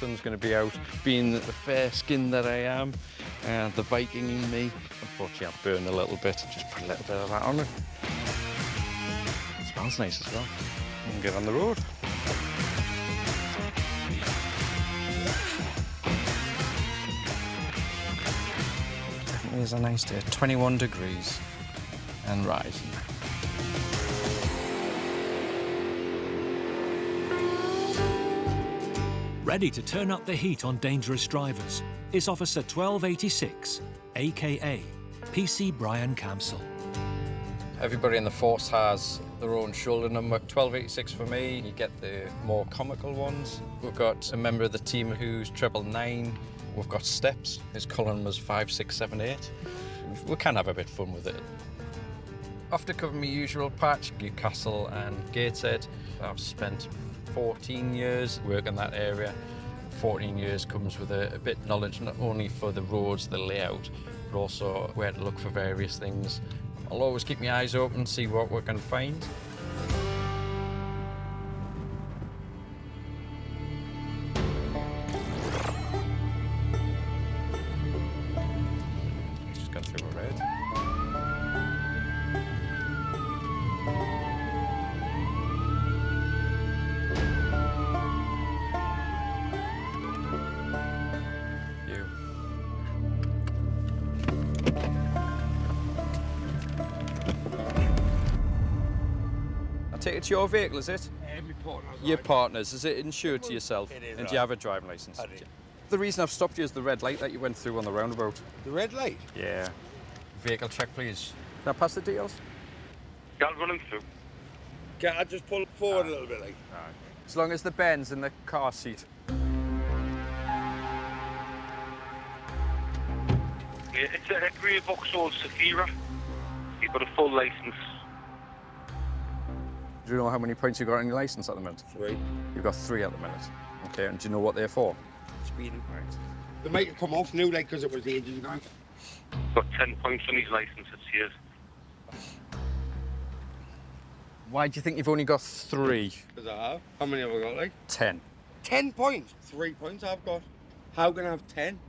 sun's going to be out. Being the fair skin that I am, and the Viking in me, unfortunately I've burned a little bit. Just put a little bit of that on it. It smells nice as well. We can get on the road. Definitely is a nice day. 21 degrees and rising. Ready to turn up the heat on dangerous drivers is Officer 1286, aka PC Brian Camsell. Everybody in the force has their own shoulder number. 1286 for me. You get the more comical ones. We've got a member of the team who's 999. We've got steps. His column was 5, 6, 7, 8. We can have a bit of fun with it. After covering my usual patch, Newcastle and Gateshead, I've spent 14 years working that area. 14 years comes with a bit of knowledge, not only for the roads, the layout, but also where to look for various things. I'll always keep my eyes open, see what we can find. Just got through a red. I take it's your vehicle, is it? My partner's. Your partner's. Is it insured to yourself? It is. And do you have a driving licence? I do. The reason I've stopped you is the red light that you went through on the roundabout. The red light? Yeah. Vehicle check, please. Can I pass the details? Yeah, I'll run him through. Can I just pull forward a little bit, like? As long as the Ben's in the car seat. Yeah, it's a grey Vauxhall Safira. You've got a full licence. Do you know how many points you've got on your licence at the minute? 3. You've got 3 at the minute. Okay, and do you know what they're for? Speeding. Right. They might have come off new, like, because it was ages ago. Got 10 points on his licence this year. Why do you think you've only got 3? Because I have. How many have I got, like? 10. 10 points. 3 points I've got. How can I have 10?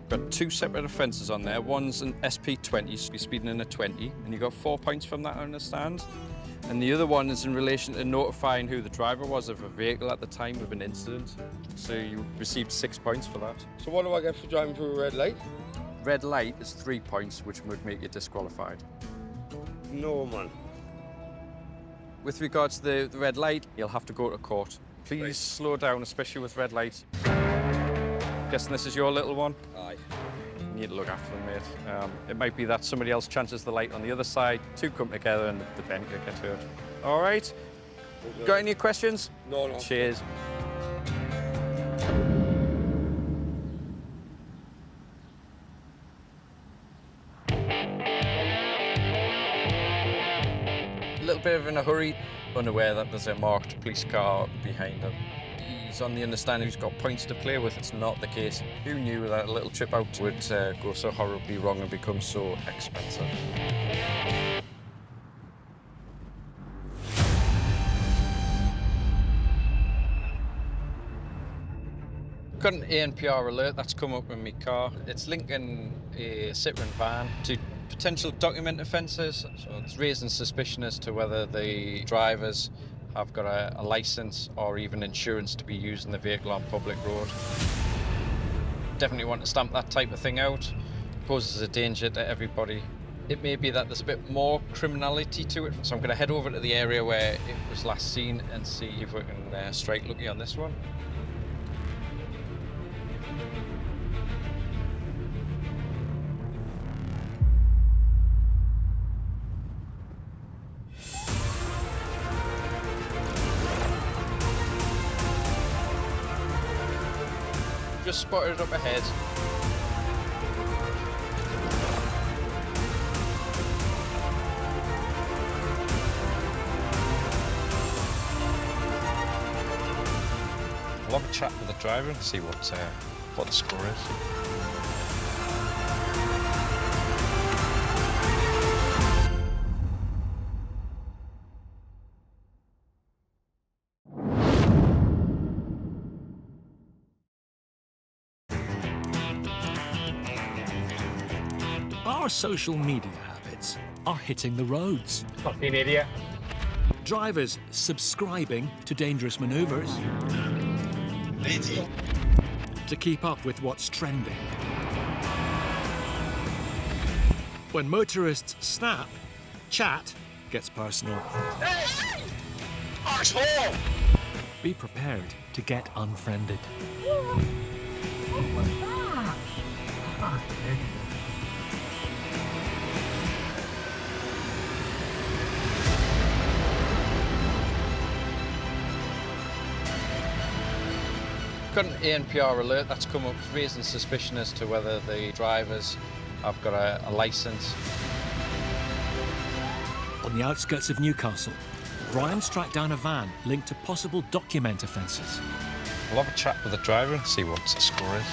Got 2 separate offences on there. One's an SP20, so you're speeding in a 20, and you got 4 points from that, I understand. And the other one is in relation to notifying who the driver was of a vehicle at the time of an incident. So you received 6 points for that. So what do I get for driving through a red light? Red light is 3 points, which would make you disqualified. No, man. With regards to the red light, you'll have to go to court. Please Right. slow down, especially with red light. Guessing this is your little one? Aye. You need to look after them, mate. It might be that somebody else chances the light on the other side, 2 come together and the Ben could get hurt. All right? Got any questions? No. Cheers. A little bit of in a hurry, unaware that there's a marked police car behind him. He's on the understanding he's got points to play with. It's not the case. Who knew that a little trip out would go so horribly wrong and become so expensive? Got an ANPR alert that's come up in my car. It's linking a Citroen van to potential document offences. So it's raising suspicion as to whether the drivers have got a licence or even insurance to be using the vehicle on public road. Definitely want to stamp that type of thing out. Poses a danger to everybody. It may be that there's a bit more criminality to it, so I'm going to head over to the area where it was last seen and see if we can strike lucky on this one. Just spotted up ahead. I'll have a chat with the driver and see what the score is. Our social media habits are hitting the roads. Fucking idiot. Drivers subscribing to dangerous manoeuvres to keep up with what's trending. When motorists snap, chat gets personal. Hey! Arsehole! Be prepared to get unfriended. Got an ANPR alert that's come up raising suspicion as to whether the drivers have got a licence. On the outskirts of Newcastle, Brian's tracked down a van linked to possible document offences. We'll have a chat with the driver and see what the score is.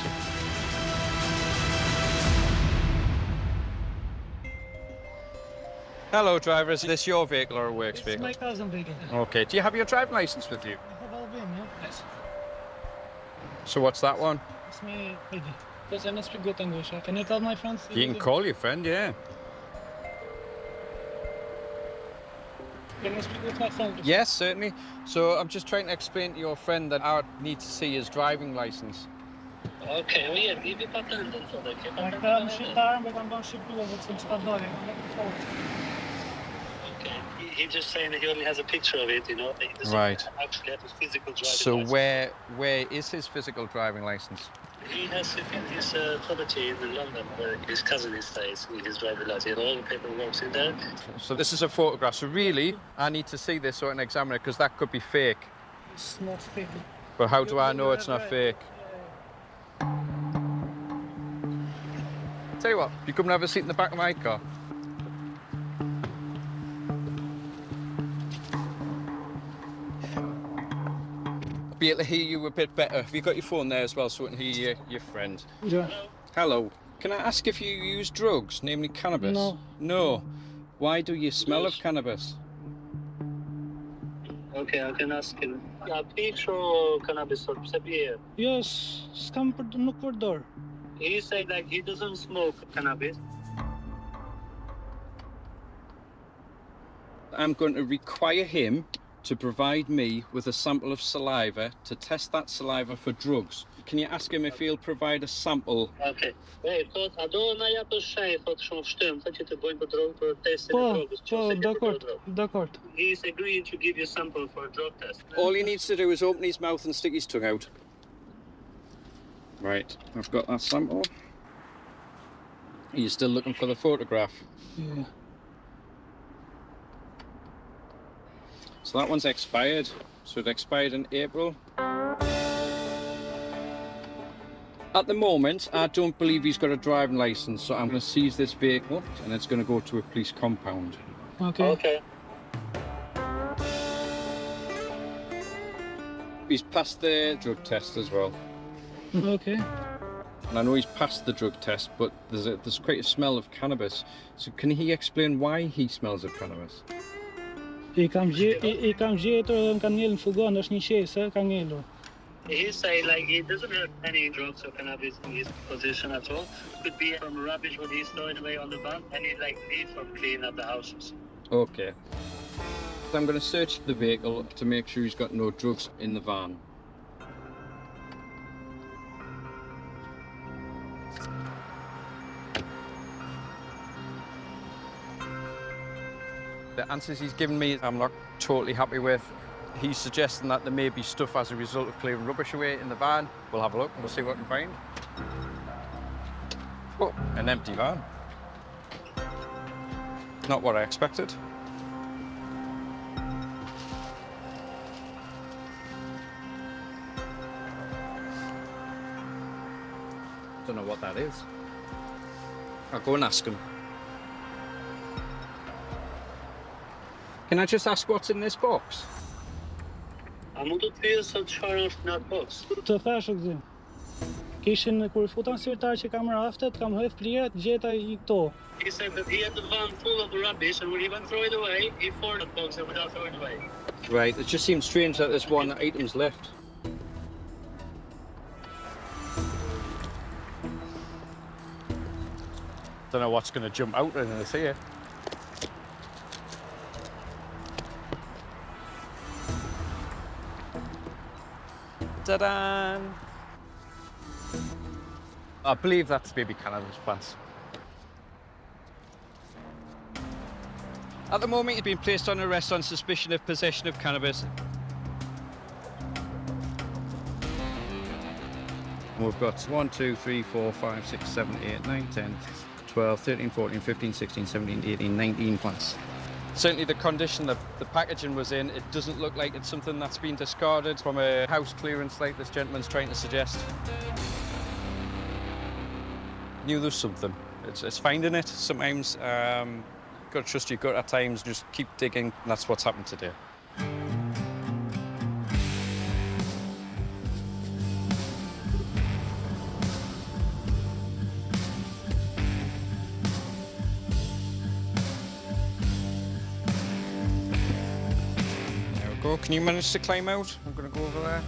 Hello, driver. Is this your vehicle or a works vehicle? It's my cousin vehicle. Okay. Do you have your driving licence with you? I have all been, yeah? Yes. So what's that one? It's me, Eddie. Because I don't speak good English. Can you tell my friends? You can call your friend, yeah. Can you speak with my friend? Yes, certainly. So I'm just trying to explain to your friend that I need to see his driving licence. Okej, och är vi patenten så det kan Jag kan shippa men kan bara shippa över till Skandinavien. Okay. He's just saying that he only has a picture of it, you know. He doesn't Right. actually have a physical driving So license. where is his physical driving licence? He has it in his property in London where his cousin stays with his driving license. All the paperwork's in there. So this is a photograph. So really, I need to see this so I can examine it because that could be fake. It's not fake. But how do I know it's not fake? Tell you what, you come and have a seat in the back of my car. I'll be able to hear you a bit better. Have you got your phone there as well so I can hear your friend? Yeah. Hello. Can I ask if you use drugs, namely cannabis? No. No. Why do you smell of cannabis? Okay, I can ask him. A picture of cannabis or beer. Yes, skam nuk përdor. He said like he doesn't smoke cannabis. I'm going to require him to provide me with a sample of saliva to test that saliva for drugs. Can you ask him if he'll provide a sample? Okay. Hey, thought a do na ja të shej thot shumë shtymtë që të bëjmë për drogë për testin Po, e drogës. po, nëse ke dakord, përdorur drogë. dakord. He's agreeing to give you a sample for a drug test. All he needs to do is open his mouth and stick his tongue out. Right, I've got that sample. Are you still looking for the photograph? Yeah. So that one's expired. So it expired in April. At the moment, I don't believe he's got a driving licence, so I'm going to seize this vehicle and it's going to go to a police compound. Okay. Okay. He's passed the drug test as well. Okay. And I know he's passed the drug test, but there's quite a smell of cannabis. So can he explain why he smells of cannabis? I kam gjetur dhe më kanë ngel në fugon, është një qese, ka ngelur. He say like he doesn't have any drugs or cannabis in his possession at all. Could be from rubbish what he's throwing away on the van, and he like needs from cleaning up the houses. Okay. So I'm going to search the vehicle to make sure he's got no drugs in the van. The answers he's given me, I'm not totally happy with. He's suggesting that there may be stuff as a result of clearing rubbish away in the van. We'll have a look and we'll see what we can find. Oh, an empty van. Not what I expected. Don't know what that is. I'll go and ask him. Can I just ask what's in this box? A mund të pyes se çfarë është në atë box? Të thash o gzim. Kishin kur futan sirtar që kam raftet, kam hedh plirat, gjeta I këto. He said that he had the van full of rubbish, and when he went to throw it away, he poured the box and without throwing it away. Right, it just seems strange that there's one item's left. don't know what's going to jump out in this here. Ta-da! I believe that's baby cannabis plants. At the moment, he's been placed on arrest on suspicion of possession of cannabis. We've got 1, 2, 3, 4, 5, 6, 7, 8, 9, 10, 12, 13, 14, 15, 16, 17, 18, 19 plants. Certainly the condition that the packaging was in, it doesn't look like it's something that's been discarded from a house clearance like this gentleman's trying to suggest. Knew there was something. It's finding it. Sometimes, got to trust your gut at times, just keep digging, and that's what's happened today. There we go. Can you manage to climb out? I'm going to go over there.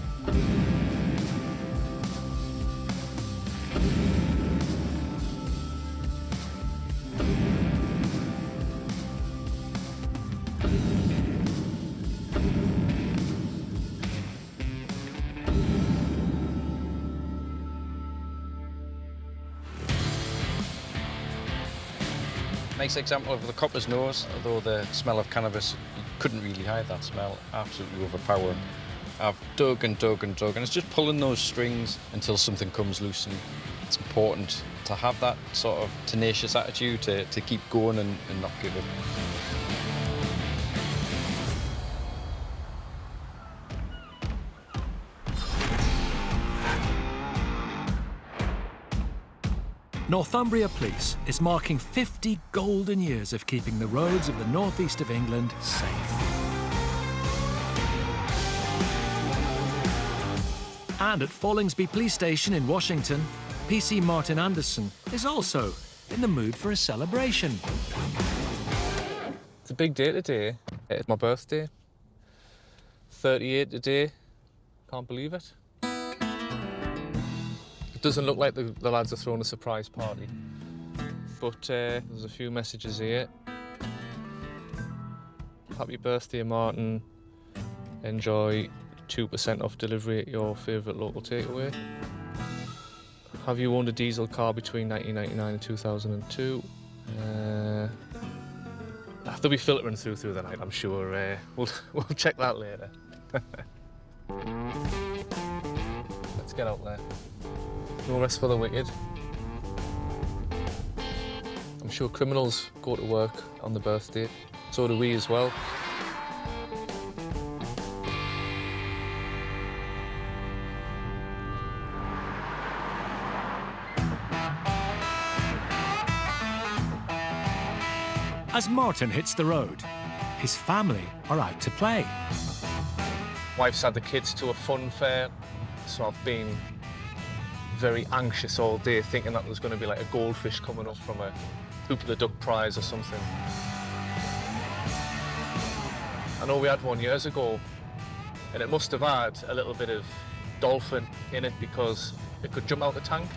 Nice example of the copper's nose, although the smell of cannabis, you couldn't really hide that smell, absolutely overpowering. I've dug and dug and dug, and it's just pulling those strings until something comes loose, and it's important to have that sort of tenacious attitude to keep going and not give up. Northumbria Police is marking 50 golden years of keeping the roads of the northeast of England safe. And at Follingsby Police Station in Washington, PC Martin Anderson is also in the mood for a celebration. It's a big day today. It's my birthday. 38 today. Can't believe it. It doesn't look like the lads are throwing a surprise party, but there's a few messages here. Happy birthday, Martin. Enjoy 2% off delivery at your favourite local takeaway. Have you owned a diesel car between 1999 and 2002? They'll be filtering through the night, I'm sure. We'll check that later. Let's get out there. No rest for the wicked. I'm sure criminals go to work on the birthday. So do we as well. As Martin hits the road, his family are out to play. Wife's had the kids to a fun fair, so I've been very anxious all day, thinking that there's going to be like a goldfish coming up from a Hoop of the Duck prize or something. I know we had one years ago, and it must have had a little bit of dolphin in it because it could jump out the tank.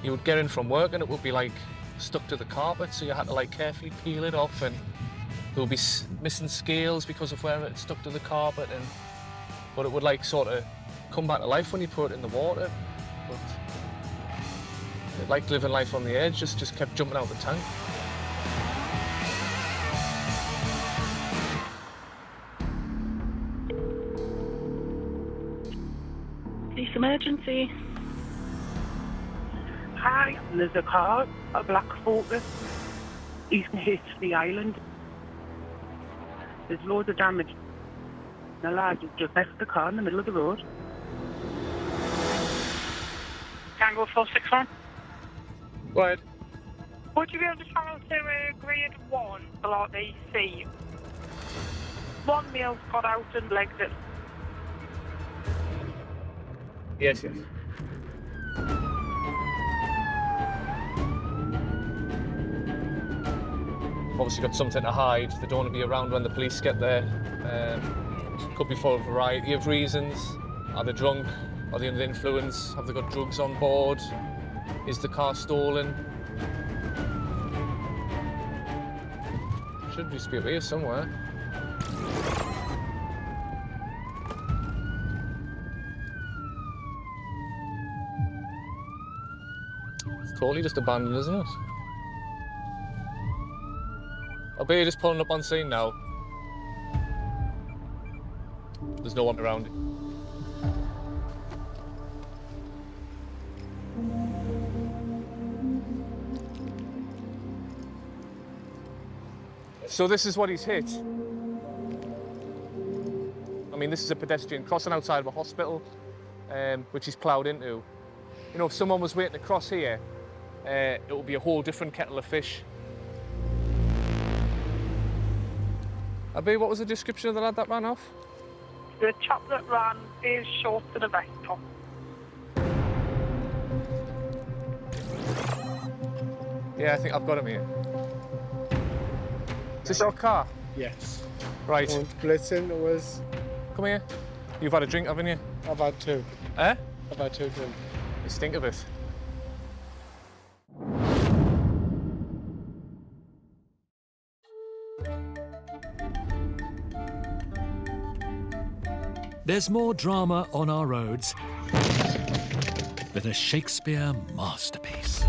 You would get in from work and it would be like stuck to the carpet, so you had to like carefully peel it off, and there would be missing scales because of where it stuck to the carpet, but it would like sort of come back to life when you put it in the water. But it liked living life on the edge, just kept jumping out the tank. Police emergency. Hi, there's a car, a black Focus. He's hit the island. There's loads of damage. The lad has just left the car in the middle of the road. Tango 461. Go ahead. Would you be able to travel to grade 1 below the sea? One male's got out and legged it. Yes. Obviously got something to hide. They don't want to be around when the police get there. Could be for a variety of reasons. Are they drunk? Are they under the influence? Have they got drugs on board? Is the car stolen? Should just be up here somewhere. It's totally just abandoned, isn't it? I bet you're just pulling up on scene now. There's no one around. So this is what he's hit. I mean, this is a pedestrian crossing outside of a hospital, which he's ploughed into. You know, if someone was waiting to cross here, it would be a whole different kettle of fish. Abby, what was the description of the lad that ran off? The chap that ran is short to the vest top. Yeah, I think I've got him here. Is this your car? Yes. Right. Blitzen was... Come here. You've had a drink, haven't you? I've had two. Eh? I've had two drinks. You stink of it. There's more drama on our roads than a Shakespeare masterpiece.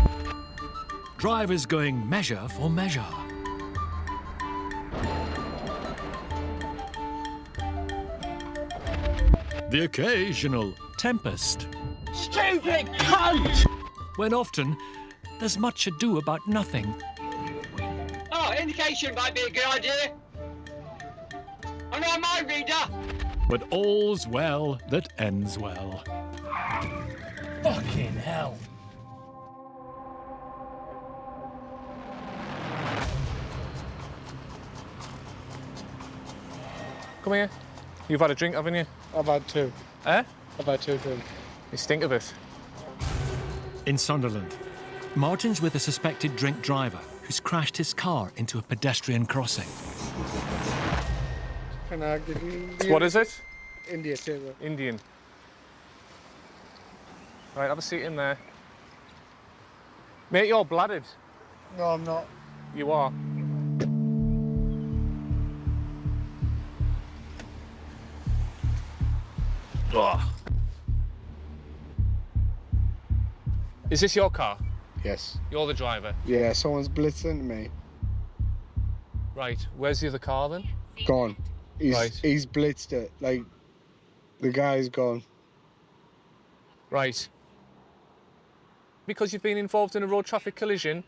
Drivers going measure for measure. The occasional tempest. Stupid cunt! When often there's much ado about nothing. Oh, indication might be a good idea. I'm not a mind reader. But all's well that ends well. Fucking hell. Come here. You've had a drink, haven't you? I've had two. Eh? I've had two drinks. You stink of it. In Sunderland, Martin's with a suspected drink driver who's crashed his car into a pedestrian crossing. Can I give you... What is it? India table. Indian. Right, have a seat in there. Mate, you're bladdered. No, I'm not. You are. Ugh. Is this your car? Yes. You're the driver? Yeah, someone's blitzing me. Right, where's the other car then? Gone. He's blitzed it. Like, the guy's gone. Right. Because you've been involved in a road traffic collision,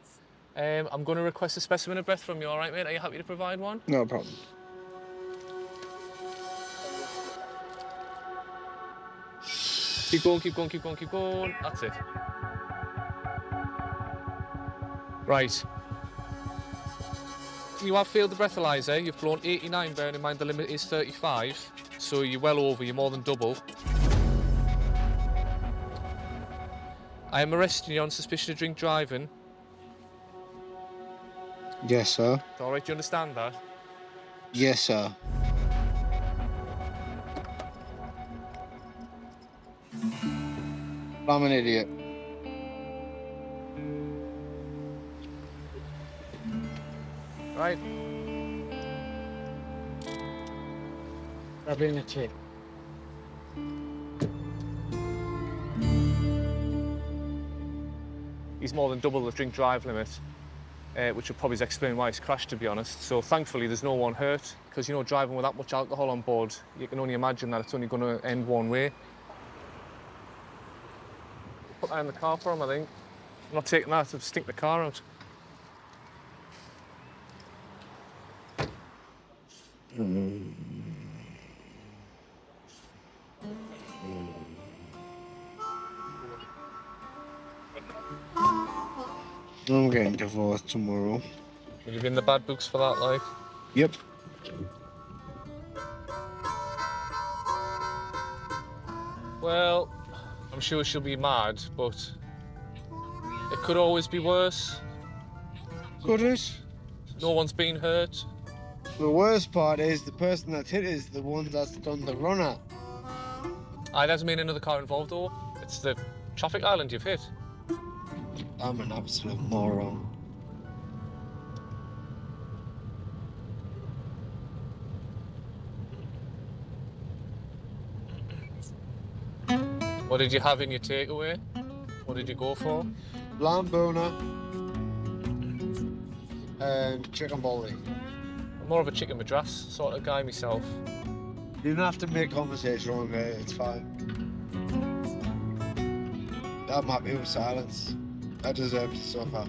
I'm going to request a specimen of breath from you, all right, mate? Are you happy to provide one? No problem. Keep going, keep going, keep going, keep going. That's it. Right. You have failed the breathalyzer. You've blown 89, bearing in mind the limit is 35. So you're well over, you're more than double. I am arresting you on suspicion of drink driving. Yes, sir. All right, do you understand that? Yes, sir. I'm an idiot. Right. I've been a tip. He's more than double the drink drive limit, which would probably explain why he's crashed, to be honest. So thankfully there's no one hurt, because, you know, driving with that much alcohol on board, you can only imagine that it's only going to end one way. Put that in the car for him, I think. I'm not taking that, it'll stink the car out. I'm getting divorced tomorrow. Will you be in the bad books for that, like? Yep. Well, I'm sure she'll be mad, but it could always be worse. Could it? No one's been hurt. The worst part is the person that's hit is the one that's done the runner. Aye, there's been another car involved, though. It's the traffic island you've hit. I'm an absolute moron. What did you have in your takeaway? What did you go for? Lamb boner and chicken volley. I'm more of a chicken madras sort of guy myself. You don't have to make conversation with me, it's fine. I'm happy with silence. I deserve to suffer.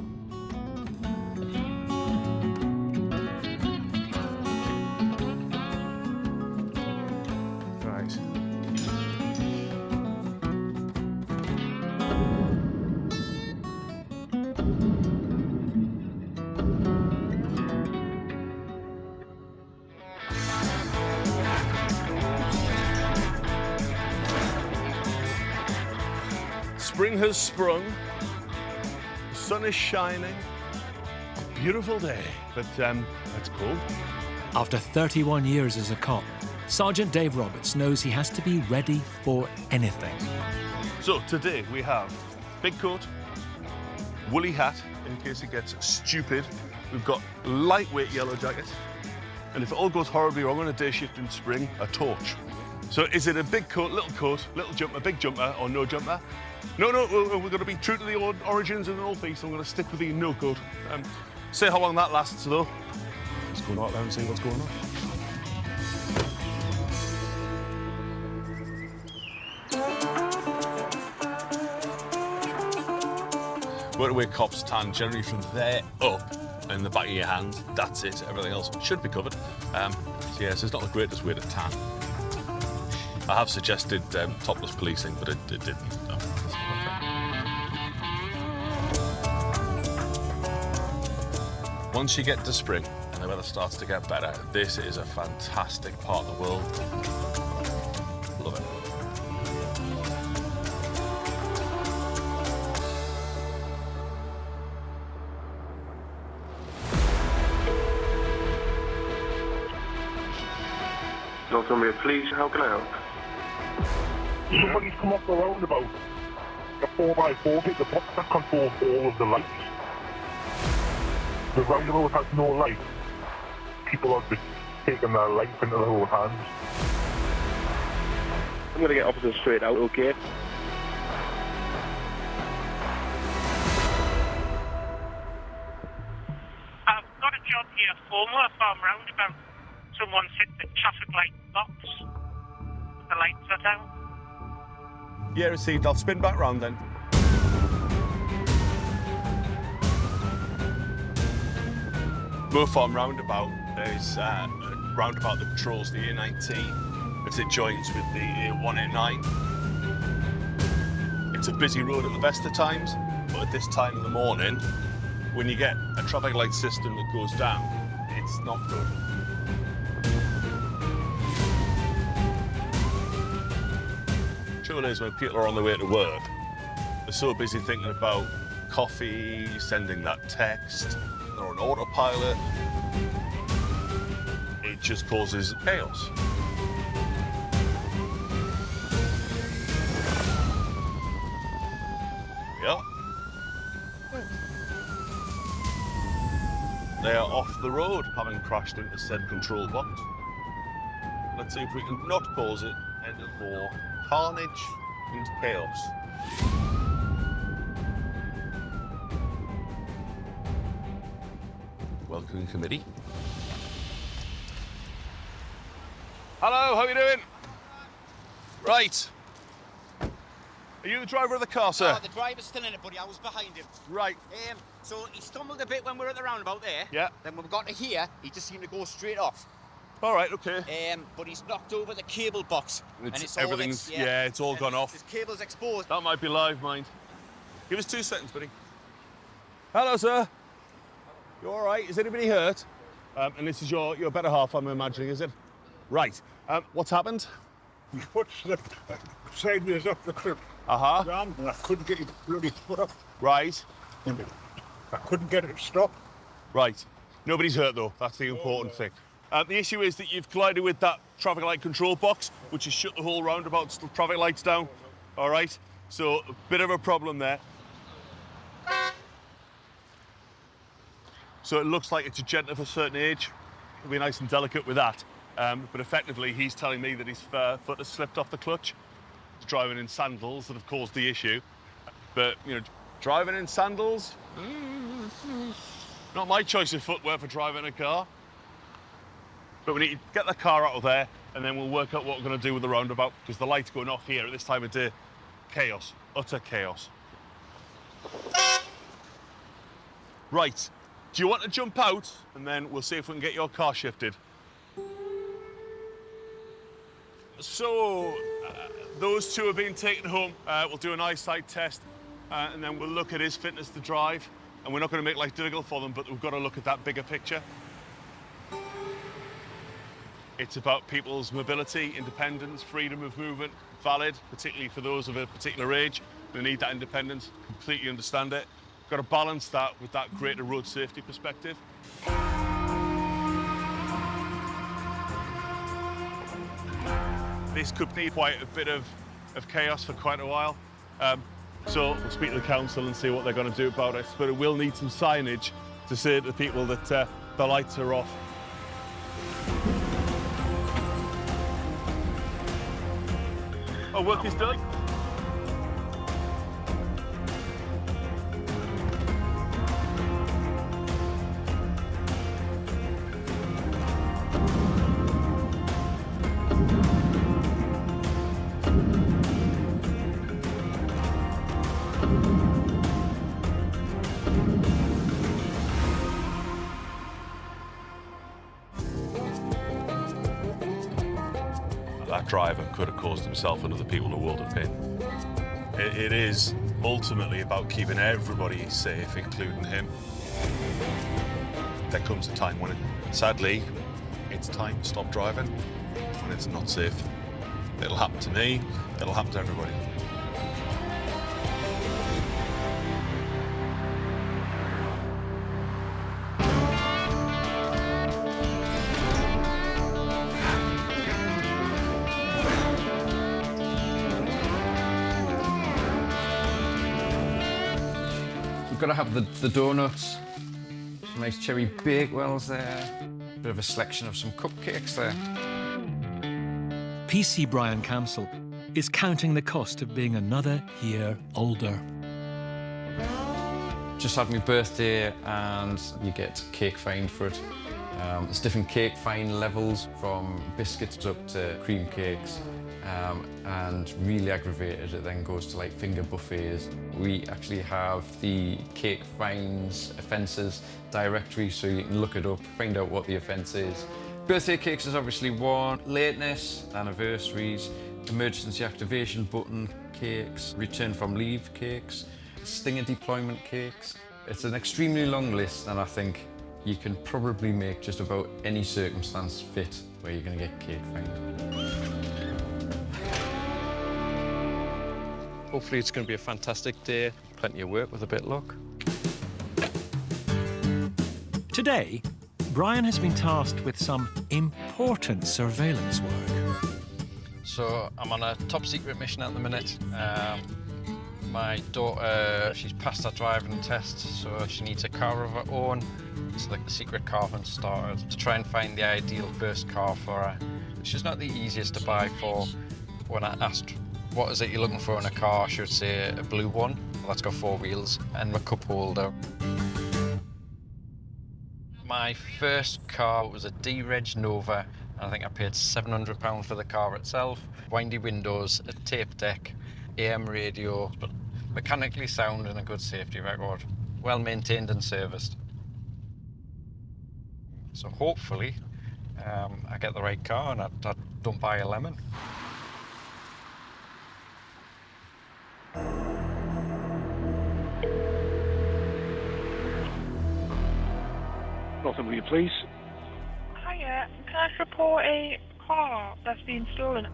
Right. Spring has sprung, the sun is shining, a beautiful day, but it's cold. After 31 years as a cop, Sergeant Dave Roberts knows he has to be ready for anything. So today we have big coat, woolly hat in case it gets stupid. We've got lightweight yellow jacket, and if it all goes horribly wrong on a day shift in spring, a torch. So is it a big coat, little jumper, big jumper, or no jumper? No, we're going to be true to the origins of the North East, so I'm going to stick with the no coat. See how long that lasts, though. Let's go out there and see what's going on. Motorway Cops tan generally from there up in the back of your hand. That's it. Everything else should be covered. So yes, it's not the greatest way to tan. I have suggested topless policing, but it didn't. No. Once you get to spring and the weather starts to get better, this is a fantastic part of the world. Love it. Northumbria Police, how can I help? Somebody's come off the roundabout. A 4x4 bit, the box that controls all of the lights. The roundabout has no light. People are just taking their life into their own hands. I'm going to get officers straight out, okay? I've got a job here, Formula Farm Roundabout. Someone's hit the traffic light box. The lights are down. Yeah, received. I'll spin back round then. Moor Farm Roundabout is a roundabout that controls the A19 as it joins with the A189. It's a busy road at the best of times, but at this time in the morning, when you get a traffic light system that goes down, it's not good. Trouble is, when people are on their way to work, they're so busy thinking about coffee, sending that text, they're on autopilot. It just causes chaos. Yeah. They are off the road, having crashed into said control box. Let's see if we can not cause it any more carnage and chaos. Welcome committee. Hello, how are you doing? Right. Are you the driver of the car, sir? Oh, the driver's still in it, buddy. I was behind him. Right. So he stumbled a bit when we were at the roundabout there. Yeah. Then when we got to here, he just seemed to go straight off. All right, okay. But he's knocked over the cable box. It's all gone off. His cable's exposed. That might be live, mind. Give us 2 seconds, buddy. Hello, sir. You all right? Is anybody hurt? And this is your better half, I'm imagining, is it? Right. What's happened? My foot slipped sideways off the cliff. Uh-huh. And I couldn't get his bloody foot up. Right. I couldn't get it to stop. Right. Nobody's hurt, though. That's the important thing. The issue is that you've collided with that traffic light control box, which has shut the whole roundabout traffic lights down. All right? So, a bit of a problem there. So it looks like it's a gent of a certain age. We'll be nice and delicate with that. But effectively, he's telling me that his foot has slipped off the clutch. It's driving in sandals that have caused the issue. But, you know, driving in sandals, not my choice of footwear for driving a car. But we need to get the car out of there, and then we'll work out what we're going to do with the roundabout, because the light's going off here at this time of day. Chaos, utter chaos. Right, do you want to jump out, and then we'll see if we can get your car shifted? So, those two are being taken home. We'll do an eyesight test, and then we'll look at his fitness to drive. And we're not going to make life difficult for them, but we've got to look at that bigger picture. It's about people's mobility, independence, freedom of movement, valid, particularly for those of a particular age. They need that independence, completely understand it. Got to balance that with that greater road safety perspective. This could need quite a bit of chaos for quite a while. So we'll speak to the council and see what they're going to do about it. But it will need some signage to say to the people that the lights are off. Our work is done. That driver could have caused himself and other people a world of pain. It is ultimately about keeping everybody safe, including him. There comes a time when, sadly, it's time to stop driving, when it's not safe. It'll happen to me, it'll happen to everybody. Got to have the donuts, some nice cherry bakewells there, bit of a selection of some cupcakes there. PC Brian Campsell is counting the cost of being another year older. Just had my birthday and you get cake fine for it. There's different cake fine levels from biscuits up to cream cakes. And really aggravated, it then goes to like finger buffets. We actually have the cake fines offences directory, so you can look it up, find out what the offence is. Birthday cakes is obviously one, lateness, anniversaries, emergency activation button cakes, return from leave cakes, stinger deployment cakes. It's an extremely long list, and I think you can probably make just about any circumstance fit where you're going to get cake fined. Hopefully it's going to be a fantastic day. Plenty of work with a bit of luck. Today, Brian has been tasked with some important surveillance work. So I'm on a top secret mission at the minute. My daughter, she's passed her driving test, so she needs a car of her own. It's like the secret car hunt started to try and find the ideal first car for her. She's not the easiest to buy for. When I asked, what is it you're looking for in a car, she would say a blue one that's got 4 wheels and a cup holder. My first car was a D-Reg Nova, and I think I paid £700 for the car itself. Windy windows, a tape deck, AM radio, but mechanically sound and a good safety record. Well maintained and serviced. So hopefully I get the right car and I don't buy a lemon. Nothing, will you please? Hiya, can I report a car that's been stolen?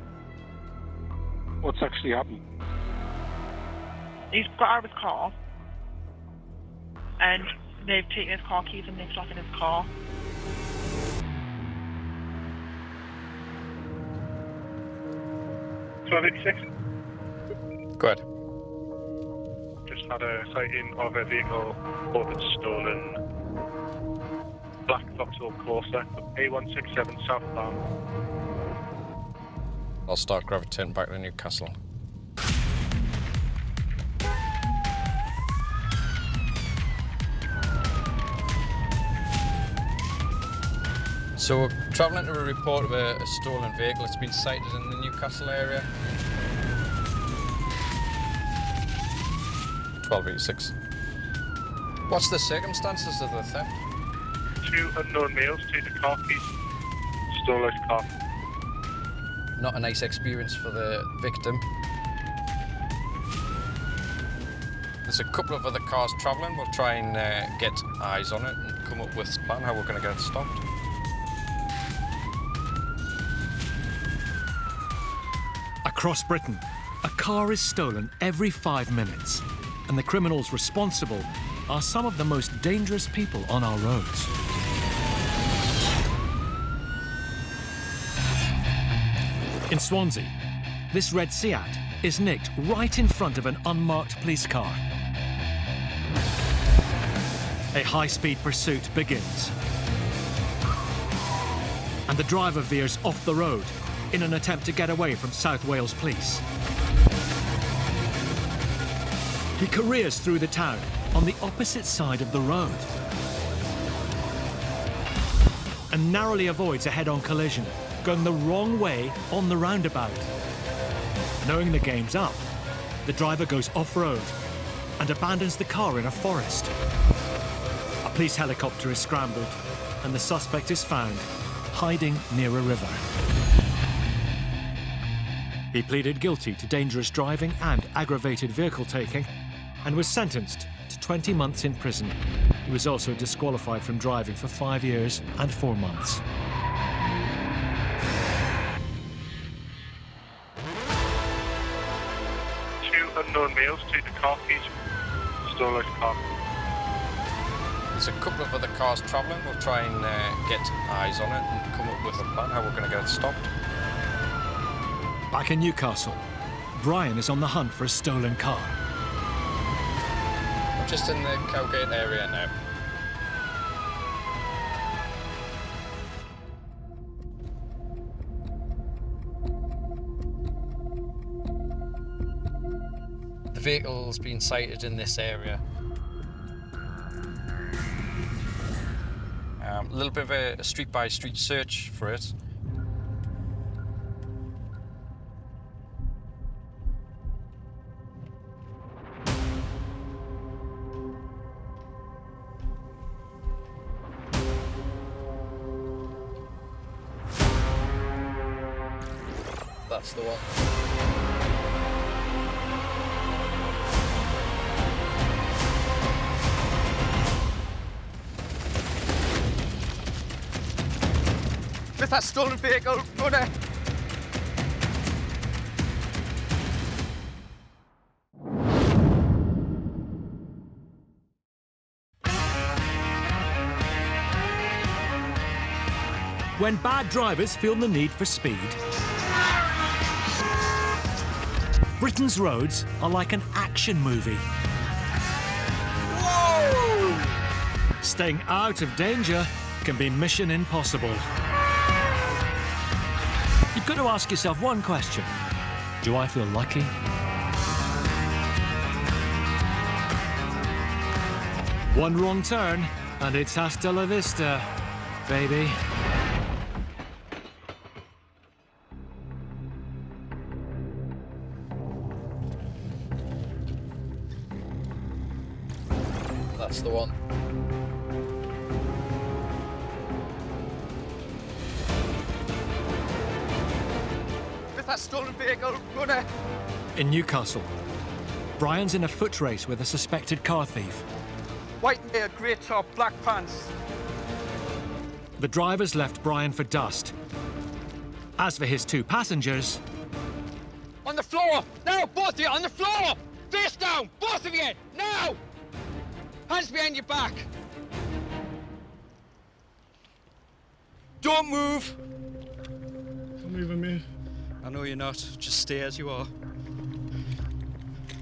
What's actually happened? He's got out of his car, and they've taken his car keys and they've shot in his car. Go ahead. Just had a sighting of a vehicle reported stolen. Black Vauxhall Corsa, A167 southbound. I'll start gravitating back to Newcastle. So we're travelling to a report of a stolen vehicle that's been sighted in the Newcastle area. 1286. What's the circumstances of the theft? 2 unknown males, 2 the car keys, stole his car. Not a nice experience for the victim. There's a couple of other cars travelling. We'll try and get eyes on it and come up with a plan how we're going to get it stopped. Across Britain, a car is stolen every 5 minutes, and the criminals responsible are some of the most dangerous people on our roads. In Swansea, this red Seat is nicked right in front of an unmarked police car. A high-speed pursuit begins, and the driver veers off the road in an attempt to get away from South Wales Police. He careers through the town on the opposite side of the road and narrowly avoids a head-on collision, going the wrong way on the roundabout. Knowing the game's up, the driver goes off-road and abandons the car in a forest. A police helicopter is scrambled and the suspect is found, hiding near a river. He pleaded guilty to dangerous driving and aggravated vehicle taking and was sentenced to 20 months in prison. He was also disqualified from driving for 5 years and 4 months. Unknown males, 2 the car keys, stole his car. There's a couple of other cars travelling. We'll try and get eyes on it and come up with a plan how we're going to get it stopped. Back in Newcastle, Brian is on the hunt for a stolen car. We're just in the Cowgate area now. The vehicle's been sighted in this area. A little bit of a street-by-street search for it. That's the one. With that stolen vehicle, runner! When bad drivers feel the need for speed, Britain's roads are like an action movie. Whoa! Staying out of danger can be mission impossible. You've got to ask yourself one question. Do I feel lucky? One wrong turn, and it's hasta la vista, baby. That's the one. That stolen vehicle, runner! In Newcastle, Brian's in a foot race with a suspected car thief. White mare, grey top, black pants. The driver's left Brian for dust. As for his 2 passengers... On the floor! Now, both of you, on the floor! Face down, both of you, now! Hands behind your back. Don't move! I'm moving, mate. I know you're not. Just stay as you are.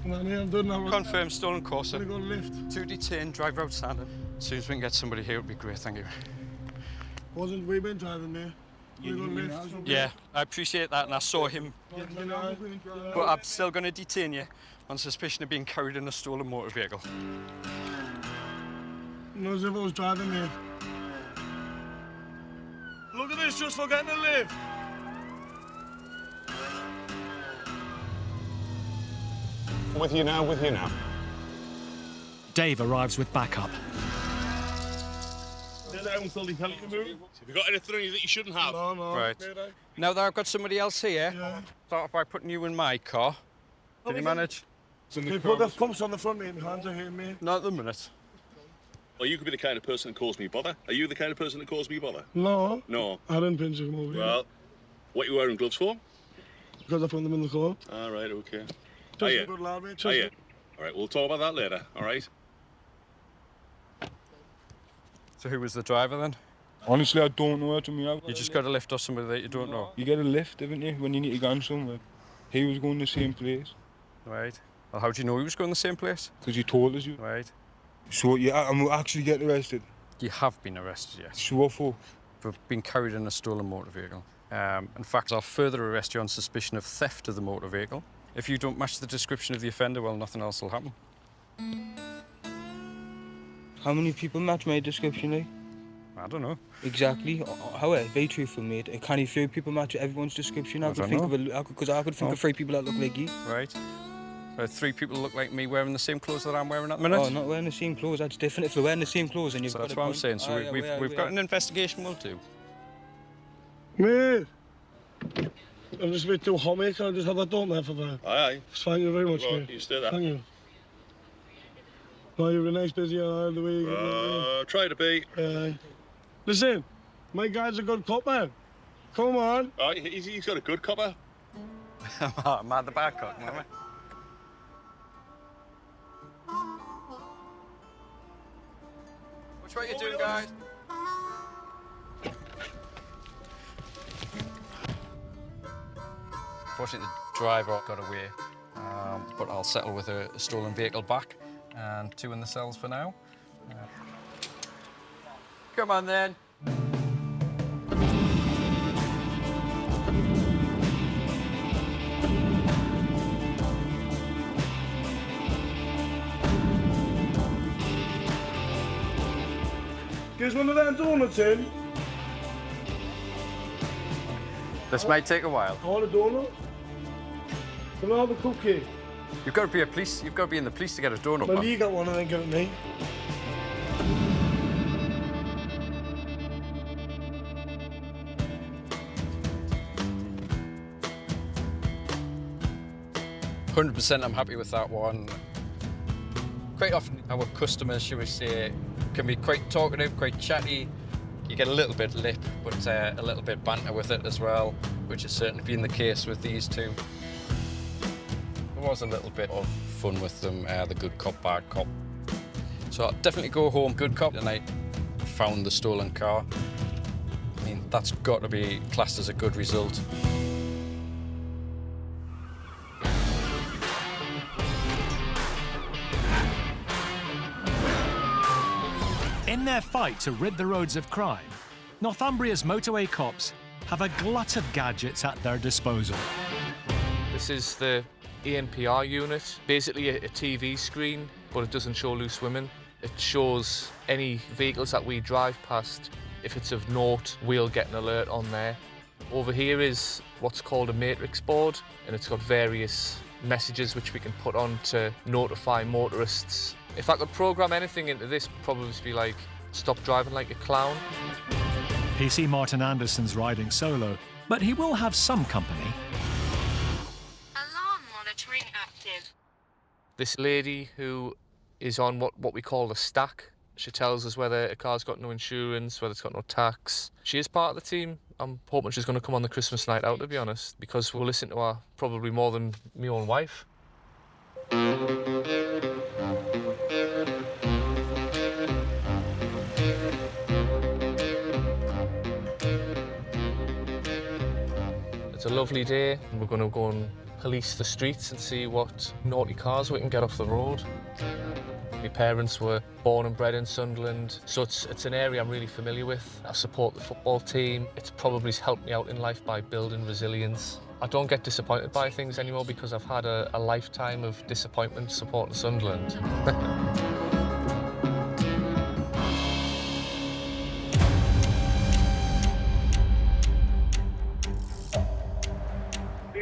I'm done now. Confirmed stolen Corsa. I'm gonna go lift. 2 detained, driver outstanding. As soon as we can get somebody here, it would be great, thank you. Wasn't we been driving there? Yeah, I appreciate that, and I saw him. But I'm still going to detain you on suspicion of being carried in a stolen motor vehicle. No, as if I was driving there. this just for getting a lift? With you now, with you now. Dave arrives with backup. Have you got anything on you that you shouldn't have? No. Right. Now that I've got somebody else here, start off by putting you in my car. Can you manage? You put the pumps on the front, mate, and hands are here, mate. Not at the minute. Well, you could be the kind of person that calls me bother. Are you the kind of person that calls me bother? No. No. I didn't pinch him over here. Well, what are you wearing gloves for? Because I found them in the car. All right, okay. Just a good lad, mate. Just a... All right, we'll talk about that later, all right? So who was the driver then? Honestly, I don't know, to me. You just got a lift or somebody that you don't know? You get a lift, haven't you, when you need to go somewhere. He was going the same place. Right. Well, how do you know he was going the same place? Because he told us. Right. So, yeah, I'm actually getting arrested. You have been arrested, yes. So what for? For being carried in a stolen motor vehicle. In fact, I'll further arrest you on suspicion of theft of the motor vehicle. If you don't match the description of the offender, well, nothing else will happen. How many people match my description, like? I don't know. Exactly. However, very truthful, mate. Can you few people match everyone's description? I could think of 3 people that look like you. Right. So 3 people look like me wearing the same clothes that I'm wearing at the minute? Oh, not wearing the same clothes. That's different. If they're wearing the same clothes, and you've got that's what I'm saying. So we've got an investigation we'll do. Mate! I'm just a bit too hot, mate. Can I just have that done there for that? Aye. Thank you very much, Well, mate. you stay there. Thank you. No, you're a nice busy all the way. Try to be. Listen, my guy's a good cop, man. Come on. Oh, he's got a good copper. I'm at the back cut, am I? Which way you doing, guys? Fortunately, the driver got away, but I'll settle with a stolen vehicle back and 2 in the cells for now. Come on, then. Give us one of them donuts in. This might take a while. I want a donut. Can I have a cookie? You've got to be You've got to be in the police to get a donut. Well, you got one and then give it me. I'm happy with that one. Quite often our customers, shall we say, can be quite talkative, quite chatty. You get a little bit lip, but a little bit banter with it as well, which has certainly been the case with these 2. There was a little bit of fun with them, the good cop, bad cop. So I'll definitely go home good cop, and I found the stolen car. I mean, that's got to be classed as a good result. In their fight to rid the roads of crime, Northumbria's Motorway Cops have a glut of gadgets at their disposal. This is the ENPR unit, basically a TV screen, but it doesn't show loose women. It shows any vehicles that we drive past. If it's of note, we'll get an alert on there. Over here is what's called a matrix board, and it's got various messages which we can put on to notify motorists. If I could program anything into this, it'd probably be like, stop driving like a clown. PC Martin Anderson's riding solo, but he will have some company. Alarm monitoring active. This lady who is on what we call the stack, she tells us whether a car's got no insurance, whether it's got no tax. She is part of the team. I'm hoping she's going to come on the Christmas night out, to be honest, because we'll listen to her probably more than my own wife. It's a lovely day, and we're going to go and police the streets and see what naughty cars we can get off the road. My parents were born and bred in Sunderland, so it's an area I'm really familiar with. I support the football team. It's probably helped me out in life by building resilience. I don't get disappointed by things anymore because I've had a lifetime of disappointment supporting Sunderland.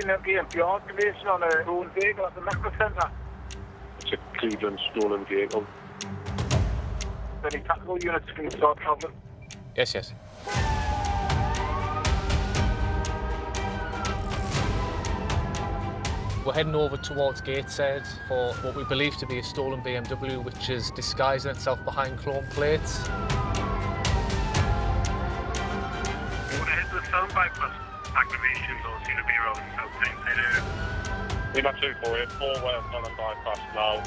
been a BMPR information on a own vehicle at the Metro Centre. It's a Cleveland stolen vehicle. Any tactical units can start travelling. Yes, yes. We're heading over towards Gateshead for what we believe to be a stolen BMW, which is disguising itself behind chrome plates. You want to head to the phone bypass? Aggravation don't seem to be around the south side area. We're not too far, 4-way on a bypass now.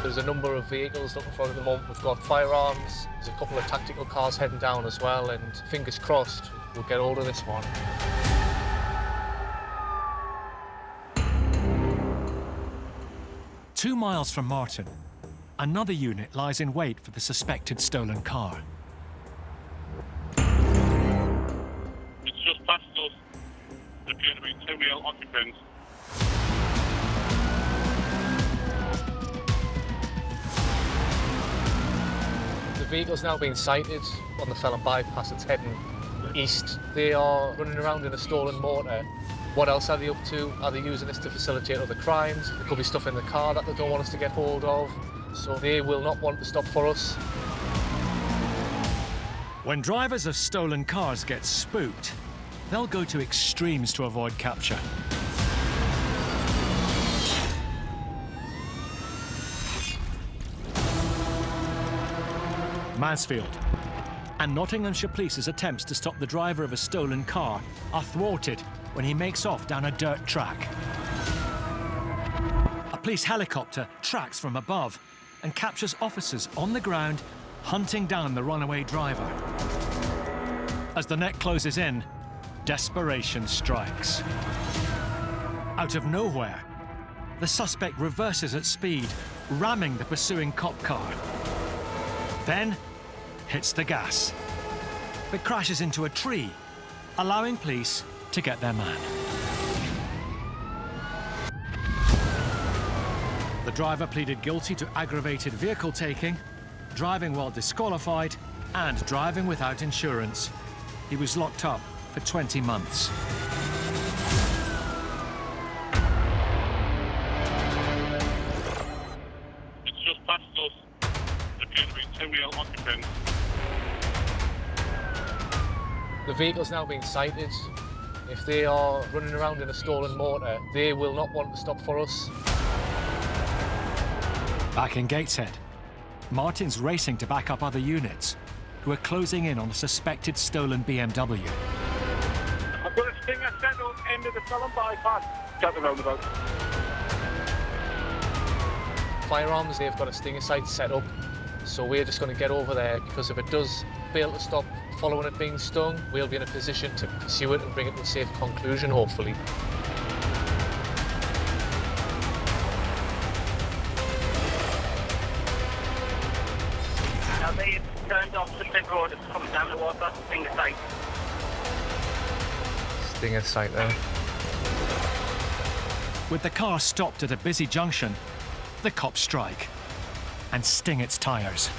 There's a number of vehicles looking for us at the moment. We've got firearms, there's a couple of tactical cars heading down as well, and fingers crossed we'll get hold of this one. Two miles from Martin, another unit lies in wait for the suspected stolen car. It's just past us. There appear to be 2 male occupants. The vehicle's now been sighted on the Felon bypass. It's heading east. They are running around in a stolen motor. What else are they up to? Are they using this to facilitate other crimes? There could be stuff in the car that they don't want us to get hold of. So they will not want to stop for us. When drivers of stolen cars get spooked, they'll go to extremes to avoid capture. Mansfield and Nottinghamshire Police's attempts to stop the driver of a stolen car are thwarted when he makes off down a dirt track. A police helicopter tracks from above and captures officers on the ground hunting down the runaway driver. As the net closes in, desperation strikes. Out of nowhere, the suspect reverses at speed, ramming the pursuing cop car. Then hits the gas, but crashes into a tree, allowing police to get their man. The driver pleaded guilty to aggravated vehicle taking, driving while disqualified, and driving without insurance. He was locked up for 20 months. It's just past us. There appear to be 2 male occupants. The vehicle's now been sighted. If they are running around in a stolen motor, they will not want to stop for us. Back in Gateshead, Martin's racing to back up other units who are closing in on the suspected stolen BMW. I've got a stinger set up end of the Felon bypass. Got the roundabout. Firearms, they've got a stinger sight set up, so we're just going to get over there, because if it does fail to stop following it being stung, we'll be in a position to pursue it and bring it to a safe conclusion, hopefully. Now they've turned off the big road, it's come down towards that stinger site. Stinger sight there. With the car stopped at a busy junction, the cops strike and sting its tyres.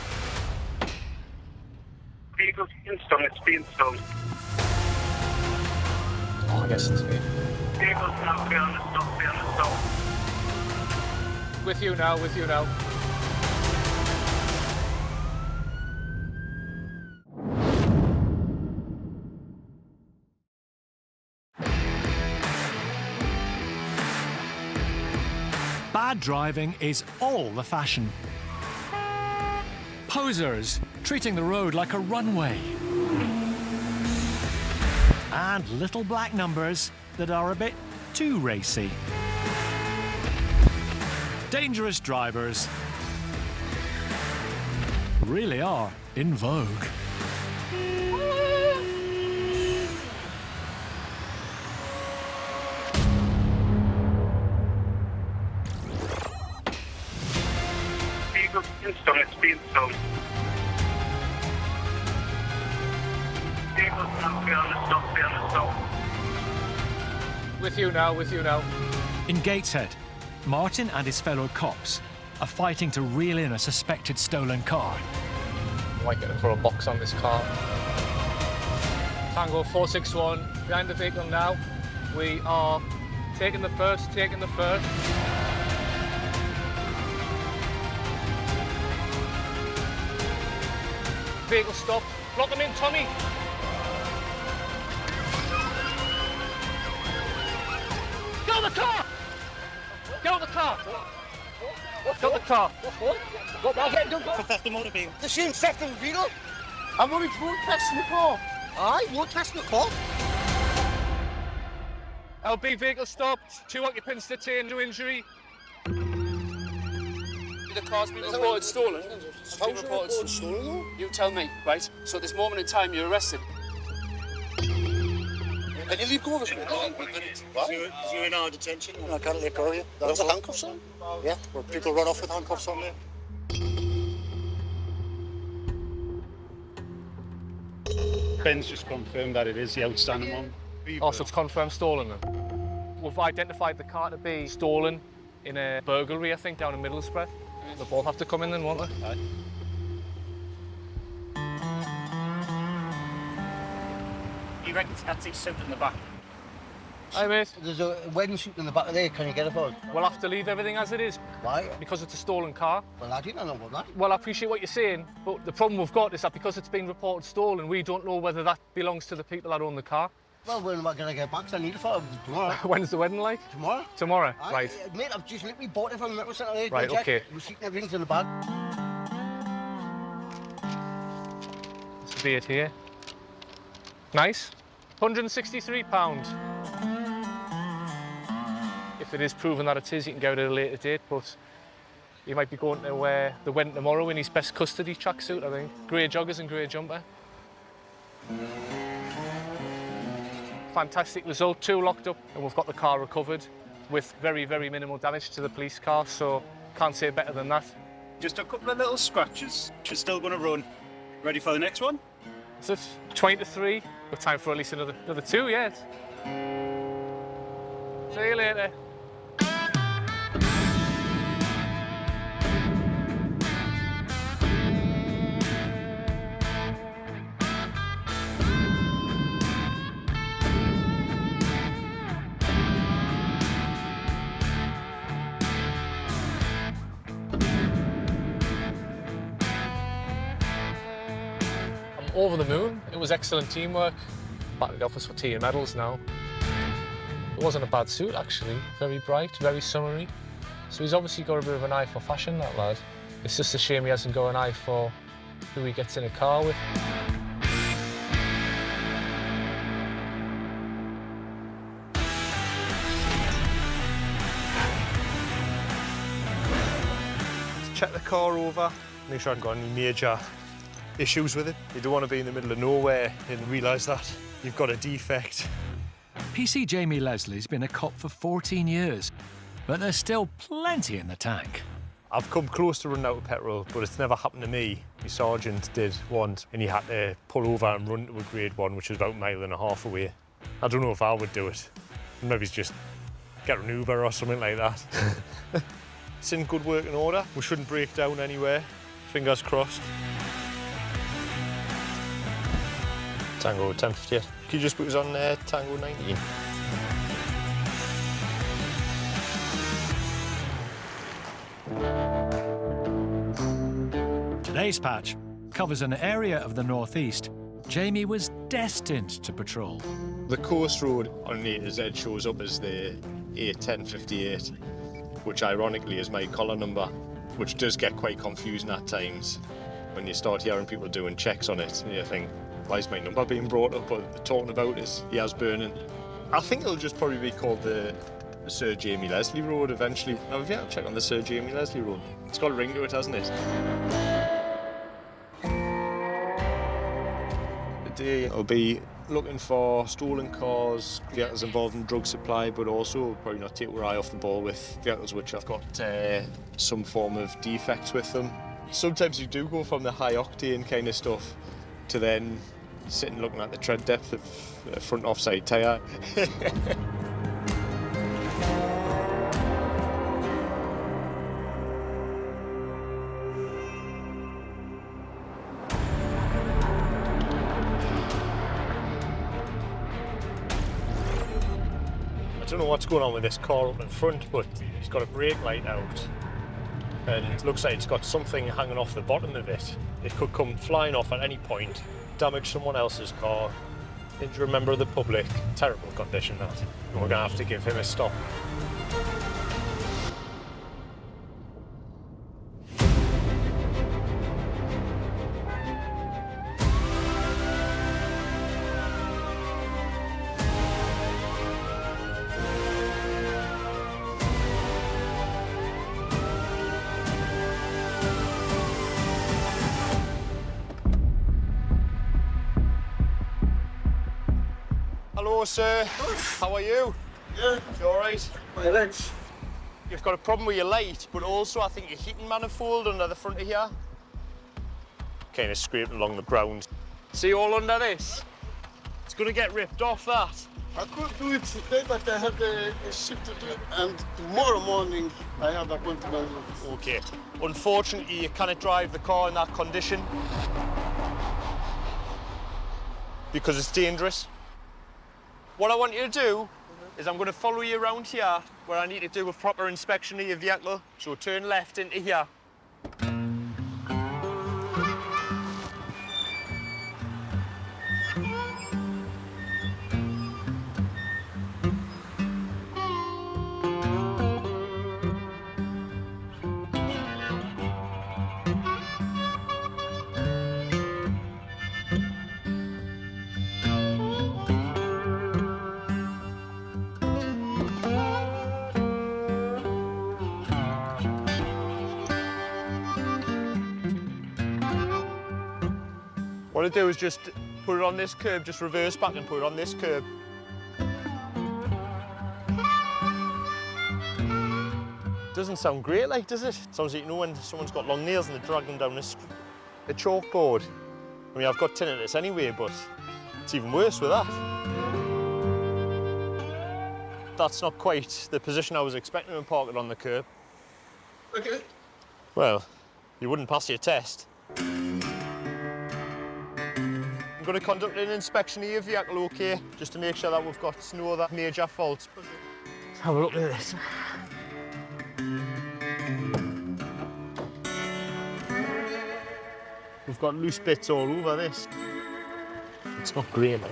Vehicle's being stung, it's being stung. Oh, I guess it's me. Vehicle's now be on the stop, be on the stop. With you now, with you now. Bad driving is all the fashion. Posers treating the road like a runway. And little black numbers that are a bit too racy. Dangerous drivers really are in vogue. Vehicle's being stung, it's being stung. Vehicle's now be on the stop, be on the stop. With you now, with you now. In Gateshead, Martin and his fellow cops are fighting to reel in a suspected stolen car. Might get him for a box on this car. Tango 461 behind the vehicle now. We are Taking the first. Vehicle stopped. Block them in, Tommy. Get out the car! Get out the car! Get out the car! Protect the motor vehicle. The same sector vehicle. I'm only road testing the car. Aye, road testing the car. LB vehicle stopped. 2 occupants detained, no injury. The car's been reported stolen. It's been reported stolen. You tell me, right? So at this moment in time, you're arrested. Can you leave go with me? You're in our detention. I can't let go of you. There's a handcuffs on? Yeah, where people run off with handcuffs on there. Ben's just confirmed that it is the outstanding one. Oh, so it's confirmed stolen then? We've identified the car to be stolen in a burglary, I think, down in Middlesbrough. They'll both have to come in then, won't they? Aye. You reckon that's his suit in the back? Aye, mate. There's a wedding suit in the back of there. Can you get it for us? We'll have to leave everything as it is. Why? Because it's a stolen car. Well, I didn't know about that. Well, I appreciate what you're saying, but the problem we've got is that because it's been reported stolen, we don't know whether that belongs to the people that own the car. Well, when am I going to get back? I need it for tomorrow. When's the wedding like? Tomorrow. Tomorrow, Aye. right. Mate, I've just literally bought it from the metal centre there. Right, okay. Receipt and everything's in the bag. This will be it here. Nice. £163. If it is proven that it is, you can get it at a later date, but he might be going to the wedding tomorrow in his best custody tracksuit, I think. Grey joggers and grey jumper. Fantastic result, 2 locked up, and we've got the car recovered with very, very minimal damage to the police car, so can't say better than that. Just a couple of little scratches. She's still going to run. Ready for the next one? Is it 20 to 3? We've time for at least another 2, yes. See you later. Over the moon. It was excellent teamwork. Back at the office for tea and medals now. It wasn't a bad suit actually. Very bright, very summery. So he's obviously got a bit of an eye for fashion, that lad. It's just a shame he hasn't got an eye for who he gets in a car with. Check the car over, make sure I haven't got any major issues with it. You don't want to be in the middle of nowhere and realise that you've got a defect. PC Jamie Leslie's been a cop for 14 years, but there's still plenty in the tank. I've come close to running out of petrol, but it's never happened to me. My sergeant did once, and he had to pull over and run to a grade 1, which is about 1.5 miles away. I don't know if I would do it. Maybe just get an Uber or something like that. It's in good working order. We shouldn't break down anywhere. Fingers crossed. Tango 1058. Can you just put us on Tango 19? Today's patch covers an area of the northeast Jamie was destined to patrol. The coast road on the A to Z shows up as the A1058, which ironically is my collar number, which does get quite confusing at times when you start hearing people doing checks on it and you think, why is my number being brought up? But they're talking about is Yaz Burning. I think it'll just probably be called the Sir Jamie Leslie Road eventually. Now, if you have to check on the Sir Jamie Leslie Road, it's got a ring to it, hasn't it? Today I'll be looking for stolen cars, vehicles involved in drug supply, but also probably not take our eye off the ball with vehicles which have got some form of defects with them. Sometimes you do go from the high octane kind of stuff to then sitting looking at the tread depth of a front offside tyre. don't know what's going on with this car up in front, but it's got a brake light out. And it looks like it's got something hanging off the bottom of it. It could come flying off at any point, damage someone else's car, injure a member of the public. Terrible condition, that. We're going to have to give him a stop. Hello, sir. How are you? Yeah. You all right? My legs. You've got a problem with your light, but also I think your heating manifold under the front of here. Kind of scraping along the ground. See all under this? It's going to get ripped off, that. I could do it today, but I have a shift to do it, and tomorrow morning I have an appointment. Okay. Unfortunately, you cannot drive the car in that condition because it's dangerous. What I want you to do is I'm going to follow you around here where I need to do a proper inspection of your vehicle. So turn left into here. What I do is just put it on this curb, just reverse back and put it on this curb. Doesn't sound great, like, does it? Sounds like, you know, when someone's got long nails and they're dragging down a chalkboard. I mean, I've got tinnitus anyway, but it's even worse with that. That's not quite the position I was expecting to park it on the curb. Okay. Well, you wouldn't pass your test. I'm going to conduct an inspection of your vehicle, okay? Just to make sure that we've got no other major faults. Let's have a look at this. We've got loose bits all over this. It's not great, like.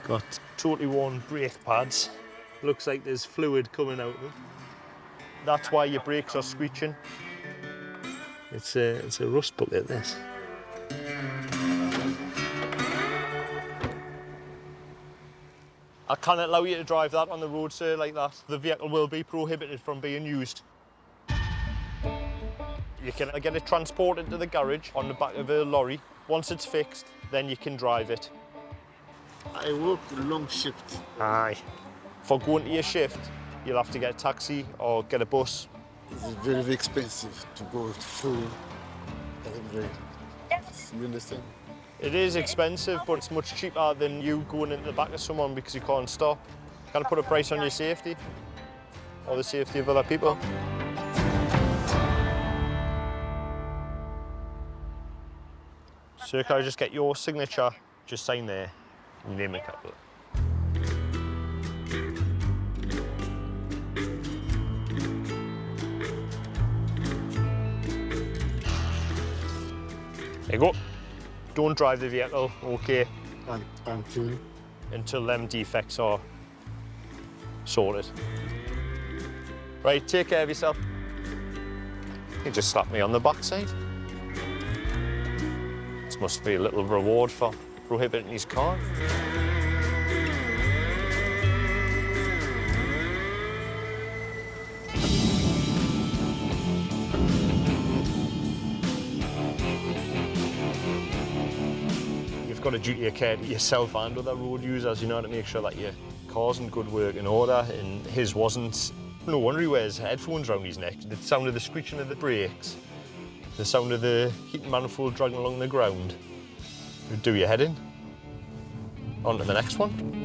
Got totally worn brake pads. Looks like there's fluid coming out of them. That's why your brakes are screeching. It's a rust bucket, this. I can't allow you to drive that on the road, sir, like that. The vehicle will be prohibited from being used. You can get it transported to the garage on the back of a lorry. Once it's fixed, then you can drive it. I work a long shift. Aye. For going to your shift, you'll have to get a taxi or get a bus. It's very, very expensive to go through every. You understand? It is expensive, but it's much cheaper than you going into the back of someone because you can't stop. Can't put a price on your safety or the safety of other people. Sir, can I just get your signature? Just sign there. Name a couple. There you go. Don't drive the vehicle, okay? Until them defects are sorted. Right, take care of yourself. You just slapped me on the backside. This must be a little reward for prohibiting his car. You've got a duty of care to yourself and other road users, you know, to make sure that your car's in good working order, and his wasn't. No wonder he wears headphones around his neck. The sound of the screeching of the brakes, the sound of the heating manifold dragging along the ground would do your head in. On to the next one.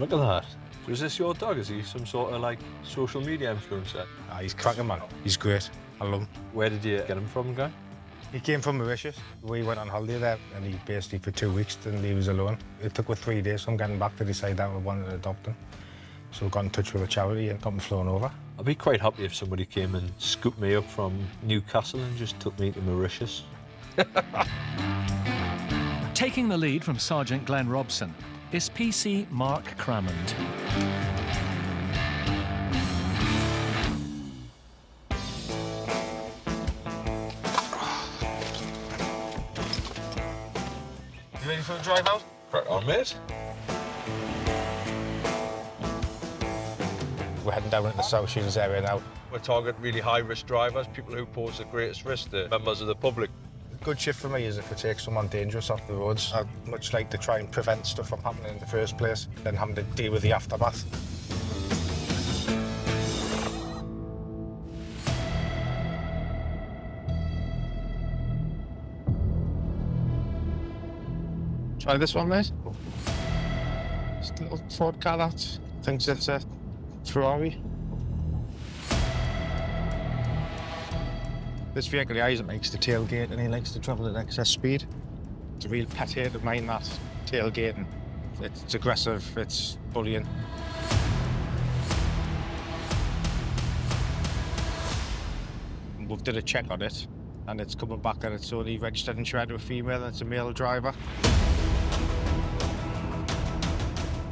Look at that. So is this your dog? Is he some sort of like social media influencer? He's cracking, man. He's great. I love him. Where did you get him from, guy? He came from Mauritius. We went on holiday there and he basically for 2 weeks and he was alone. It took us 3 days from getting back to decide that we wanted to adopt him. So we got in touch with a charity and got him flown over. I'd be quite happy if somebody came and scooped me up from Newcastle and just took me to Mauritius. Taking the lead from Sergeant Glenn Robson is PC Mark Crammond. You ready for the drive out? Crack on, mate. We're heading down into the South Shields area now. We target really high-risk drivers, people who pose the greatest risk to members of the public. A good shift for me is if we take someone dangerous off the roads. I'd much like to try and prevent stuff from happening in the first place, than having to deal with the aftermath. Try this one, mate. It's a little Ford car that thinks it's a Ferrari. This vehicle here makes the tailgate and he likes to travel at excess speed. It's a real pet hate of mine, that tailgating. It's aggressive, it's bullying. We've did a check on it and it's coming back that it's only registered and insured to a female and it's a male driver.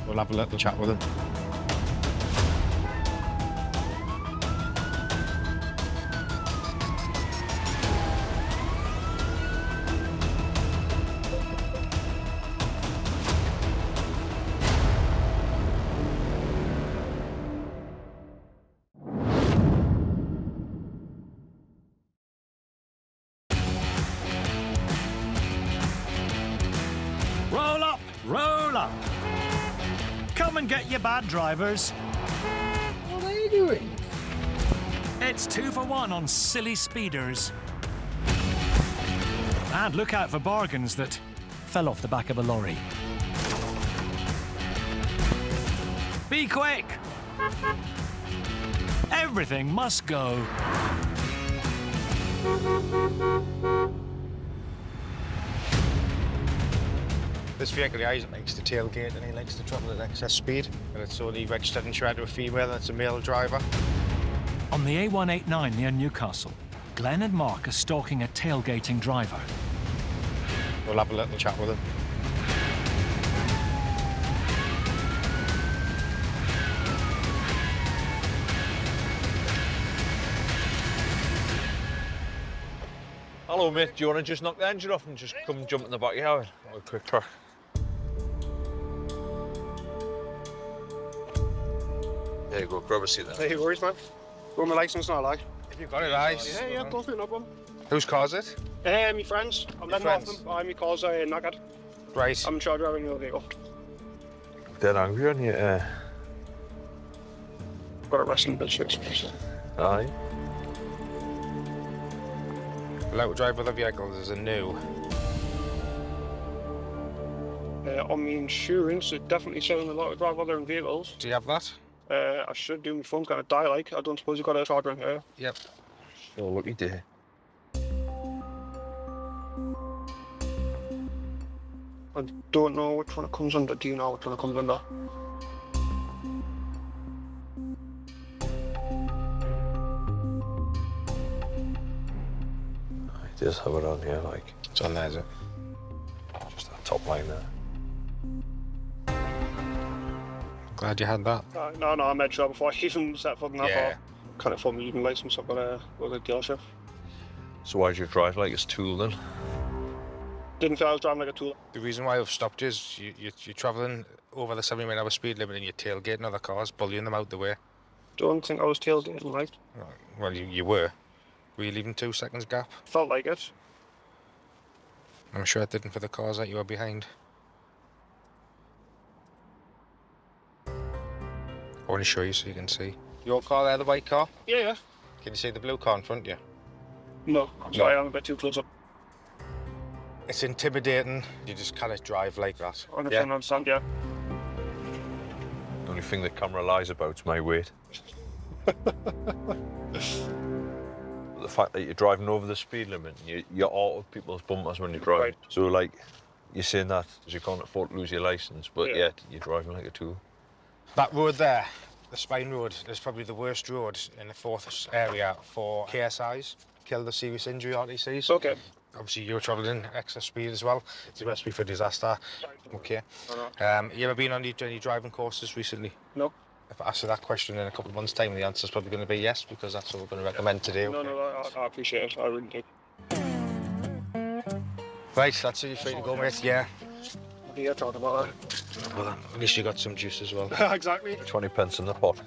We'll have a little chat with him. Roll up, roll up. Come and get your bad drivers. What are you doing? It's 2 for 1 on silly speeders. And look out for bargains that fell off the back of a lorry. Be quick! Everything must go. This vehicle here makes the tailgate and he likes to travel at excess speed. And it's only registered and insured to a female and it's a male driver. On the A189 near Newcastle, Glenn and Mark are stalking a tailgating driver. We'll have a little chat with him. Hello, mate. Do you want to just knock the engine off and just come and jump in the back of your house? A quick crack. There you go. Grab a seat then. Hey, worries, man. Got my license now, like. If you've got it, nice. Yeah, go through, no problem. Whose car is it? My friends. I'm letting off them. My car's knackered. Right. I'm in charge of having your vehicle. Dead angry on you. Got a wrestling bitch. Aye. Allowed to drive other vehicles as a new. On my insurance, it definitely says I'm allowed to drive other vehicles. Do you have that? I should do. My phone's kind of die like. I don't suppose you've got a charger in here. Yep. Oh, lucky day. I don't know which one it comes under. Do you know which one it comes under? It does have it on here, like. It's on there, is it? Just that top line there. Glad you had that. No, I made sure before I even set foot in that Yeah. car. Kind of for me, even license, I've got a dealership. So why did you drive like it's tool then? Didn't feel I was driving like a tool. The reason why I've stopped you is you're travelling over the 70-mile-an-hour speed limit and you're tailgating other cars, bullying them out the way. Don't think I was tailgating, like. Well, you were. Were you leaving 2 seconds gap? Felt like it. I'm sure it didn't for the cars that you were behind. I want to show you so you can see. Your car there, the white car? Yeah. Can you see the blue car in front of you? No, I'm sorry, I'm a bit too close up. It's intimidating. You just cannot drive like that. I understand, yeah. thing the camera lies about is my weight. The fact that you're driving over the speed limit, and you're out of people's bumpers when you're driving. Right. So, like, you're saying that because you can't afford to lose your licence, but yet you're driving like a tool. That road there, the Spine Road, is probably the worst road in the Forth area for KSIs, killed or serious injury RTCs. Okay. Obviously, you're travelling excess speed as well. It's a recipe for disaster. Okay. You ever been on any driving courses recently? No. If I ask you that question in a couple of months' time, the answer's probably going to be yes, because that's what we're going to recommend today. Okay? No, I appreciate it. I really do. Right, that's it. You're free to go, mate. Yeah. What are you talking about that? Well, at least you got some juice as well. Exactly. 20 pence in the pot.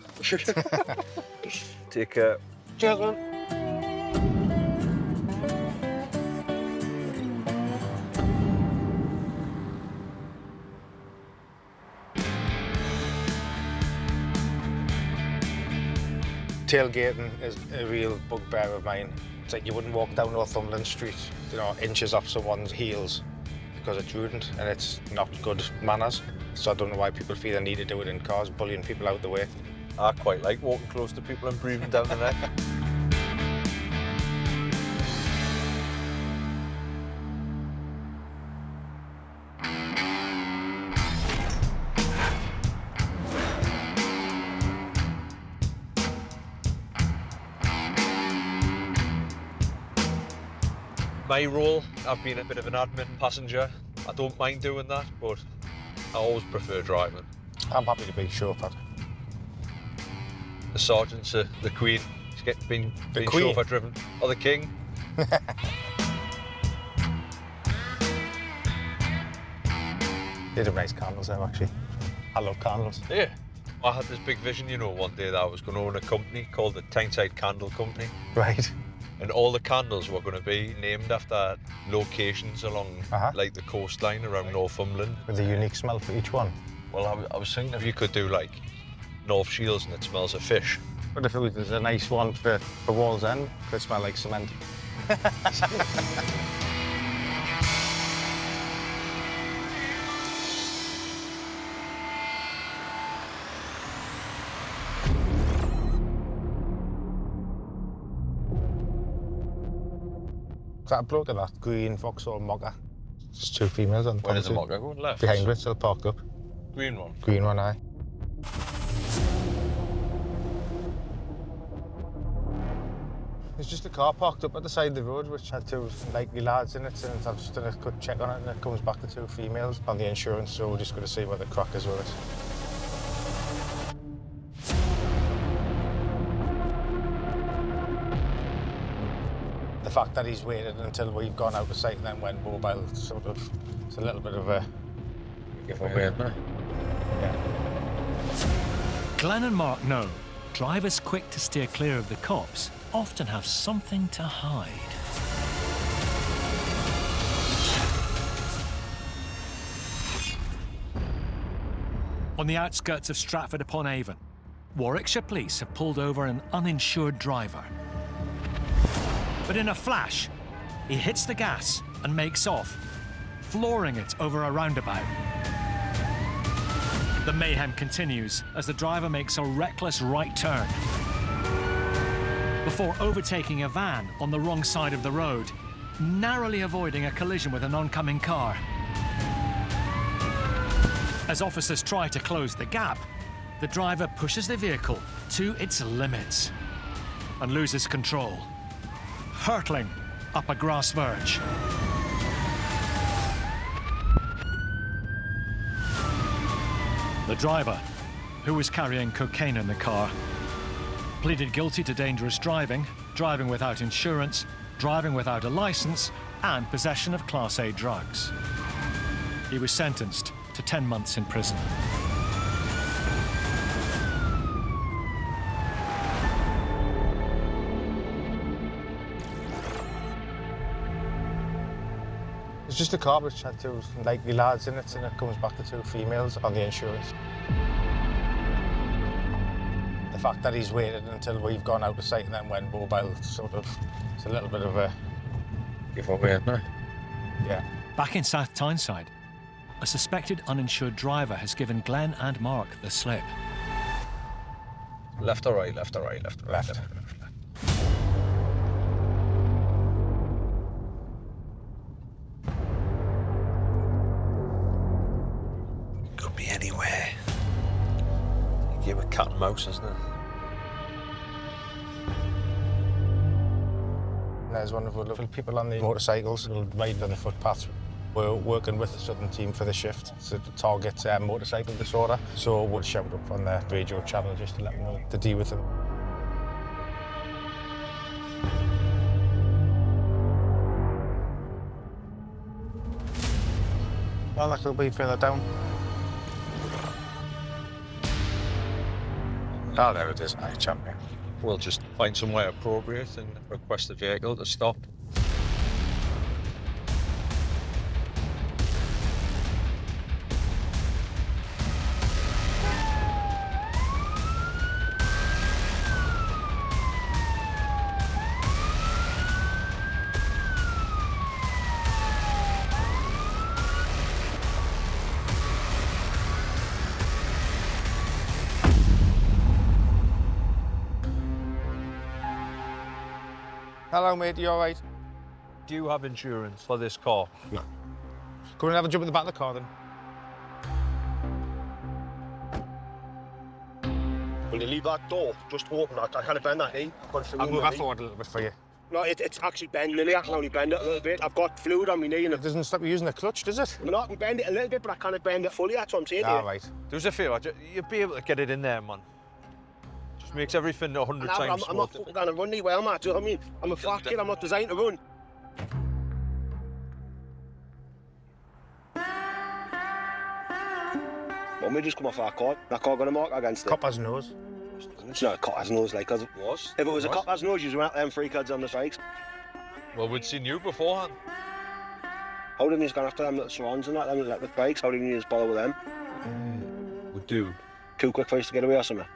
Take care. Cheers, man. Tailgating is a real bugbear of mine. It's like you wouldn't walk down Northumberland Street, you know, inches off someone's heels because it's rude and it's not good manners. So I don't know why people feel the need to do it in cars, bullying people out the way. I quite like walking close to people and breathing down the neck. My role, I've been a bit of an admin passenger. I don't mind doing that, but I always prefer driving. I'm happy to be chauffeured. The sergeant's the queen. He's been chauffeur driven. Or the king. They have nice candles there, actually. I love candles. Yeah. I had this big vision, you know, one day that I was going to own a company called the Tyneside Candle Company. Right. And all the candles were going to be named after locations along like the coastline around Northumberland. With a unique smell for each one? Well, I was thinking if you could do like North Shields and it smells of fish. What if it was a nice one for Wall's End? Could smell like cement. That bloke of that green Vauxhall Mocha. Just two females on the Where does the Mocha go? Left? Behind it, still parked up. Green one? Green one, aye. There's just a car parked up at the side of the road which had two likely lads in it, and I've just done a quick check on it and it comes back to two females on the insurance, so we're just going to see what the crack is with it. The fact that he's waited until we've gone out of sight and then went mobile, sort of, it's a little bit of a giveaway, isn't it? Yeah. Glenn and Mark know drivers quick to steer clear of the cops often have something to hide. On the outskirts of Stratford-upon-Avon, Warwickshire police have pulled over an uninsured driver. But in a flash, he hits the gas and makes off, flooring it over a roundabout. The mayhem continues as the driver makes a reckless right turn before overtaking a van on the wrong side of the road, narrowly avoiding a collision with an oncoming car. As officers try to close the gap, the driver pushes the vehicle to its limits and loses control, hurtling up a grass verge. The driver, who was carrying cocaine in the car, pleaded guilty to dangerous driving, driving without insurance, driving without a license, and possession of Class A drugs. He was sentenced to 10 months in prison. It's just a car which had two likely lads in it, and it comes back to two females on the insurance. The fact that he's waited until we've gone out of sight and then went mobile, sort of, it's a little bit of a giveaway, isn't it? Yeah. Back in South Tyneside, a suspected uninsured driver has given Glenn and Mark the slip. Left or right, left or right, left or right. Left. Could be anywhere. Game of cat and mouse, isn't it? There's one of the little people on the motorcycles who ride on the footpaths. We're working with the Southern team for the shift to target motorcycle disorder. So we'll shout up on the radio channel just to let them know to deal with them. Well, that could be further down. Oh, there it is. Aye, champion. We'll just find somewhere appropriate and request the vehicle to stop. Hello, mate. You all right? Do you have insurance for this car? No. Go and have a jump at the back of the car, then. Will you leave that door just open? I kind of bend that in. I'll move that forward a little bit for you. No, it's actually bending here. I can only bend it a little bit. I've got fluid on my knee. And it doesn't stop you using the clutch, does it? No, I can bend it a little bit, but I can't bend it fully. That's what I'm saying. All right. There's a favour. You'd be able to get it in there, man. Just makes everything 100 times I'm not fucking going to run well, Matt. Do you know what I mean? I'm a fat kid. I'm not designed to run. When we just come off our car, that car going to mark against it. Copper's nose. It's not a copper's nose, like, cause it was. If it was a copper's nose, you'd want them 3 kids on the strikes. Well, we'd seen you beforehand. How didn't you just go after them little swans and that, them little bikes? How didn't you just bother with them? We do. Too quick for us to get away or something?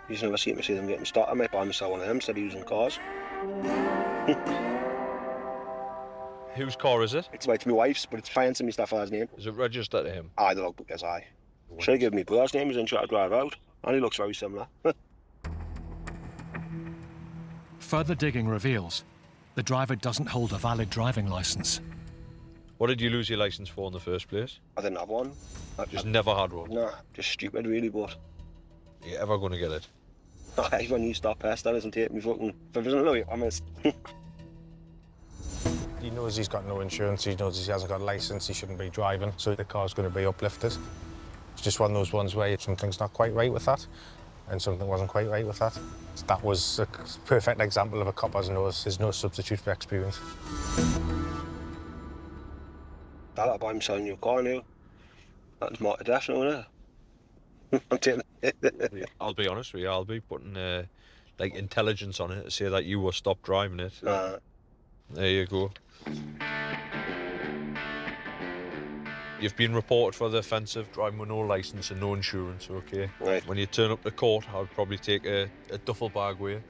You just never see them getting started. I might buy myself one of them instead of using cars. Whose car is it? It's my wife's, but it's fancy me stuff as name. Is it registered to him? Aye, the logbook is aye. Should I give me brother's name? He's in trying to drive out. And he looks very similar. Further digging reveals the driver doesn't hold a valid driving licence. What did you lose your licence for in the first place? I didn't have one. Just never had one? Nah, just stupid really, but... Are you ever going to get it? Aye, when you stop past, that doesn't take me fucking... If it doesn't know you, I missed. He knows he's got no insurance, he knows he hasn't got a licence, he shouldn't be driving, so the car's going to be uplifted. It's just one of those ones where something's not quite right with that, and something wasn't quite right with that. That was a perfect example of a copper's nose. There's no substitute for experience. I'll buy him selling your car now. That's more to death now, isn't it? I'm taking it. I'll be honest with you, I'll be putting like intelligence on it to say that you were stopped driving it. There you go. You've been reported for the offence of driving with no licence and no insurance, okay? Right. When you turn up to court, I'd probably take a duffel bag with you,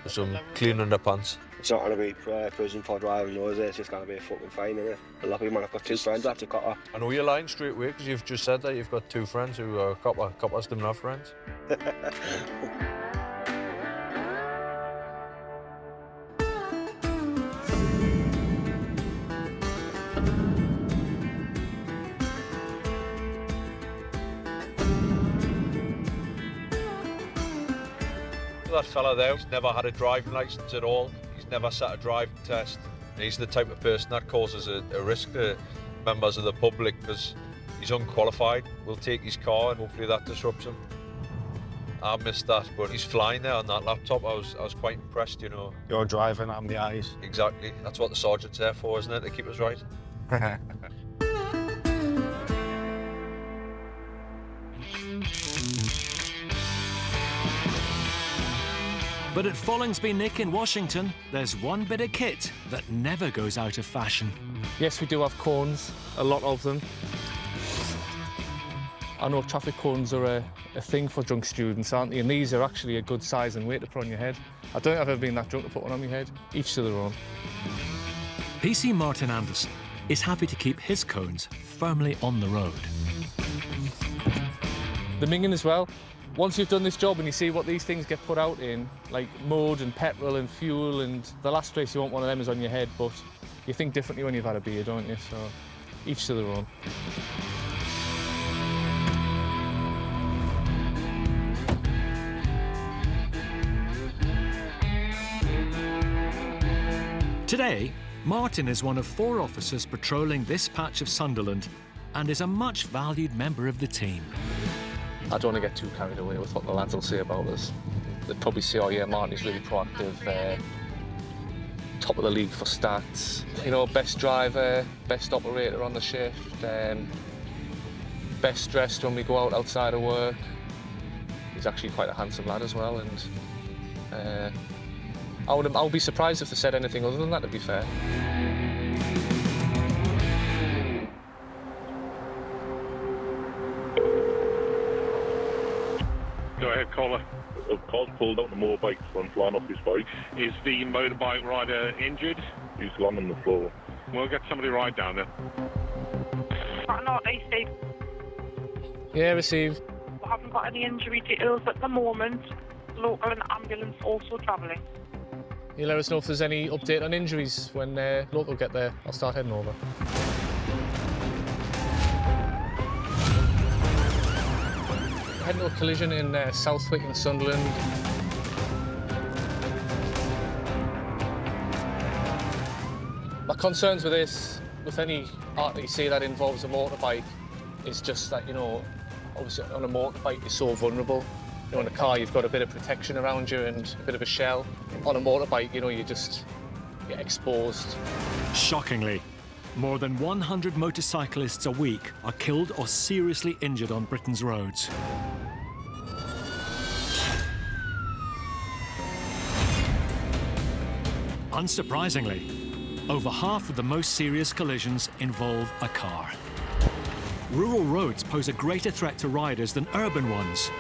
with some clean underpants. It's not going to be prison for driving, no, is it? It's just going to be a fucking fine, isn't it? A lucky man, I've got 2 friends after copper. I know you're lying straight away, because you've just said that you've got 2 friends who are copper. Coppers don't have friends. That fella there, he's never had a driving licence at all. He's never sat a driving test. And he's the type of person that causes a risk to members of the public because he's unqualified. We'll take his car and hopefully that disrupts him. I missed that, but he's flying there on that laptop. I was quite impressed, you know. You're driving, I'm the eyes. Exactly. That's what the sergeant's there for, isn't it? To keep us right. But at Follingsby Nick in Washington, there's one bit of kit that never goes out of fashion. Yes, we do have cones, a lot of them. I know traffic cones are a thing for drunk students, aren't they? And these are actually a good size and weight to put on your head. I don't think I've ever been that drunk to put one on my head. Each to their own. PC Martin Anderson is happy to keep his cones firmly on the road. The minging as well. Once you've done this job and you see what these things get put out in, like mud and petrol and fuel, and the last place you want one of them is on your head, but you think differently when you've had a beer, don't you? So each to their own. Today, Martin is one of 4 officers patrolling this patch of Sunderland and is a much valued member of the team. I don't want to get too carried away with what the lads will say about us. They'd probably say, oh yeah, Martin is really proactive, top of the league for stats, you know, best driver, best operator on the shift, best dressed when we go out outside of work. He's actually quite a handsome lad as well, and I would be surprised if they said anything other than that, to be fair. Go ahead, caller. A car's pulled out the motorbike and flying off his bike. Is the motorbike rider injured? He's lying on the floor. We'll get somebody right down there. Not AC. Yeah, received. We haven't got any injury details at the moment. Local and ambulance also travelling. You let us know if there's any update on injuries when local get there. I'll start heading over. Heading to a collision in Southwick in Sunderland. My concerns with this, with any RTC that involves a motorbike, is just that, you know, obviously on a motorbike you're so vulnerable. You know, in a car you've got a bit of protection around you and a bit of a shell. On a motorbike, you know, you just get exposed. Shockingly, more than 100 motorcyclists a week are killed or seriously injured on Britain's roads. Unsurprisingly, over half of the most serious collisions involve a car. Rural roads pose a greater threat to riders than urban ones.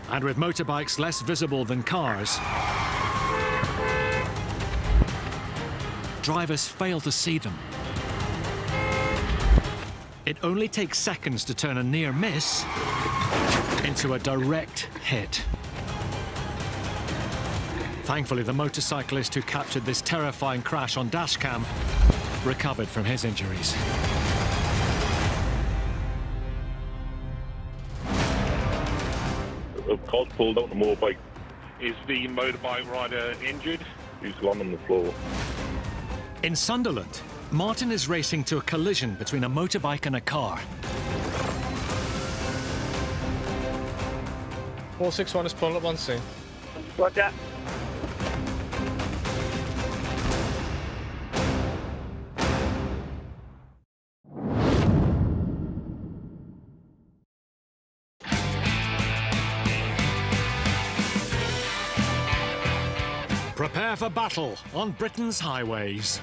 And with motorbikes less visible than cars, drivers fail to see them. It only takes seconds to turn a near miss into a direct hit. Thankfully, the motorcyclist who captured this terrifying crash on dashcam recovered from his injuries. A car's pulled out the motorbike. Is the motorbike rider injured? He's lying on the floor. In Sunderland, Martin is racing to a collision between a motorbike and a car. 461 is pulling up on scene. Roger. Prepare for battle on Britain's highways,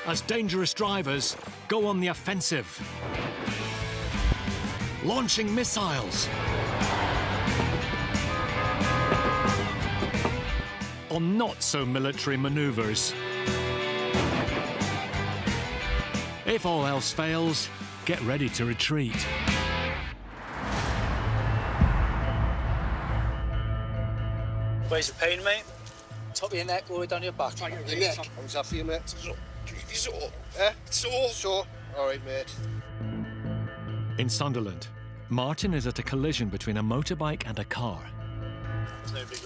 as dangerous drivers go on the offensive, launching missiles on not-so-military manoeuvres. If all else fails, get ready to retreat. Where's the pain, mate? Top of your neck, all the way down your back. Your neck? How's that for you, mate? It's sore. Eh? It's sore? Sore. All right, mate. In Sunderland, Martin is at a collision between a motorbike and a car.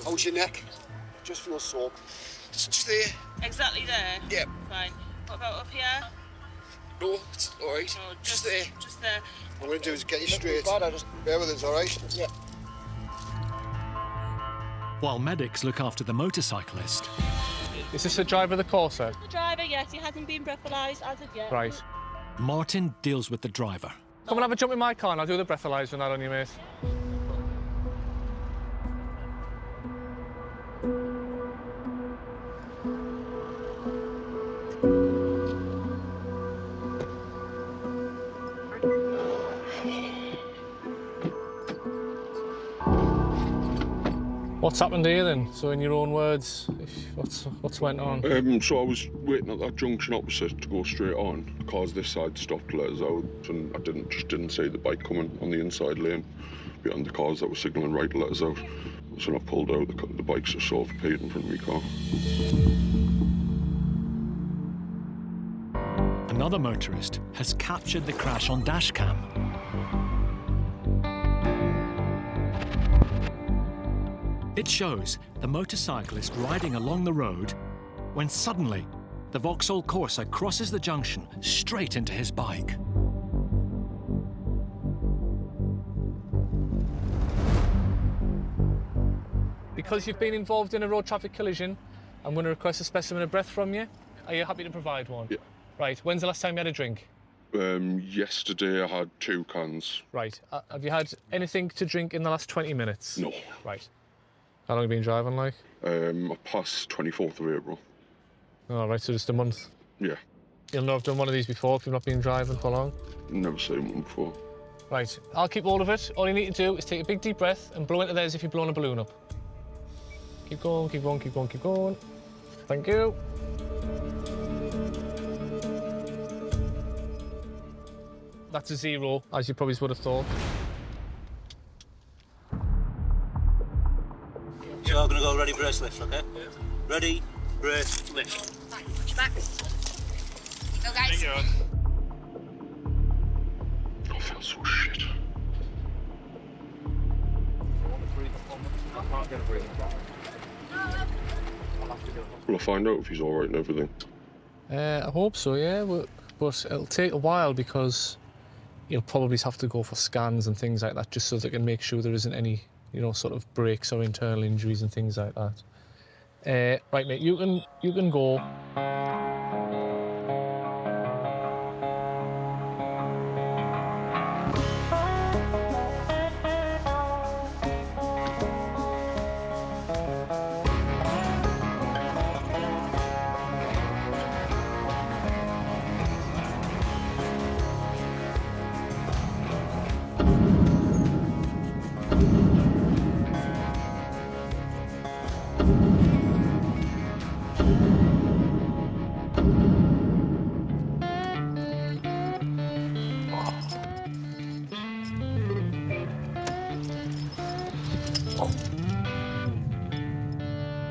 How's your neck? Just feels sore. Just there. Exactly there? Yep. Fine. What about up here? No, it's all right. No, just there. Just there. What I'm going to do is get you straight. Just bear with us, all right? Yeah. While medics look after the motorcyclist. Is this the driver of the Corsa? The driver, yes, he hasn't been breathalyzed as of yet. Right. Martin deals with the driver. Come and have a jump in my car and I'll do the breathalyzer and that on you, mate. What's happened here then? So in your own words, what's went on? So I was waiting at that junction opposite to go straight on. The cars this side stopped to let us out, and I just didn't see the bike coming on the inside lane. behind the cars that were signalling right to let us out. So when I pulled out, the bikes just sort of appeared in front of my car. Another motorist has captured the crash on dashcam. It shows the motorcyclist riding along the road when suddenly the Vauxhall Corsa crosses the junction straight into his bike. Because you've been involved in a road traffic collision, I'm going to request a specimen of breath from you. Are you happy to provide one? Yeah. Right, when's the last time you had a drink? Yesterday I had 2 cans. Right, have you had anything to drink in the last 20 minutes? No. Right. How long have you been driving, like? I passed 24th of April. Oh, right, so just a month? Yeah. You'll know I've done one of these before if you've not been driving for long? Never seen one before. Right, I'll keep all of it. All you need to do is take a big deep breath and blow into there as if you're blowing a balloon up. Keep going, keep going, keep going, keep going. Thank you. That's a 0, as you probably would have thought. So I'm going to go ready, brace, lift, okay? Yeah. Ready, brace, lift. Right, watch your back. Go, guys. I feel so shit. Will I find out if he's all right and everything? I hope so, yeah, but it'll take a while because you'll probably have to go for scans and things like that just so they can make sure there isn't any, sort of breaks or internal injuries and things like that. Right, mate, you can go.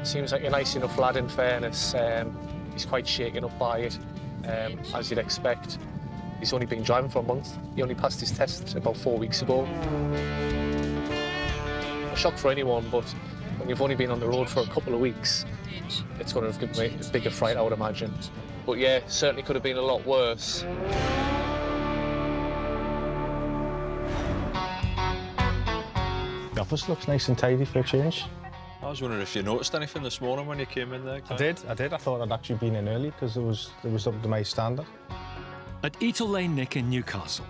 Seems like a nice enough lad, in fairness. He's quite shaken up by it, as you'd expect. He's only been driving for a month. He only passed his test about 4 weeks ago. A shock for anyone, but when you've only been on the road for a couple of weeks, it's going to have given me a bigger fright, I would imagine. But yeah, certainly could have been a lot worse. The office looks nice and tidy for a change. I was wondering if you noticed anything this morning when you came in there, Glenn? I did. I thought I'd actually been in early because it was up to my standard. At Eatle Lane Nick in Newcastle,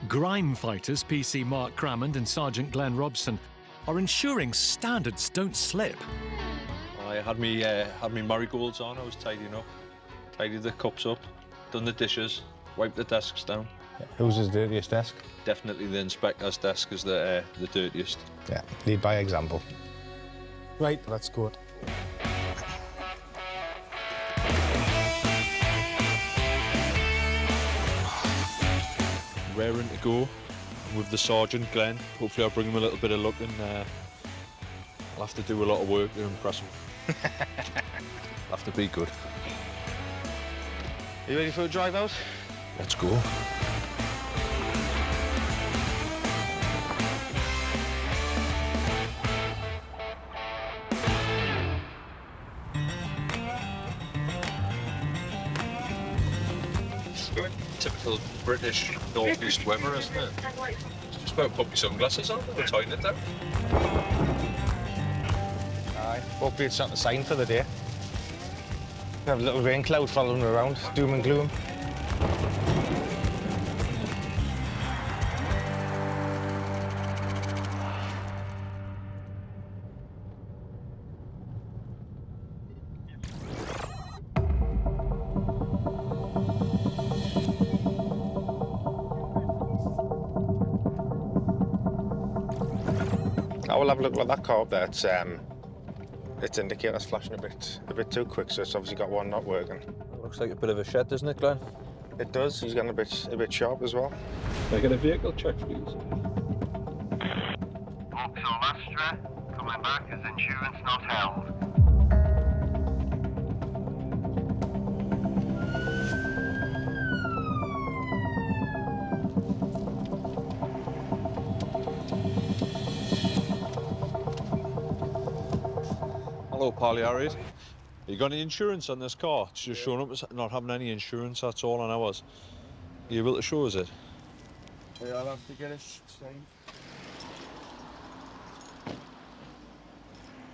grime fighters PC Mark Crammond and Sergeant Glenn Robson are ensuring standards don't slip. I had me marigolds on. I was tidying up, tidied the cups up, done the dishes, wiped the desks down. Yeah. Who's his dirtiest desk? Definitely the inspector's desk is the dirtiest. Yeah, lead by example. Right, that's good. Raring to go with the Sergeant Glenn. Hopefully I'll bring him a little bit of luck and I'll have to do a lot of work to impress him. I'll have to be good. Are you ready for a drive out? Let's go. Typical British northeast weather, isn't it? Just about put your sunglasses on and tighten it down. Aye, hopefully it's not a sign for the day. We have a little rain cloud following around, doom and gloom. I will have a look at that car up there. Its indicator's flashing a bit too quick, so it's obviously got one not working. It looks like a bit of a shed, doesn't it, Glenn? It does. He's getting a bit sharp as well. Can I get a vehicle check, please? Roger. Coming back as insurance not held. Hello, Pally Harriet. You got any insurance on this car? It's just showing up as not having any insurance, that's all on ours. Are you able to show us it? Yeah, I'll have to get it signed.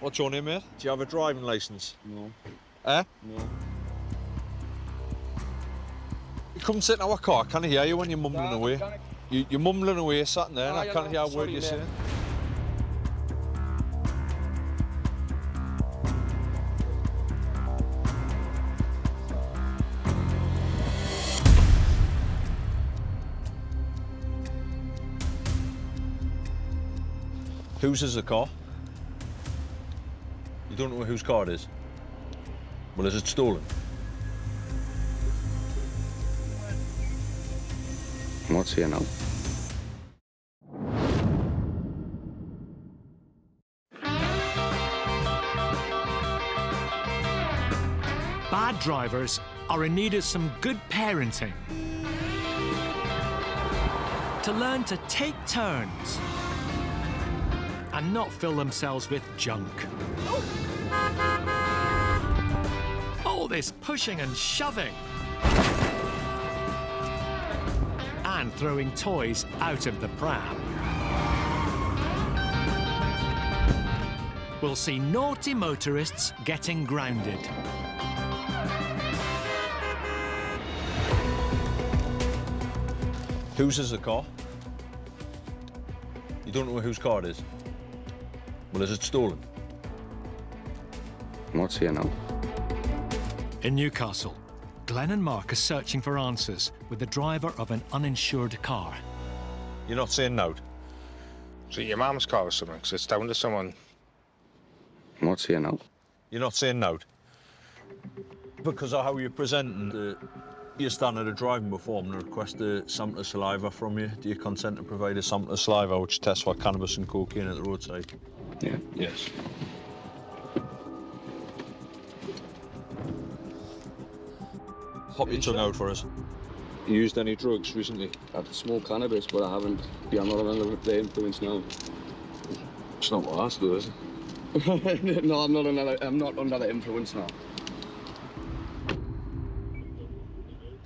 What's your name, mate? Do you have a driving licence? No. Eh? No. You come sit in our car, I can't hear you when you're mumbling away. You're mumbling away, sat there, and I can't hear a word you're saying. Whose is the car? You don't know whose car it is? Well, is it stolen? What's here now? Bad drivers are in need of some good parenting. To learn to take turns and not fill themselves with junk. All this pushing and shoving. And throwing toys out of the pram. We'll see naughty motorists getting grounded. Whose is the car? You don't know whose car it is? Well, is it stolen? What's here now? In Newcastle, Glenn and Mark are searching for answers with the driver of an uninsured car. You're not saying no? So your mum's car or something, because it's down to someone. What's here now? You're not saying no? Because of how you're presenting your standard of driving before and request a sample of saliva from you, do you consent to provide a sample of saliva which tests for cannabis and cocaine at the roadside? Yeah. Yes. Hop your tongue out for us. You used any drugs recently? I've smoked cannabis, but I haven't. Yeah, I'm not under the influence now. It's not what I asked, though, is it? No, I'm not under the influence now.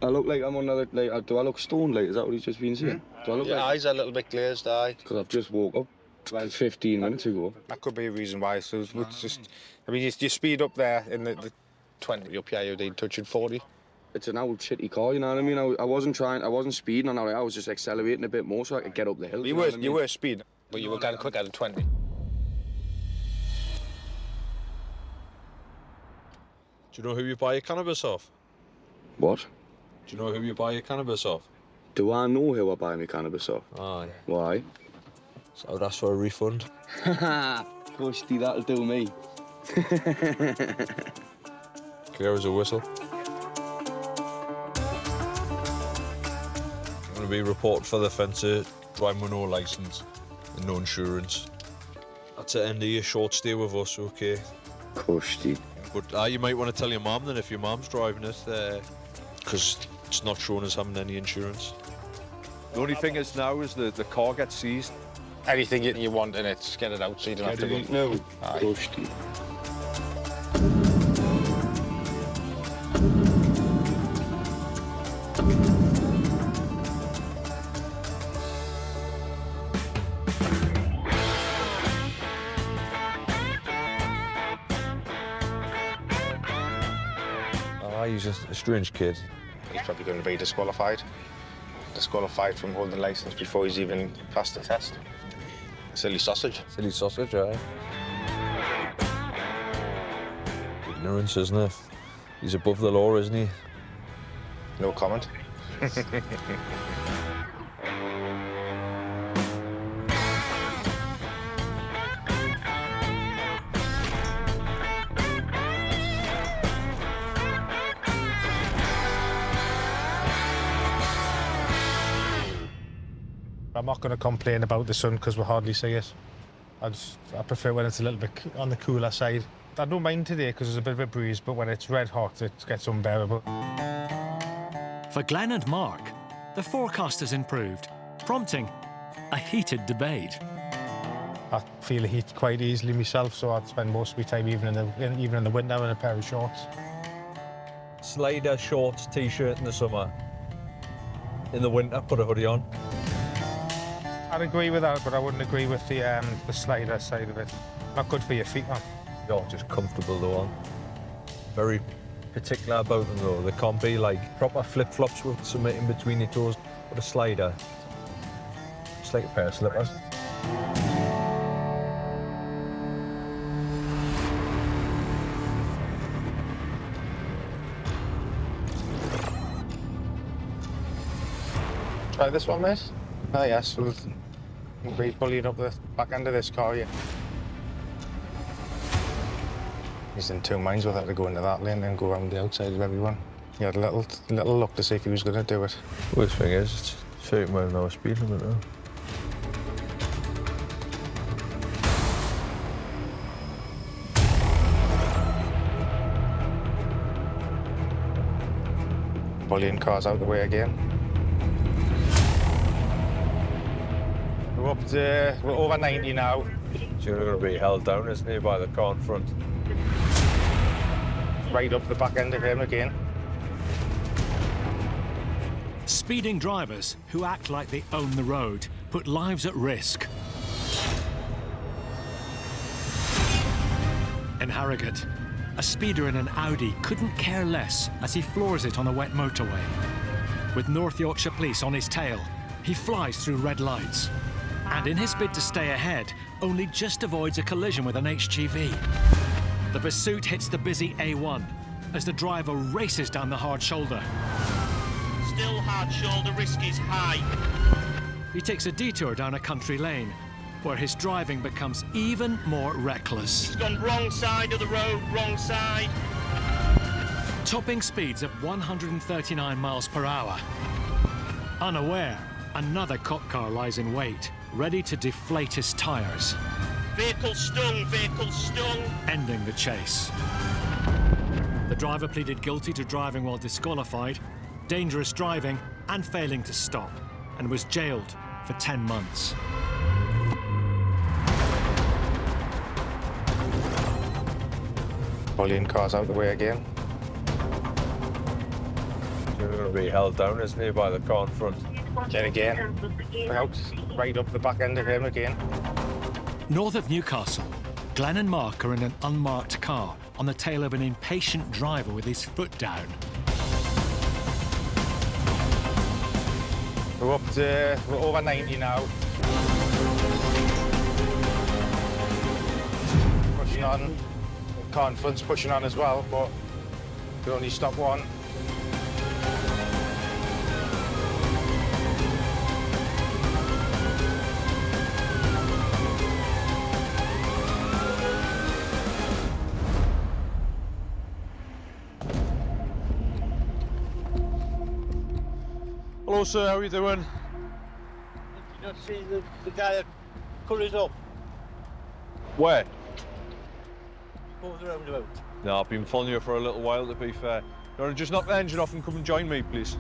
I look like I'm under the, like, do I look stoned, like, is that what he's just been saying? Do I look Your like... eyes are a little bit glazed, aye. Because I've just woke up about 15 minutes ago. That could be a reason why, so it's just, I mean, you speed up there in the 20 up here, you're touching 40. It's an old shitty car, you know what I mean? I wasn't speeding on that, I was just accelerating a bit more so I could get up the hill. You were speeding, but you were getting quicker than 20. Do you know who you buy your cannabis off? What? Do you know who you buy your cannabis off? Do I know who I buy my cannabis off? Aye. Why? So I would ask for a refund. Haha, Ghosty, that'll do me. Clear as a whistle. I'm going to be reported for the offence of driving with no licence and no insurance. That's the end of your short stay with us, okay? Ghosty. But you might want to tell your mum then if your mum's driving it, because it's not showing as having any insurance. The only thing is now is the car gets seized. Anything you want in it, just get it out so you don't have to go. No, Ghosty. He's just a strange kid. He's probably going to be disqualified. Disqualified from holding a licence before he's even passed the test. Silly sausage. Silly sausage, aye. Ignorance, isn't it? He's above the law, isn't he? No comment. I'm not going to complain about the sun because we hardly see it. I prefer when it's a little bit on the cooler side. I don't mind today because there's a bit of a breeze, but when it's red hot, it gets unbearable. For Glenn and Mark, the forecast has improved, prompting a heated debate. I feel the heat quite easily myself, so I'd spend most of my time even in the winter in a pair of shorts. Slider, shorts, t-shirt in the summer. In the winter, put a hoodie on. I'd agree with that, but I wouldn't agree with the slider side of it. Not good for your feet, man. You're just comfortable though on. Very particular about them though. They can't be like proper flip-flops with something in between your toes. But a slider, it's like a pair of slippers. Try this one, mate? Oh yes, we'll be bullying up the back end of this car, yeah. He's in two minds whether to go into that lane and go around the outside of everyone. He had a little look to see if he was going to do it. Worst thing is, it's 30 mile an hour speed limit now. Bullying cars out the way again. We're over 90 now. So you're going to be held down, isn't he, by the car in front? Right up the back end of him again. Speeding drivers who act like they own the road put lives at risk. In Harrogate, a speeder in an Audi couldn't care less as he floors it on a wet motorway. With North Yorkshire Police on his tail, he flies through red lights. And in his bid to stay ahead, only just avoids a collision with an HGV. The pursuit hits the busy A1 as the driver races down the hard shoulder. Still hard shoulder, risk is high. He takes a detour down a country lane where his driving becomes even more reckless. He's gone wrong side of the road, wrong side. Topping speeds of 139 miles per hour. Unaware, another cop car lies in wait, ready to deflate his tyres. Vehicle stung, ending the chase. The driver pleaded guilty to driving while disqualified, dangerous driving, and failing to stop, and was jailed for 10 months. Bullying cars out the way again. You're going to be held down, isn't he, by the car in front? Then again. Out, right up the back end of him again. North of Newcastle, Glenn and Mark are in an unmarked car on the tail of an impatient driver with his foot down. We're over 90 now. Pushing on. The car in front's pushing on as well, but we only stop one. Hello, sir. How are you doing? Did you not see the guy that cut it up? Where? Over the roundabout. No, I've been following you for a little while, to be fair. You want to just knock the engine off and come and join me, please?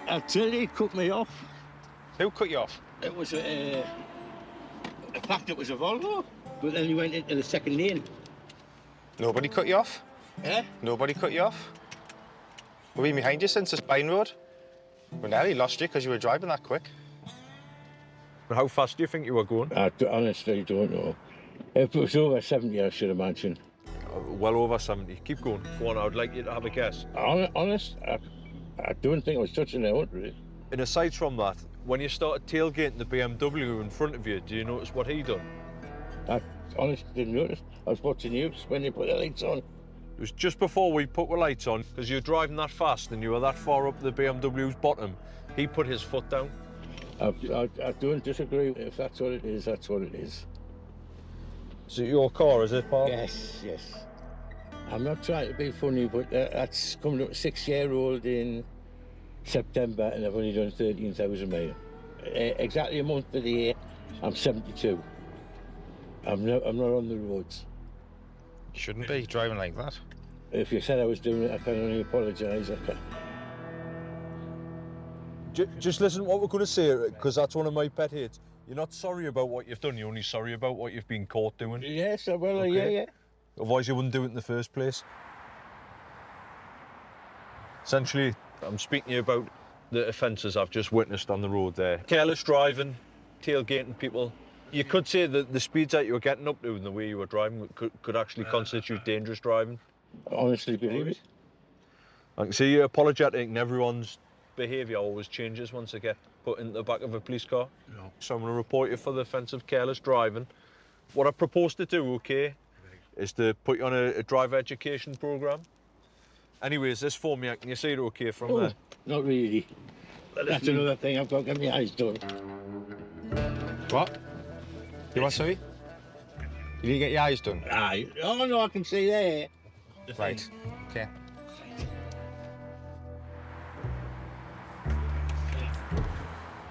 I tell you, he cut me off. Who cut you off? It was in fact, it was a Volvo, but then he went into the second lane. Nobody cut you off? Eh? Nobody cut you off? We've been behind you since the Spine Road. We nearly lost you because you were driving that quick. How fast do you think you were going? I honestly don't know. If it was over 70, I should imagine. Well over 70. Keep going. Go on, I would like you to have a guess. Honest, I don't think I was touching the 100. And aside from that, when you started tailgating the BMW in front of you, do you notice what he done? I honestly didn't notice. I was watching you when you put the lights on. It was just before we put the lights on, because you were driving that fast and you were that far up the BMW's bottom. He put his foot down. I don't disagree. If that's what it is, that's what it is. Is it your car, is it, Paul? Yes, yes. I'm not trying to be funny, but that's coming up 6-year-old in September, and I've only done 13,000 miles. Exactly a month of the year, I'm 72. I'm not on the roads. You shouldn't be driving like that. If you said I was doing it, I can only apologise. Just listen to what we're going to say, because that's one of my pet hates. You're not sorry about what you've done, you're only sorry about what you've been caught doing. Yes, well, Okay? yeah. Otherwise you wouldn't do it in the first place. Essentially, I'm speaking to you about the offences I've just witnessed on the road there. Careless driving, tailgating people. You could say that the speeds that you were getting up to and the way you were driving could actually constitute dangerous driving. Honestly believe it. I can see you're apologetic and everyone's behaviour always changes once they get put into the back of a police car. No. So I'm going to report you for the offence of careless driving. What I propose to do, okay, is to put you on a driver education programme. Anyways, this for me, can you see it okay from there? Not really. That's another thing, I've got to get my eyes done. What? You what, sorry? Did you get your eyes done? Aye. Oh no, I can see there. Right, okay.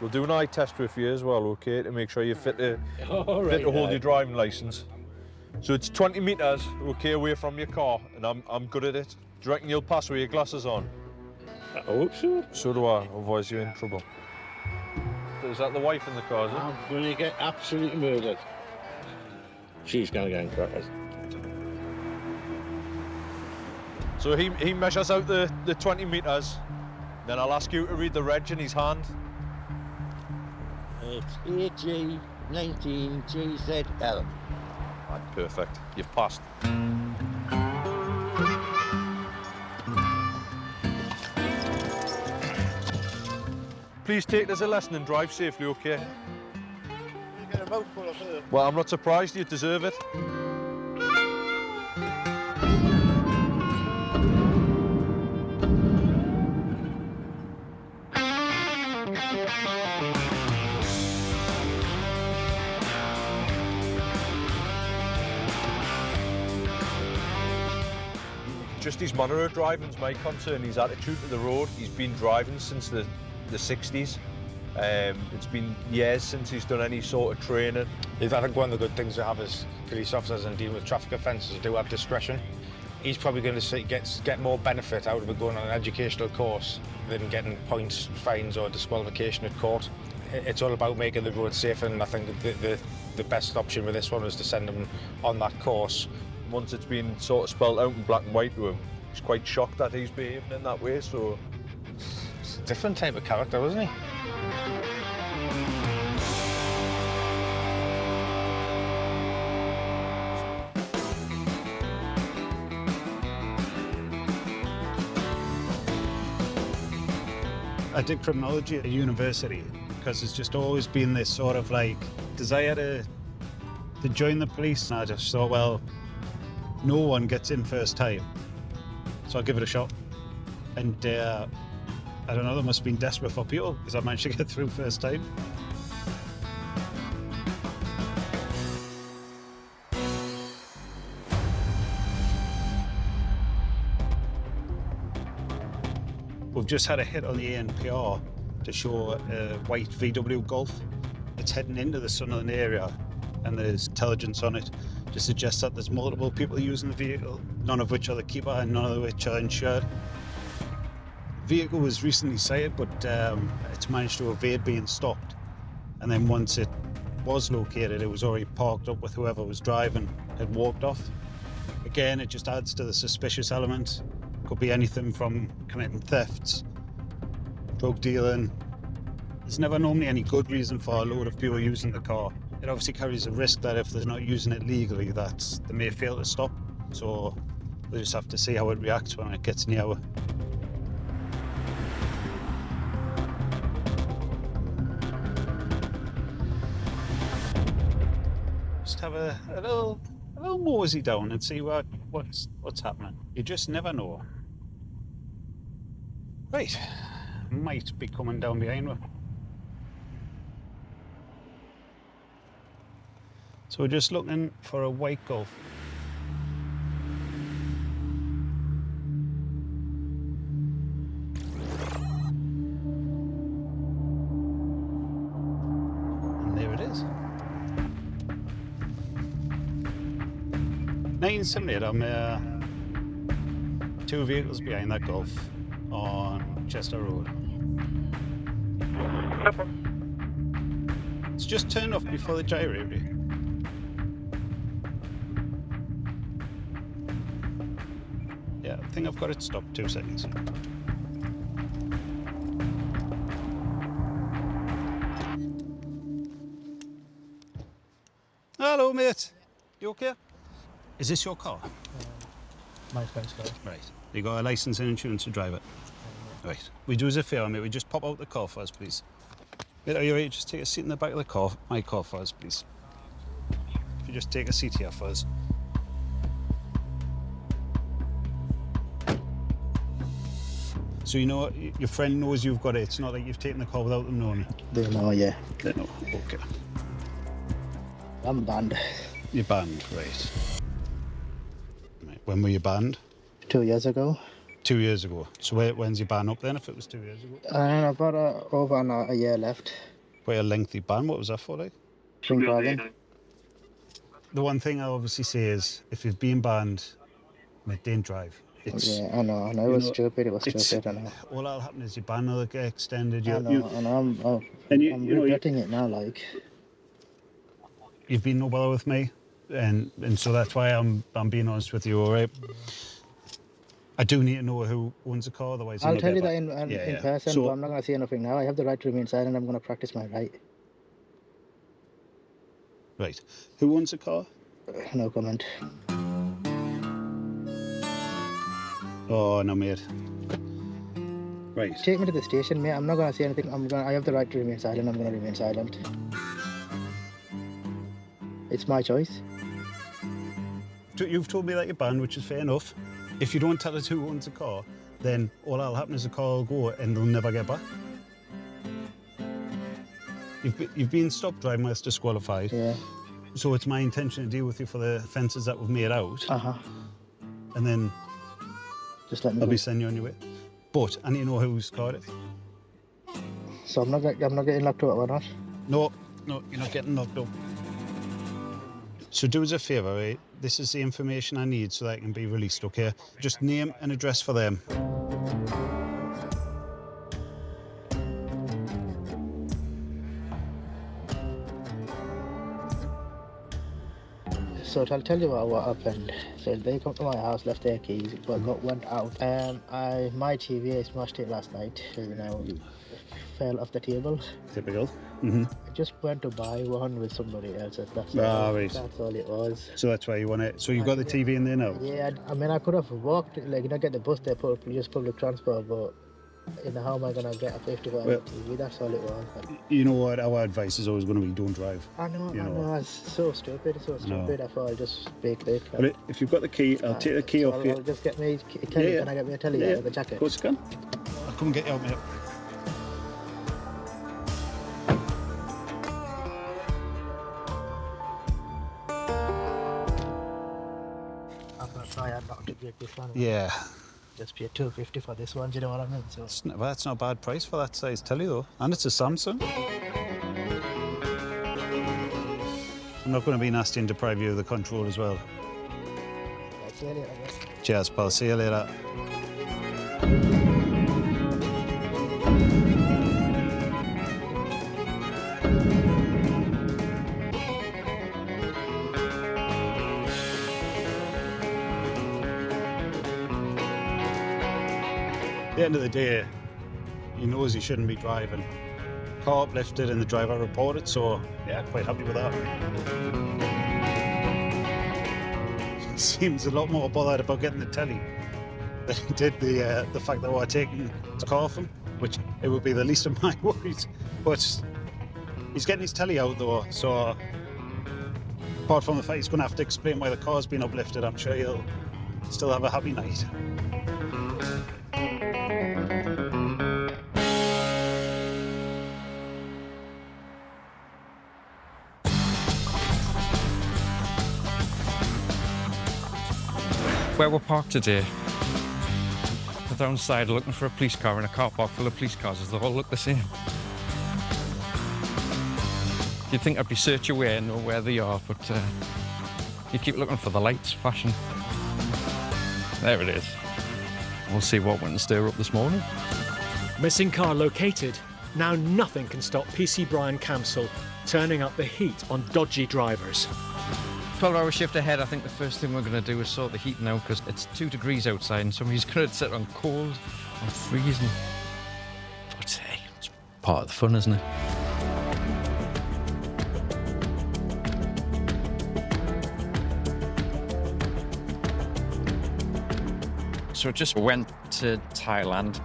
We'll do an eye test with you as well, okay, to make sure you're fit to, All fit right, to hold aye. your driving licence. So it's 20 metres, okay, away from your car, and I'm good at it. Do you reckon you'll pass with your glasses on? I hope so. So do I, otherwise you're in trouble. Is that the wife in the car, is it? I'm going to get absolutely murdered. She's going to get in crackers. So he measures out the 20 metres, then I'll ask you to read the reg in his hand. It's AG19GZL. Right, perfect. You've passed. Please take it as a lesson and drive safely, okay? You get a mouthful of her. Well, I'm not surprised, you deserve it. Just his manner of driving's my concern, his attitude to the road. He's been driving since the 60s. It's been years since he's done any sort of training. I think one of the good things to have as police officers and dealing with traffic offences do have discretion. He's probably going to get more benefit out of it going on an educational course than getting points, fines or disqualification at court. It's all about making the road safer, and I think the best option with this one is to send him on that course. Once it's been sort of spelled out in black and white to him, he's quite shocked that he's behaving in that way, so... It's a different type of character, wasn't he? I did criminology at university because it's just always been this sort of like desire to join the police, and I just thought, well, no one gets in first time, so I'll give it a shot. And I don't know, they must have been desperate for people because I managed to get through first time. We've just had a hit on the ANPR to show a white VW Golf. It's heading into the Sunderland area, and there's intelligence on it to suggest that there's multiple people using the vehicle, none of which are the keeper and none of which are insured. The vehicle was recently sighted, but it's managed to evade being stopped. And then once it was located, it was already parked up with whoever was driving, had walked off. Again, it just adds to the suspicious element. Could be anything from committing thefts, drug dealing. There's never normally any good reason for a load of people using the car. It obviously carries a risk that if they're not using it legally, that they may fail to stop. So we'll just have to see how it reacts when it gets near. Just have a little mosey down and see what's happening. You just never know. Right, might be coming down behind me. So we're just looking for a white Golf. 1978, I'm 2 vehicles behind that Golf on Chester Road. It's just turned off before the gyro. Yeah, I think I've got it stopped. 2 seconds. Hello, mate. You okay? Is this your car? My friend's car. Right. You got a license and insurance to drive it? Right. We do us a favour, mate. We just pop out the car for us, please. Mate, are you ready? Just take a seat in the back of the car, my car for us, please. If you just take a seat here for us. So you know, your friend knows you've got it. It's not like you've taken the car without them knowing. They know, yeah. They know. Okay. I'm banned. You're banned, right. When were you banned? 2 years ago. 2 years ago. So when's your ban up then, if it was 2 years ago? And I've got over a year left. Quite a lengthy ban. What was that for, like? Drink driving. The one thing I obviously say is, if you've been banned, mate, don't drive. Yeah, I know. It was stupid. It was stupid, I know. All that'll happen is your ban will get extended. I know, I'm regretting it now, like. You've been no bother with me, and so that's why I'm being honest with you, all right? I do need to know who owns the car, otherwise I'll tell you that in person, So, but I'm not going to say anything now. I have the right to remain silent. I'm going to practice my right. right. Who owns the car? No comment. Oh, no, mate. Right. Take me to the station, mate. I'm not going to say anything. I have the right to remain silent. I'm going to remain silent. It's my choice. You've told me that you're banned, which is fair enough. If you don't tell us who owns the car, then all that'll happen is the car will go and they'll never get back. You've been stopped driving whilst disqualified. Yeah. So it's my intention to deal with you for the offences that we've made out. Uh-huh. And then just let me I'll go. be sending you on your way. But I need to know whose car it is. So I'm not getting locked up or not? No, you're not getting locked up. So do us a favour, right? This is the information I need so that I can be released, okay? Just name and address for them. So I'll tell you what happened. So they come to my house, left their keys, but went out. My TV, I smashed it last night. Fell off the table. Typical. Mm-hmm. I just went to buy one with somebody else. That's Right. That's all it was. So that's why you want it. So you've got the TV in there now? Yeah, I mean, I could have walked, get the bus there, use public transport, but how am I going to get a 55 TV? That's all it was. You know what? Our advice is always going to be don't drive. I know, it's so stupid, I thought I'd just be quick. But if you've got the key, I'll take the key off you. I'll just get me a telly. Can I get me a telly out of the jacket? Of course you can. I'll come and get you out, mate. I had not to get this one. Yeah. Just pay $250 for this one, do you know what I mean? So That's not a bad price for that size telly though. And it's a Samsung. I'm not going to be nasty and deprive you of the control as well. see you later, guys. Cheers, pal. See you later. At the end of the day, he knows he shouldn't be driving. Car uplifted and the driver reported, so yeah, quite happy with that. Seems a lot more bothered about getting the telly than he did the fact that we're taking his car off him, which it would be the least of my worries. But he's getting his telly out though, so apart from the fact he's going to have to explain why the car's been uplifted, I'm sure he'll still have a happy night. Where we're parked today, we're downside looking for a police car in a car park full of police cars as they all look the same. You'd think I'd be search away and know where they are, but You keep looking for the lights flashing. There it is. We'll see what went and stir up this morning. Missing car located. Now nothing can stop PC Brian Camsell turning up the heat on dodgy drivers. 12-hour shift ahead. I think the first thing we're going to do is sort the heating out because it's 2 degrees outside and somebody's going to sit on cold and freezing. But hey, it's part of the fun, isn't it? So I just went to Thailand.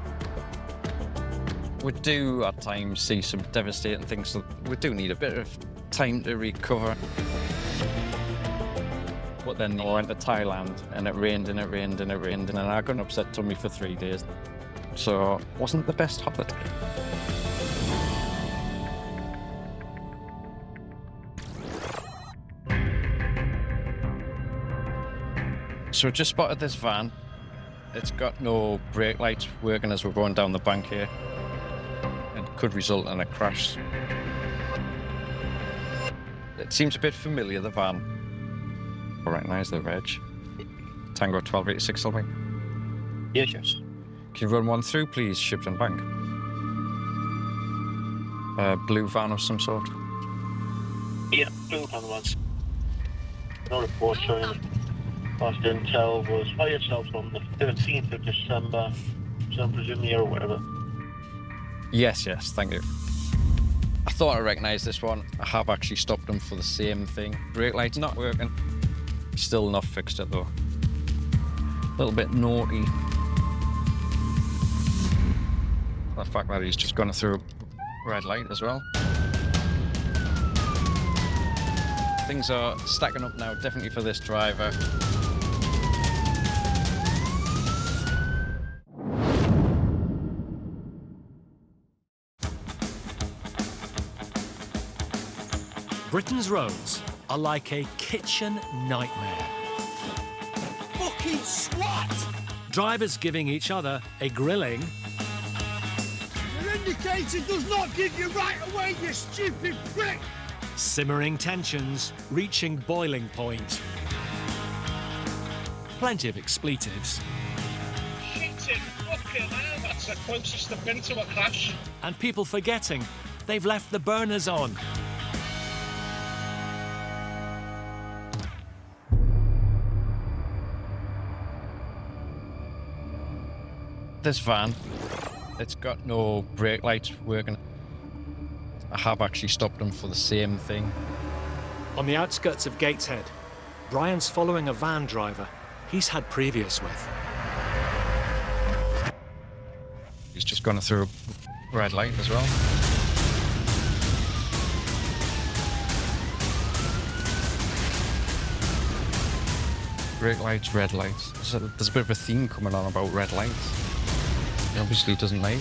We do at times see some devastating things, so we do need a bit of time to recover. But then I went to Thailand and it rained and it rained and it rained and I got an upset tummy for 3 days. So it wasn't the best holiday. So I just spotted this van. It's got no brake lights working as we're going down the bank here. It could result in a crash. It seems a bit familiar, the van. I recognise the reg. Tango 1286 Sylvie. Yes. Can you run one through, please, Shipton Bank? Blue van of some sort. Yeah, blue van once. No report showing. Last intel was by yourself on the 13th of December, so I'm presuming or whatever. Yes, thank you. I thought I recognised this one. I have actually stopped them for the same thing. Brake light's not working. Still not fixed it though. A little bit naughty. The fact that he's just gone through a red light as well. Things are stacking up now, definitely for this driver. Britain's roads are like a kitchen nightmare. Fucking swat! Drivers giving each other a grilling. Your indicator does not give you right away, you stupid prick! Simmering tensions reaching boiling point. Plenty of expletives. Shitting fucking hell, that's the closest I've been to a crash. And people forgetting they've left the burners on. This van, it's got no brake lights working. I have actually stopped them for the same thing. On the outskirts of Gateshead, Brian's following a van driver he's had previous with. He's just gone through a red light as well. Brake lights, red lights. So there's a bit of a theme coming on about red lights. He obviously doesn't like.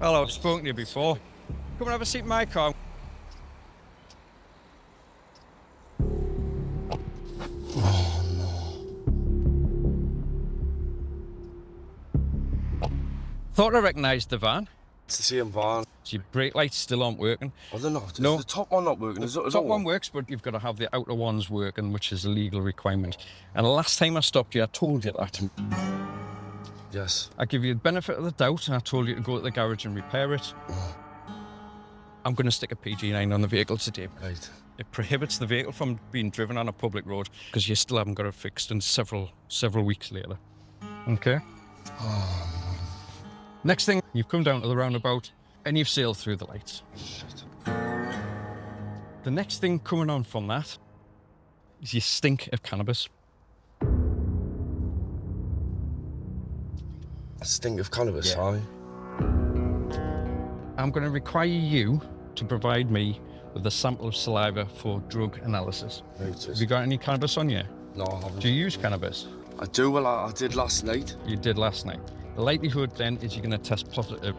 Hello, I've spoken to you before. Come and have a seat in my car. Thought I recognised the van. It's the same van. So your brake lights still aren't working. Oh, they're not. No. Is the top one not working? The top one works, but you've got to have the outer ones working, which is a legal requirement. And the last time I stopped you, I told you that. Yes. I give you the benefit of the doubt, and I told you to go to the garage and repair it. I'm going to stick a PG9 on the vehicle today. Right. It prohibits the vehicle from being driven on a public road because you still haven't got it fixed in several weeks later. Okay? Next thing, you've come down to the roundabout and you've sailed through the lights. Shit. The next thing coming on from that is you stink of cannabis. A stink of cannabis, Yeah. aye. I'm going to require you to provide me with a sample of saliva for drug analysis. Right. Have you got any cannabis on you? No, I haven't. Do you use cannabis? I do, well, I did last night. You did last night. The likelihood then is you're going to test positive.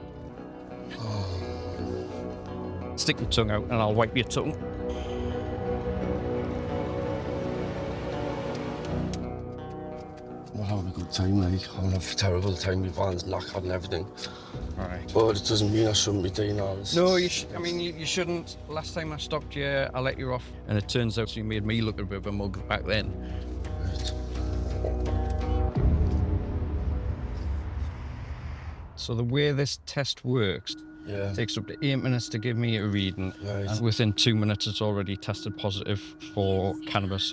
Stick your tongue out and I'll wipe your tongue. We're having a good time, like. Having a terrible time. My van's knackered and everything. Alright. But it doesn't mean I shouldn't be doing all this. No, I mean, you shouldn't. Last time I stopped you, I let you off, and it turns out you made me look a bit of a mug back then. Right. So the way this test works, it takes up to 8 minutes to give me a reading, and within 2 minutes it's already tested positive for cannabis.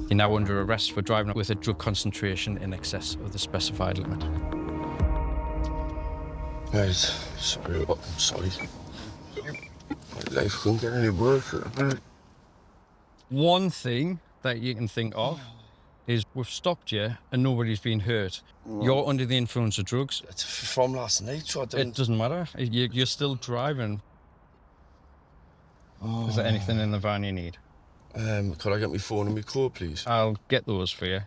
You're now under arrest for driving with a drug concentration in excess of the specified limit. Right, sorry, I'm sorry. My life couldn't get any worse. One thing that you can think of is we've stopped you and nobody's been hurt. You're under the influence of drugs. It's from last night, so I didn't... It doesn't matter. You're still driving. Is there anything in the van you need? Could I get my phone and my code, please? I'll get those for you.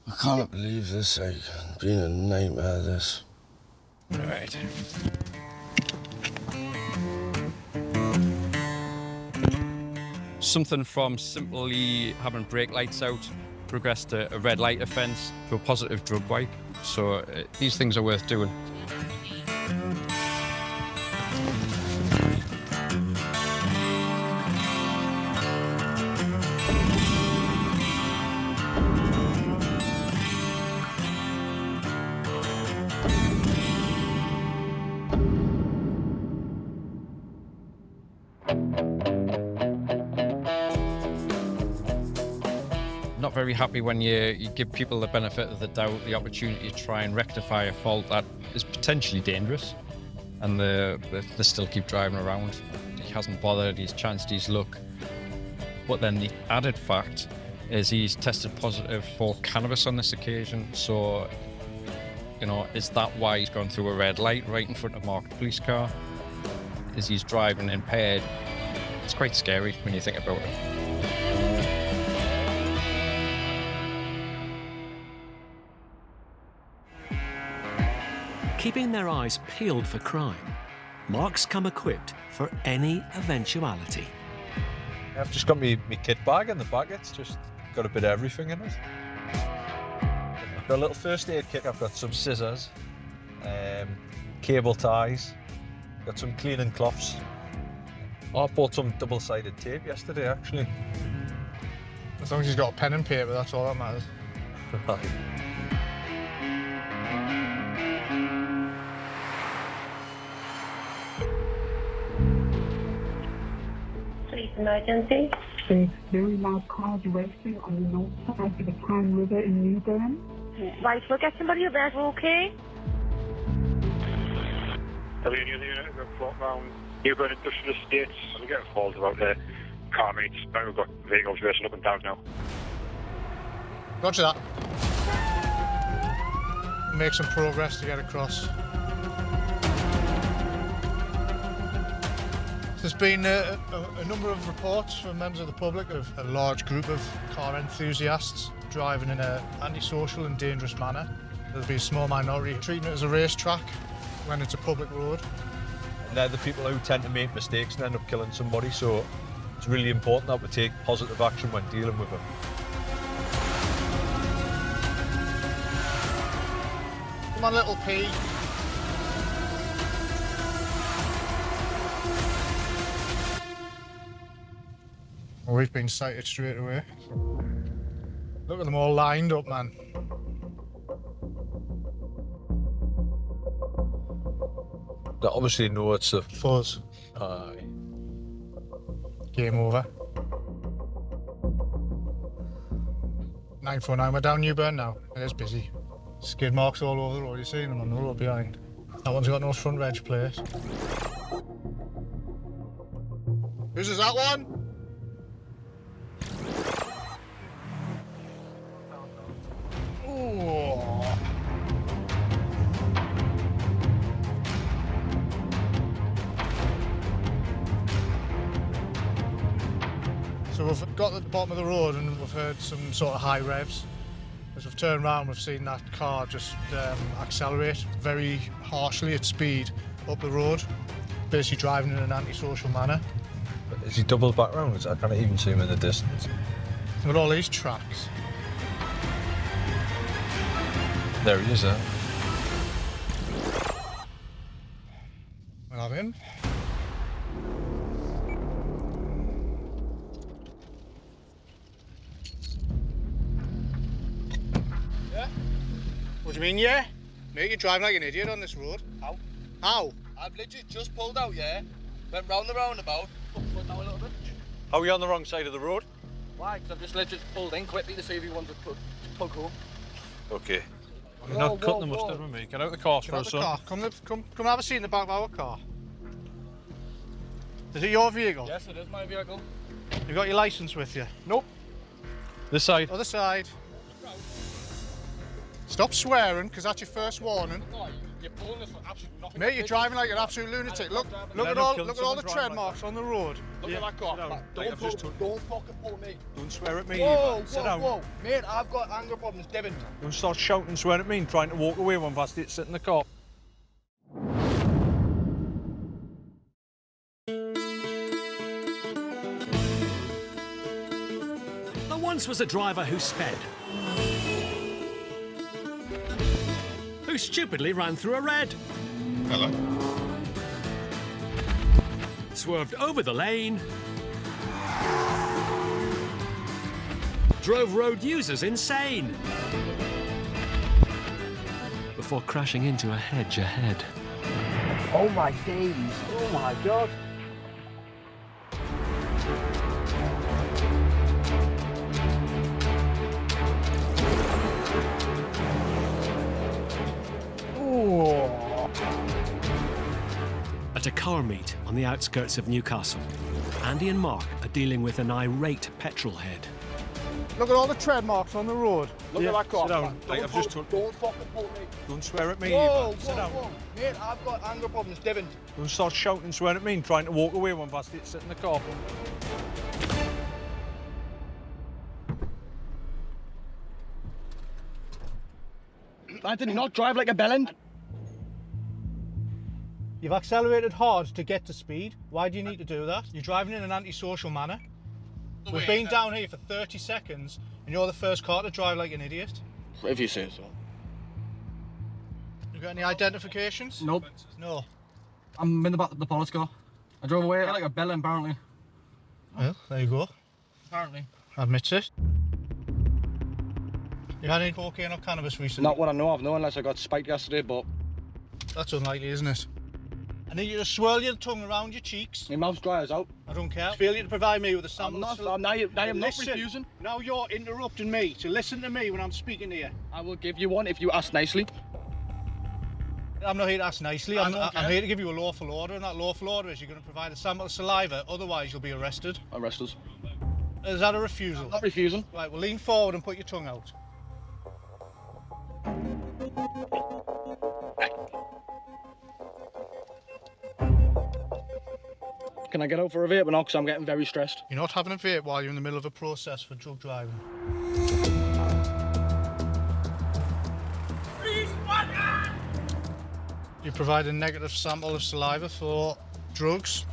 I can't believe this, like, it's been a nightmare, this. Right. Something from simply having brake lights out progressed to a red light offence to a positive drug wipe. So these things are worth doing. Not very happy when you give people the benefit of the doubt, the opportunity to try and rectify a fault that is potentially dangerous, and they still keep driving around. He hasn't bothered, he's chanced his luck. But then the added fact is he's tested positive for cannabis on this occasion, so, you know, is that why he's gone through a red light right in front of a marked police car? Is he's driving impaired? It's quite scary when you think about it. Keeping their eyes peeled for crime, Mark's come equipped for any eventuality. I've just got my kit bag in the back. It's just got a bit of everything in it. I've got a little first aid kit. I've got some scissors, cable ties, got some cleaning cloths. I bought some double-sided tape yesterday, actually. As long as he's got a pen and paper, that's all that matters. Emergency. There's very loud cars racing on the north side of the Pine River in Newburn. Right, we'll get somebody up there, okay? Have you any other unit that float around Newburn Industrial Estates? I'm getting calls about the car meets. Now we've got vehicles racing up and down now. Roger that. Make some progress to get across. There's been a number of reports from members of the public of a large group of car enthusiasts driving in an antisocial and dangerous manner. There'll be a small minority treating it as a racetrack when it's a public road. And they're the people who tend to make mistakes and end up killing somebody, so it's really important that we take positive action when dealing with them. Come on, little P. Well, we've been sighted straight away. Look at them all lined up, man. They obviously know it's a fuzz. Aye. Game over. 949, we're down Newburn now. It is busy. Skid marks all over the road, you're seeing them on the road behind. That one's got no front reg plate. Whose is that one? So we've got to the bottom of the road and we've heard some sort of high revs. As we've turned around, we've seen that car just accelerate very harshly at speed up the road, basically driving in an antisocial manner. Is he doubled back round? I can't even see him in the distance. With all these tracks. There he is, there. We'll have him. Yeah? What do you mean, yeah? Mate, you're driving like an idiot on this road. How? How? I've literally just pulled out, yeah? Went round the roundabout, put the foot down a little bit. Are we on the wrong side of the road? Why? Because I've just literally pulled in quickly to see if he wants to plug home. Okay. You're Whoa, not cutting the whoa, mustard whoa. with me. Get out the car Get for out us, the car. son. Come have a seat in the back of our car. Is it your vehicle? Yes, it is my vehicle. You got your licence with you? Nope. This side. Other side. Stop swearing, because that's your first warning. No, you're pulling this for absolutely nothing. Mate, you're driving like an absolute lunatic. Look at all the tread marks on the road. Look at that car. Don't fucking pull me. Don't swear at me. Whoa, Sit down. whoa. Mate, I've got anger problems, Devin. Don't start shouting and swearing at me and trying to walk away when past it, sit in the car. There once was a driver who sped, who stupidly ran through a red. Hello. Swerved over the lane, drove road users insane, before crashing into a hedge ahead. Oh my days. Oh my God. At a car meet on the outskirts of Newcastle, Andy and Mark are dealing with an irate petrol head. Look at all the tread marks on the road. Look at that car. Sit down. Don't, I've just told. don't fucking pull me. Don't swear at me. Whoa, either. Sit down. whoa. Mate, I've got anger problems, Devin. Don't start shouting and swearing at me and trying to walk away when past it, sit in the car. Did he not drive like a bellend? You've accelerated hard to get to speed. Why do you need to do that? You're driving in an antisocial manner. We've been down here for 30 seconds and you're the first car to drive like an idiot. If you say so. You got any identifications? Nope. No. I'm in the back of the police car. I drove away like a bellend, apparently. Well, there you go. Apparently. Admits it. You had any cocaine or cannabis recently? Not what I know of, no, unless I got spiked yesterday, but... That's unlikely, isn't it? I need you to swirl your tongue around your cheeks. My mouth's dry as out. I don't care. Failure to provide me with a sample. I am not refusing. Now you're interrupting me to listen to me when I'm speaking to you. I will give you one if you ask nicely. I'm not here to ask nicely. I'm here to give you a lawful order, and that lawful order is you're going to provide a sample of saliva, otherwise you'll be arrested. Arrest us. Is that a refusal? I'm not refusing. Right, well lean forward and put your tongue out. Can I get out for a vape now? Because I'm getting very stressed. You're not having a vape while you're in the middle of a process for drug driving. You provide a negative sample of saliva for drugs.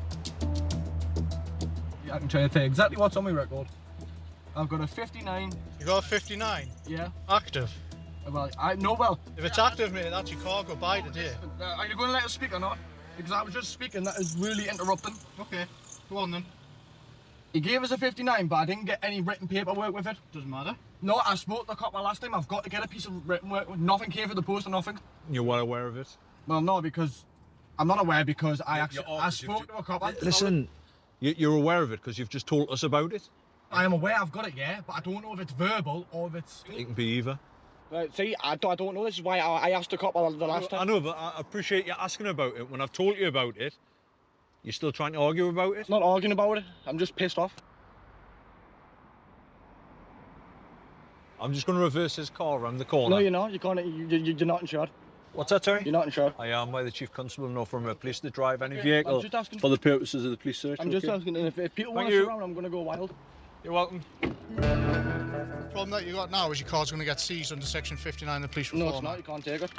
Yeah, I can tell you exactly what's on my record. I've got a 59. You got a 59? Yeah. Active? Well, if it's active, mate, that's your car. Goodbye today. Are you going to let us speak or not? Because I was just speaking, that is really interrupting. Okay, go on then. He gave us a 59, but I didn't get any written paperwork with it. Doesn't matter. No, I spoke to the cop last time. I've got to get a piece of written work. Nothing came for the post or nothing. You're well aware of it? Well, no, because I'm not aware because I spoke to a cop. Listen, you're aware of it because you've just told us about it? I am aware I've got it, yeah, but I don't know if it's verbal or if it's... It can be either. Right, see, I don't know. This is why I asked the cop the last time. I know, but I appreciate you asking about it. When I've told you about it, you're still trying to argue about it? Not arguing about it. I'm just pissed off. I'm just going to reverse his car around the corner. No, you're not. You can't. You're not insured. What's that, sorry? You're not insured. I am by the Chief Constable, not from a police to drive any vehicle I'm just asking. for the purposes of the police search. I'm just asking. If people want Thank us you. around, I'm going to go wild. You're welcome. The problem that you got now is your car's going to get seized under Section 59 of the police reform. No, it's not. You can't take it.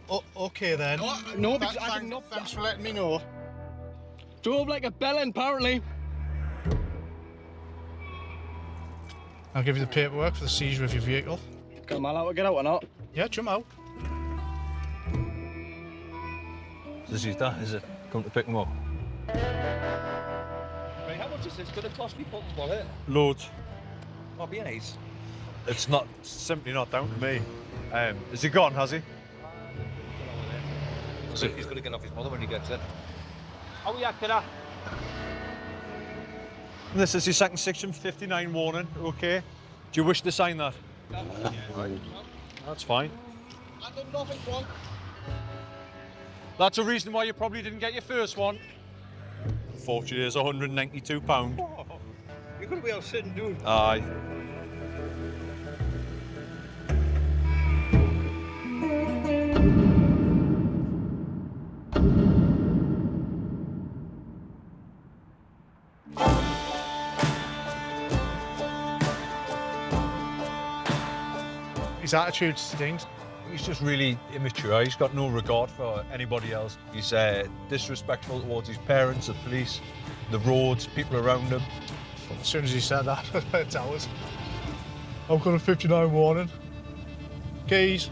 Oh, okay then. No, because I did not. Thanks for letting me know. Drove like a bellend, apparently. I'll give you the paperwork for the seizure of your vehicle. Am I allowed to get out or not? Yeah, jump out. This is that, is it? Come to pick them up. Right, how much is this going to cost me Pulp's wallet? Loads. Oh, be nice. It's not simply not down to me. Is he gone, has he? So he's going to get off his mother when he gets it. Oh yeah, kidder. This is your second section 59 warning, okay? Do you wish to sign that? Yeah. Right. That's fine. I did nothing wrong. That's a reason why you probably didn't get your first one. Unfortunately, it's £192. Oh, you're going to be out sitting, dude. Aye. His attitude stinks. He's just really immature. He's got no regard for anybody else. He's disrespectful towards his parents, the police, the roads, people around him. As soon as he said that, it's ours. I've got a 59 warning. Keys.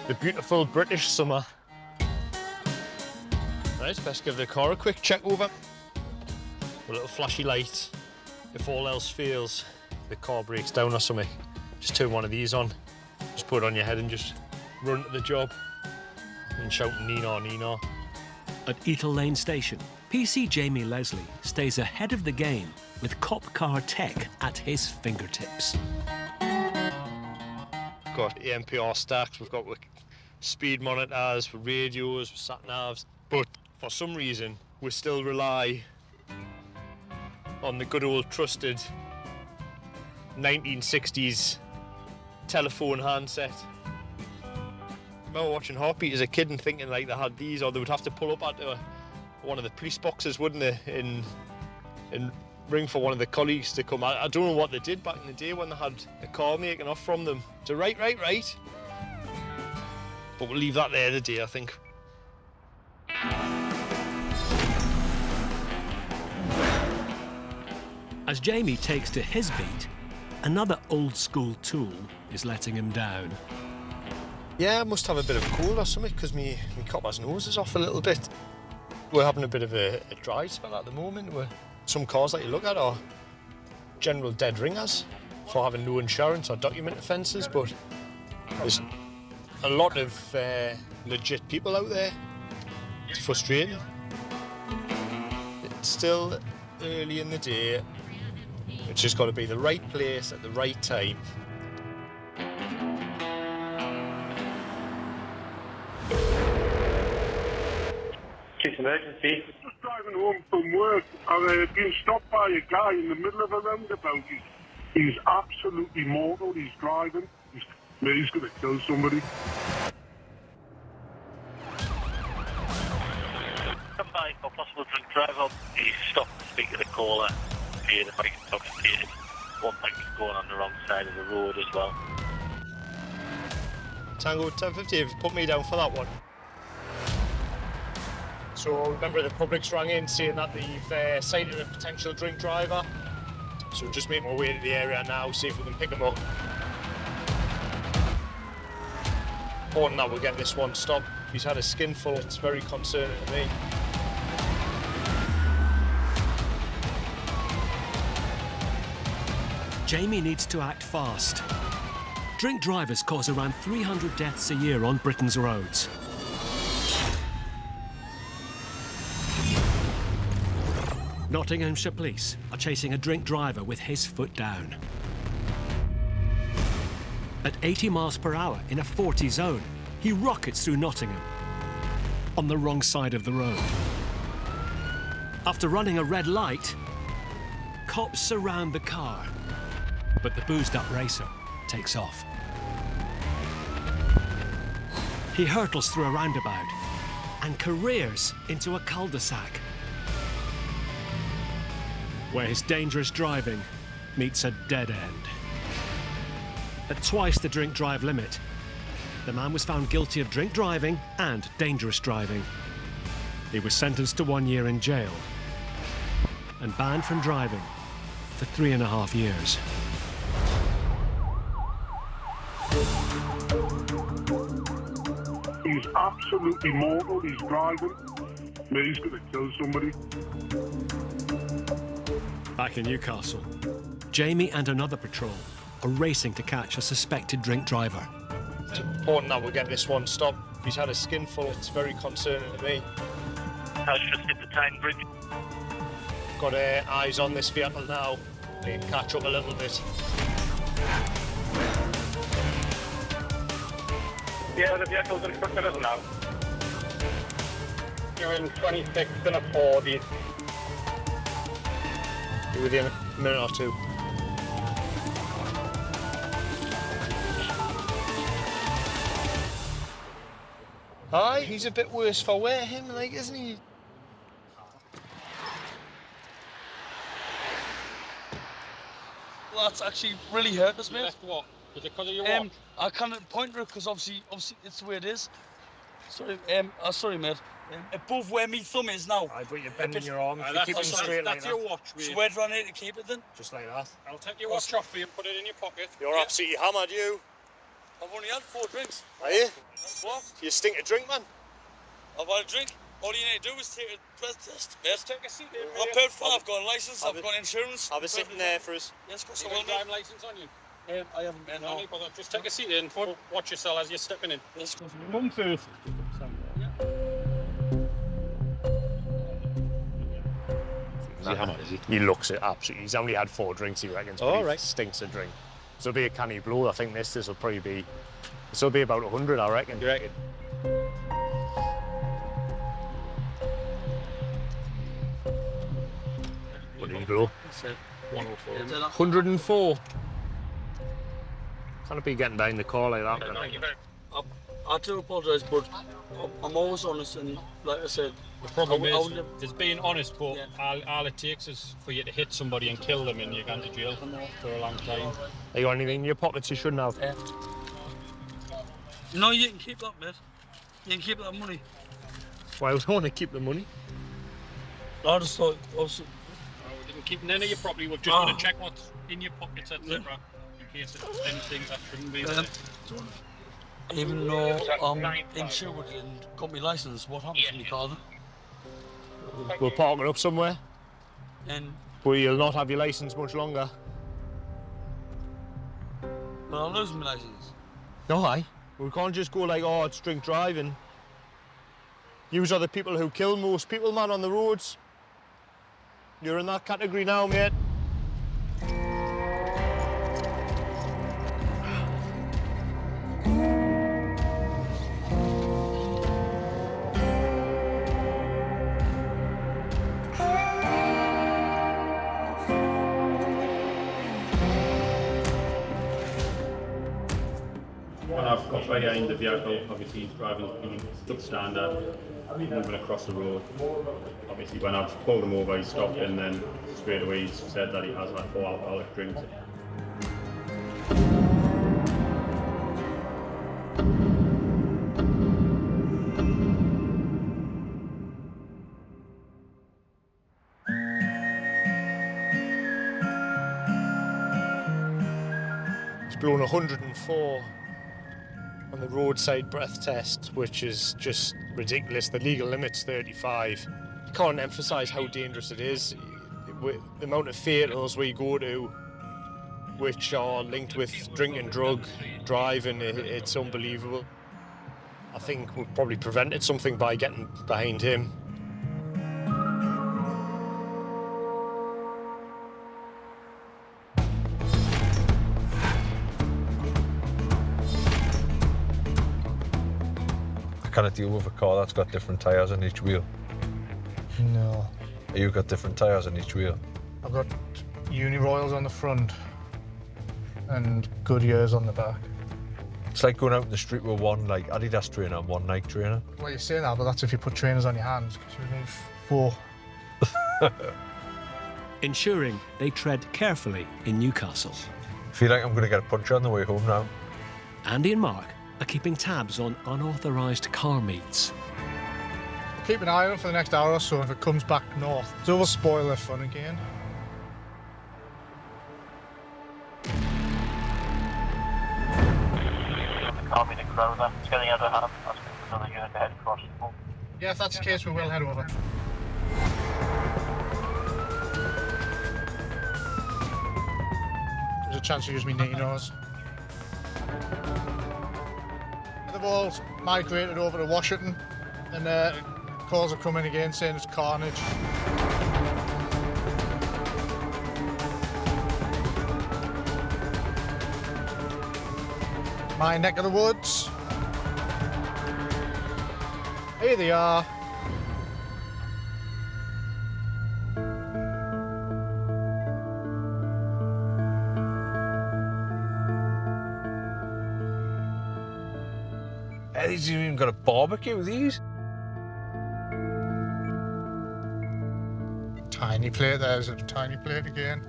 The beautiful British summer. Right, best give the car a quick check over. A little flashy light. If all else fails, the car breaks down or something, just turn one of these on. Just put it on your head and just run to the job and shout Nina, Nina. At Eatle Lane Station, PC Jamie Leslie stays ahead of the game with cop car tech at his fingertips. We've got AMPR stacks, we've got speed monitors, radios, sat-navs, but for some reason we still rely on the good old trusted 1960s telephone handset. I remember watching Heartbeat as a kid and thinking like they had these, or they would have to pull up at one of the police boxes, wouldn't they, and ring for one of the colleagues to come. I don't know what they did back in the day when they had a car making off from them. So right. But we'll leave that there today, I think. As Jamie takes to his beat, another old-school tool is letting him down. Yeah, I must have a bit of a cold or something, because me copper's nose is off a little bit. We're having a bit of a dry spell at the moment. Some cars that you look at are general dead ringers for having no insurance or document offences, but there's a lot of legit people out there. It's frustrating. It's still early in the day. It's just got to be the right place at the right time. Case emergency. Just driving home from work, I've been stopped by a guy in the middle of a roundabout. He's absolutely mortal. He's driving. He's going to kill somebody. Somebody for possible drink driver. He stopped to speak to the caller. He had a bike intoxicated. One bike going on the wrong side of the road as well. Tango 1050, have put me down for that one. So remember the public's rang in saying that they've sighted a potential drink driver. So just make my way to the area now, see if we can pick him up. Important that we get this one stopped. He's had a skinful, it's very concerning to me. Jamie needs to act fast. Drink drivers cause around 300 deaths a year on Britain's roads. Nottinghamshire police are chasing a drink driver with his foot down. At 80 miles per hour in a 40 zone, he rockets through Nottingham on the wrong side of the road. After running a red light, cops surround the car, but the boozed-up racer takes off. He hurtles through a roundabout and careers into a cul-de-sac, where his dangerous driving meets a dead end. At twice the drink drive limit, the man was found guilty of drink driving and dangerous driving. He was sentenced to 1 year in jail and banned from driving for 3.5 years. He's absolutely mortal. He's driving. He's going to kill somebody. Back in Newcastle, Jamie and another patrol are racing to catch a suspected drink driver. It's important that we get this one stopped. He's had a skinful. It's very concerning to me. Has just hit the Tyne Bridge. Got eyes on this vehicle now. They can catch up a little bit. Yeah, the vehicle's in front of us now. You're in 26 and a 40. Be within a minute or two. Aye, he's a bit worse for wear, him, like, isn't he? Well, that's actually really hurt us, mate. What? Was it because of your watch? I can't point to it because obviously it's the way it is. Sorry, sorry, mate. Above where me thumb is now. Aye, but you're bending your arm. If you keep it straight like that. That's your watch, mate. So where do I need to keep it then? Just like that. I'll take your watch off for you and put it in your pocket. You're absolutely hammered, you. I've only had 4 drinks. Are you? What? You stink of drink, man. I've had a drink. All you need to do is take a breath test. Yes. Take a seat in. I'm paid for. I've got a licence. I've got insurance. Have a sit in there for us. Yes, got You some got a driving licence on you? I haven't been. No, but just take a seat in. Watch yourself as you're stepping in. Yes, go. Mum first. He looks it absolutely. He's only had 4 drinks, he reckons. But he stinks of drink. This will be a canny blow. I think this will probably be. This will be about 100, I reckon. You reckon? What did he blow? 104. 104. Can't be getting behind the car like that. Thank you very much. I do apologise, but I'm always honest, and like I said, the problem is being honest, but all it takes is for you to hit somebody and kill them, and you're going to jail for a long time. Have you got anything in your pockets you shouldn't have? No, you can keep that, mate. You can keep that money. Why would I want to keep the money? I just thought, also. We didn't keep any of your property. We've just got to check what's in your pockets, etc. In case there's anything that shouldn't be there. Even though I'm insured and got my licence, what happens to my car then? We'll park it up somewhere. And But you'll not have your licence much longer. but I'll lose my licence. No, aye. We can't just go like, oh, it's drink driving. Yous are the people who kill most people, man, on the roads. You're in that category now, mate. When I've got behind the vehicle, obviously he's driving substandard, moving across the road. Obviously when I've pulled him over, he stopped, and then straight away he's said that he has like 4 alcoholic drinks. He's blown 104 on the roadside breath test, which is just ridiculous. The legal limit's 35. You can't emphasise how dangerous it is. The amount of fatals we go to, which are linked with drinking, drug, driving, it's unbelievable. I think we've probably prevented something by getting behind him. Can it deal with a car that's got different tyres on each wheel? No. You've got different tyres on each wheel? I've got Uni Royals on the front and Goodyears on the back. It's like going out in the street with one like Adidas trainer and one Nike trainer. Well, you say that, but that's if you put trainers on your hands, because you need 4. Ensuring they tread carefully in Newcastle. I feel like I'm going to get a punch on the way home now. Andy and Mark are keeping tabs on unauthorised car meets. Keep an eye on it for the next hour or so if it comes back north. So we'll spoil their fun again. Army to Crowther. It's getting out of hand. That's another unit to head across the board. Yeah, if that's the case, we will head over. There's a chance to use me Ninos. They've all migrated over to Washington, and calls are coming again saying it's carnage. My neck of the woods. Here they are. Eddie's even got a barbecue with these. Tiny plate, there's a tiny plate again.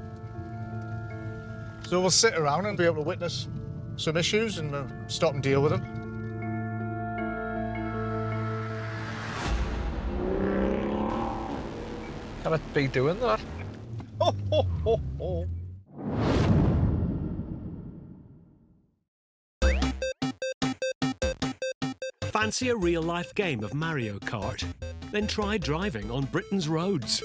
So we'll sit around and be able to witness some issues and we'll stop and deal with them. Can it be doing that? Ho, ho, ho, ho. Fancy a real-life game of Mario Kart? Then try driving on Britain's roads.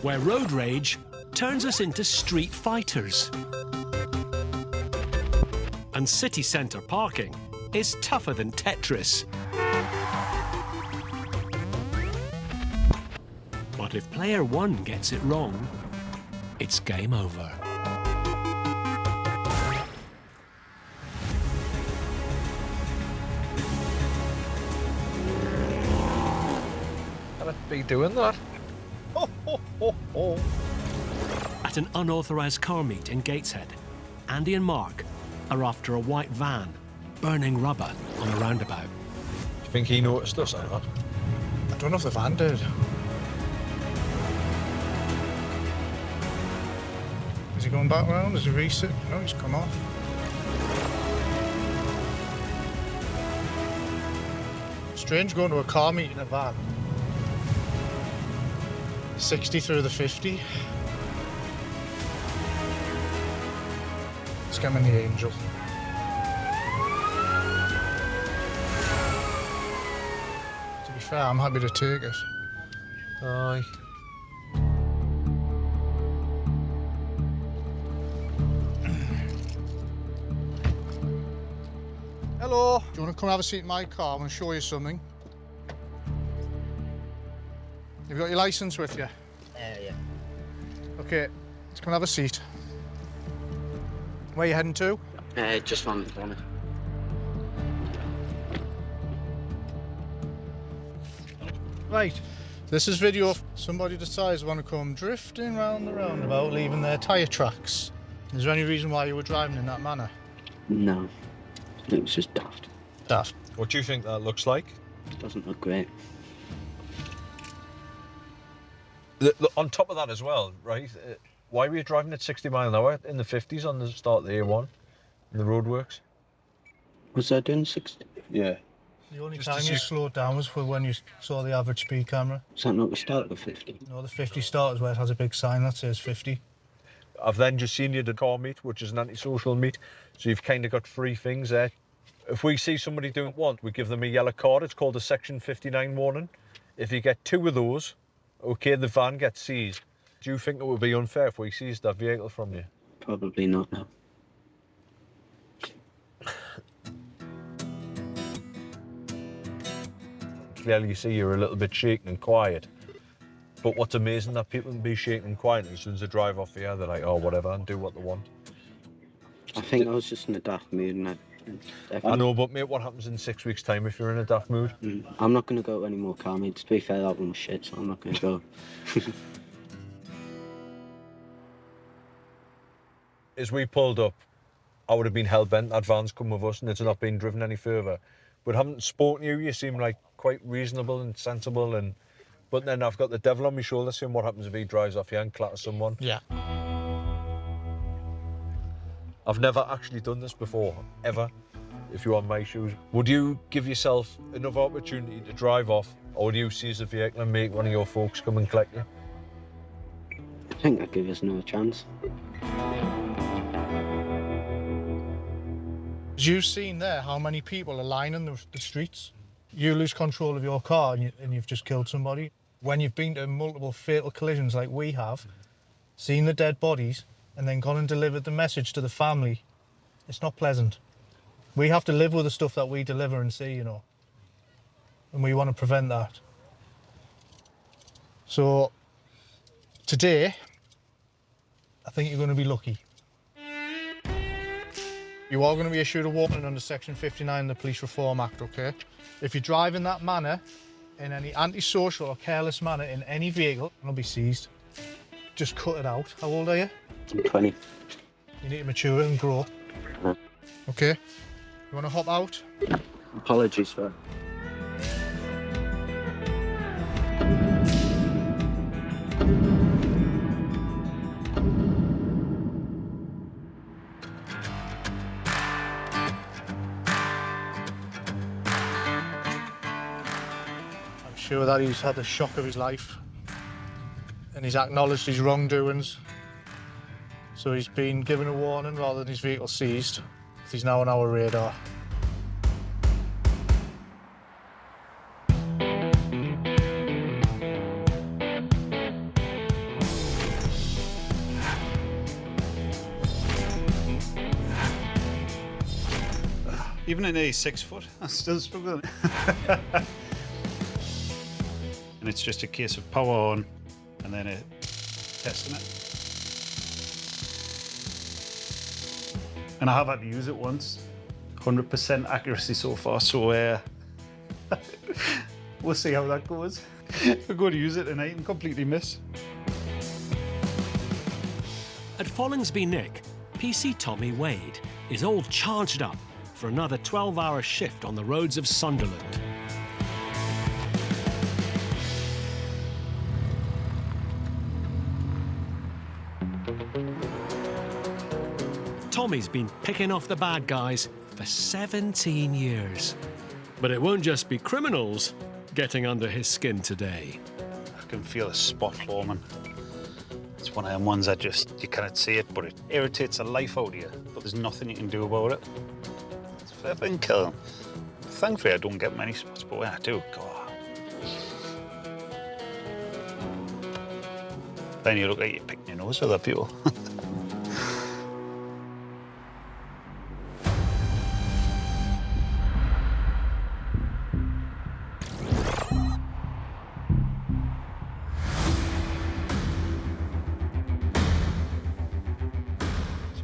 Where road rage turns us into street fighters. And city centre parking is tougher than Tetris. But if player one gets it wrong, it's game over. Can it be doing that? Ho, ho, ho, ho. At an unauthorised car meet in Gateshead, Andy and Mark are after a white van burning rubber on a roundabout. Do you think he noticed us or not? I don't know if the van did. Is he going back round? Is he reset? No, he's come off. Strange going to a car meet in a van. 60 through the 50. Scamming the angel. To be fair, I'm happy to take it. Aye. Hello. Do you want to come have a seat in my car? I'm going to show you something. You've got your licence with you? Yeah. Okay, let's come and have a seat. Where are you heading to? Just round the corner. Right, this is video of somebody decides they want to come drifting round the roundabout, leaving their tyre tracks. Is there any reason why you were driving in that manner? No, it was just daft. Daft. What do you think that looks like? It doesn't look great. On top of that as well, right? Why were you driving at 60 mile an hour in the 50s on the start of the A1 in the roadworks? Was I doing 60? Yeah. The only time you slowed down was for when you saw the average speed camera. Is that not the start of the 50? No, the 50 start is where it has a big sign that says 50. I've then just seen you at a car meet, which is an antisocial meet, so you've kind of got three things there. If we see somebody doing one, we give them a yellow card. It's called a Section 59 warning. If you get two of those, okay, the van gets seized. Do you think it would be unfair if we seized that vehicle from you? Probably not, no. Clearly you see you're a little bit shaken and quiet. But what's amazing that people can be shaken and quiet, and as soon as they drive off here, they're like, oh, whatever, and do what they want. I think I was just in a daft mood and I know, but mate, what happens in 6 weeks' time if you're in a daft mood? I'm not going to go to any more car meets. To be fair, that one was shit, so I'm not going to go. As we pulled up, I would have been hell-bent that van's come with us and it's not been driven any further. But having spoken to you, you seem like quite reasonable and sensible, but then I've got the devil on my shoulder saying what happens if he drives off here and clatters someone. Yeah. I've never actually done this before, ever. If you're on my shoes, would you give yourself another opportunity to drive off, or would you seize the vehicle and make one of your folks come and collect you? I think I'd give us another chance. You've seen there how many people are lining the streets. You lose control of your car and you've just killed somebody. When you've been to multiple fatal collisions like we have, seen the dead bodies, and then gone and delivered the message to the family, it's not pleasant. We have to live with the stuff that we deliver and see, you know. And we want to prevent that. So, today, I think you're going to be lucky. You are going to be issued a warning under Section 59 of the Police Reform Act, okay? If you drive in that manner, in any antisocial or careless manner in any vehicle, it'll be seized. Just cut it out. How old are you? I'm 20. You need to mature and grow. Okay? You want to hop out? Apologies for I'm sure that he's had the shock of his life and he's acknowledged his wrongdoings. So he's been given a warning rather than his vehicle seized. He's now on our radar. Even at 6 foot, I'm still struggling. And it's just a case of power on and then testing it. And I have had to use it once. 100% accuracy so far, so we'll see how that goes. I'm going to use it tonight and completely miss. At Follingsby Nick, PC Tommy Wade is all charged up for another 12-hour shift on the roads of Sunderland. Tommy's been picking off the bad guys for 17 years. But it won't just be criminals getting under his skin today. I can feel a spot forming. It's one of them ones that you cannot see it, but it irritates the life out of you. But there's nothing you can do about it. It's flipping killing. Thankfully, I don't get many spots, but when I do, God. Then you look like you're picking your nose with other people.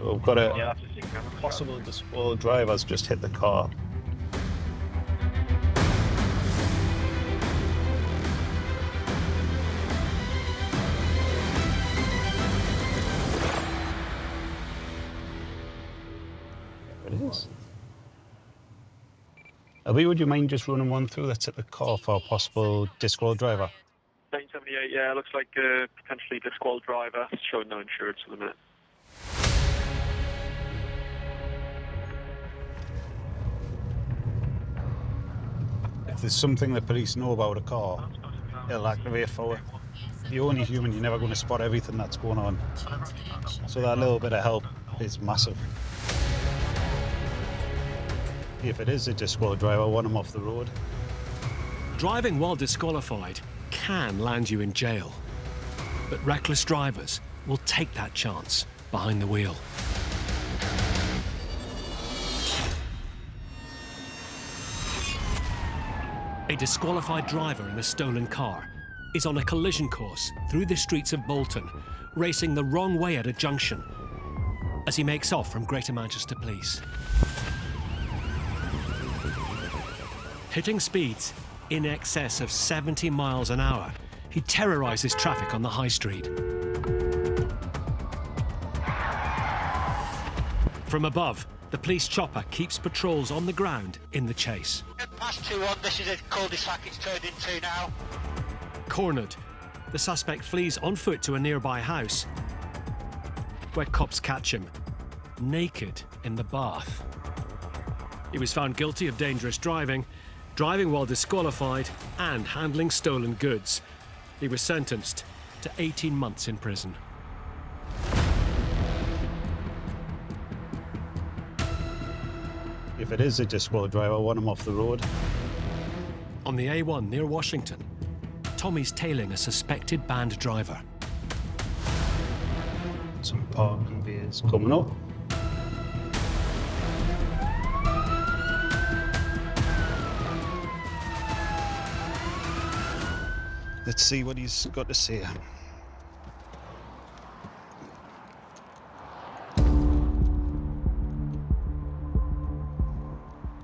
We've got a possible disqual driver's just hit the car. There it is. Abby, would you mind just running one through that's at the car for a possible disqual driver? 978, yeah, looks like a potentially disqual driver, showing no insurance at the minute. If there's something the police know about a car, it'll activate for it. You're only human, you're never going to spot everything that's going on. So that little bit of help is massive. If it is a disqual driver, I want him off the road. Driving while disqualified can land you in jail. But reckless drivers will take that chance behind the wheel. A disqualified driver in a stolen car is on a collision course through the streets of Bolton, racing the wrong way at a junction as he makes off from Greater Manchester Police. Hitting speeds in excess of 70 miles an hour, he terrorises traffic on the high street. From above, the police chopper keeps patrols on the ground in the chase. Past 2-1, this is a cul-de-sac it's turned into now. Cornered, the suspect flees on foot to a nearby house, where cops catch him naked in the bath. He was found guilty of dangerous driving, driving while disqualified, and handling stolen goods. He was sentenced to 18 months in prison. If it is a disqualified driver, I want him off the road. On the A1 near Washington, Tommy's tailing a suspected banned driver. Some parking bays coming up. Let's see what he's got to say.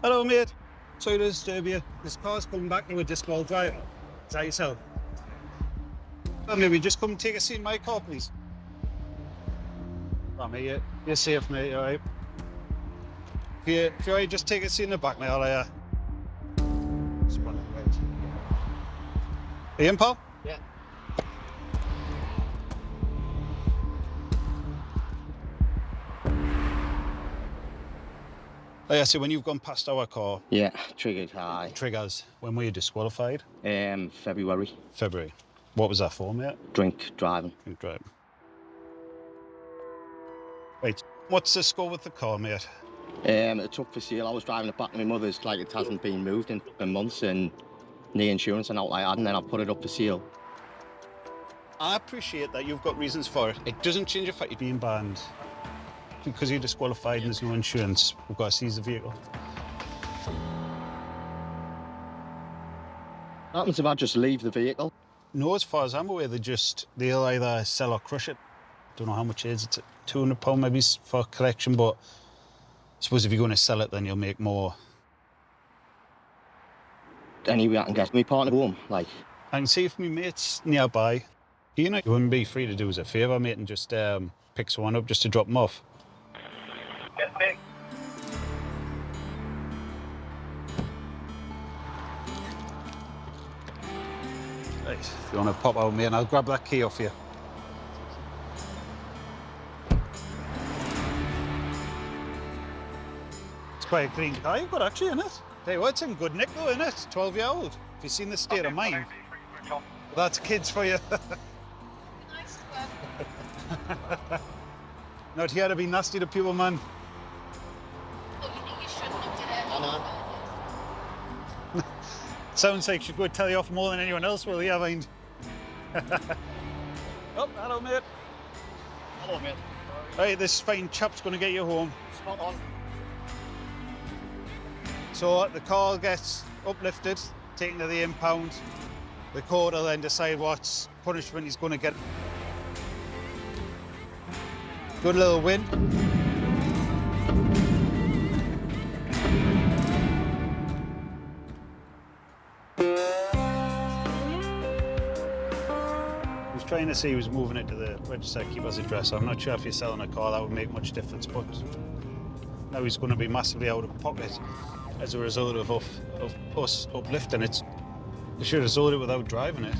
Hello, mate. Sorry to disturb you. This car's coming back to a disqualified driver. Is that yourself? Well, maybe just come take a seat in my car, please. Oh, mate, you're safe, mate, all right? If you're all right, just take a seat in the back, mate, all right? Are you in, pal? Yeah. Oh, yeah, so when you've gone past our car... Yeah, triggered high. Triggers. When were you disqualified? February. February. What was that for, mate? Drink driving. Drink driving. Right, what's the score with the car, mate? It's up for sale. I was driving it back to my mother's, like it hasn't been moved in months, and the insurance and all like that, and then I put it up for sale. I appreciate that you've got reasons for it. It doesn't change the fact you're being banned. Because you're disqualified and there's no insurance, we've got to seize the vehicle. What happens if I just leave the vehicle? No, as far as I'm aware, they'll either sell or crush it. Don't know how much it is. It's £200 maybe for collection, but I suppose if you're going to sell it, then you'll make more. Any way I can get my partner home, like. I can see if my mate's nearby. You know, you wouldn't be free to do us a favour, mate, and just pick someone up just to drop them off. Yes, mate. Right, if you want to pop out, mate, and I'll grab that key off you. It's quite a clean car you've got, actually, isn't it? Tell you what, it's in good nick, though, isn't it? 12-year-old. Have you seen the state of mind? That's kids for you. Not here to be nasty to people, man. Sounds like she could tell you off more than anyone else will, yeah, mind. Oh, hello, mate. Hello, mate. Right, this fine chap's going to get you home. Spot on. So the car gets uplifted, taken to the impound. The court will then decide what punishment he's going to get. Good little win. I was trying to see he was moving it to the register keeper's address. I'm not sure if you're selling a car that would make much difference, but now he's going to be massively out of pocket as a result of us uplifting it. They should have sold it without driving it.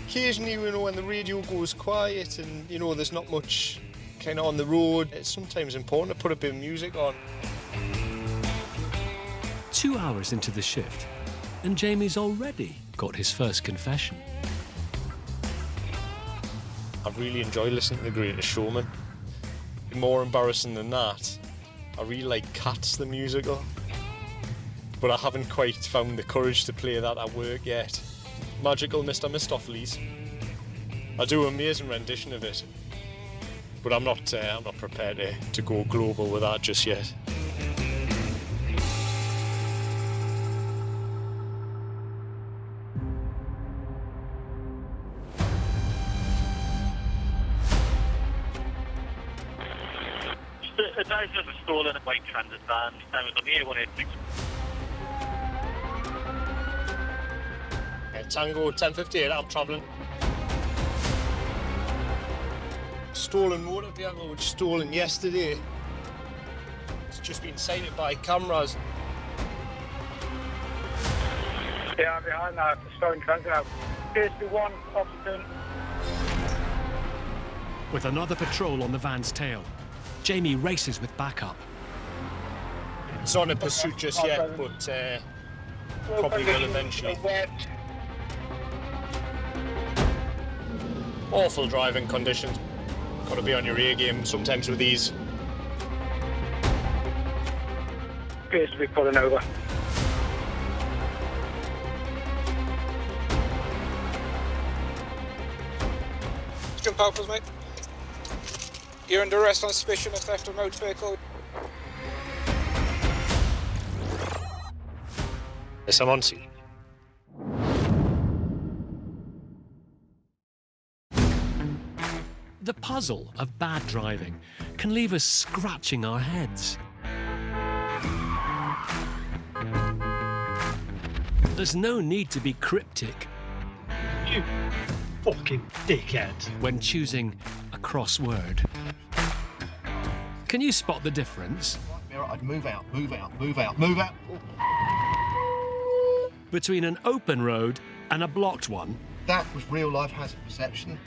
Occasionally, you know, when the radio goes quiet and, you know, there's not much kind of on the road, it's sometimes important to put a bit of music on. 2 hours into the shift, and Jamie's already got his first confession. I really enjoy listening to The Greatest Showman. More embarrassing than that, I really like Cats, the musical. But I haven't quite found the courage to play that at work yet. Magical Mr. Mistopheles. I do an amazing rendition of it, but I'm not prepared to go global with that just yet. A guy's just stolen a white transit van. Time was on the A186. Tango 1058, I'm travelling. Stolen motor vehicle was stolen yesterday. It's just been sighted by cameras. Yeah, I'm behind that. Stolen transit now. Appears to be one occupant. With another patrol on the van's tail, Jamie races with backup. It's not in pursuit just yet, but probably will eventually. Awful driving conditions. Got to be on your A game sometimes with these. Appears to be pulling over. Jump out for us, mate. You're under arrest on suspicion of theft of motor vehicle. Yes, I'm on scene. The puzzle of bad driving can leave us scratching our heads. There's no need to be cryptic. You fucking dickhead. When choosing a crossword. Can you spot the difference? I'd move out, move out, move out, move out. Between an open road and a blocked one? That was real life hazard perception.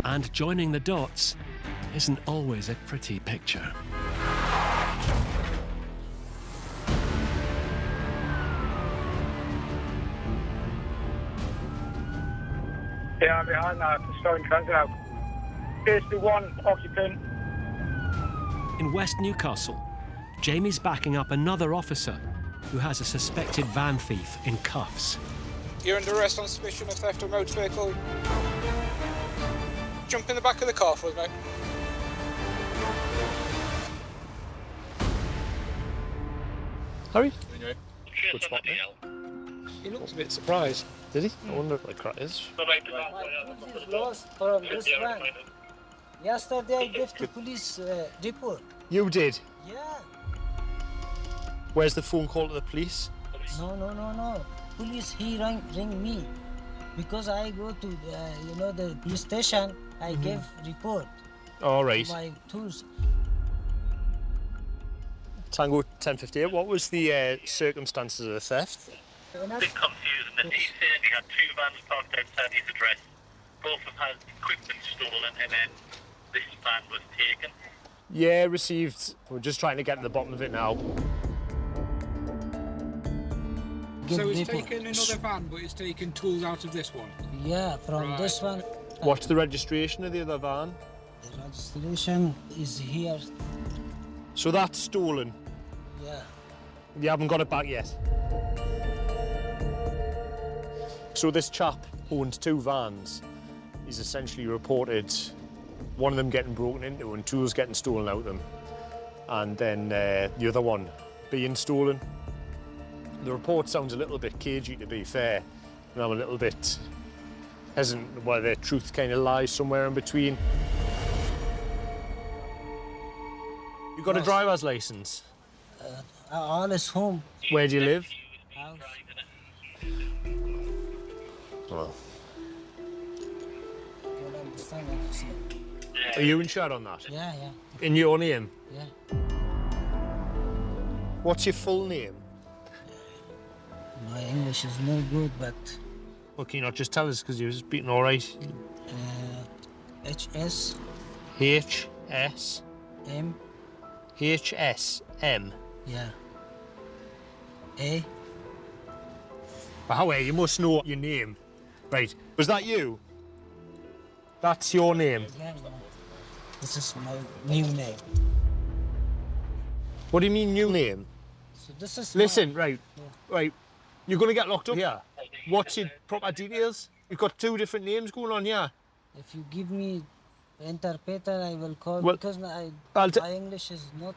And joining the dots isn't always a pretty picture. Yeah, I'm behind that. Stolen transit now. Appears to be one occupant. In West Newcastle, Jamie's backing up another officer who has a suspected van thief in cuffs. You're under arrest on suspicion of theft of motor vehicle. Jump in the back of the car for us, mate. Harry? Good spot, mate. He looks a bit surprised. Did he? I wonder what the crack is. Lost from this van. Yesterday I gave the police report. You did? Yeah. Where's the phone call to the police? No. Police, he ring me. Because I go to, the police station, I gave report. All right. My tools. Tango 1058, what was the circumstances of the theft? A bit confusing that he said he had two vans parked outside his address. Both have had equipment stolen and then this van was taken. Yeah, received. We're just trying to get to the bottom of it now. So it's taken another van, but it's taken tools out of this one? Yeah, from this one. What's the registration of the other van? The registration is here. So that's stolen? Yeah. You haven't got it back yet? So this chap owned two vans. He's essentially reported one of them getting broken into and tools getting stolen out of them. And then the other one being stolen. The report sounds a little bit cagey, to be fair, and I'm a little bit hesitant whether the truth kind of lies somewhere in between. You got a driver's license? All is home. Where do you live? House. Well, Don't understand what you say. are you insured on that? Yeah. In your name? Yeah. What's your full name? My English is no good, but... Well, can you not just tell us because you were speaking all right? HS... HS... M... HSM? Yeah. A... How you must know your name. Right, was that you? That's your name? Yeah. This is my new name. What do you mean new name? So this is Listen, my... right. You're going to get locked up here. What's your proper details? You've got two different names going on here. If you give me interpreter, I will call because my English is not...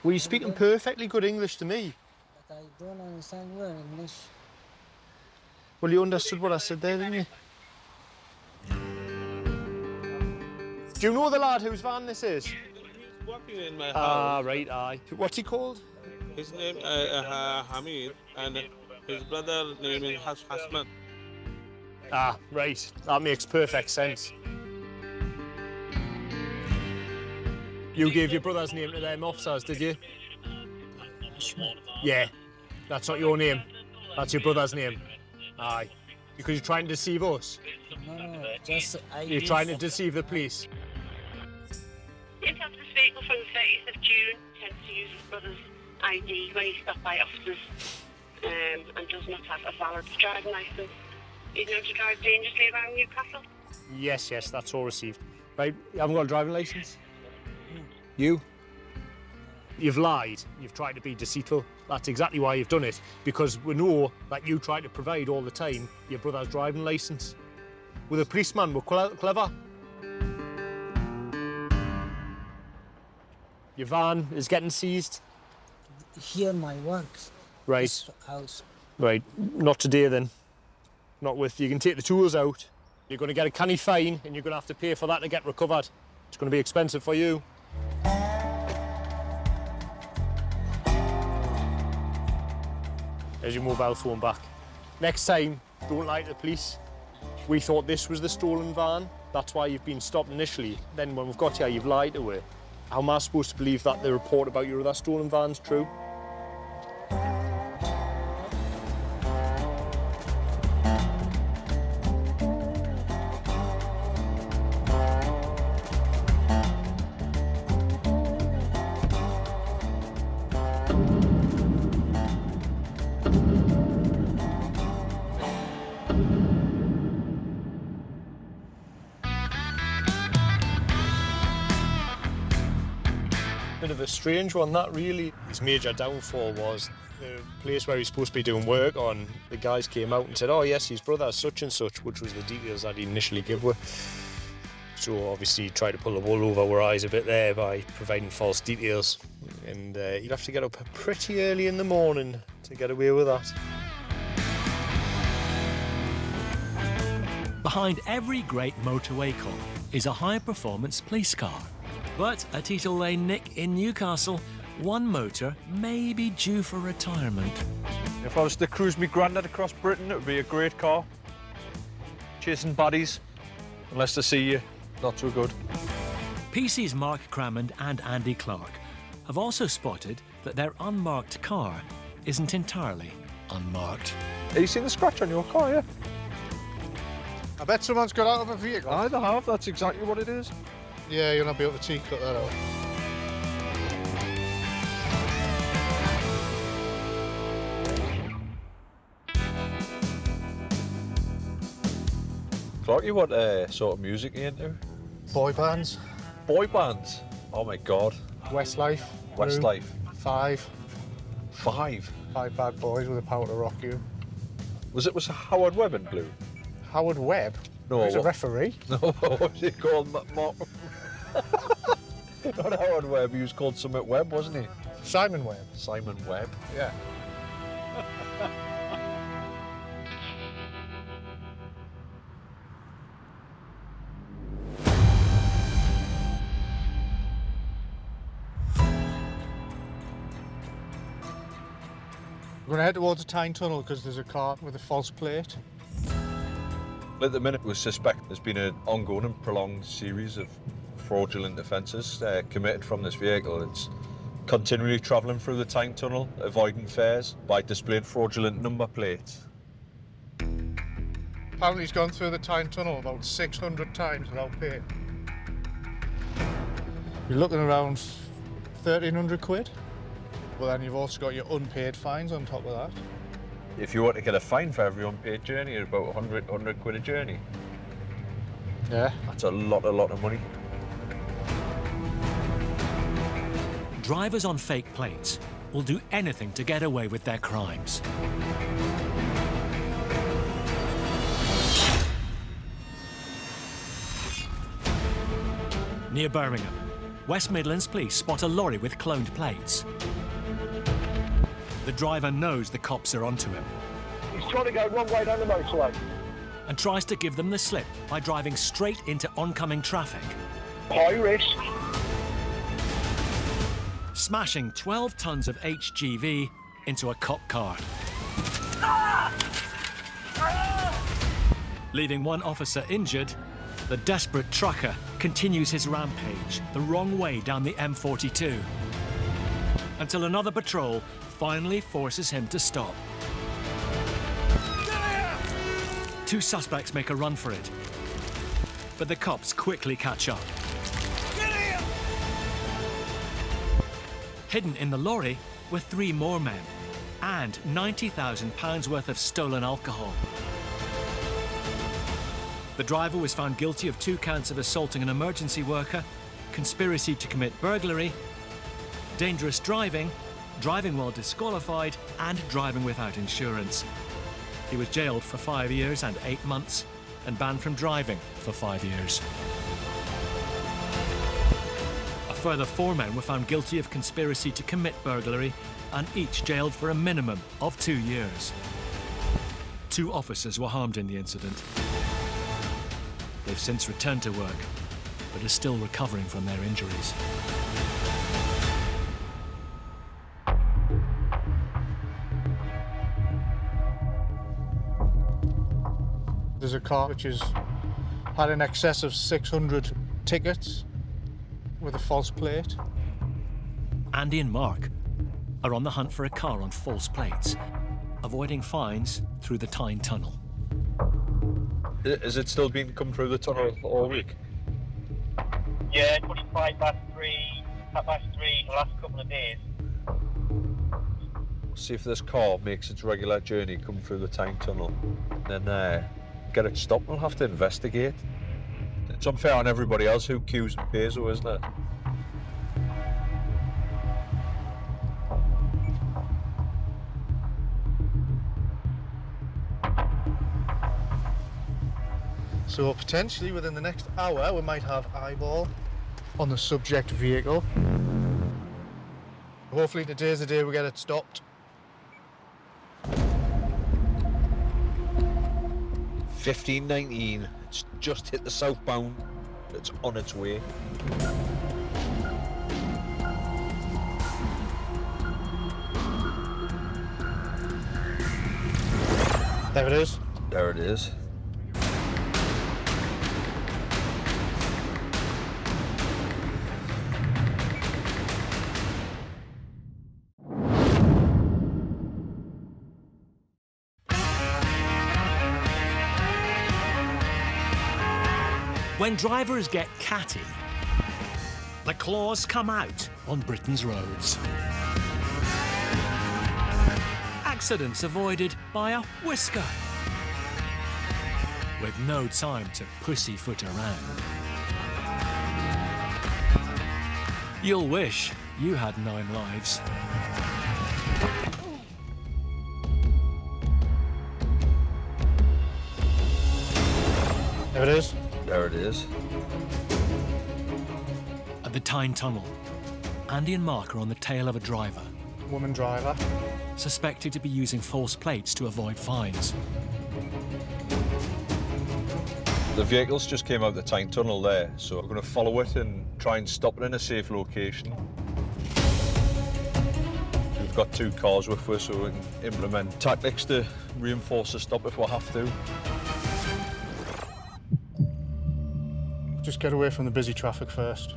Well, you're speaking perfectly good English to me. But I don't understand your English. Well, you understood what I said there, didn't you? Do you know the lad whose van this is? He's working in my house. Ah, right, aye. What's he called? His name Hamid, and his brother name is Hasman. Ah, right. That makes perfect sense. You gave your brother's name to them officers, did you? Ashman. Yeah. That's not your name. That's your brother's name. Aye. Because you're trying to deceive us? No, just You're trying to deceive the police? He entered this vehicle from the 30th of June, intends to use his brother's ID when he stopped by officers and does not have a valid driving licence. He's known to drive dangerously around Newcastle. Yes, that's all received. Right, you haven't got a driving licence? You? You've lied. You've tried to be deceitful. That's exactly why you've done it. Because we know that you try to provide all the time your brother's driving licence. With a policeman, we're clever. Your van is getting seized. Here my works. Right. This house. Right, not today then. Not with, you can take the tools out. You're going to get a canny fine and you're going to have to pay for that to get recovered. It's going to be expensive for you. There's your mobile phone back. Next time, don't lie to the police. We thought this was the stolen van. That's why you've been stopped initially. Then when we've got here, you've lied to it. How am I supposed to believe that the report about your other stolen van's true? Bit of a strange one, that really. His major downfall was the place where he's supposed to be doing work on. The guys came out and said, oh yes, his brother is such and such, which was the details that he initially gave with. So obviously he tried to pull the wool over our eyes a bit there by providing false details. And he'd have to get up pretty early in the morning to get away with that. Behind every great motorway cop is a high-performance police car. But at Eagle Lane Nick in Newcastle, one motor may be due for retirement. If I was to cruise me grandad across Britain, it would be a great car. Chasing baddies, unless they see you, not so good. PC's Mark Crammond and Andy Clark have also spotted that their unmarked car isn't entirely unmarked. Have you seen the scratch on your car, yeah? I bet someone's got out of a vehicle. I have, that's exactly what it is. Yeah, you'll not be able to cut that out. Clarky, what sort of music are you into? Boy bands. Boy bands? Oh my God. Westlife. Westlife. Five. Five bad boys with the power to rock you. Was it Howard Webb in blue? Howard Webb? No. He was a referee. No, what was he called? Not Howard Webb, he was called Summit Webb, wasn't he? Simon Webb. Simon Webb. Yeah. We're going to head towards a Tyne tunnel because there's a car with a false plate. At the minute, we suspect there's been an ongoing and prolonged series of fraudulent offences committed from this vehicle. It's continually travelling through the Tyne tunnel, avoiding fares by displaying fraudulent number plates. Apparently he's gone through the Tyne tunnel about 600 times without paying. You're looking around 1,300 quid. Well, then you've also got your unpaid fines on top of that. If you were to get a fine for every unpaid journey, it's about 100 quid a journey. Yeah. That's a lot of money. Drivers on fake plates will do anything to get away with their crimes. Near Birmingham, West Midlands police spot a lorry with cloned plates. The driver knows the cops are onto him. He's trying to go wrong way down the motorway. And tries to give them the slip by driving straight into oncoming traffic. High risk. Smashing 12 tons of HGV into a cop car. Leaving one officer injured, the desperate trucker continues his rampage the wrong way down the M42 until another patrol finally forces him to stop. Two suspects make a run for it, but the cops quickly catch up. Hidden in the lorry were 3 more men and £90,000 worth of stolen alcohol. The driver was found guilty of 2 counts of assaulting an emergency worker, conspiracy to commit burglary, dangerous driving, driving while disqualified, and driving without insurance. He was jailed for 5 years and 8 months and banned from driving for 5 years. A further 4 men were found guilty of conspiracy to commit burglary and each jailed for a minimum of 2 years. 2 officers were harmed in the incident. They've since returned to work, but are still recovering from their injuries. There's a car which has had in excess of 600 tickets with a false plate. Andy and Mark are on the hunt for a car on false plates, avoiding fines through the Tyne Tunnel. Is it still been come through the tunnel all week? Yeah, 25 past 3, the last couple of days. See if this car makes its regular journey come through the Tyne Tunnel. Then get it stopped. We'll have to investigate. It's unfair on everybody else who queues and pays, though, isn't it? So potentially within the next hour we might have eyeball on the subject vehicle. Hopefully today's the day we get it stopped. $15.19. It's just hit the southbound. It's on its way. There it is. There it is. When drivers get catty, the claws come out on Britain's roads. Accidents avoided by a whisker, with no time to pussyfoot around. You'll wish you had 9 lives. There it is. There it is. At the Tyne Tunnel, Andy and Mark are on the tail of a driver. Woman driver. Suspected to be using false plates to avoid fines. The vehicles just came out the Tyne Tunnel there, so we're going to follow it and try and stop it in a safe location. We've got 2 cars with us, so we can implement tactics to reinforce the stop if we have to. Just get away from the busy traffic first.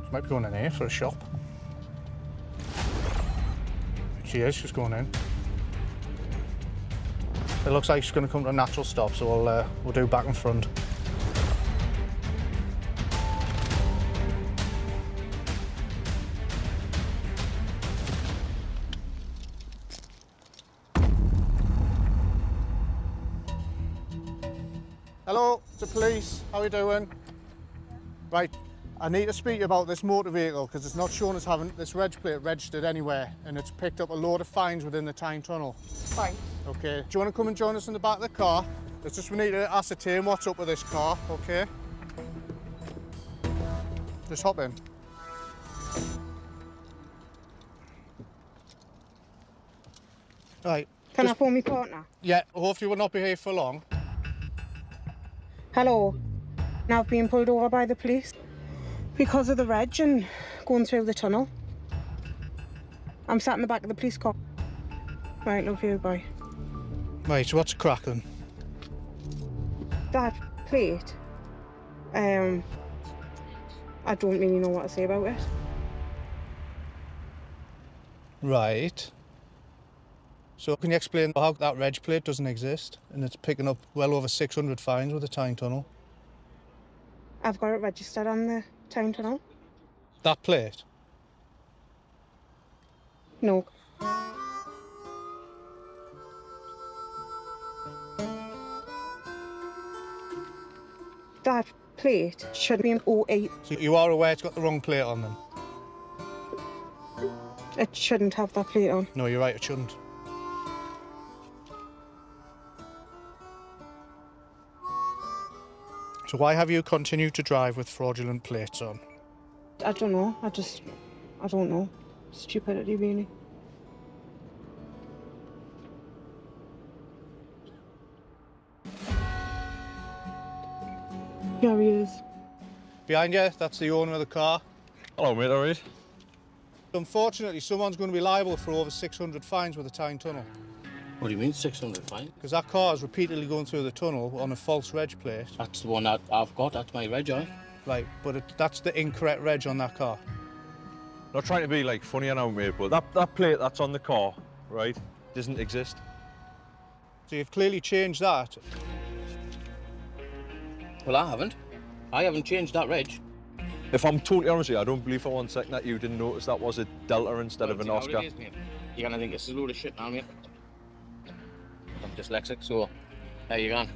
She might be going in here for a shop. She is, she's going in. It looks like she's going to come to a natural stop, so we'll do back and front. Hello, it's the police. How are you doing? Right, I need to speak to you about this motor vehicle because it's not shown as having this reg plate registered anywhere, and it's picked up a load of fines within the Tyne Tunnel. Fine. Okay, do you want to come and join us in the back of the car? It's just we need to ascertain what's up with this car, okay? Just hop in. Right. Can I phone my partner? Yeah, hopefully we'll not be here for long. Hello. Now I've been pulled over by the police because of the reg and going through the tunnel. I'm sat in the back of the police car. Right, love you, bye. Right, so what's cracking? That plate, I don't really know what to say about it. So can you explain how that reg plate doesn't exist and it's picking up well over 600 fines with the Tyne Tunnel? I've got it registered on the Tyne Tunnel. That plate? No. That plate should be an 08. So you are aware it's got the wrong plate on them? It shouldn't have that plate on. No, you're right, it shouldn't. So why have you continued to drive with fraudulent plates on? I don't know. I don't know. Stupidity, really. Here he is. Behind you, that's the owner of the car. Hello, mate, all right? Unfortunately, someone's going to be liable for over 600 fines with the Tyne Tunnel. What do you mean 600 fine? Because that car is repeatedly going through the tunnel on a false reg plate. That's the one that I've got, that's my reg, aye. Right, but that's the incorrect reg on that car. Not trying to be like funny now, mate, but that plate that's on the car, right, doesn't exist. So you've clearly changed that. Well, I haven't. I haven't changed that reg. If I'm totally honest with you, I don't believe for 1 second that you didn't notice that was a Delta instead of an Oscar. You're gonna think it's a load of shit now, mate. I'm dyslexic, so there you go.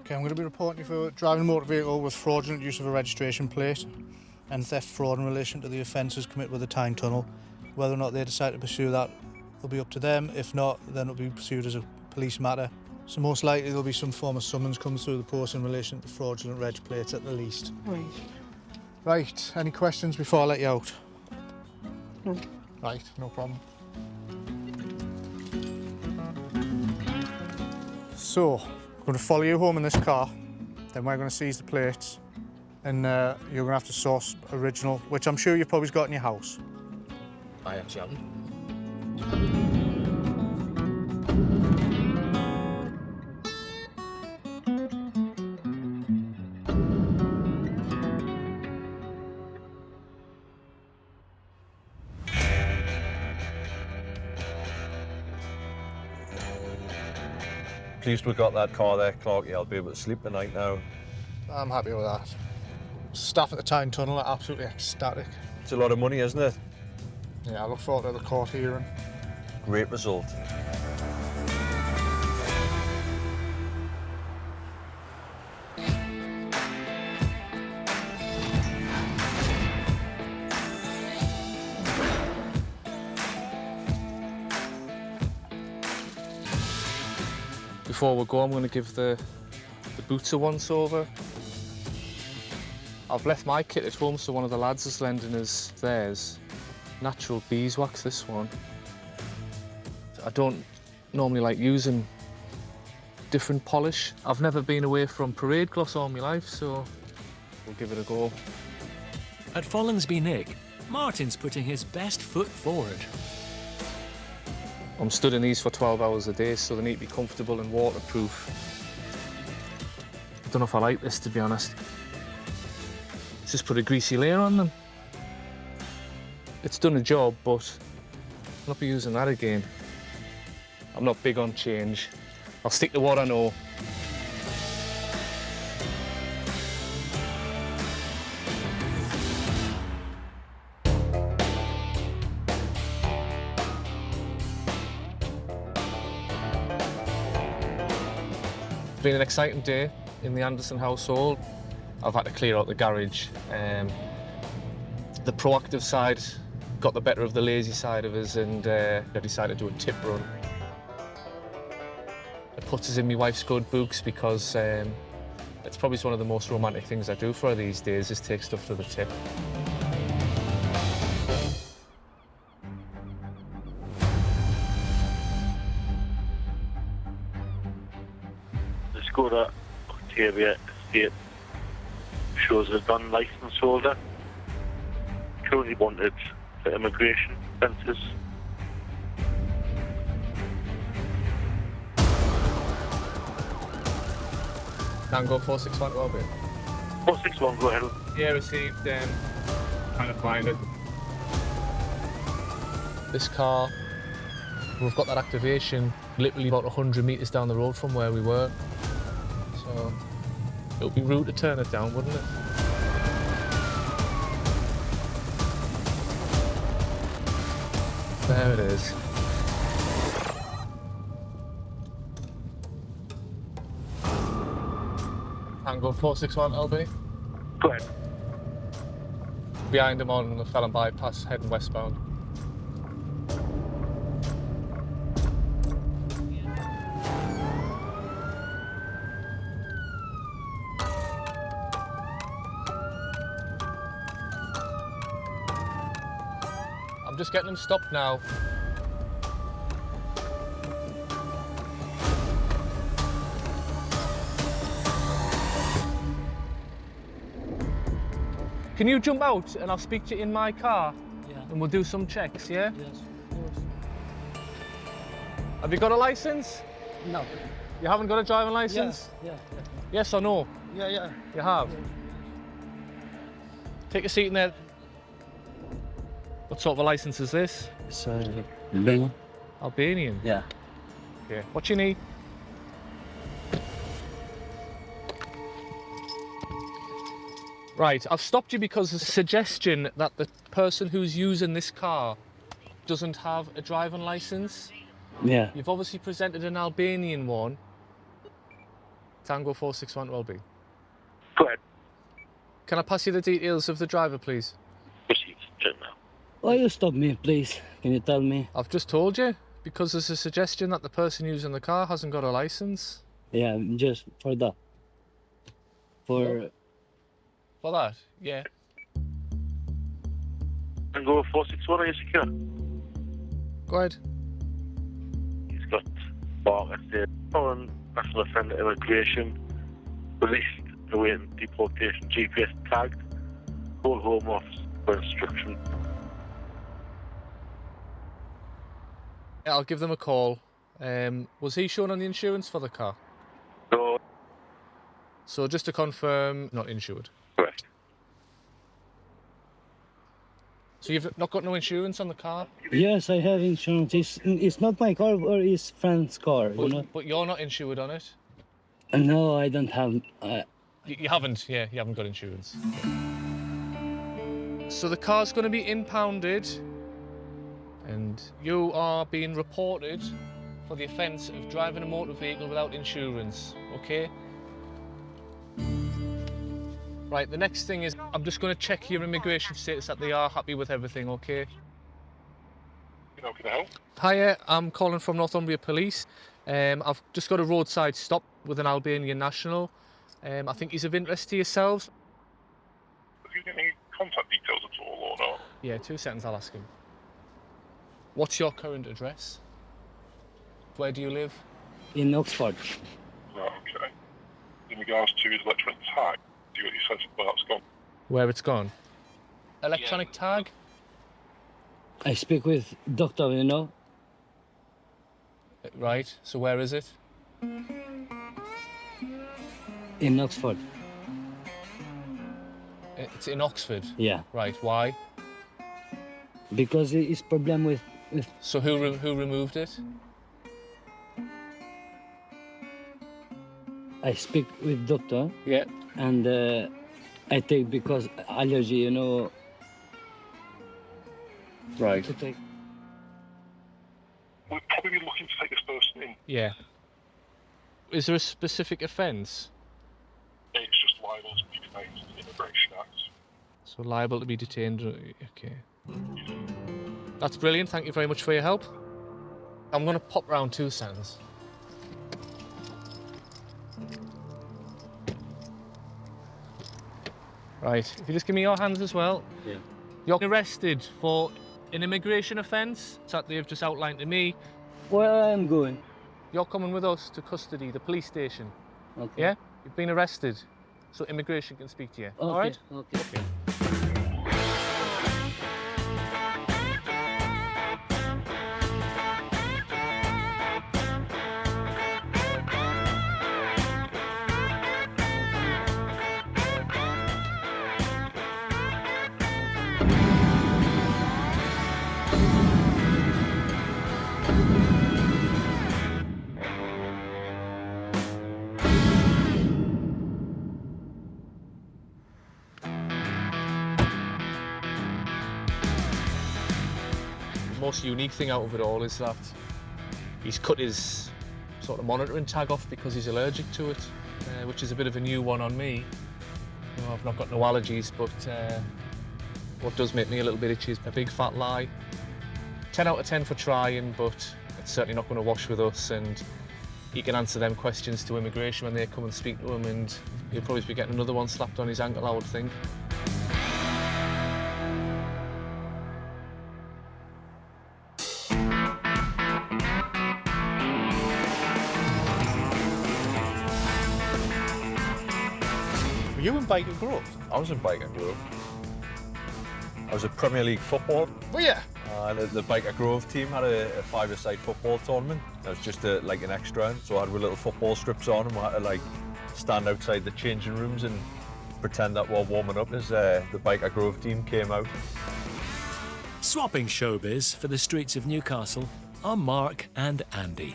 Okay, I'm going to be reporting you for driving a motor vehicle with fraudulent use of a registration plate and theft fraud in relation to the offences committed with the Tyne Tunnel. Whether or not they decide to pursue that will be up to them. If not, then it'll be pursued as a police matter. So most likely there'll be some form of summons comes through the post in relation to fraudulent reg plates at the least. Right. Right, any questions before I let you out? No. Right, no problem. So, I'm going to follow you home in this car, then we're going to seize the plates, and you're going to have to source original, which I'm sure you've probably got in your house. I actually haven't. Pleased we got that car there, Clarky. I'll be able to sleep tonight now. I'm happy with that. Staff at the Tyne Tunnel are absolutely ecstatic. It's a lot of money, isn't it? Yeah, I look forward to the court hearing. Great result. Before we go, I'm going to give the boots a once-over. I've left my kit at home, so one of the lads is lending us theirs. Natural beeswax, this one. I don't normally like using different polish. I've never been away from parade gloss all my life, so we'll give it a go. At Follinsby Nick, Martin's putting his best foot forward. I'm stood in these for 12 hours a day, so they need to be comfortable and waterproof. I don't know if I like this, to be honest. Let's just put a greasy layer on them. It's done a job, but I'll not be using that again. I'm not big on change. I'll stick to what I know. It's been an exciting day in the Anderson household. I've had to clear out the garage. The proactive side got the better of the lazy side of us, and I decided to do a tip run. It puts us in my wife's good books because it's probably one of the most romantic things I do for her these days is take stuff to the tip. The Skoda Octavia Estate shows a non-licensed holder. Currently wanted for immigration offences. Tango 461, well, 461, go ahead. Yeah, received trying to find it. This car, we've got that activation literally about 100 metres down the road from where we were. So it would be rude to turn it down, wouldn't it? There it is. Tango 461 LB. Go ahead. Behind him on the Felon bypass, heading westbound. I'm just getting him stopped now. Can you jump out and I'll speak to you in my car? Yeah. And we'll do some checks, yeah? Yes, of course. Have you got a license? No. You haven't got a driving license? Yeah. Yes or no? Yeah. You have? Yeah. Take a seat in there. What sort of a license is this? It's Albanian. Albanian? Yeah. Okay. What you need? Right, I've stopped you because there's a suggestion that the person who's using this car doesn't have a driving licence. Yeah. You've obviously presented an Albanian one. Tango 461 LB. Go ahead. Can I pass you the details of the driver, please? Proceed. Now. Why you stop me, please? Can you tell me? I've just told you, because there's a suggestion that the person using the car hasn't got a licence. Yeah, just for that. For that? Yeah. Tango 461, are you secure? Go ahead. He's got bar estate on national offender immigration, released, awaiting deportation, GPS tagged, call home office for instruction. Yeah, I'll give them a call. Was he shown on the insurance for the car? No. So just to confirm, not insured. Correct. So you've not got no insurance on the car? yes, I have insurance. It's not my car or his friend's car, you know. But you're not insured on it? No, I don't have. You haven't, yeah, you haven't got insurance. So the car's going to be impounded and you are being reported for the offence of driving a motor vehicle without insurance, okay? Right, the next thing is I'm just going to check your immigration status that they are happy with everything, okay? How can I help? Hiya, I'm calling from Northumbria Police. I've just got a roadside stop with an Albanian national. I think he's of interest to yourselves. Have you got any contact details at all or not? Yeah, 2 seconds, I'll ask him. What's your current address? Where do you live? In Oxford. Right, okay. In regards to his electronic tag, do you got your sense of where that's gone? Where it's gone? Electronic tag? I speak with doctor, you know. Right, so where is it? In Oxford. It's in Oxford? Yeah. Right, why? Because it's problem with... So who removed it? I speak with doctor. Yeah. And I take because allergy, you know. Right. To take. We'll probably be looking to take this person in. Yeah. Is there a specific offence? It's just liable to be detained in the Immigration Act. So liable to be detained, okay. That's brilliant, thank you very much for your help. I'm going to pop round 2 seconds. Right, if you just give me your hands as well. Yeah. You're arrested for an immigration offence that they've just outlined to me. Where I am going? You're coming with us to custody, the police station. Okay. Yeah? You've been arrested, so immigration can speak to you. Okay. All right? Okay. most unique thing out of it all is that he's cut his sort of monitoring tag off because he's allergic to it, which is a bit of a new one on me. You know, I've not got no allergies, but what does make me a little bit itchy is a big fat lie. 10 out of 10 for trying, but it's certainly not going to wash with us, and he can answer them questions to immigration when they come and speak to him, and he'll probably be getting another one slapped on his ankle, I would think. Were you in Biker Grove? I was in Biker Grove. I was at Premier League football. Were you? The Biker Grove team had a five-a-side football tournament. It was just like an extra, so I had little football strips on, and we had to like stand outside the changing rooms and pretend that we're warming up as the Biker Grove team came out. Swapping showbiz for the streets of Newcastle are Mark and Andy.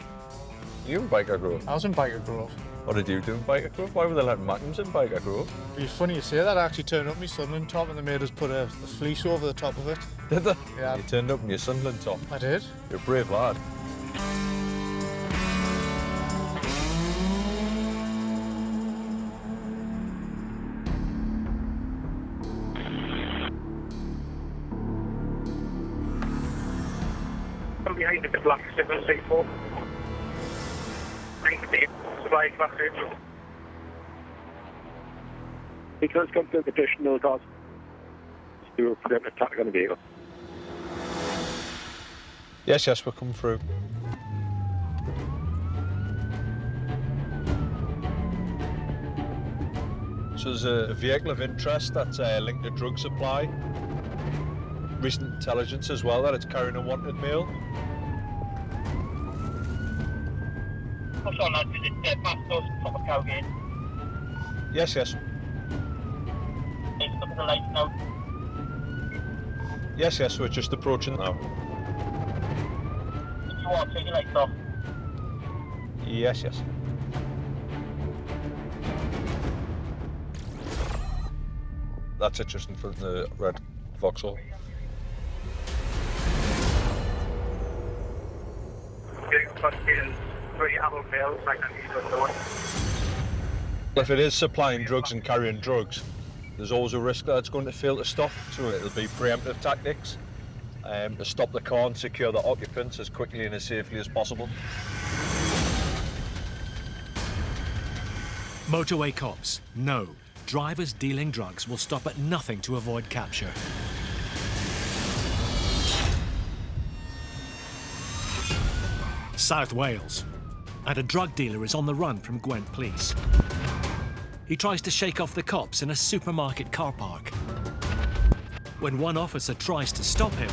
You in Biker Grove? I was in Biker Grove. What did you do in Biker Grove? Why were they letting Magnums in Biker Grove? It's funny you say that. I actually turned up my Sunderland top and they made us put a fleece over the top of it. Did they? Yeah. You turned up in your Sunderland top? I did. You're a brave lad. Come behind the black 764. Supply class A. Because come to the additional cause. Do for them attack on the vehicle. Yes, we're coming through. So there's a vehicle of interest that's linked to drug supply. Recent intelligence as well that it's carrying a wanted male. What's on, lads? Is it past us, top of Cowgate? Yes. It's up at the lights now. Yes, we're just approaching now. If you want, take your lights off. Yes. That's it, just in front of the red Vauxhall. If it is supplying drugs and carrying drugs, there's always a risk that it's going to fail to stop, so it'll be preemptive tactics to stop the car and secure the occupants as quickly and as safely as possible. Motorway Cops know drivers dealing drugs will stop at nothing to avoid capture. South Wales, and a drug dealer is on the run from Gwent Police. He tries to shake off the cops in a supermarket car park. When one officer tries to stop him,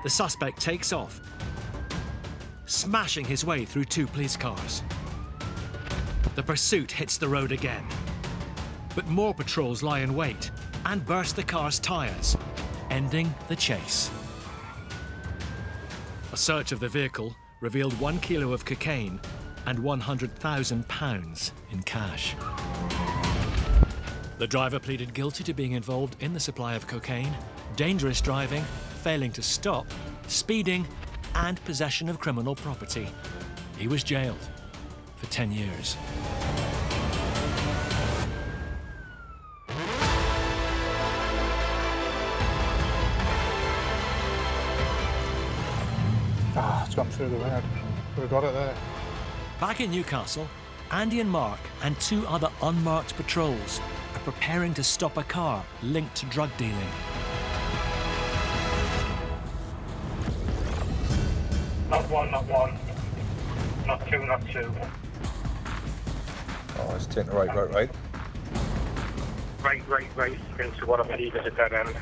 the suspect takes off, smashing his way through two police cars. The pursuit hits the road again, but more patrols lie in wait and burst the car's tyres, ending the chase. A search of the vehicle revealed 1 kilo of cocaine and £100,000 in cash. The driver pleaded guilty to being involved in the supply of cocaine, dangerous driving, failing to stop, speeding, and possession of criminal property. He was jailed for 10 years. It's gone through the red. We've got it there. Back in Newcastle, Andy and Mark and two other unmarked patrols are preparing to stop a car linked to drug dealing. Not one. Not two. Oh, it's taking right. Right. Into what I believe is a dead end.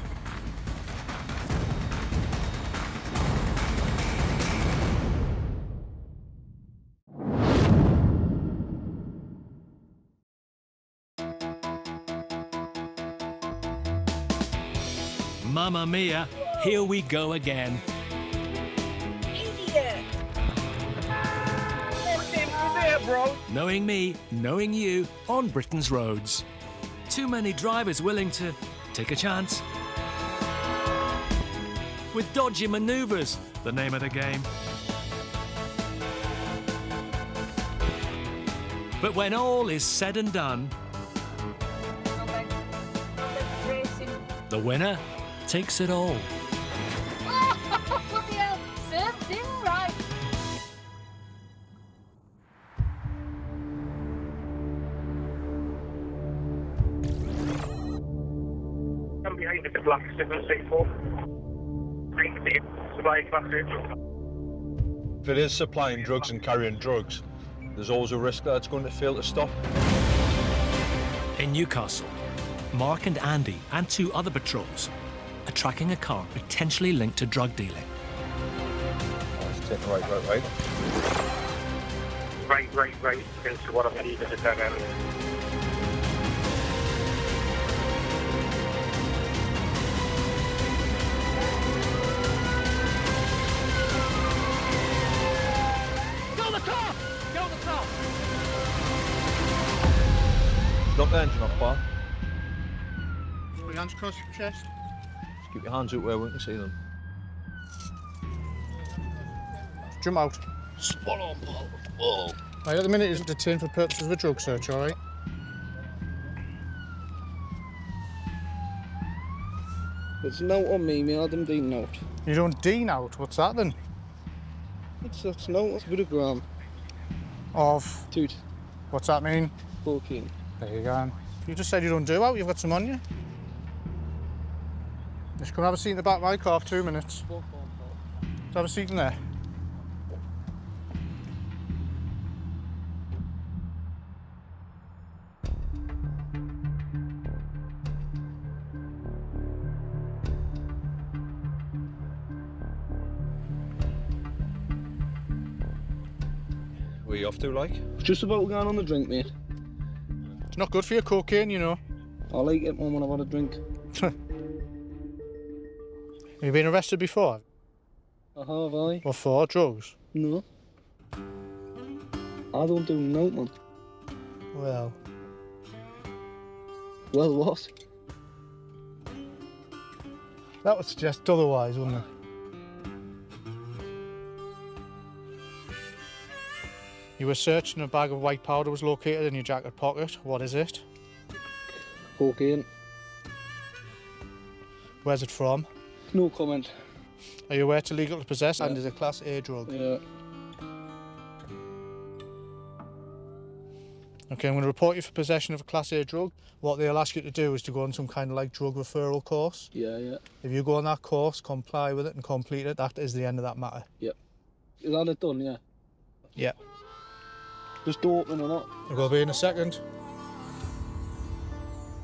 Mamma mia, here we go again. Idiot! There, bro. Knowing me, knowing you, on Britain's roads. Too many drivers willing to take a chance. With dodgy manoeuvres the name of the game. But when all is said and done, the winner takes it all. Bloody hell, serves him right. I'm behind the black signal C4. Supply class A. If it is supplying drugs and carrying drugs, there's always a risk that it's going to fail to stop. In Newcastle, Mark and Andy and 2 other patrols are tracking a car potentially linked to drug dealing. Let's take right. Right. Into what I believe is a dead end. Knock the engine off, pal. Put your hands across your chest. Just keep your hands out where we can see them. Jump out. Spot on, pal. Whoa. Right, at the minute, he's detained for purposes of a drug search, all right? It's note on me, I don't do note. You don't D out? What's that then? It's note, it's a bit of gram. Of? Toot. What's that mean? Cocaine. There you go. You just said you don't do out, you've got some on you. Just come have a seat in the back of my car for 2 minutes. Just have a seat in there. Where you off to, like? Just about going on the drink, mate. It's not good for your cocaine, you know. I like it when I've had a drink. Have you been arrested before? I have, I. What for? Drugs? No. I don't do note, man. Well. Well, what? That would suggest otherwise, wouldn't it? You were searching, a bag of white powder was located in your jacket pocket. What is it? Cocaine. Where's it from? No comment. Are you aware it's illegal to possess Yeah. and is a Class A drug? Yeah. Okay, I'm going to report you for possession of a Class A drug. What they'll ask you to do is to go on some kind of like drug referral course. Yeah. If you go on that course, comply with it and complete it, that is the end of that matter. Yep. Is that it done, yeah? Yeah. Just open or not? It will be in a second.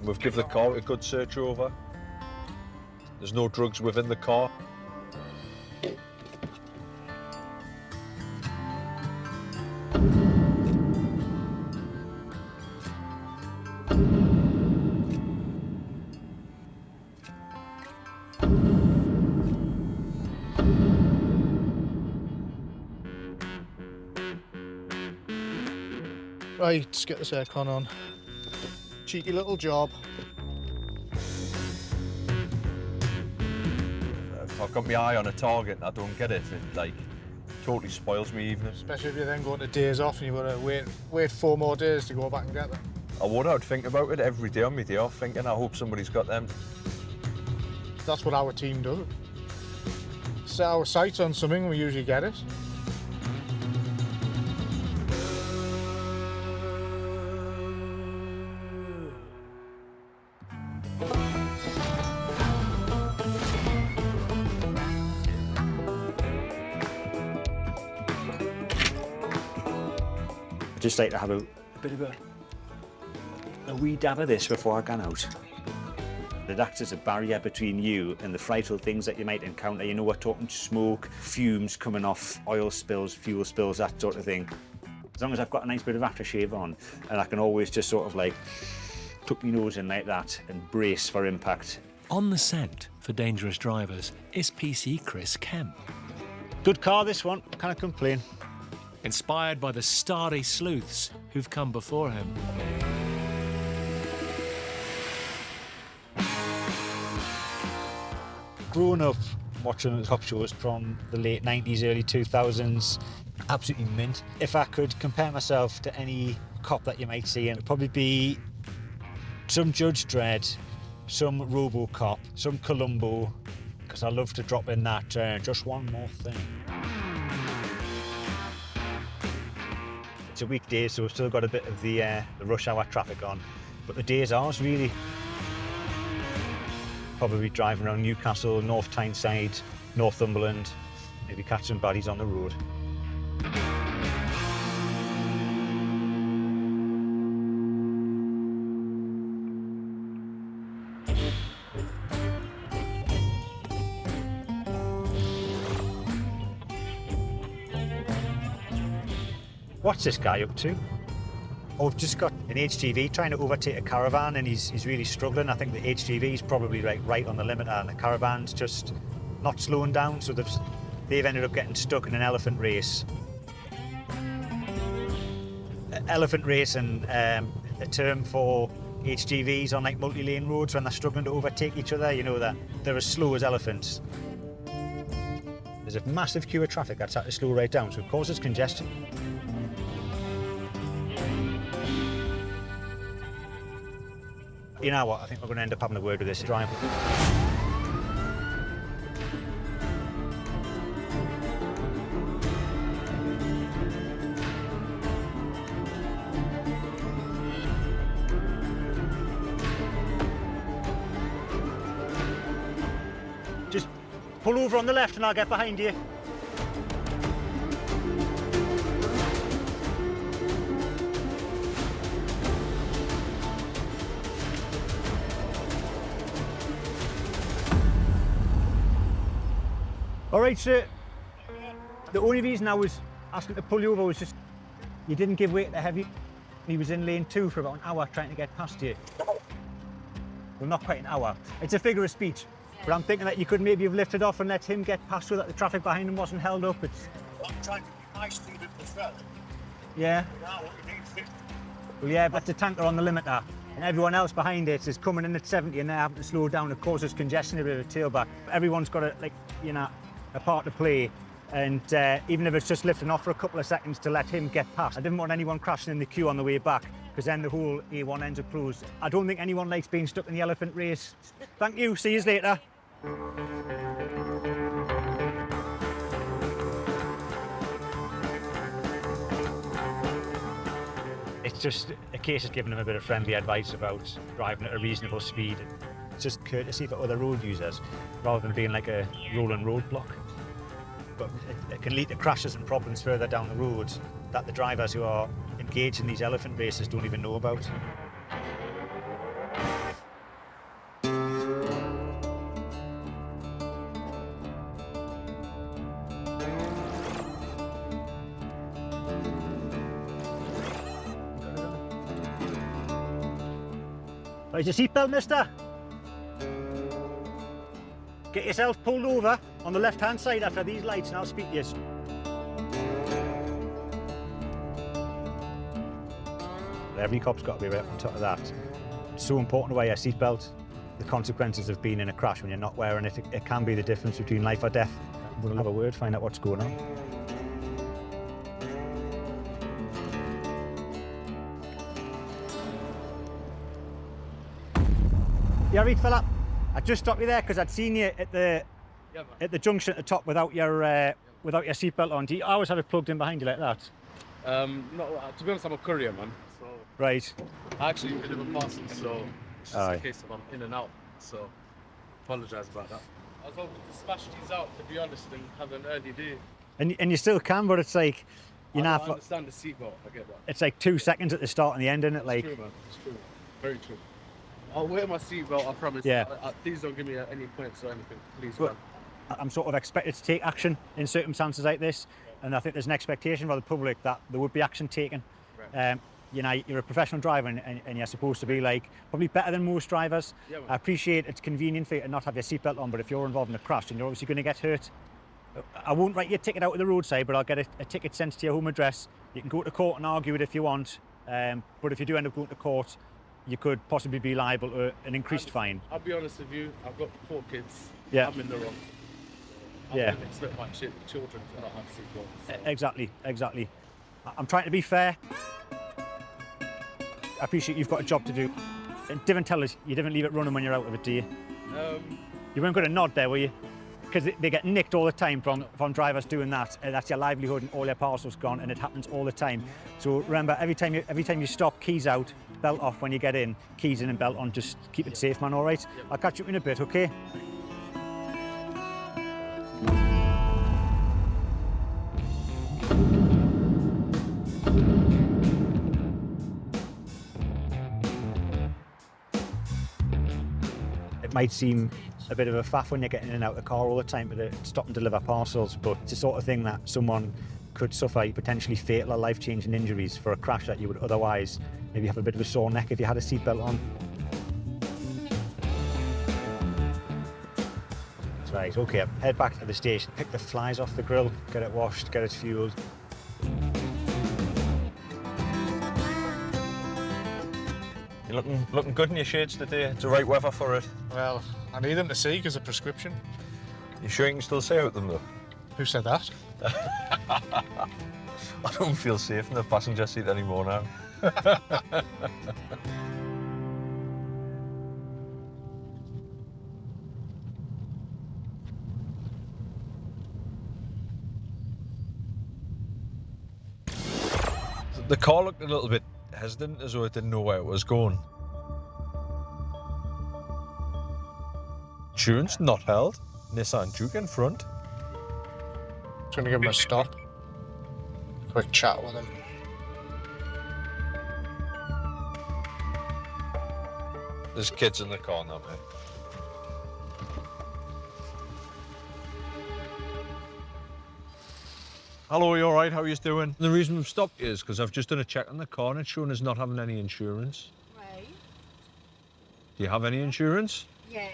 We've given the car a good search over. There's no drugs within the car. Right, let's get this aircon on. Cheeky little job. If I've got my eye on a target and I don't get it, it like totally spoils me evening. Especially if you're then going to days off and you've got to wait 4 more days to go back and get them. I'd think about it every day on my day off, thinking I hope somebody's got them. That's what our team does. Set our sights on something and we usually get it. I'd just like to have a bit of a wee dab of this before I go out. It acts as a barrier between you and the frightful things that you might encounter. You know, we're talking smoke, fumes coming off, oil spills, fuel spills, that sort of thing. As long as I've got a nice bit of aftershave on, and I can always just sort of like tuck my nose in like that and brace for impact. On the scent for dangerous drivers is PC Chris Kemp. Good car, this one. Can't complain. Inspired by the starry sleuths who've come before him. Growing up, watching the cop shows from the late 90s, early 2000s. Absolutely mint. If I could compare myself to any cop that you might see, it'd probably be some Judge Dredd, some RoboCop, some Columbo, because I love to drop in that just one more thing. It's a weekday, so we've still got a bit of the rush hour traffic on, but the day's ours, really. Probably driving around Newcastle, North Tyneside, Northumberland, maybe catch some baddies on the road. What's this guy up to? Oh, we've just got an HGV trying to overtake a caravan, and he's really struggling. I think the HGV is probably right on the limiter, and the caravan's just not slowing down, so they've ended up getting stuck in an elephant race. Elephant race, and a term for HGVs on like multi-lane roads when they're struggling to overtake each other. You know that they're as slow as elephants. There's a massive queue of traffic that's had to slow right down, so it causes congestion. You know what, I think we're going to end up having a word with this driver. Just pull over on the left and I'll get behind you. All right, sir. The only reason I was asking to pull you over was just you didn't give way to the heavy. He was in lane 2 for about an hour trying to get past you. Well, not quite an hour. It's a figure of speech. But I'm thinking that you could maybe have lifted off and let him get past so that the traffic behind him wasn't held up. I'm trying to keep my speed up as well. Yeah. Now what you need to... Well, yeah, but the tanker on the limiter. And everyone else behind it is coming in at 70 and they're having to slow down. It causes congestion, a bit of a tailback. Everyone's got a part to play, and even if it's just lifting off for a couple of seconds to let him get past. I didn't want anyone crashing in the queue on the way back, because then the whole A1 ends up closed. I don't think anyone likes being stuck in the elephant race. Thank you, see you later. It's just a case of giving them a bit of friendly advice about driving at a reasonable speed. It's just courtesy for other road users, rather than being like a rolling roadblock. But it can lead to crashes and problems further down the road that the drivers who are engaged in these elephant races don't even know about. Right, your seatbelt, mister? Get yourself pulled over on the left-hand side after these lights and I'll speak to you. Every cop's got to be right on top of that. It's so important to wear your seatbelt. The consequences of being in a crash when you're not wearing it, it can be the difference between life or death. We'll have a word, find out what's going on. You alright, fella? I just stopped you there because I'd seen you at the junction at the top without your seatbelt on. Do you always have it plugged in behind you like that? No, to be honest, I'm a courier, man. So right. I actually deliver parcels, so it's just a case of I'm in and out. So apologise about that. I was hoping to smash these out, to be honest, and have an early day. And you still can, but it's like, you know. I understand the seatbelt. I get that. It's like 2 seconds at the start and the end, isn't it? Like. It's true, man. It's true. Very true. I'll wear my seatbelt, I promise. Yeah. Please don't give me any points or anything, please, But man. I'm sort of expected to take action in circumstances like this, and I think there's an expectation by the public that there would be action taken. Right. You know, you're a professional driver and you're supposed to be like probably better than most drivers. Yeah, man. I appreciate it's convenient for you to not have your seatbelt on, but if you're involved in a crash, then you're obviously going to get hurt. I won't write your ticket out at the roadside, but I'll get a ticket sent to your home address. You can go to court and argue it if you want, but if you do end up going to court, you could possibly be liable to an increased fine. I'll be honest with you, I've got 4 kids. Yeah. I'm in the wrong. I Yeah. wouldn't expect my children to not have seatbelts. Exactly, exactly. I'm trying to be fair. I appreciate you've got a job to do. And didn't tell us you didn't leave it running when you're out of it, do you? You weren't going to nod there, were you? Because they get nicked all the time from drivers doing that. That's your livelihood and all your parcels gone, and it happens all the time. So remember, every time you stop, keys out, belt off when you get in, keys in and belt on. Just keep it safe, man. All right. I'll catch you in a bit, okay? It might seem a bit of a faff when you're getting in and out of the car all the time to stop and deliver parcels, but it's the sort of thing that someone could suffer potentially fatal or life-changing injuries for a crash that you would otherwise maybe have a bit of a sore neck if you had a seatbelt on. That's right, okay, head back to the station, pick the flies off the grill, get it washed, get it fueled. You're looking good in your shades today. It's the right weather for it. Well, I need them to see because of prescription. You sure you can still see out them though? Who said that? I don't feel safe in the passenger seat anymore now. The car looked a little bit hesitant, as though it didn't know where it was going. Insurance not held. Nissan Juke in front. Just going to give him a stop. Quick chat with him. There's kids in the car now, mate. Hello, you all right? How are you doing? The reason we've stopped is because I've just done a check on the car and it's showing us not having any insurance. Right. Do you have any insurance? Yeah.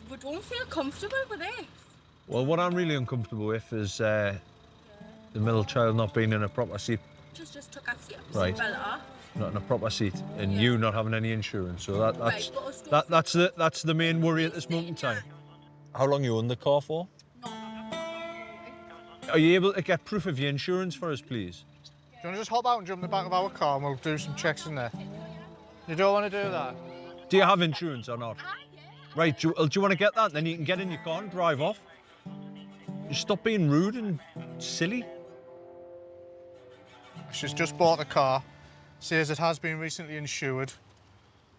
We don't feel comfortable with this. Well, what I'm really uncomfortable with is the middle child not being in a proper seat. Just took our seat Right. off. Not in a proper seat, and you not having any insurance. So that's the main worry at this moment in time. How long you own the car for? Are you able to get proof of your insurance for us, please? Do you want to just hop out and jump in the back of our car and we'll do some checks in there? You don't want to do that? Do you have insurance or not? Right, do you want to get that? Then you can get in your car and drive off. Just stop being rude and silly. She's just bought the car. Says it has been recently insured.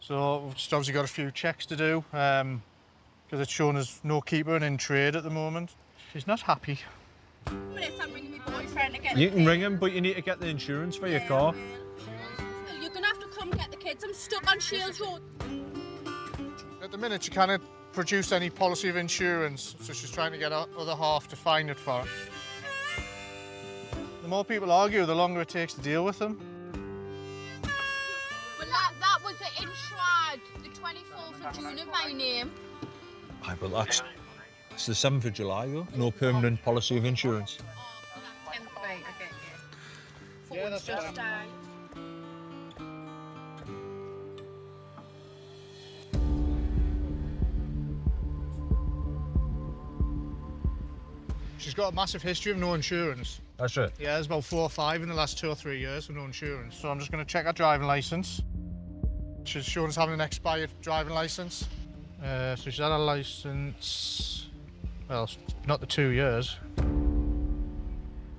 So we've just obviously got a few checks to do because it's showing us no keeper and in trade at the moment. She's not happy. I'm ringing my boyfriend to get You can ring him, but you need to get the insurance for your car. You're going to have to come get the kids. I'm stuck on Shields Road. At the minute, she can't produce any policy of insurance, so she's trying to get her other half to find it for her. The more people argue, the longer it takes to deal with them. Well, that was insured the 24th of June in my name. Aye, but it's the 7th of July, though. No permanent policy of insurance. Temporary, okay, yeah. Yeah, that's just fine. died. She's got a massive history of no insurance. That's right. Yeah, there's about 4 or 5 in the last 2 or 3 years with no insurance. So I'm just going to check her driving licence. She's shown us having an expired driving licence. So she's had a licence, well, not the 2 years.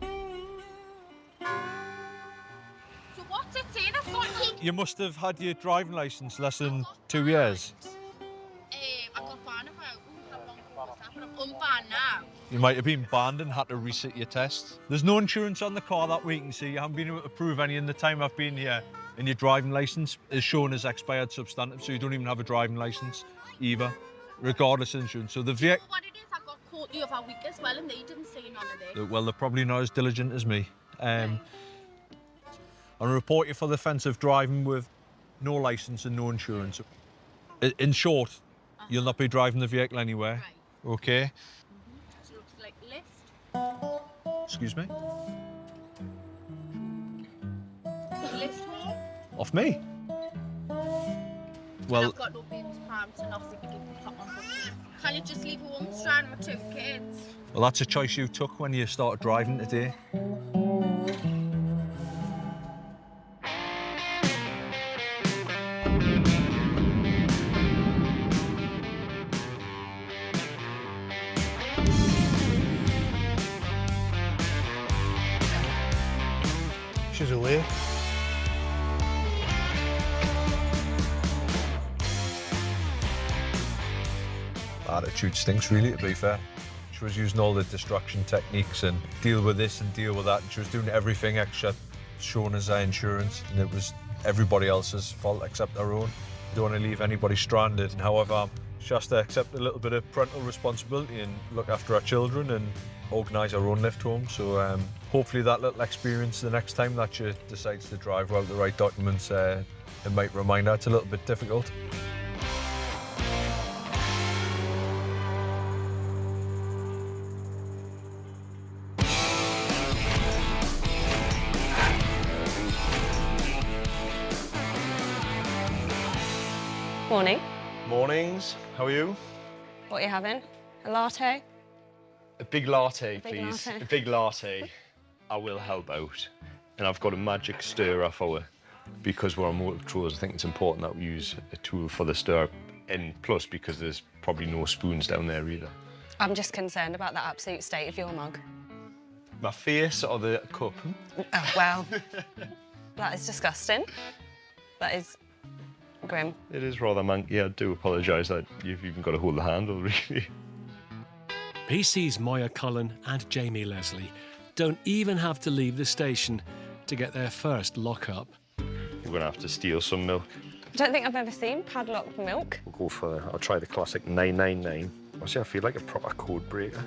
So what's it saying? I've got You must have had your driving licence less than 2 years. I got banned about how long ago was that, but I'm unbanned now. You might have been banned and had to resit your test. There's no insurance on the car that we can see. You haven't been able to prove any in the time I've been here. And your driving licence is shown as expired substantive, so you don't even have a driving licence either, regardless of insurance. So the vehicle... What it is, I got caught the other week as well, and they didn't say none of this. Well, they're probably not as diligent as me. I'll report you for the offence of driving with no licence and no insurance. In short, you'll not be driving the vehicle anywhere, okay? So it looks like list. Excuse me? List home. Off me? And Well, I've got no baby's prams and nothing to give me top on. Can you just leave home stranded with 2 kids? Well, that's a choice you took when you started driving today. She's away. Attitude stinks, really, to be fair. She was using all the distraction techniques and deal with this and deal with that. And she was doing everything extra, showing us our insurance, and it was everybody else's fault except her own. Don't want to leave anybody stranded. However, she has to accept a little bit of parental responsibility and look after our children and organise her own lift home. So hopefully that little experience, the next time that she decides to drive without the right documents, it might remind her it's a little bit difficult. Morning. Mornings, how are you? What are you having? A latte? A big latte, Big please. latte. A big latte. I will help out. And I've got a magic stirrer for her. Because we're on motor patrols, I think it's important that we use a tool for the stir. And plus, because there's probably no spoons down there either. I'm just concerned about the absolute state of your mug. My face or the cup? Oh, well, that is disgusting. That is grim. It is rather manky. I do apologise that you've even got to hold the handle, really. PC's Moya Cullen and Jamie Leslie don't even have to leave the station to get their first lock-up. You're going to have to steal some milk. I don't think I've ever seen padlocked milk. We'll go for, I'll try the classic 999. Honestly, I feel like a proper code breaker.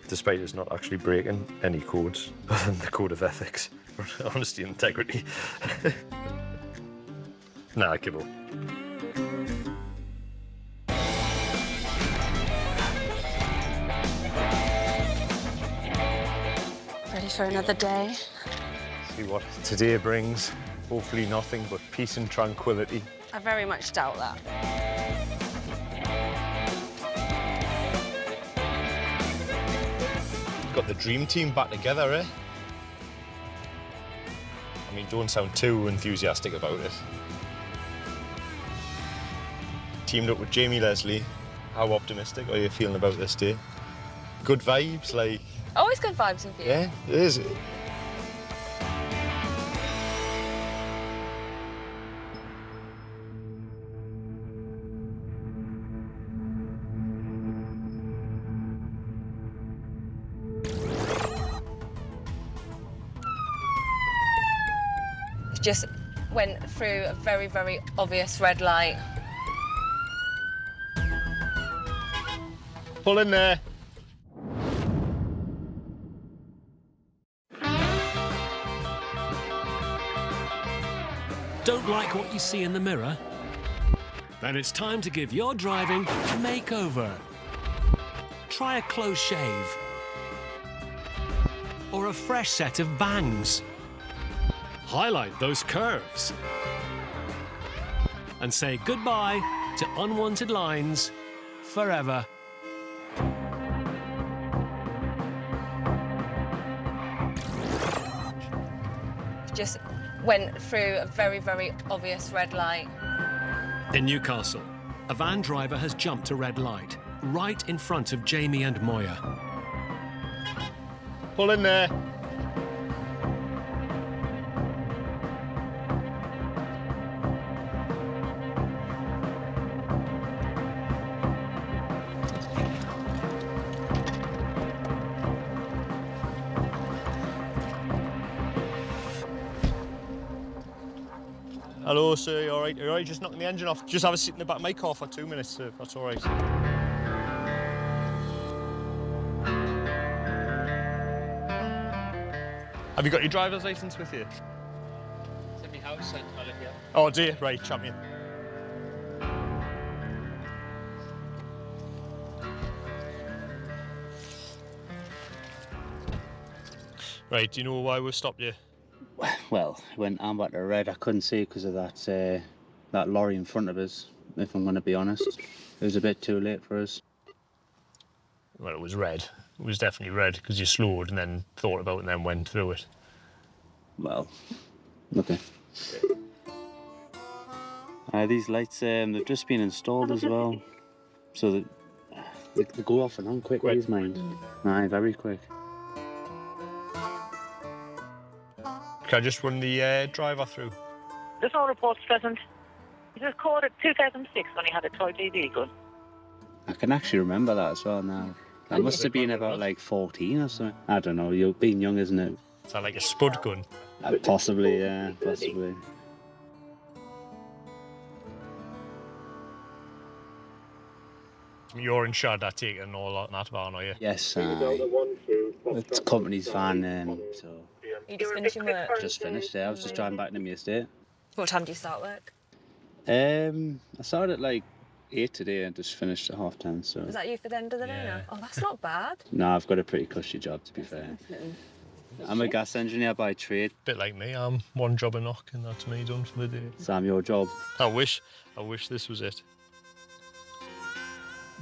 Despite it's not actually breaking any codes other than the code of ethics, honesty and integrity. Nah, I give up. Ready for another day? See what today brings. Hopefully nothing but peace and tranquility. I very much doubt that. Got the dream team back together, eh? I mean, don't sound too enthusiastic about it. Teamed up with Jamie Leslie. How optimistic are you feeling about this day? Good vibes, like... Always good vibes with you. Yeah, it is. Just went through a very, very obvious red light. Pull in there. Don't like what you see in the mirror? Then it's time to give your driving a makeover. Try a close shave. Or a fresh set of bangs. Highlight those curves. And say goodbye to unwanted lines forever. Just went through a very, very obvious red light. In Newcastle, a van driver has jumped a red light right in front of Jamie and Moya. Pull in there. Hello, sir, you all right? You all right? Just knocking the engine off. Just have a seat in the back of my car for 2 minutes, sir, if that's all right. Have you got your driver's licence with you? It's in my house, I'll tell it here. Oh, do you? Right, champion. Right, do you know why we stopped you? Well, when I'm back to red, I couldn't see because of that lorry in front of us, if I'm going to be honest. It was a bit too late for us. Well, it was red. It was definitely red because you slowed and then thought about it and then went through it. Well, okay. These lights, they've just been installed as well. So that they go off and on quick, these mind. Aye, very quick. Can I just run the driver through? There's no reports present. He was caught at 2006 when he had a toy TV gun. I can actually remember that as well now. I must have been about like 14 or something. I don't know, you're being young, isn't it? Is that like a spud gun? Possibly, yeah, possibly. You're in charge of taking all that van, are you? Yes, it's company's van, so... You just finishing work? Just finished, yeah. I was just driving back to my estate. What time do you start work? I started at like 8 today and just finished at 10:30, so... Is that you for the end of the day now? Oh, that's not bad. No, I've got a pretty cushy job, to be fair. I'm a gas engineer by trade. Bit like me, I'm one job a knock and that's me done for the day. Sam, your job? I wish this was it.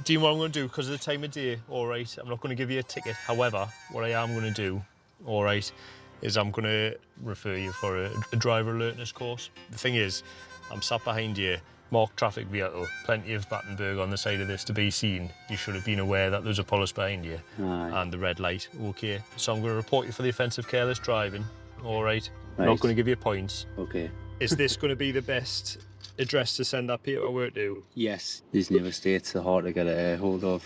Do you know what I'm going to do? Because of the time of day, all right, I'm not going to give you a ticket. However, what I am going to do, all right, is I'm going to refer you for a driver alertness course. The thing is, I'm sat behind you, marked traffic vehicle, plenty of Battenberg on the side of this to be seen. You should have been aware that there's a police behind you. Aye. And the red light, okay. So I'm going to report you for the offence of careless driving, all right? I'm Right. not going to give you points. Okay. Is this going to be the best address to send that paperwork to? Yes. These new estates are hard to get a hold of.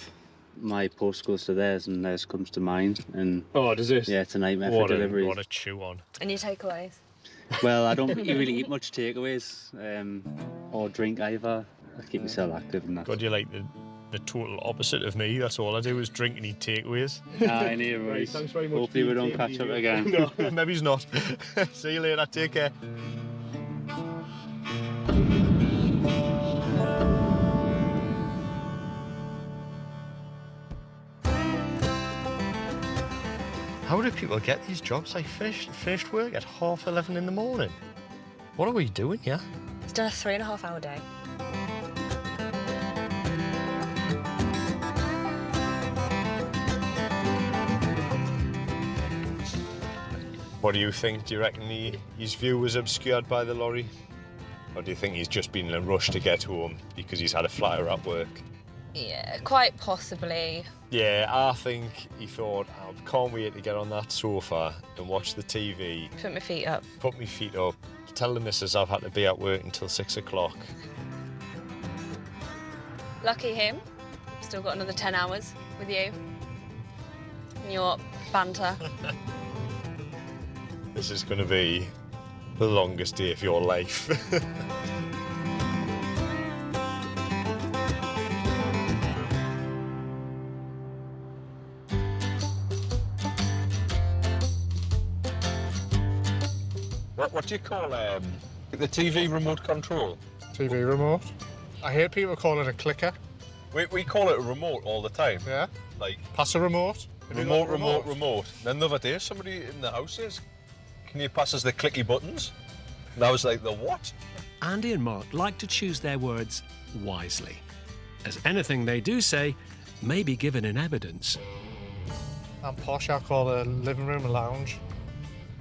My post goes to theirs and theirs comes to mine. And oh, does it? Yeah, it's a nightmare for deliveries. What a chew on. And your takeaways? Well, I don't really eat much takeaways or drink either. I keep myself active and that. God, you're like the total opposite of me. That's all I do is drink and eat takeaways. Aye, no worries. Right, thanks very much. Hopefully we don't catch up again. No, maybe he's not. See you later. Take care. How do people get these jobs? I finished work at 11:30 in the morning. What are we doing here? It's done a 3.5-hour day. What do you think? Do you reckon his view was obscured by the lorry? Or do you think he's just been in a rush to get home because he's had a flyer at work? Yeah, quite possibly. Yeah, I think he thought, I can't wait to get on that sofa and watch the TV. Put my feet up. Put my feet up. Tell the missus I've had to be at work until 6 o'clock. Lucky him. Still got another 10 hours with you. And your banter. This is going to be the longest day of your life. What do you call the TV remote control? TV remote? I hear people call it a clicker. We call it a remote all the time. Yeah? Like Pass a remote? Remote. Then the other day, somebody in the house says, "Can you pass us the clicky buttons?" And I was like, "The what?" Andy and Mark like to choose their words wisely, as anything they do say may be given in evidence. I'm posh, I call the living room a lounge.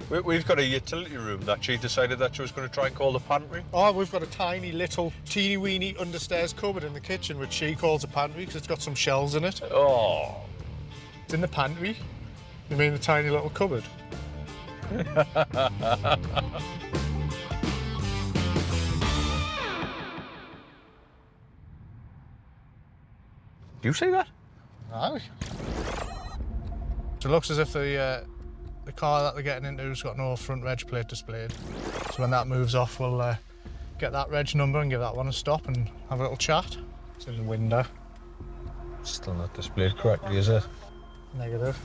We've got a utility room that she decided that she was going to try and call the pantry. Oh, we've got a tiny little teeny weeny understairs cupboard in the kitchen which she calls a pantry because it's got some shelves in it. Oh. It's in the pantry? You mean the tiny little cupboard? Do you say that? Aye. So it looks as if the car that they're getting into has got no front reg plate displayed. So when that moves off, we'll get that reg number and give that one a stop and have a little chat. It's in the window. Still not displayed correctly, is it? Negative.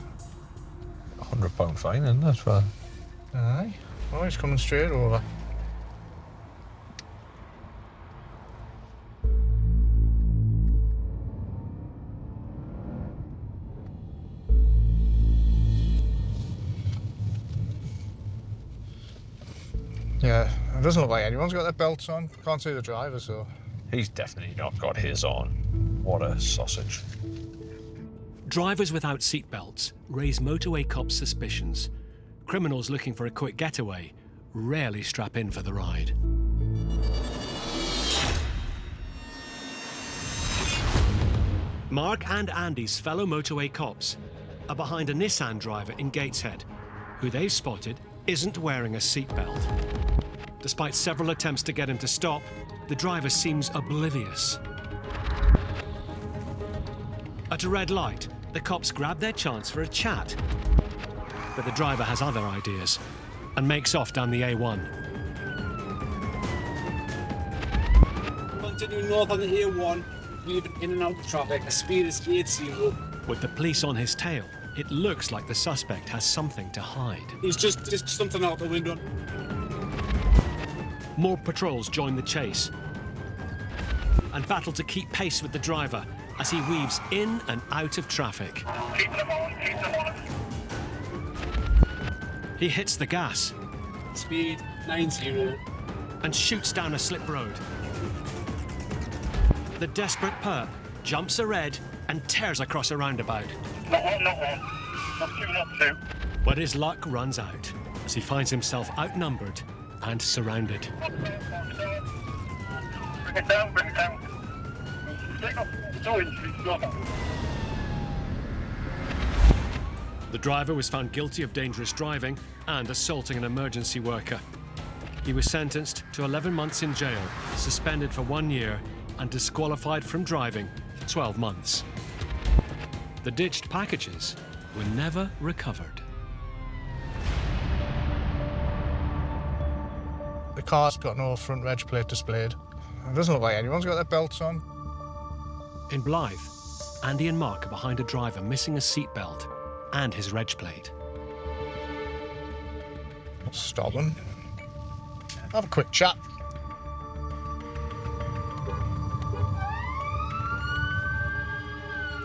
£100 fine, isn't it? For... Aye. Oh, he's coming straight over. Yeah, it doesn't look like anyone's got their belts on. Can't see the driver, so... He's definitely not got his on. What a sausage. Drivers without seatbelts raise Motorway Cops' suspicions. Criminals looking for a quick getaway rarely strap in for the ride. Mark and Andy's fellow Motorway Cops are behind a Nissan driver in Gateshead, who they've spotted isn't wearing a seatbelt. Despite several attempts to get him to stop, the driver seems oblivious. At a red light, the cops grab their chance for a chat. But the driver has other ideas and makes off down the A1. Continuing north on the A1, moving in and out of traffic, a speed is 80. With the police on his tail, it looks like the suspect has something to hide. He's just something out the window. More patrols join the chase and battle to keep pace with the driver as he weaves in and out of traffic. He hits the gas. Speed 90. And shoots down a slip road. The desperate perp jumps a red and tears across a roundabout. Not one. Not two. But his luck runs out as he finds himself outnumbered and surrounded. Bring it down. Take off. The driver was found guilty of dangerous driving and assaulting an emergency worker. He was sentenced to 11 months in jail, suspended for 1 year, and disqualified from driving for 12 months. The ditched packages were never recovered. The car's got no front reg plate displayed. It doesn't look like anyone's got their belts on. In Blythe, Andy and Mark are behind a driver missing a seatbelt and his reg plate. Stop him. Have a quick chat.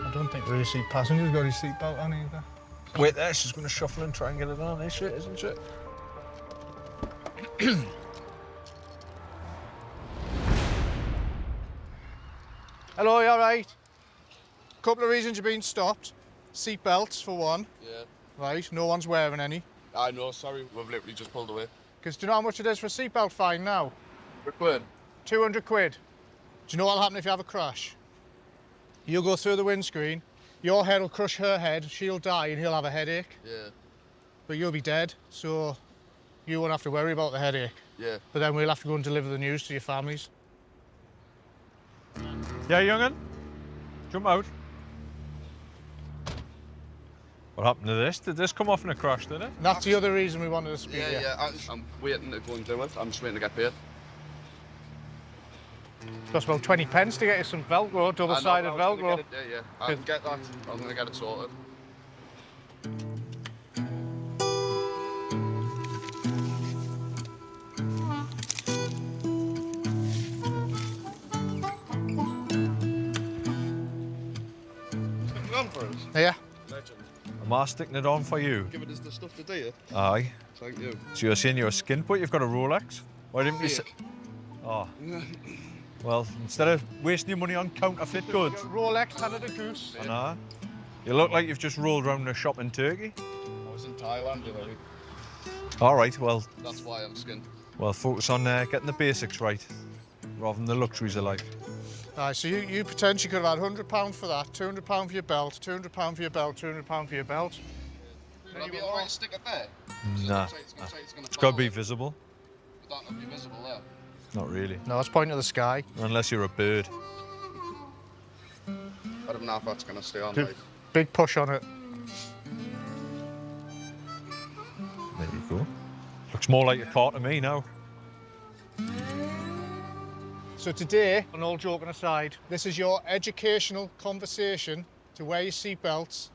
I don't think rear seat passenger's got his seatbelt on either. Wait there, she's going to shuffle and try and get it on, isn't she? Hello, you all right? Couple of reasons you've been stopped. Seatbelts, for one. Yeah. Right, no one's wearing any. I know, sorry, we've literally just pulled away. Because do you know how much it is for a seatbelt fine now? £100. 200 quid. Do you know what'll happen if you have a crash? You'll go through the windscreen, your head will crush her head, she'll die and he'll have a headache. Yeah. But you'll be dead, so you won't have to worry about the headache. Yeah. But then we'll have to go and deliver the news to your families. Yeah, young'un? Jump out. What happened to this? Did this come off in a crash, did it? That's the other reason we wanted to speak. Yeah, I'm waiting to go and do it. I'm just waiting to get paid. Costs about 20 pence to get you some Velcro, double-sided Velcro. Yeah. I can get that. I'm going to get it sorted. Stick it on for us? Yeah. Legend. Am I sticking it on for you? Give it us the stuff to do it. Aye. Thank you. So you're saying you're a skin, but you've got a Rolex? Why didn't you say... Oh. Well, instead of wasting your money on counterfeit goods. Rolex, Canada Goose. I know. You look like you've just rolled around a shop in Turkey. I was in Thailand, you know. All right, well... That's why I'm skinned. Well, focus on getting the basics right, rather than the luxuries of life. Aye, so you potentially could have had £100 for that, £200 for your belt, £200 for your belt, £200 for your belt. Would I be alright to stick it there? Nah. It's got to be visible. Would that not be visible there? Not really. No, it's pointing to the sky. Unless you're a bird. I don't know if that's going to stay on. Big push on it. There you go. Looks more like a car to me now. So today, and all joking aside, this is your educational conversation to wear your seatbelts,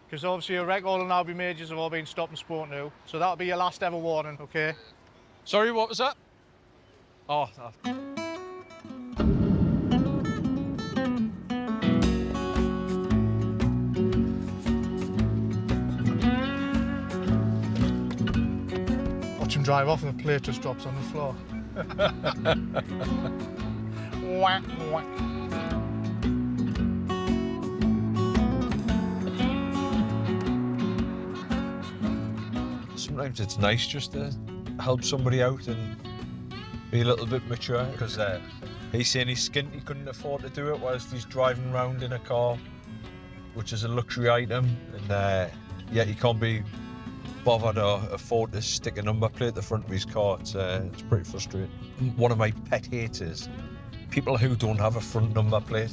because obviously a record will now be made, you've all been stopped and spoken to. So that'll be your last ever warning, okay? Sorry, what was that? Oh, Watch him drive off and the plate just drops on the floor. Wah, wah. sometimes it's nice just to help somebody out and be a little bit mature, because he's saying he's skint, he couldn't afford to do it whilst he's driving around in a car, which is a luxury item, and yet he can't be bothered or afford to stick a number plate at the front of his car. It's pretty frustrating. One of my pet hates is people who don't have a front number plate.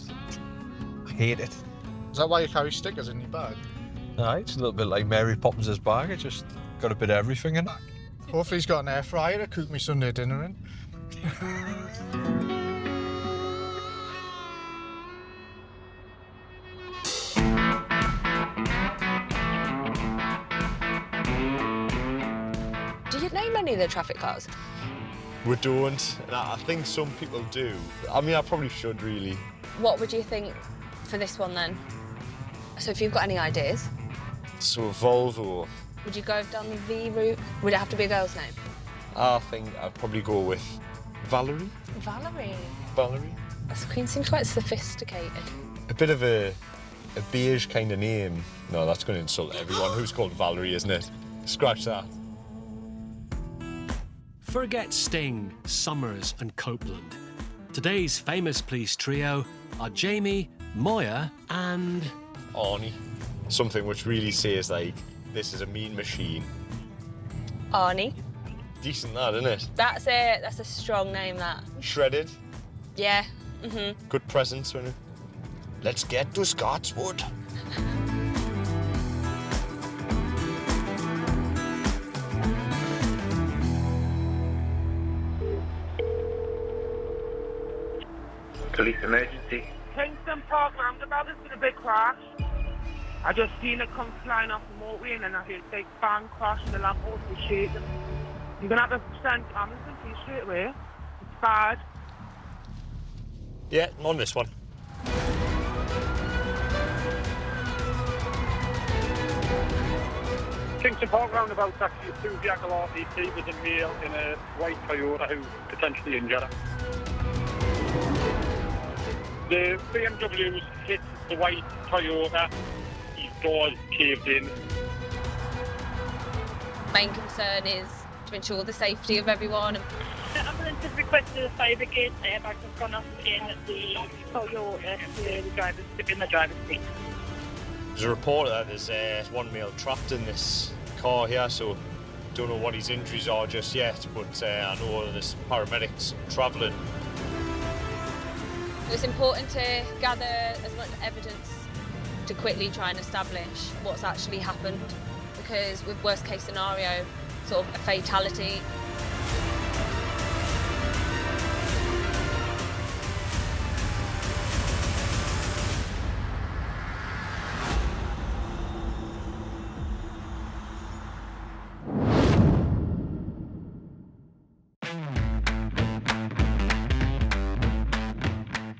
I hate it. Is that why you carry stickers in your bag? Aye, it's a little bit like Mary Poppins' bag. It just got a bit of everything in it. Hopefully he's got an air fryer to cook me Sunday dinner in. Do you name any of the traffic cars? We don't. And I think some people do. I mean, I probably should, really. What would you think for this one then? So if you've got any ideas, So Volvo, would you go down the V route? Would it have to be a girl's name? I think I'd probably go with Valerie. Valerie. Valerie. This queen seems quite sophisticated. A bit of a beige kind of name. No, that's going to insult everyone who's called Valerie, isn't it? Scratch that. Forget Sting, Summers and Copeland. Today's famous police trio are Jamie, Moya and... Arnie. Something which really says, like, this is a mean machine. Arnie. Decent that, isn't it? That's it. That's a strong name, that. Shredded. Yeah. Good presence. When Let's get to Scotswood. Police emergency. Kingston Park roundabout, there's been a big crash. I just seen it come flying off the motorway and then I heard a big bang crash and the lamppost was shaking. You're going to have to send ambulance in straight away. It's bad. Yeah, I'm on this one. Kingston Park roundabout, actually a two-vehicle RTT with a male in a white Toyota who potentially injured him. The BMW's hit the white Toyota. His doors caved in. Main concern is to ensure the safety of everyone. The ambulance has requested a fire brigade. Airbags have gone off in the Toyota in the driver's seat. There's a report that there's one male trapped in this car here, so don't know what his injuries are just yet, but I know there's paramedics travelling. It's important to gather as much evidence to quickly try and establish what's actually happened, because with worst case scenario, sort of a fatality.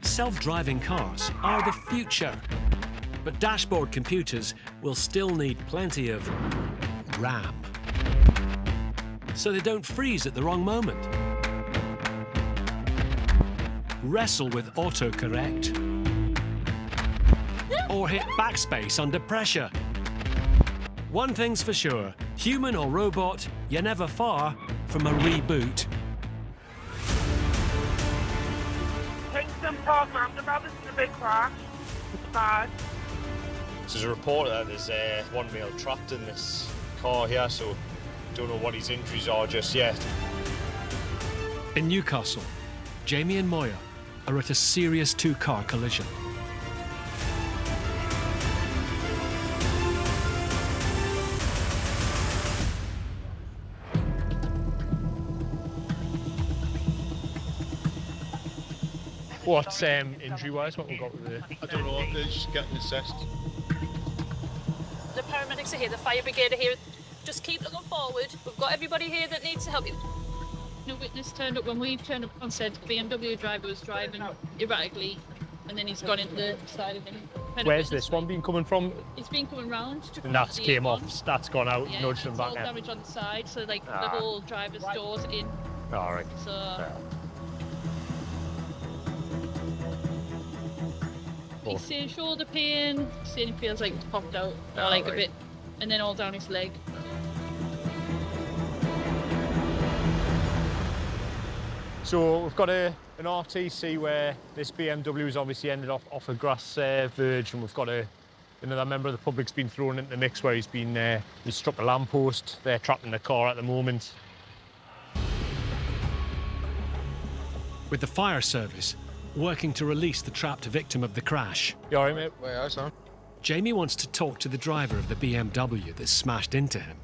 Self-driving cars are the future, but dashboard computers will still need plenty of RAM, so they don't freeze at the wrong moment, wrestle with autocorrect, or hit backspace under pressure. One thing's for sure, human or robot, you're never far from a reboot. Kingston Park roundabout, there's been a big crash. It's bad. There's a report that there's one male trapped in this car here, so don't know what his injuries are just yet. In Newcastle, Jamie and Moya are at a serious two-car collision. What, injury-wise, what we've got with the... I don't know, they're just getting assessed. The paramedics are here, the fire brigade are here. Just keep looking forward. We've got everybody here that needs to help you. No witness turned up when we turned up and said the BMW driver was driving erratically and then he's gone into the side of him. Where's this one been coming from? It's been coming round. And that's came off, that's gone out, yeah, nudged them back all in. damage on the side, so like the whole driver's door's in. All right. So... He's saying shoulder pain, saying he feels like it's popped out, or like a bit, and then all down his leg. So we've got an RTC where this BMW has obviously ended off a grass verge, and we've got another member of the public's been thrown into the mix where he's struck a lamppost. They're trapped in the car at the moment. With the fire service working to release the trapped victim of the crash. You all right, mate? Well, yeah, son. Jamie wants to talk to the driver of the BMW that smashed into him.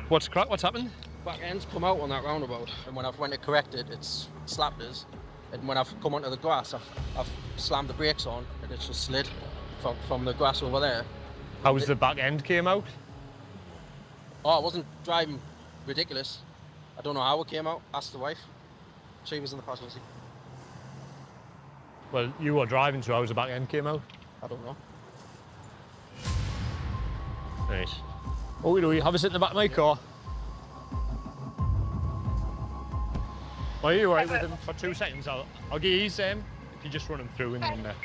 What's happened? Back end's come out on that roundabout, and when I've went to correct it, it's slapped us. And when I've come onto the grass, I've slammed the brakes on, and it's just slid from the grass over there. How was the back end came out? Oh, I wasn't driving ridiculous. I don't know how it came out. Ask the wife. She was in the passenger seat. Well, you were driving, so how was the back end came out? I don't know. Nice. Oh, you have a sit in the back of my car. Are you alright with him for 2 seconds? I'll give you his if you just run him through and then.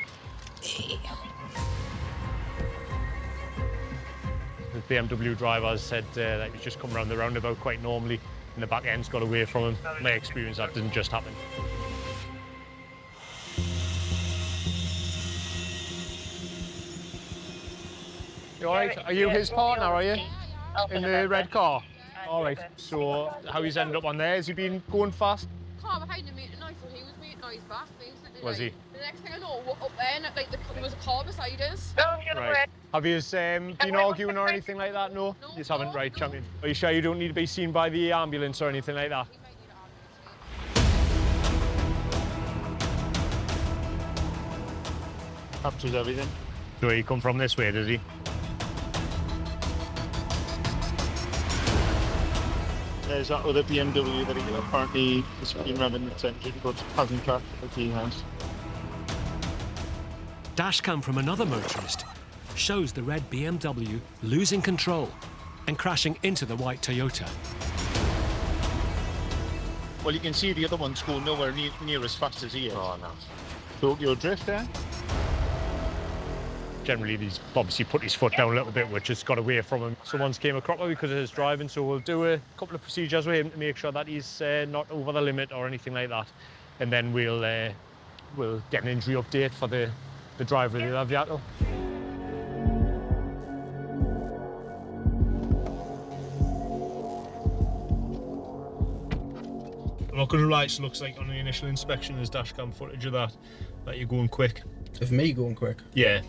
The BMW driver has said that he's just come around the roundabout quite normally, and the back end's got away from him. In my experience, that didn't just happen. You alright? Are you his partner, are you? In the red car? Alright, so how he's ended up on there? Has he been going fast? Car behind him making noise, so he was making noise back, basically. Was he? The next thing I know, we're up there, and there was a car beside us. Right. Have you been arguing or anything like that? No? You just haven't, right, champion? Are you sure you don't need to be seen by the ambulance or anything like that? Captures everything. So he come from this way, does he? There's that other BMW that he apparently has been running its engine, but hasn't crashed like he has. Dashcam from another motorist shows the red BMW losing control and crashing into the white Toyota. Well, you can see the other one's going nowhere near as fast as he is. Oh, no. Tokyo drift there. Generally, he's obviously put his foot down a little bit, which has got away from him. Someone's came a cropper because of his driving, so we'll do a couple of procedures with him to make sure that he's not over the limit or anything like that. And then we'll get an injury update for the driver of the other vehicle. I'm not going to lie, it looks like on the initial inspection there's dashcam footage of that you're going quick. Of me going quick? Yeah.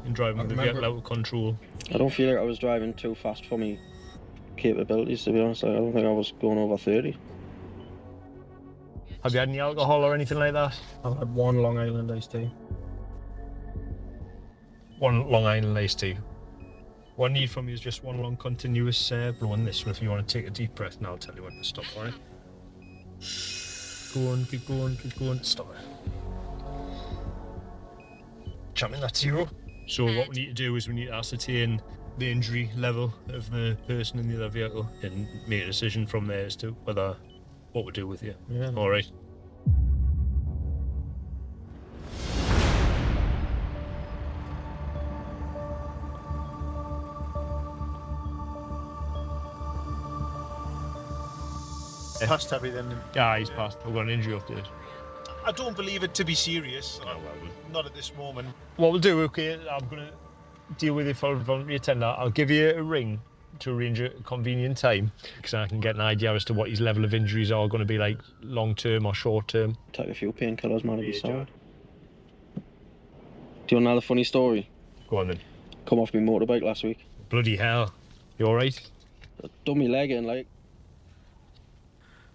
And driving with the vehicle out of control. I don't feel like I was driving too fast for me capabilities, to be honest. I don't think I was going over 30. Have you had any alcohol or anything like that? I've had one Long Island iced tea. One Long Island iced tea. What I need from you is just one long continuous blow on this one. If you want to take a deep breath, and I'll tell you when to stop, alright? Go on, keep going, stop it. Champion, that's 0. So what we need to do is we need to ascertain the injury level of the person in the other vehicle and make a decision from there as to what we do with you. Yeah. All right. Passed everything. Yeah, he's passed. We've got an injury update. I don't believe it to be serious. Not at this moment. What we'll do, okay, I'm going to deal with it for a voluntary attender. I'll give you a ring to arrange a convenient time, because I can get an idea as to what his level of injuries are going to be like, long term or short term. Take a few painkillers, man, to be sound. Do you want another funny story? Go on then. Come off my motorbike last week. Bloody hell. You alright? Done my leg in, like.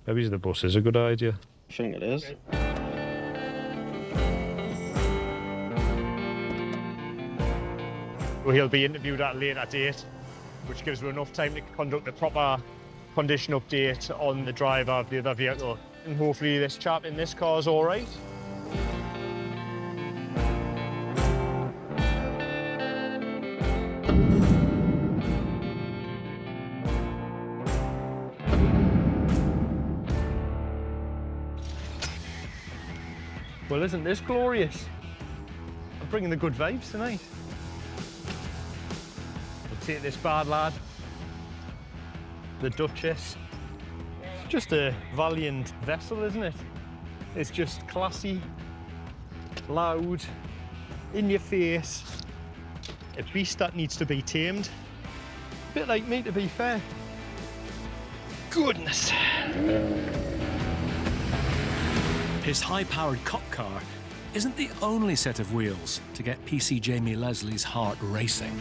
Maybe the bus is a good idea. I think it is. Well, he'll be interviewed at a later date, which gives us enough time to conduct a proper condition update on the driver of the other vehicle. And hopefully this chap in this car is all right. Well, isn't this glorious? I'm bringing the good vibes tonight. We'll take this bad lad, the Duchess. Just a valiant vessel, isn't it? is just classy, loud, in your face. A beast that needs to be tamed. A bit like me, to be fair. Goodness. His high-powered cop car isn't the only set of wheels to get PC Jamie Leslie's heart racing.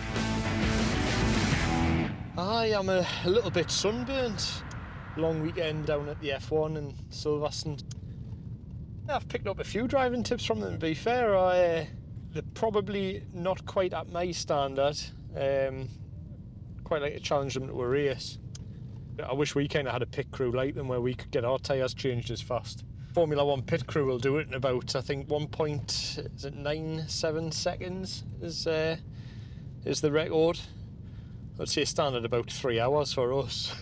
I am a little bit sunburnt. Long weekend down at the F1 in Silverstone. I've picked up a few driving tips from them, to be fair. They're probably not quite at my standard. Quite like to challenge them to a race. But I wish we kind of had a pit crew like them where we could get our tyres changed as fast. Formula 1 pit crew will do it in about, I think, 1.97 seconds is the record. I'd say standard about 3 hours for us.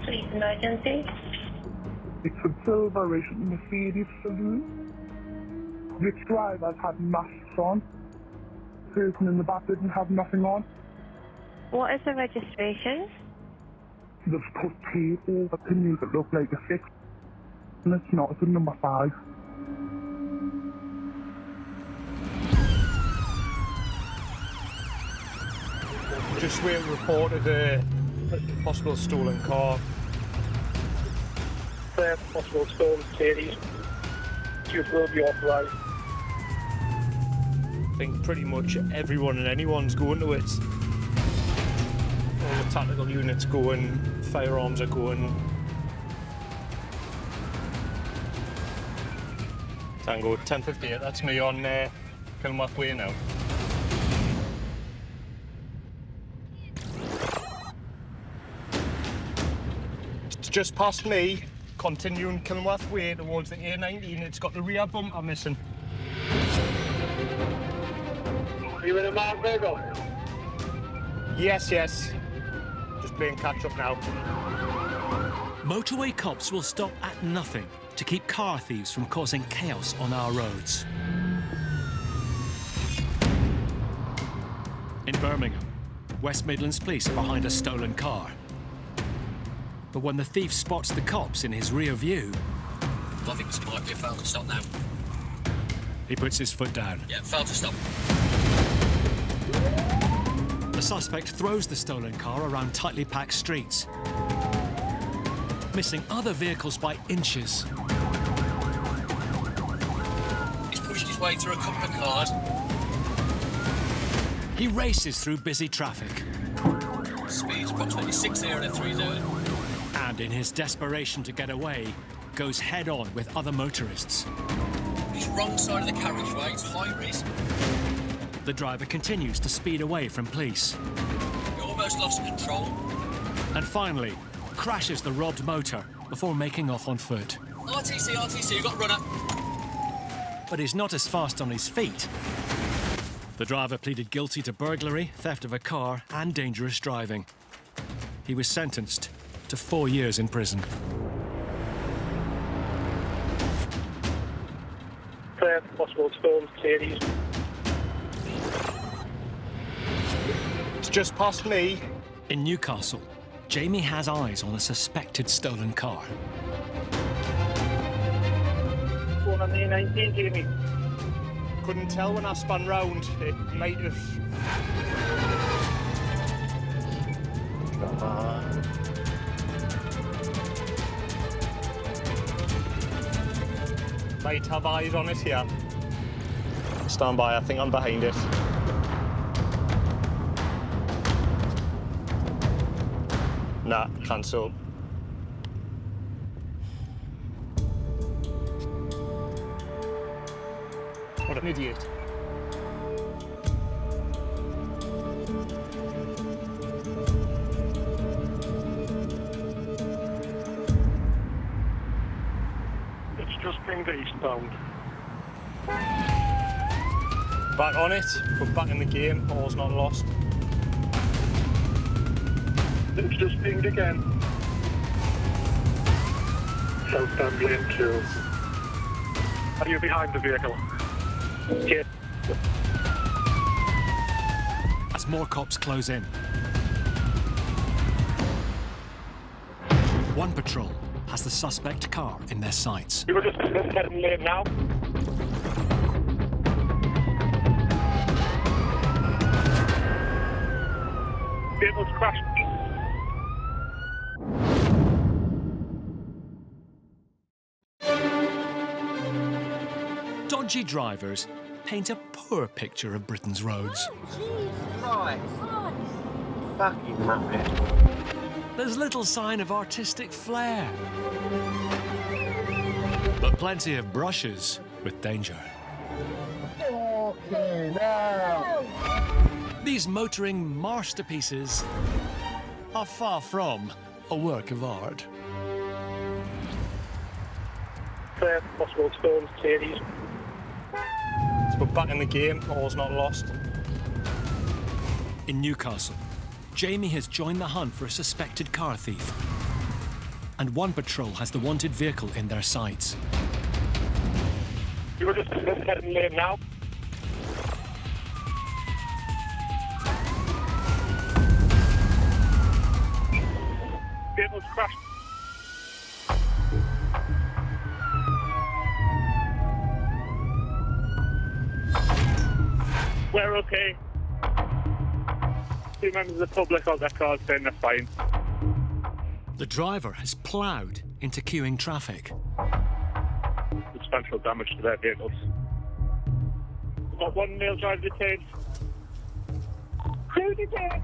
Please, emergency. It's a silver Mercedes saloon. Which drivers had masks on? The person in the back didn't have nothing on. What is the registration? They've put tape over to make it look like a 6. And it's not, it's a number 5. Just where we reported a possible stolen car. First possible stolen Mercedes. Use will be authorised. I think pretty much everyone and anyone's going to it. All the tactical units going, firearms are going. Tango 1058, that's me on Kilmarnock Way now. It's just past me, continuing Kilmarnock Way towards the A19, it's got the rear bumper missing. Are you in a marked vehicle? Yes. Just playing catch up now. Motorway cops will stop at nothing to keep car thieves from causing chaos on our roads. In Birmingham, West Midlands police are behind a stolen car. But when the thief spots the cops in his rear view, I think this might be a fail to stop now. he puts his foot down. Yeah, fail to stop. The suspect throws the stolen car around tightly packed streets, missing other vehicles by inches. He's pushed his way through a couple of cars. He races through busy traffic. Speed's approximately 60 and a 30. And in his desperation to get away, goes head-on with other motorists. He's wrong side of the carriageway, it's high risk. The driver continues to speed away from police. He almost lost control. And finally, crashes the robbed motor before making off on foot. RTC, you've got to run up. But he's not as fast on his feet. The driver pleaded guilty to burglary, theft of a car, and dangerous driving. He was sentenced to 4 years in prison. First possible stolen Mercedes. It's just past me. In Newcastle, Jamie has eyes on a suspected stolen car. Going on the A19, Jamie. Couldn't tell when I spun round. It might have... Might have eyes on it here. Stand by, I think I'm behind it. Nah, cancel. What an idiot. It's just pinged eastbound. Back on it, we're back in the game, all's not lost. It's just pinged again. Southbound lane 2. Are you behind the vehicle? Yeah. As more cops close in, One patrol has the suspect car in their sights. We were just heading late now. Vehicles crashed. Dodgy drivers paint a poor picture of Britain's roads. Right. Fucking muppet. There's little sign of artistic flair, but plenty of brushes with danger. Okay, now. These motoring masterpieces are far from a work of art. First possible storms series. But back in the game, all's not lost. In Newcastle, Jamie has joined the hunt for a suspected car thief. And one patrol has the wanted vehicle in their sights. We were just heading late now. Vehicles crashed. We're okay. Two members of the public on their cars saying they're fine. The driver has ploughed into queuing traffic. Substantial damage to their vehicles. We've got one male driver detained. Two detained.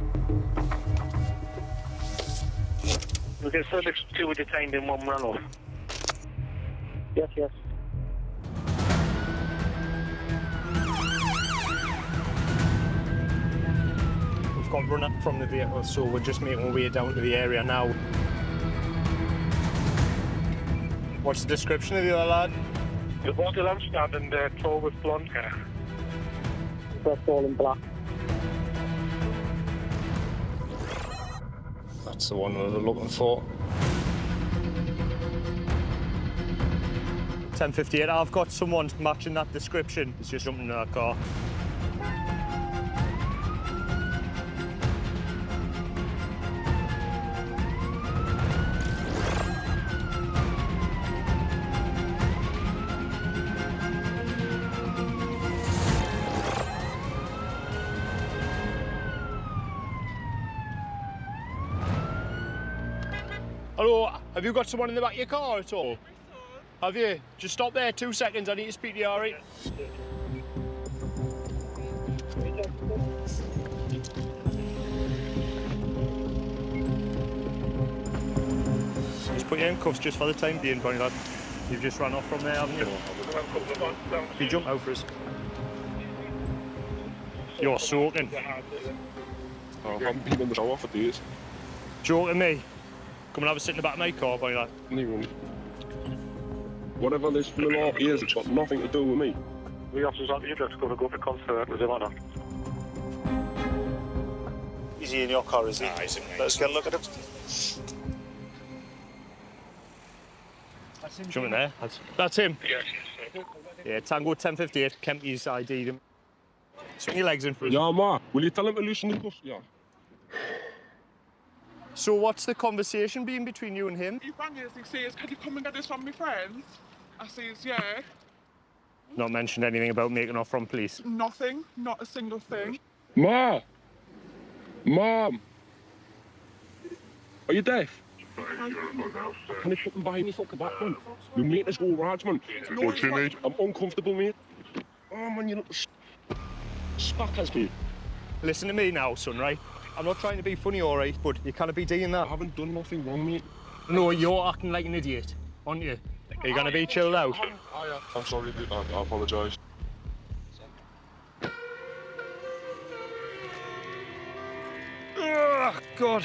We can service 2 were detained in 1 run-off. Yes, yes. We've got run up from the vehicle, so we're just making our way down to the area now. What's the description of the other lad? The body lampstand and tall with blonde hair. That's all in black. That's the one we're looking for. 10:58. I've got someone matching that description. It's just jumping in that car. Hello, have you got someone in the back of your car at all? Have you? Just stop there 2 seconds, I need to speak to you, alright? Just put you in cuffs just for the time being, buddy lad. You've just run off from there, haven't you? You jump out for us. You're soaking. I haven't been in the shower for days. Joking me? Come and have a sit in the back of my car, buddy lad. Whatever this little is, it's got nothing to do with me. The officers aren't you just going to go for concert with him or not? Is he in your car, is he? He's in Let's get a look at him. Jump in there. That's him? Yes. Yeah, Tango 1058, Kempy's ID'd him. Swing your legs in for us. Yeah, ma, will you tell him to loosen the cuffs? Yeah. So what's the conversation been between you and him? He rang us, he says, can you come and get this from my friends? I says, yeah. Not mentioned anything about making off from police? Nothing, not a single thing. Ma! Mom! Are you deaf? Can you fucking buy me fucking back, man? You mate us go right, man. What you need? I'm uncomfortable, mate. Oh, man, you look spackers, mate. Listen to me now, son, right? I'm not trying to be funny, all right, but you can't be doing that. I haven't done nothing wrong, mate. No, you're acting like an idiot, aren't you? Are you going to be chilled out? I'm sorry, I apologise. Oh, God.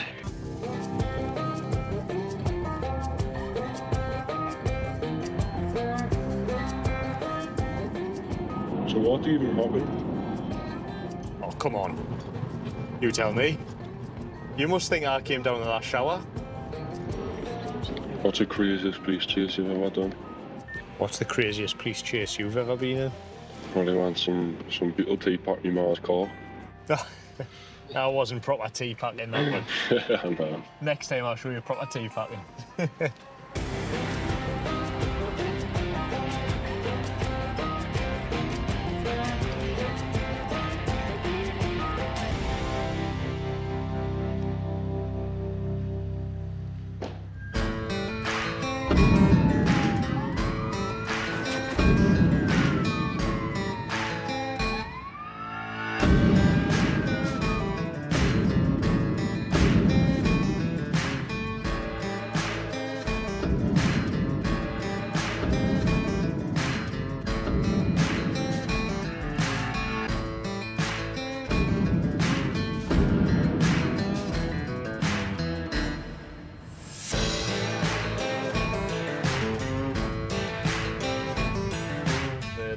So what even happened? Oh, come on. You tell me. You must think I came down in the last shower. What's the craziest police chase you've ever done? What's the craziest police chase you've ever been in? Probably went some people tea party in my car. That wasn't proper tea packing, that one. No. Next time I'll show you proper tea packing.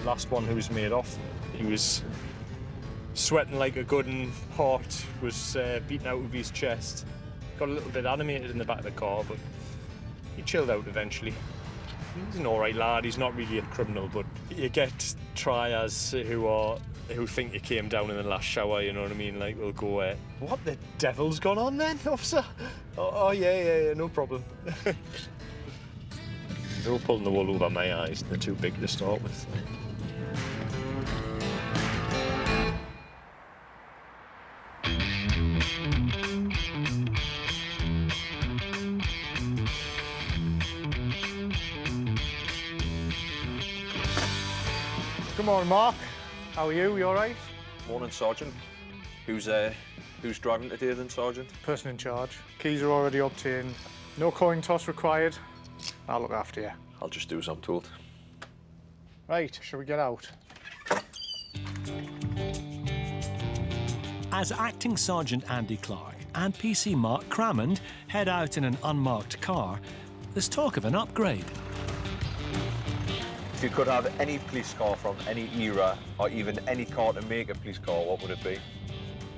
Last one who was made off, he was sweating like a good and heart was beaten out of his chest. Got a little bit animated in the back of the car, but he chilled out eventually. He's an alright lad, he's not really a criminal, but you get triers who think you came down in the last shower, you know what I mean? Like, we'll go, what the devil's gone on then, officer? Oh yeah, no problem. They're all pulling the wool over my eyes, they're too big to start with. Good morning, Mark. How are you? You all right? Morning, Sergeant. Who's driving today then, Sergeant? Person in charge. Keys are already obtained. No coin toss required. I'll look after you. I'll just do as I'm told. Right, shall we get out? As Acting Sergeant Andy Clark and PC Mark Crammond head out in an unmarked car, there's talk of an upgrade. If you could have any police car from any era, or even any car to make a police car, what would it be?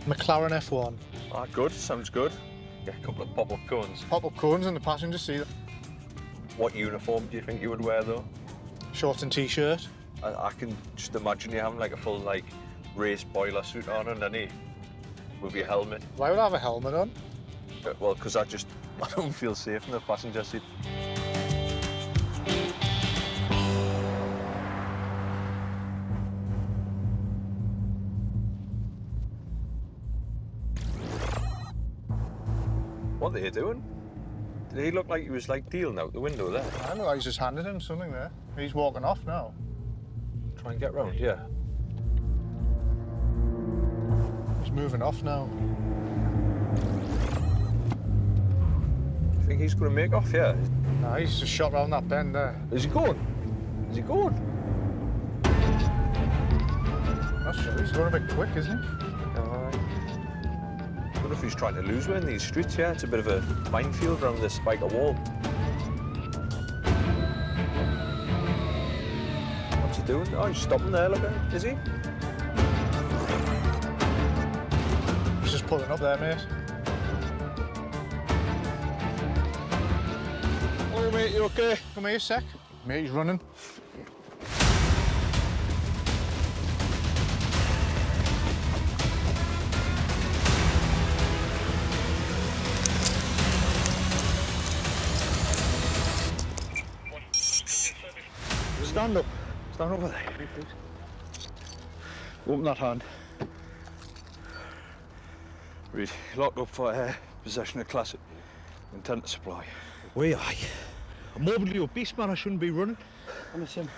McLaren F1. Ah, good, sounds good. Yeah, a couple of pop-up cones. Pop-up cones in the passenger seat. What uniform do you think you would wear, though? Shorts and T-shirt. I can just imagine you having like a full, like, race boiler suit on underneath with your helmet. Why would I have a helmet on? Well, because I don't feel safe in the passenger seat. What are they doing? Did he look like he was like dealing out the window there? I know, he's just handed him something there. He's walking off now. Try and get round, yeah. He's moving off now. You think he's going to make off, yeah? No, he's just shot round that bend there. Is he going? Is he going? Not sure, he's going a bit quick, isn't he? I don't know if he's trying to lose me in these streets, yeah. It's a bit of a minefield around this spiker wall. What's he doing? Oh, he's stopping there, look at him. Is he? He's just pulling up there, mate. Oh, mate, you okay? Come here a sec. Mate, he's running. Stand up. Stand over there, please. Open that hand. Read. Locked up for possession of classic intent to supply. Where are you? I'm morbidly obese, man. I shouldn't be running. Listen.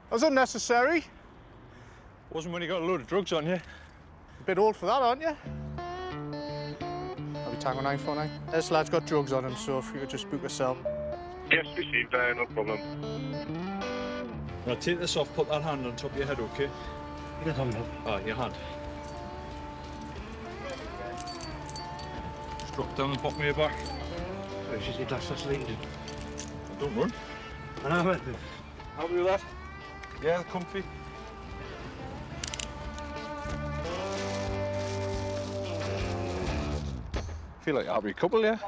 That was unnecessary. Wasn't when you got a load of drugs on you. A bit old for that, aren't you? I'll be Tango 949. This lad's got drugs on him, so if you could just book a cell. Yes, received, no problem. Now take this off, put that hand on top of your head, okay? Your hand. Ah, your hand. Just drop down the bottom of your back. It's just that's leading. Don't run. I know it. Happy with that? Yeah, comfy. Feel like a happy couple, yeah?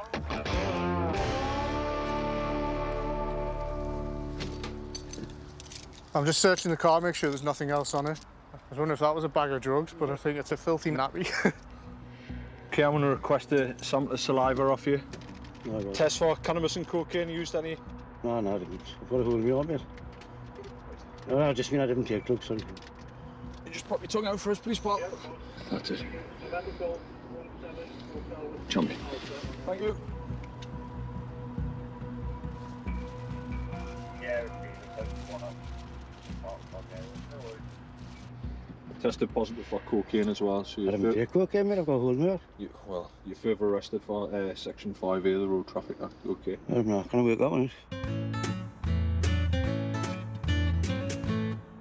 I'm just searching the car, make sure there's nothing else on it. was wondering if that was a bag of drugs, but I think it's a filthy nappy. Okay, I'm going to request a sample of saliva off you. No, right. Test for cannabis and cocaine, used any? No, I didn't. I've got to hold me on, mate. No, I just mean I didn't take drugs, sorry. You just pop your tongue out for us, please, pal. That's it. Jumpy. Thank you. Tested positive for cocaine as well. So I didn't take cocaine, mate. I've got to hold me out. Well, you're further arrested for Section 5A of the Road Traffic Act. Okay. I'm not going to work that one out.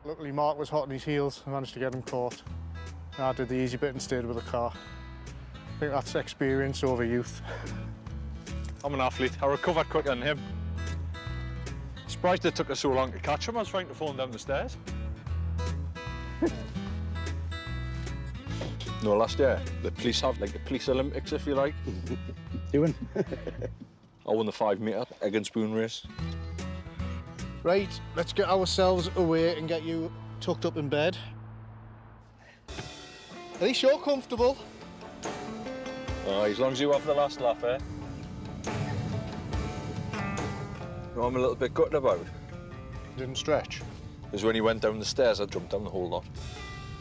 Luckily, Mark was hot on his heels. I managed to get him caught. And I did the easy bit and stayed with the car. I think that's experience over youth. I'm an athlete. I recovered quicker than him. Surprised it took us so long to catch him. I was trying to fall down the stairs. No, last year, the police have like the police Olympics, if you like. You win? I won the 5 metre egg and spoon race. Right, let's get ourselves away and get you tucked up in bed. Are you sure comfortable? As long as you have the last laugh, eh? You know what I'm a little bit gutted about? Didn't stretch? Because when he went down the stairs, I jumped down the whole lot.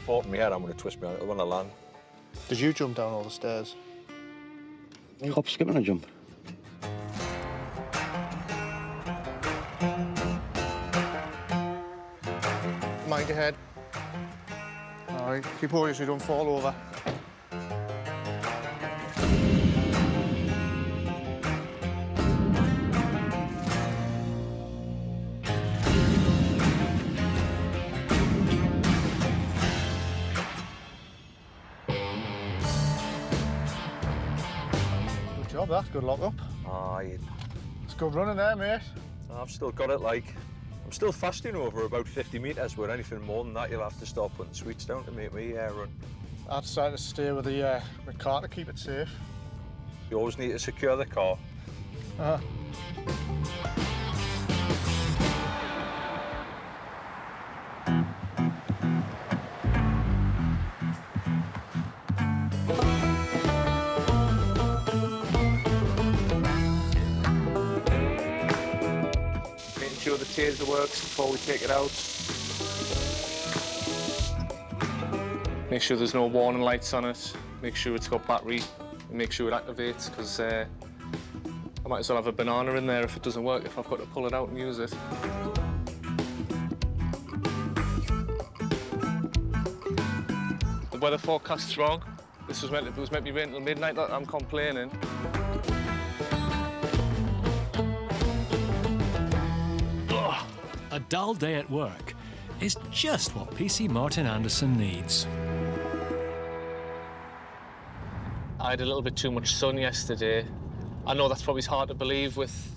Thought in my head I'm going to twist my ankle when I land. Did you jump down all the stairs? Hop, skip and a jump. Mind your head. All right, keep holding so you don't fall over. Good job, that's good lock up. Aye. It's good running there, mate. I've still got it like... I'm still fast, you know, over about 50 metres, where anything more than that you'll have to start putting sweets down to make me run. I decided to stay with the car to keep it safe. You always need to secure the car. Making sure the taser works before we take it out. Make sure there's no warning lights on it. Make sure it's got battery. And make sure it activates, because I might as well have a banana in there if it doesn't work, if I've got to pull it out and use it. The weather forecast's wrong. This was meant to be rain till midnight. I'm complaining. A dull day at work is just what PC Martin Anderson needs. I had a little bit too much sun yesterday. I know that's probably hard to believe with,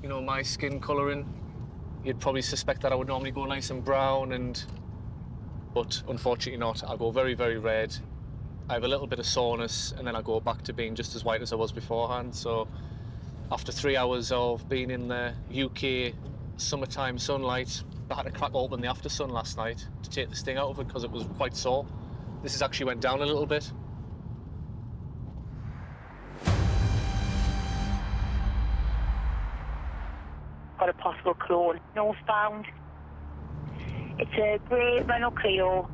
you know, my skin colouring. You'd probably suspect that I would normally go nice and brown, but unfortunately not. I go very, very red. I have a little bit of soreness, and then I go back to being just as white as I was beforehand. So after 3 hours of being in the UK summertime sunlight, I had to crack open the after sun last night to take the sting out of it because it was quite sore. This has actually went down a little bit. Got a possible clone. No found. It's a grey Renault Clio.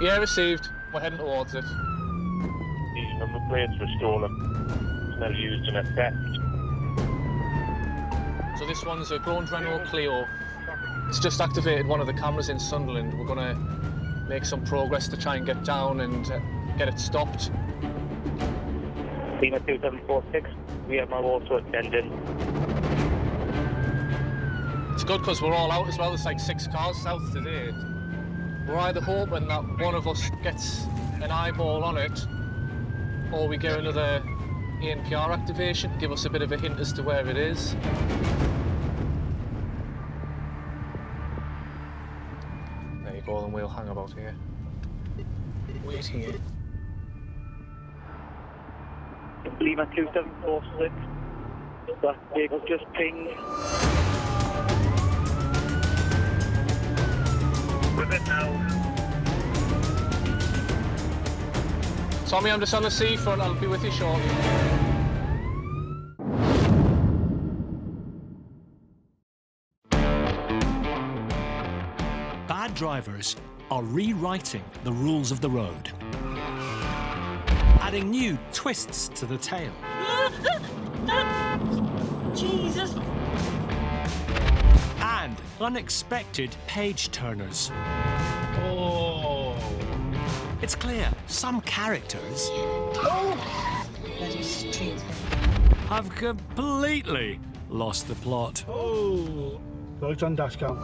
Yeah, received. We're heading towards it. These number plates were stolen. Smell used in a theft. So this one's a grown Renault Clio. It's just activated one of the cameras in Sunderland. We're going to make some progress to try and get down and get it stopped. Lima 2746, we have my also attendant. It's good because we're all out as well. There's like 6 cars south today. We're either hoping that one of us gets an eyeball on it, or we get another ANPR activation to give us a bit of a hint as to where it is. There you go, then we'll hang about here. Wait here. Lima 2746, that vehicle just pinged. Tommy, I'm just on the seafront. I'll be with you shortly. Bad drivers are rewriting the rules of the road, adding new twists to the tale. Jesus. And unexpected page-turners. Oh. It's clear some characters have completely lost the plot. Oh. Right on dash cam.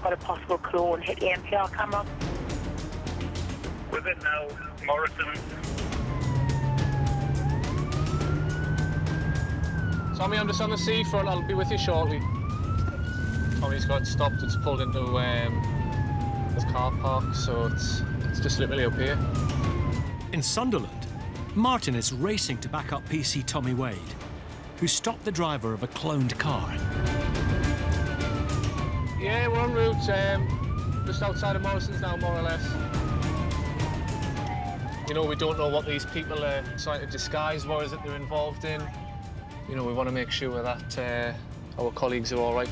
Got a possible clone hit the MPR camera. With it now, Morrison. Tommy, I'm just on the seafront. I'll be with you shortly. Tommy's got stopped. It's pulled into this car park, so it's just literally up here. In Sunderland, Martin is racing to back up PC Tommy Wade, who stopped the driver of a cloned car. Yeah, we're en route, just outside of Morrison's now, more or less. You know, we don't know what these people are trying to disguise, what is it they're involved in. You know, we want to make sure that our colleagues are all right.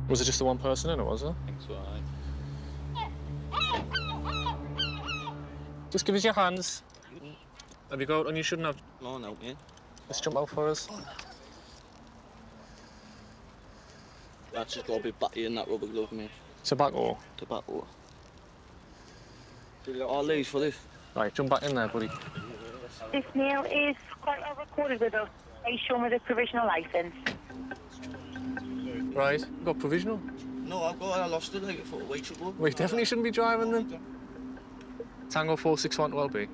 Was it just the one person in it, was it? I think so, aye. Just give us your hands. Have you got out and you shouldn't have? No, no, mate. Just jump out for us. That's just got to be batty in that rubber glove, mate. Tobacco? Tobacco. I'll leave for this. Right, jump back in there, buddy. This Neil is quite well recorded with us. They show me the provisional licence. Right, you got provisional? No, I lost it like 4 weeks ago. We definitely shouldn't be driving then. Tango 461 to LB.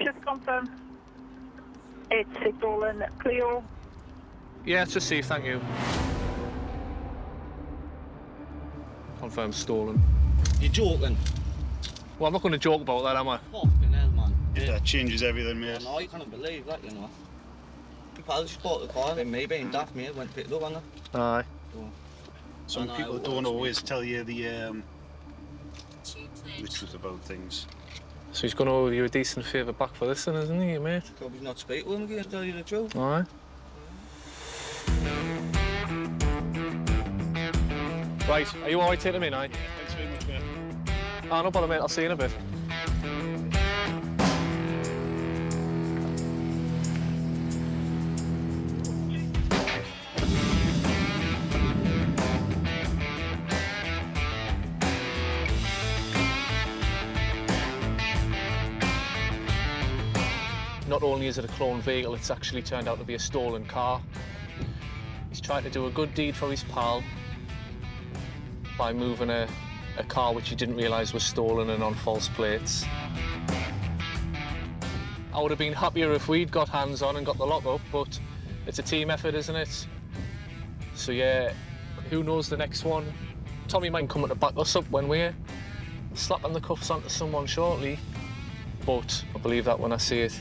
Just confirm. It's a stolen Clio. Yeah, it's received, thank you. Confirmed stolen. You're joking? Well, I'm not going to joke about that, am I? Fucking hell, man. Yeah, that changes everything, mate. No, you can't believe that, you know. My pal just bought the car, and me being daft, mate, went to pick it up, hasn't it? Aye. Some people don't always tell you the truth about things. So he's going to owe you a decent favour back for this, then, isn't he, mate? Probably not speak to him again, to tell you the truth. Aye. Right, are you alright taking him in, aye? Thanks very much, mate. Ah, no bother, mate, I'll see you in a bit. Not only is it a clone vehicle, it's actually turned out to be a stolen car. He's trying to do a good deed for his pal by moving a car which he didn't realise was stolen and on false plates. I would have been happier if we'd got hands on and got the lock up, but it's a team effort, isn't it? So yeah, who knows the next one? Tommy might come to back us up when we're slapping the cuffs onto someone shortly, but I believe that when I see it.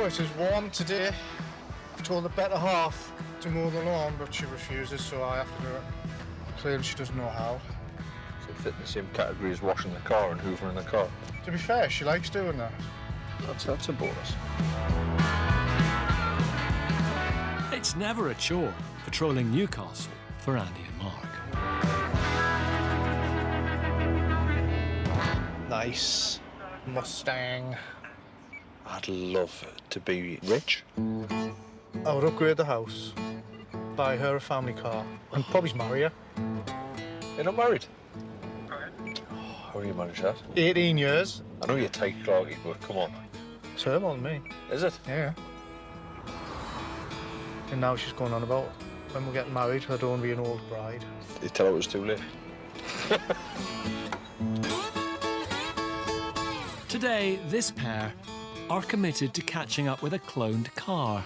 It is warm today. I've told the better half to mow the lawn, but she refuses, so I have to do it. Claims she doesn't know how. So fit in the same category as washing the car and hoovering the car. To be fair, she likes doing that. That's a bonus. It's never a chore patrolling Newcastle for Andy and Mark. Nice. Mustang. I'd love to be rich. I would upgrade the house, buy her a family car, and probably marry her. You're not married? How are you managed that? 18 years. I know you're tight, Clarky, but come on. It's her more than me. Is it? Yeah. And now she's going on about when we're getting married, I don't want to be an old bride. Did you tell her it was too late? Today, this pair are committed to catching up with a cloned car.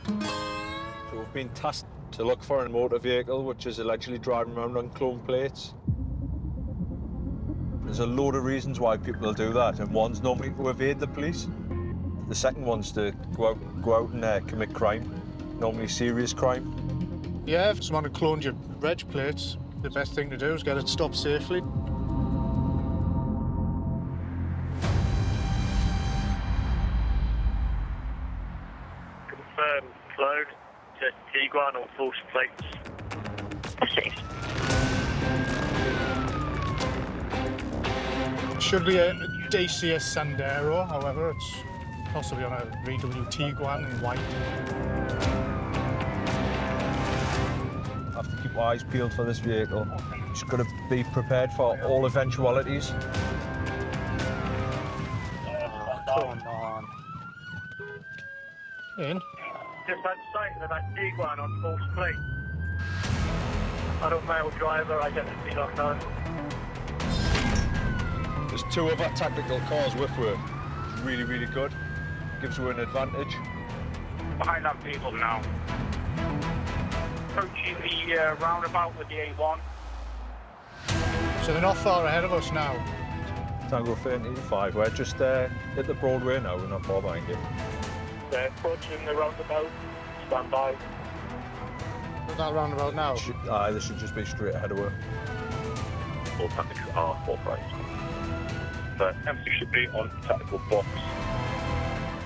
So we've been tasked to look for a motor vehicle which is allegedly driving around on clone plates. There's a load of reasons why people will do that, and one's normally to evade the police. The second one's to go out and commit crime, normally serious crime. Yeah, if someone had cloned your reg plates, the best thing to do is get it stopped safely. Confirm clone to Tiguan on false plates. Should be a DCS Sandero, however, it's possibly on a VW Tiguan in white. Have to keep our eyes peeled for this vehicle. Just got to be prepared for all eventualities. Come on. In. Just outside of that Tiguan on false plate. Adult male driver, identity locked on. There's two other tactical cars with her. Really, really good. Gives her an advantage. Behind that vehicle now. Approaching the roundabout with the A1. So they're not far ahead of us now. Tango 35, we're just at the Broadway now, we're not far behind you. They're approaching the roundabout. Stand by. That roundabout now? Aye, this should just be straight ahead of her. All tactics are authorised. The empty should be on tactical box.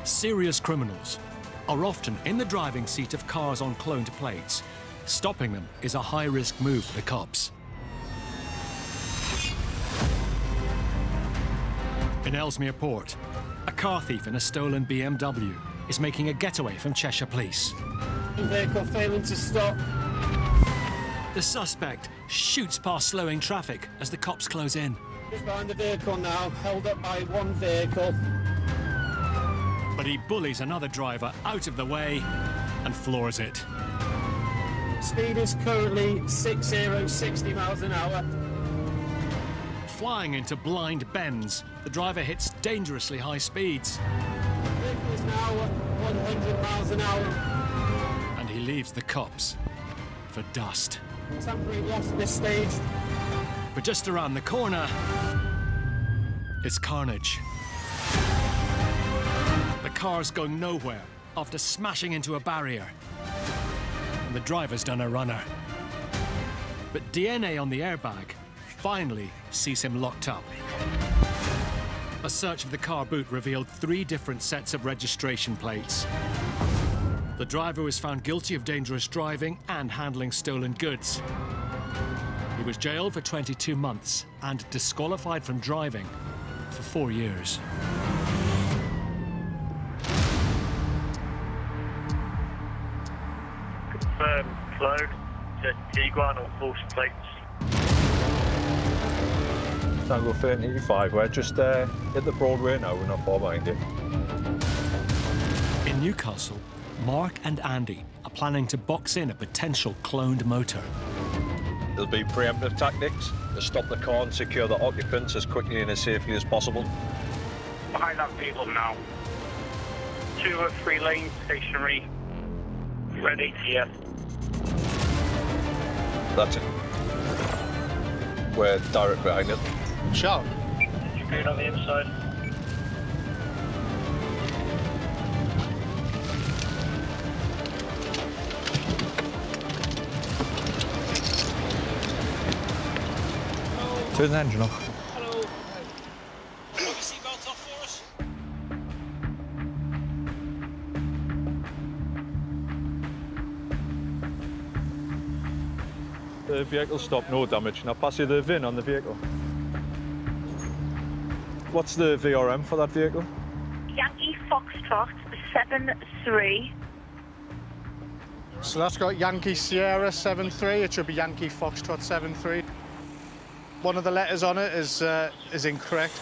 Serious criminals are often in the driving seat of cars on cloned plates. Stopping them is a high-risk move for the cops. In Ellesmere Port, a car thief in a stolen BMW is making a getaway from Cheshire Police. Vehicle failing to stop. The suspect shoots past slowing traffic as the cops close in. Just behind the vehicle now, held up by one vehicle. But he bullies another driver out of the way and floors it. Speed is currently 60 miles an hour. Flying into blind bends, the driver hits dangerously high speeds. The vehicle is now at 100 miles an hour. And he leaves the cops for dust. Temporary loss at this stage. But just around the corner, it's carnage. The car's going nowhere after smashing into a barrier. And the driver's done a runner. But DNA on the airbag finally sees him locked up. A search of the car boot revealed 3 different sets of registration plates. The driver was found guilty of dangerous driving and handling stolen goods. He was jailed for 22 months and disqualified from driving for 4 years. Confirm clone to Tiguan on false plates. Tango 35, we're just at the Broadway now, we're not far behind you. In Newcastle, Mark and Andy are planning to box in a potential cloned motor. There'll be preemptive tactics to stop the car and secure the occupants as quickly and as safely as possible. Behind that vehicle now. 2 or 3 lanes, stationary. Ready? Yes. That's it. We're direct behind it. Sharp. You're good on the inside. Turn the engine off. Hello. Put your seatbelts off for us. The vehicle stopped, no damage. Now pass you the VIN on the vehicle. What's the VRM for that vehicle? Yankee Foxtrot 73. So that's got Yankee Sierra 73. It should be Yankee Foxtrot 73. One of the letters on it is incorrect.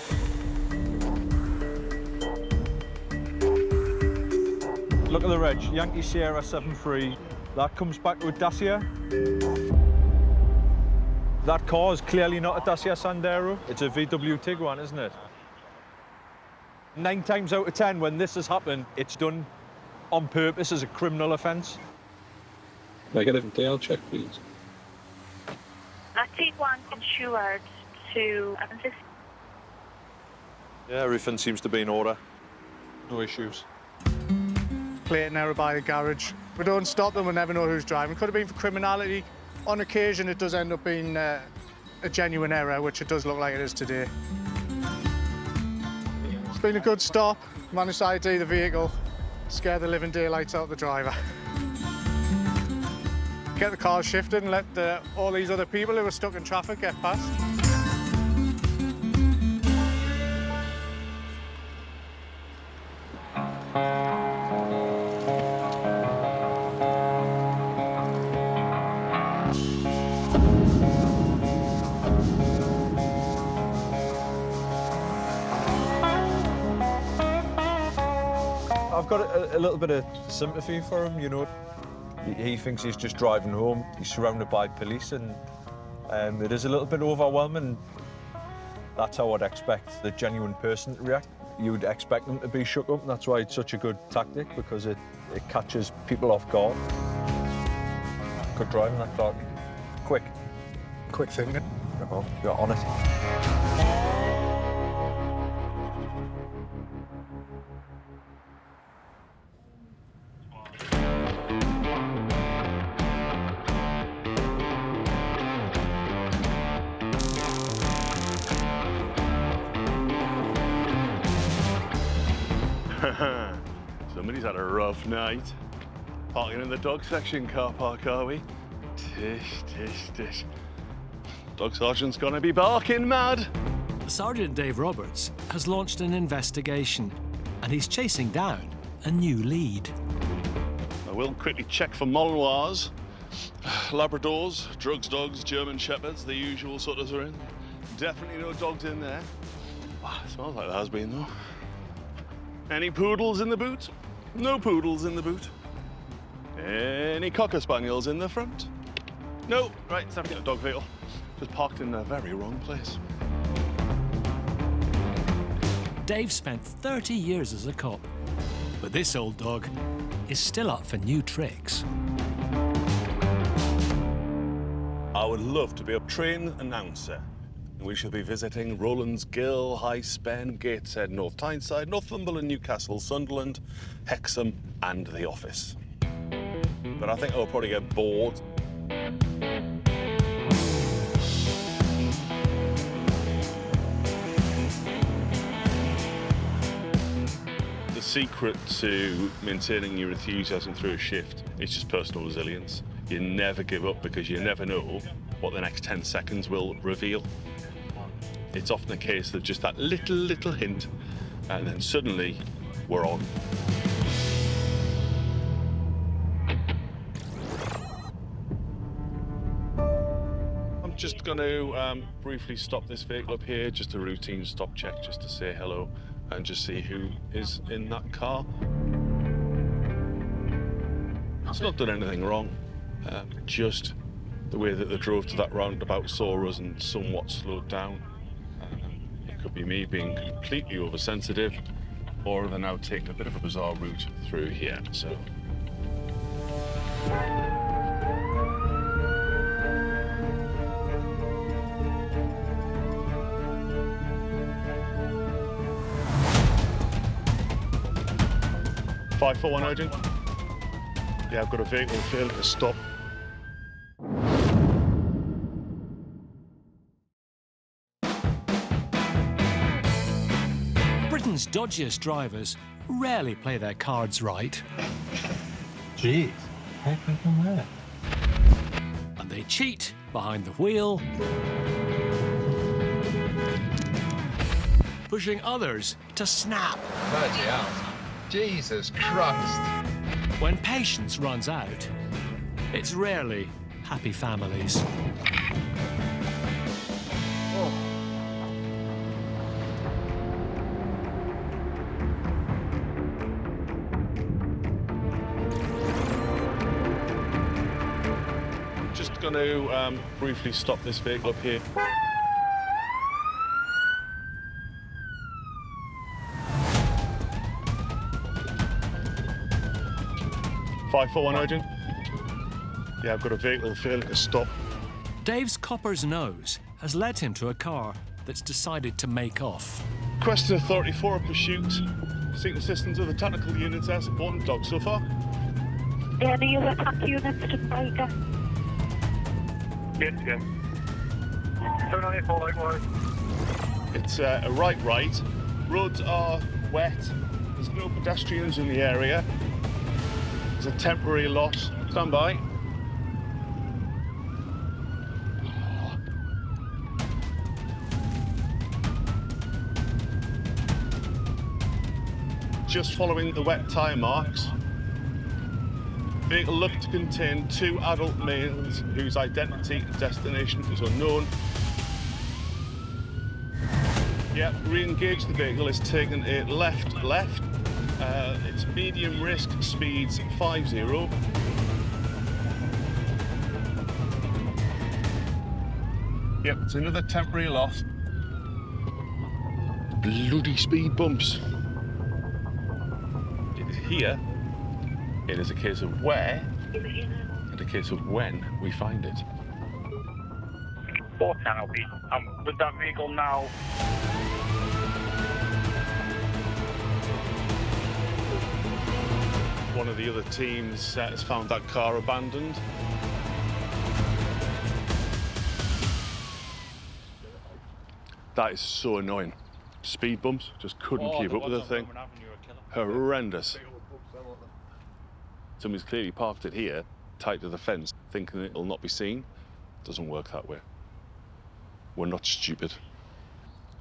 Look at the reg, Yankee Sierra 73. That comes back to a Dacia. That car is clearly not a Dacia Sandero. It's a VW Tiguan, isn't it? 9 times out of 10, when this has happened, it's done on purpose as a criminal offence. Can I get a DL check, please? I take one insured to Evansville. Yeah, everything seems to be in order. No issues. Plate error by the garage. We don't stop them, we never know who's driving. Could have been for criminality. On occasion, it does end up being a genuine error, which it does look like it is today. It's been a good stop. Managed to ID the vehicle, scare the living daylights out of the driver. Get the car shifted and let all these other people who are stuck in traffic get past. I've got a little bit of sympathy for him, you know. He thinks he's just driving home. He's surrounded by police, and it is a little bit overwhelming. That's how I'd expect the genuine person to react. You would expect them to be shook up, and that's why it's such a good tactic, because it catches people off guard. Good driving, that car. Quick. Quick thinking. Oh, you're on it. Somebody's had a rough night. Parking in the dog section car park, are we? Tish, tish, tish. Dog sergeant's gonna be barking mad. Sergeant Dave Roberts has launched an investigation, and he's chasing down a new lead. I will quickly check for Malinois, Labradors, drugs dogs, German Shepherds, the usual sort of thing. Definitely no dogs in there. Wow, it smells like there has been though. Any poodles in the boot? No poodles in the boot. Any Cocker Spaniels in the front? No, right, it's definitely a dog vehicle. Just parked in the very wrong place. Dave spent 30 years as a cop, but this old dog is still up for new tricks. I would love to be a train announcer. We shall be visiting Rowlands Gill, High Spen, Gateshead, North Tyneside, Northumberland, Newcastle, Sunderland, Hexham and The Office. But I think I'll probably get bored. The secret to maintaining your enthusiasm through a shift is just personal resilience. You never give up, because you never know what the next 10 seconds will reveal. It's often a case of just that little hint, and then suddenly we're on. I'm just going to briefly stop this vehicle up here, just a routine stop check, just to say hello and just see who is in that car. It's not done anything wrong, just the way that they drove to that roundabout saw us and somewhat slowed down. It could be me being completely oversensitive, or they're now taking a bit of a bizarre route through here, so. Five, 4, 1 urgent. Yeah, I've got a vehicle failing to stop. Britain's dodgiest drivers rarely play their cards right. Jeez, how come that? And they cheat behind the wheel, pushing others to snap. Bloody hell. Jesus Christ. When patience runs out, it's rarely happy families. Just going to briefly stop this vehicle up here. 541 urgent. Yeah, I've got a vehicle failing to stop. Dave's copper's nose has led him to a car that's decided to make off. Requested authority for a pursuit. Seeking assistance of the tactical units as supporting dogs so far. Any other attack units to Biker? Yes, yes. 794 likewise. It's a right. Roads are wet. There's no pedestrians in the area. There's a temporary loss. Stand by. Just following the wet tyre marks. Vehicle looked to contain 2 adult males whose identity and destination is unknown. Yep, re-engage the vehicle is taken a left. It's medium risk, speeds 50. Yep, it's another temporary loss. Bloody speed bumps. It is here. It is a case of where and a case of when we find it. 410 I'll be. I'm with that vehicle now. One of the other teams has found that car abandoned. That is so annoying. Speed bumps, just couldn't keep up with the thing. Horrendous. Somebody's clearly parked it here, tight to the fence, thinking it'll not be seen. Doesn't work that way. We're not stupid.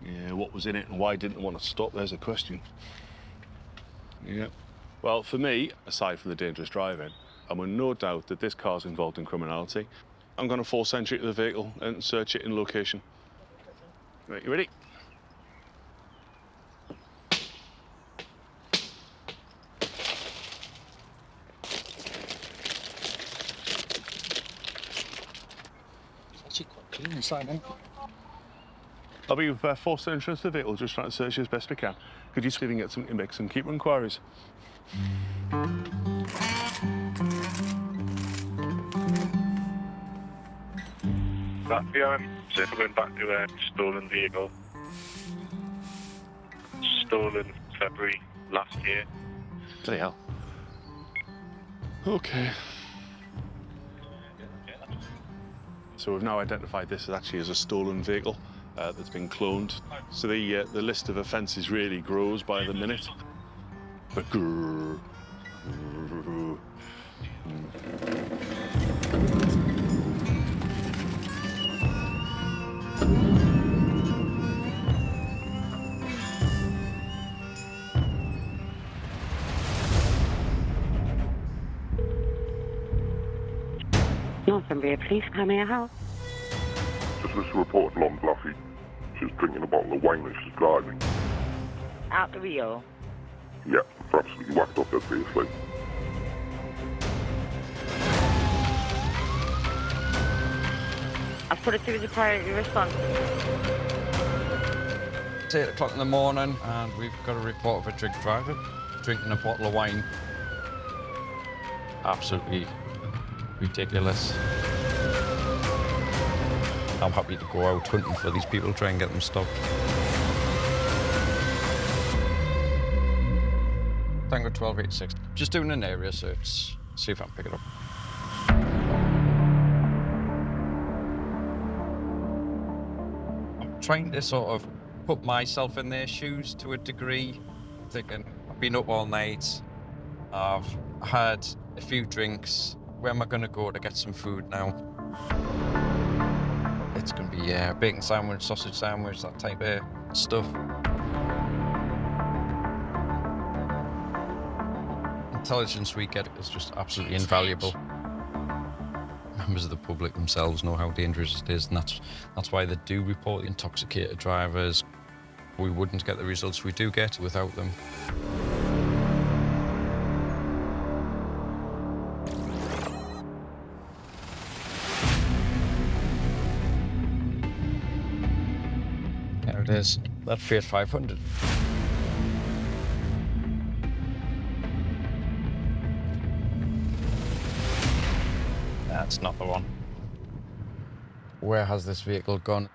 Yeah, what was in it and why didn't it want to stop? There's a question. Yeah. Well, for me, aside from the dangerous driving, I'm in no doubt that this car's involved in criminality. I'm going to force entry to the vehicle and search it in location. Right, you ready? Actually quite clean inside, eh? I'll be forced entry into the vehicle, just trying to search as best we can. Could you see if you can get something to make some keeper inquiries? That so we're going back to a stolen vehicle. Stolen February last year. Bloody hell. Okay. So we've now identified this actually as a stolen vehicle that's been cloned. So the list of offences really grows by the minute. But grrr, grrr, Northumbria Police, how may I help? Just this report blonde Bluffy. She's drinking a bottle of wine when she's driving. Out the wheel. Yeah, absolutely whacked off that seriously. I've put it through the priority response. It's 8 o'clock in the morning and we've got a report of a drink driver drinking a bottle of wine. Absolutely ridiculous. I'm happy to go out hunting for these people, try and get them stopped. Tango 1286. Just doing an area search, see if I can pick it up. I'm trying to sort of put myself in their shoes to a degree, thinking I've been up all night, I've had a few drinks, where am I going to go to get some food now? It's going to be a bacon sandwich, sausage sandwich, that type of stuff. Intelligence we get is just absolutely invaluable. Members of the public themselves know how dangerous it is, and that's why they do report intoxicated drivers. We wouldn't get the results we do get without them. There it is, that Fiat 500. That's not the one. Where has this vehicle gone?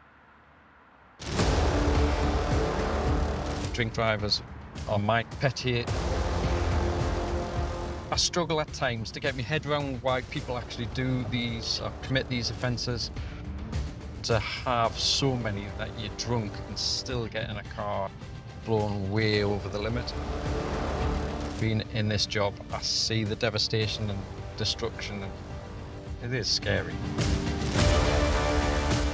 Drink drivers are my pet hate. I struggle at times to get my head around why people actually do these or commit these offences. To have so many that you're drunk and still get in a car blown way over the limit. Being in this job, I see the devastation and destruction, and it is scary.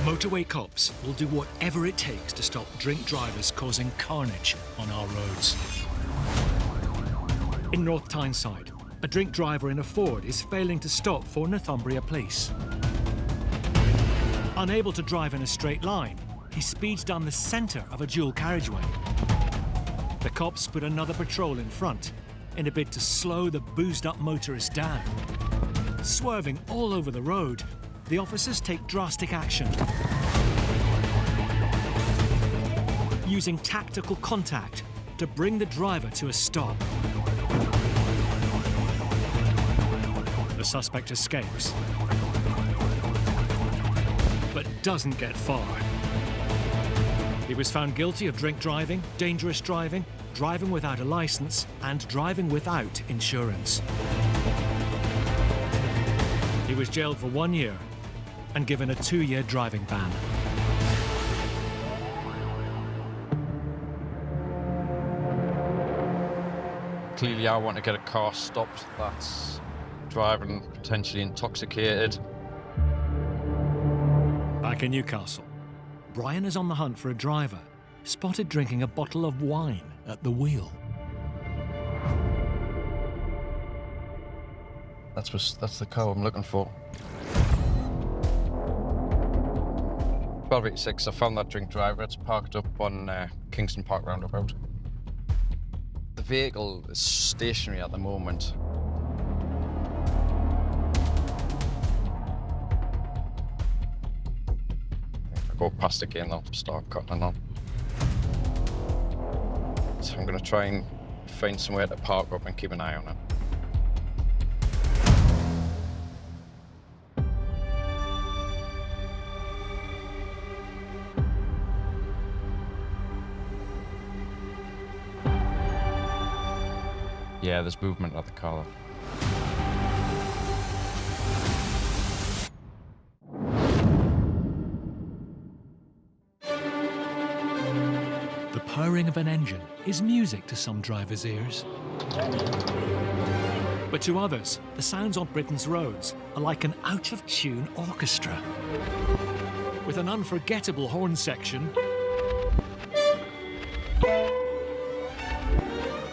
Motorway Cops will do whatever it takes to stop drink drivers causing carnage on our roads. In North Tyneside, a drink driver in a Ford is failing to stop for Northumbria Police. Unable to drive in a straight line, he speeds down the centre of a dual carriageway. The cops put another patrol in front in a bid to slow the boozed-up motorist down. Swerving all over the road, the officers take drastic action. Using tactical contact to bring the driver to a stop. The suspect escapes, but doesn't get far. He was found guilty of drink driving, dangerous driving, driving without a licence, and driving without insurance. He was jailed for 1 year and given a 2-year driving ban. Clearly, I want to get a car stopped that's driving potentially intoxicated. Back in Newcastle, Brian is on the hunt for a driver spotted drinking a bottle of wine at the wheel. That's the car I'm looking for. 1286, I found that drink driver. It's parked up on Kingston Park roundabout. The vehicle is stationary at the moment. I'll go past again, I'll start cutting on. So I'm going to try and find somewhere to park up and keep an eye on it. Yeah, there's movement at the car. The purring of an engine is music to some drivers' ears. But to others, the sounds on Britain's roads are like an out-of-tune orchestra. With an unforgettable horn section,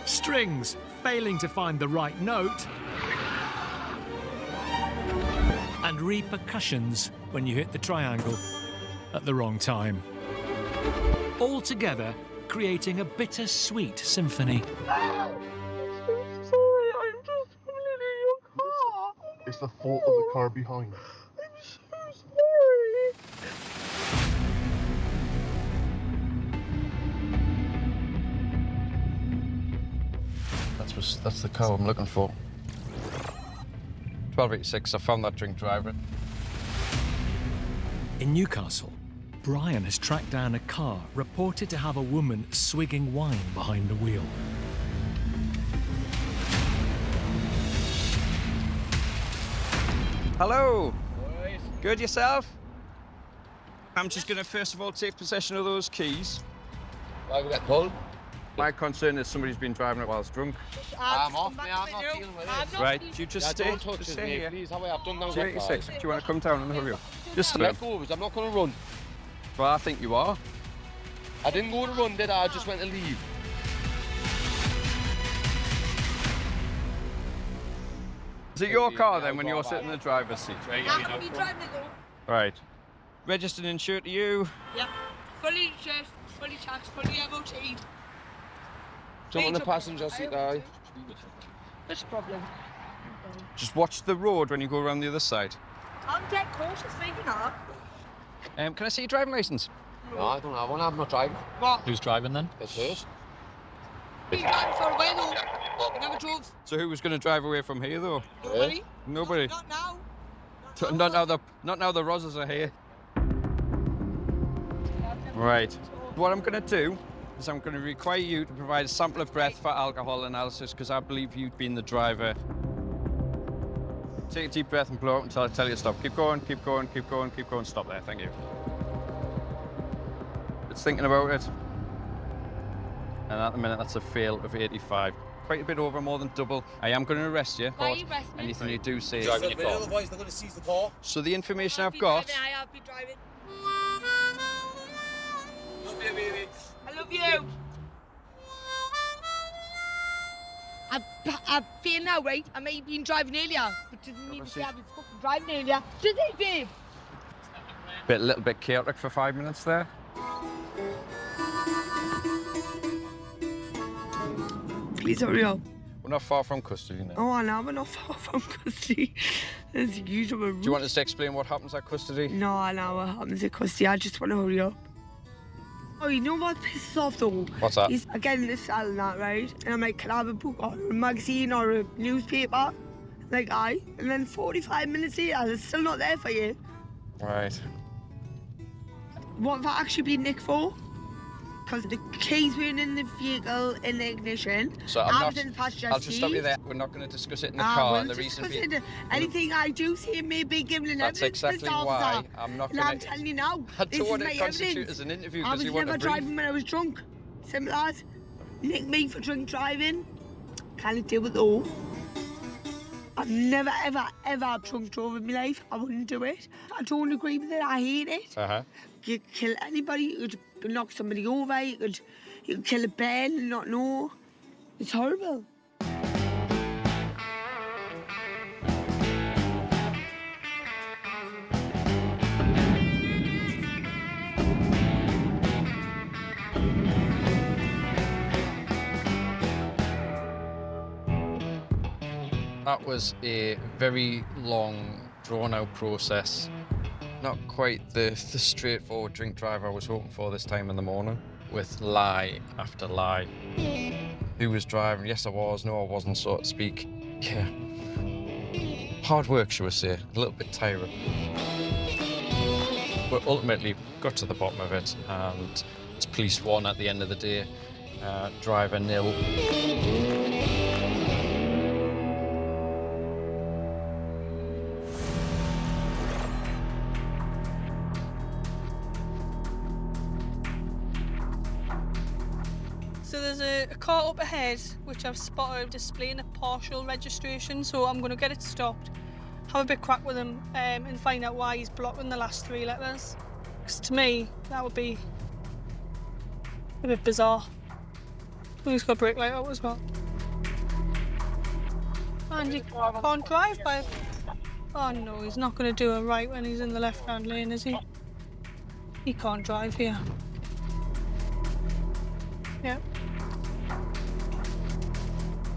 strings failing to find the right note, and repercussions when you hit the triangle at the wrong time. All together, creating a bittersweet symphony. I'm so sorry, I'm just pulling in your car. It's the fault of the car behind. I'm so sorry. That's the car I'm looking for. 1286, I found that drink driver. In Newcastle, Brian has tracked down a car reported to have a woman swigging wine behind the wheel. Hello. Good yourself? I'm just going to first of all take possession of those keys. Why we get pulled? My concern is somebody's been driving it whilst drunk. I'm off, mate. I'm not dealing with it. Right, you just stay. Don't touch just us, stay mate, here. please. How I've done now. 286. Do you want to come down and hurry up? Just Let go of us. I'm not going to run. Well, I think you are. I didn't go to run, did I? I just went to leave. Is it your car then when you're sitting in the driver's seat? Can you drive me though? Right. Registered and insured to you. Yeah. Fully insured, fully taxed, fully MOT'd. Jump on the passenger seat, aye. What's the problem? Just watch the road when you go around the other side. I'm dead cautious, maybe not. Can I see your driving licence? No, I don't have one. I'm not driving. What? Who's driving then? It's hers. You driving far away though. I never drove. So who was going to drive away from here though? Nobody. Nobody. Not now. Not now the Rosses are here. Right. What I'm going to do is I'm going to require you to provide a sample of breath for alcohol analysis because I believe you've been the driver. Take a deep breath and blow out until I tell you to stop. Keep going, keep going, keep going, keep going. Stop there, thank you. It's thinking about it. And at the minute, that's a fail of 85. Quite a bit over, more than double. I am going to arrest you. Why are you arresting me? Anything you do say. Driving your car. Otherwise, they're going to seize the car. So the information I've got. I have been driving. Love you, baby. I love you. I've been now, right? I may have been driving earlier, but doesn't mean to say I was fucking driving earlier. Does it, babe? A little bit chaotic for 5 minutes there. Please hurry up. We're not far from custody now. Oh, I know, we're not far from custody. As usual. Do you want us to explain what happens at custody? No, I know what happens at custody. I just want to hurry up. Oh, you know what pisses off though? What's that? He's getting the cell and that, right? And I'm like, can I have a book or a magazine or a newspaper? Like, aye. And then 45 minutes later, they're still not there for you. Right. What have I actually been nicked for? Because the keys weren't in the vehicle in the ignition. So I'll just stop you there. We're not going to discuss it in the car. We'll And the reason being, anything I do say may be given an that's evidence. exactly why I'm not going to. I'm telling you now. I this don't want is it my constitute evidence. as an interview I because was you want to never brief. driving when I was drunk. Simple as. Nick me for drink driving. Can't do it though. I've never, ever, ever drunk drove in my life. I wouldn't do it. I don't agree with it. I hate it. You could kill anybody. You could knock somebody over. You could kill a bear and not know. It's horrible. That was a very long, drawn-out process. Not quite the straightforward drink drive I was hoping for this time in the morning, with lie after lie. Who was driving? Yes, I was. No, I wasn't, so to speak. Yeah. Hard work, shall we say. A little bit tiring. But ultimately, got to the bottom of it, and it's police 1 at the end of the day, driver 0. So there's a car up ahead which I've spotted displaying a partial registration, so I'm going to get it stopped, have a bit crack with him and find out why he's blocking the last 3 letters. Because to me, that would be a bit bizarre. He's got a brake light out as well. And you can't drive by... Oh no, he's not going to do it right when he's in the left-hand lane, is he? He can't drive here. Yeah.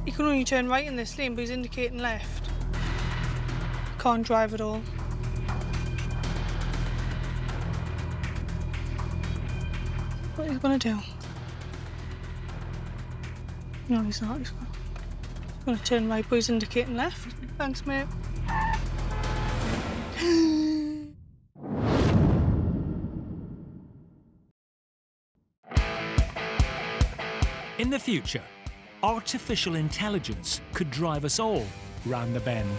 He can only turn right in this lane, but he's indicating left. Can't drive at all. What are you gonna do? No, he's not. He's gonna turn right, but he's indicating left. Thanks, mate. In the future, artificial intelligence could drive us all round the bend.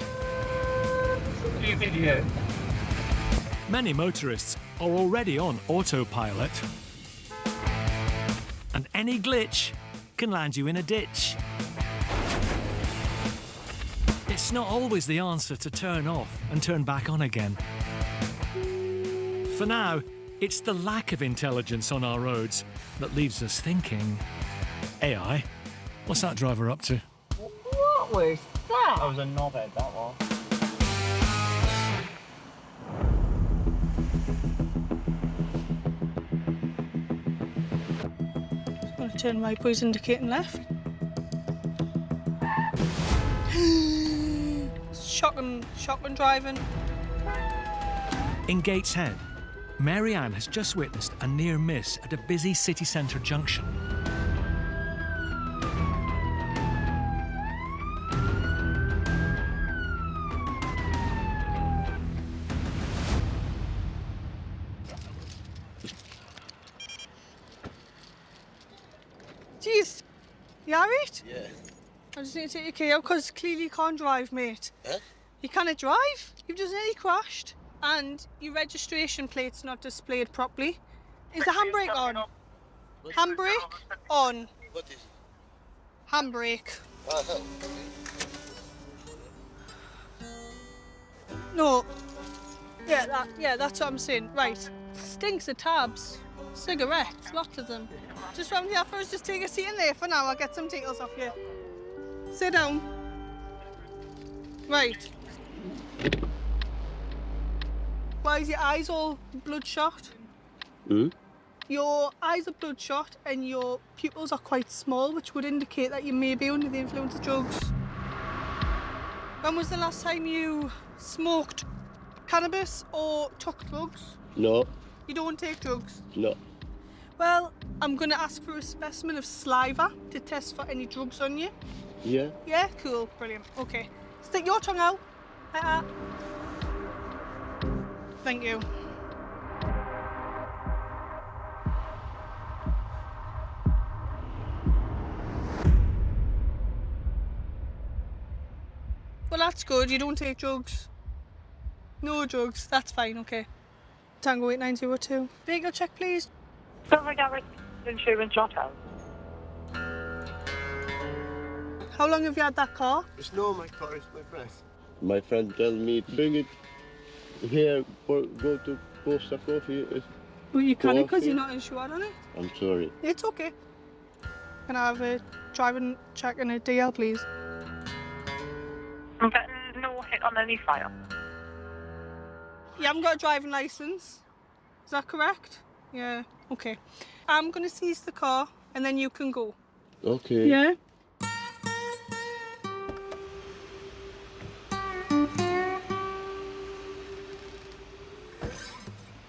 Do you think you hear? Many motorists are already on autopilot. And any glitch can land you in a ditch. It's not always the answer to turn off and turn back on again. For now, it's the lack of intelligence on our roads that leaves us thinking, AI, what's that driver up to? What was that? That was a knobhead, that was. He's gonna turn right, but he's indicating left. Shotgun driving. In Gateshead, Mary Ann has just witnessed a near miss at a busy city centre junction. You alright? Yeah. I just need to take your key out because clearly you can't drive, mate. Huh? You cannot drive. You've just nearly crashed. And your registration plate's not displayed properly. Is the handbrake on? Handbrake on. What is it? Handbrake. Uh-huh. No. Yeah, that's what I'm saying. Right. Stinks of tabs. Cigarettes, lots of them. Just round here first, just take a seat in there for now. I'll get some details off you. Sit down. Right. Why is your eyes all bloodshot? Hmm? Your eyes are bloodshot and your pupils are quite small, which would indicate that you may be under the influence of drugs. When was the last time you smoked cannabis or took drugs? No. You don't take drugs? No. Well, I'm going to ask for a specimen of saliva to test for any drugs on you. Yeah. Yeah? Cool. Brilliant. Okay. Stick your tongue out. Thank you. Well, that's good. You don't take drugs. No drugs. That's fine. Okay. Tango 8902. Vehicle check, please. Silver Garage Insurance Hotel. How long have you had that car? It's not my car, it's my friend. My friend tell me bring it here, go to post a coffee. Well, you can't because Coffee. you're not insured on it. I'm sorry. It's okay. Can I have a driving check and a DL, please? I'm getting no hit on any file. You haven't got a driving licence. Is that correct? Yeah. Okay. I'm going to seize the car and then you can go. Okay. Yeah?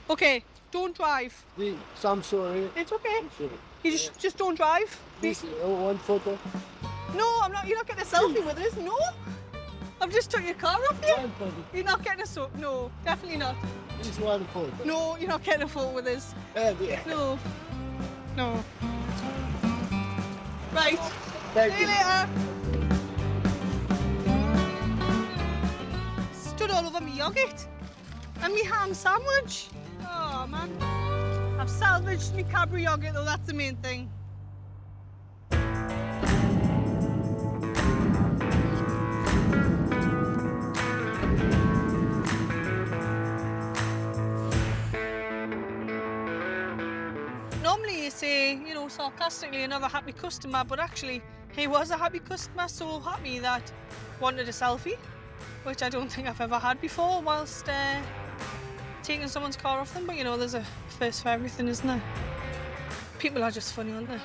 Okay, don't drive. I'm sorry. It's okay. I'm sorry. You just don't drive. Please, one photo. No, I'm not. You're not getting a selfie with us. No. I've just took your car off you. You're not getting a photo. No, definitely not. Just one photo. No, you're not getting a photo with us. Yeah. No. No. Right. Thank See you you. later. Stood all over me yogurt and me ham sandwich. Oh man. I've salvaged me Cadbury yogurt though, that's the main thing. Normally you say, you know, sarcastically another happy customer, but actually he was a happy customer, so happy that wanted a selfie, which I don't think I've ever had before whilst taking someone's car off them, but you know, there's a first for everything, isn't there? People are just funny, aren't they?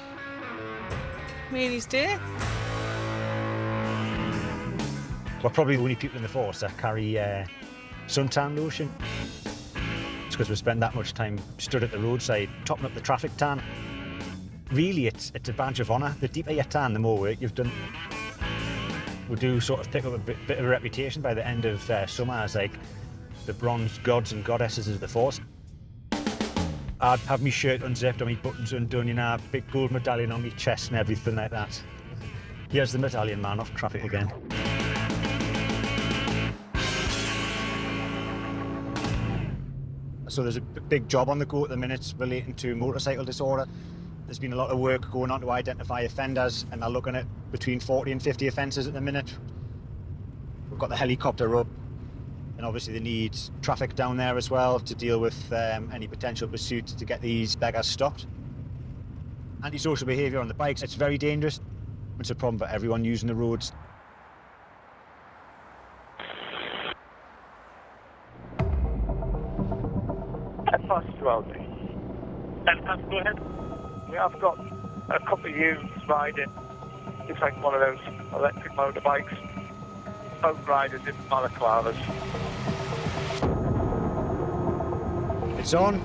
Mary's day. We're probably the only people in the force that carry suntan lotion. It's because we spend that much time stood at the roadside topping up the traffic tan. Really, it's a badge of honour. The deeper you tan, the more work you've done. We do sort of pick up a bit of a reputation by the end of summer as like the bronze gods and goddesses of the force. I'd have my shirt unzipped or my buttons undone, you know, a big gold medallion on my chest and everything like that. Here's the medallion man off traffic again. So there's a big job on the go at the minute relating to motorcycle disorder. There's been a lot of work going on to identify offenders, and they're looking at between 40 and 50 offences at the minute. We've got the helicopter up, and obviously they need traffic down there as well to deal with any potential pursuit to get these beggars stopped. Antisocial behaviour on the bikes, it's very dangerous. It's a problem for everyone using the roads. Past 12. 10 past, go ahead. Yeah, I've got a couple of youths riding. Looks like one of those electric motorbikes. Boat riders in balaclavas. It's on.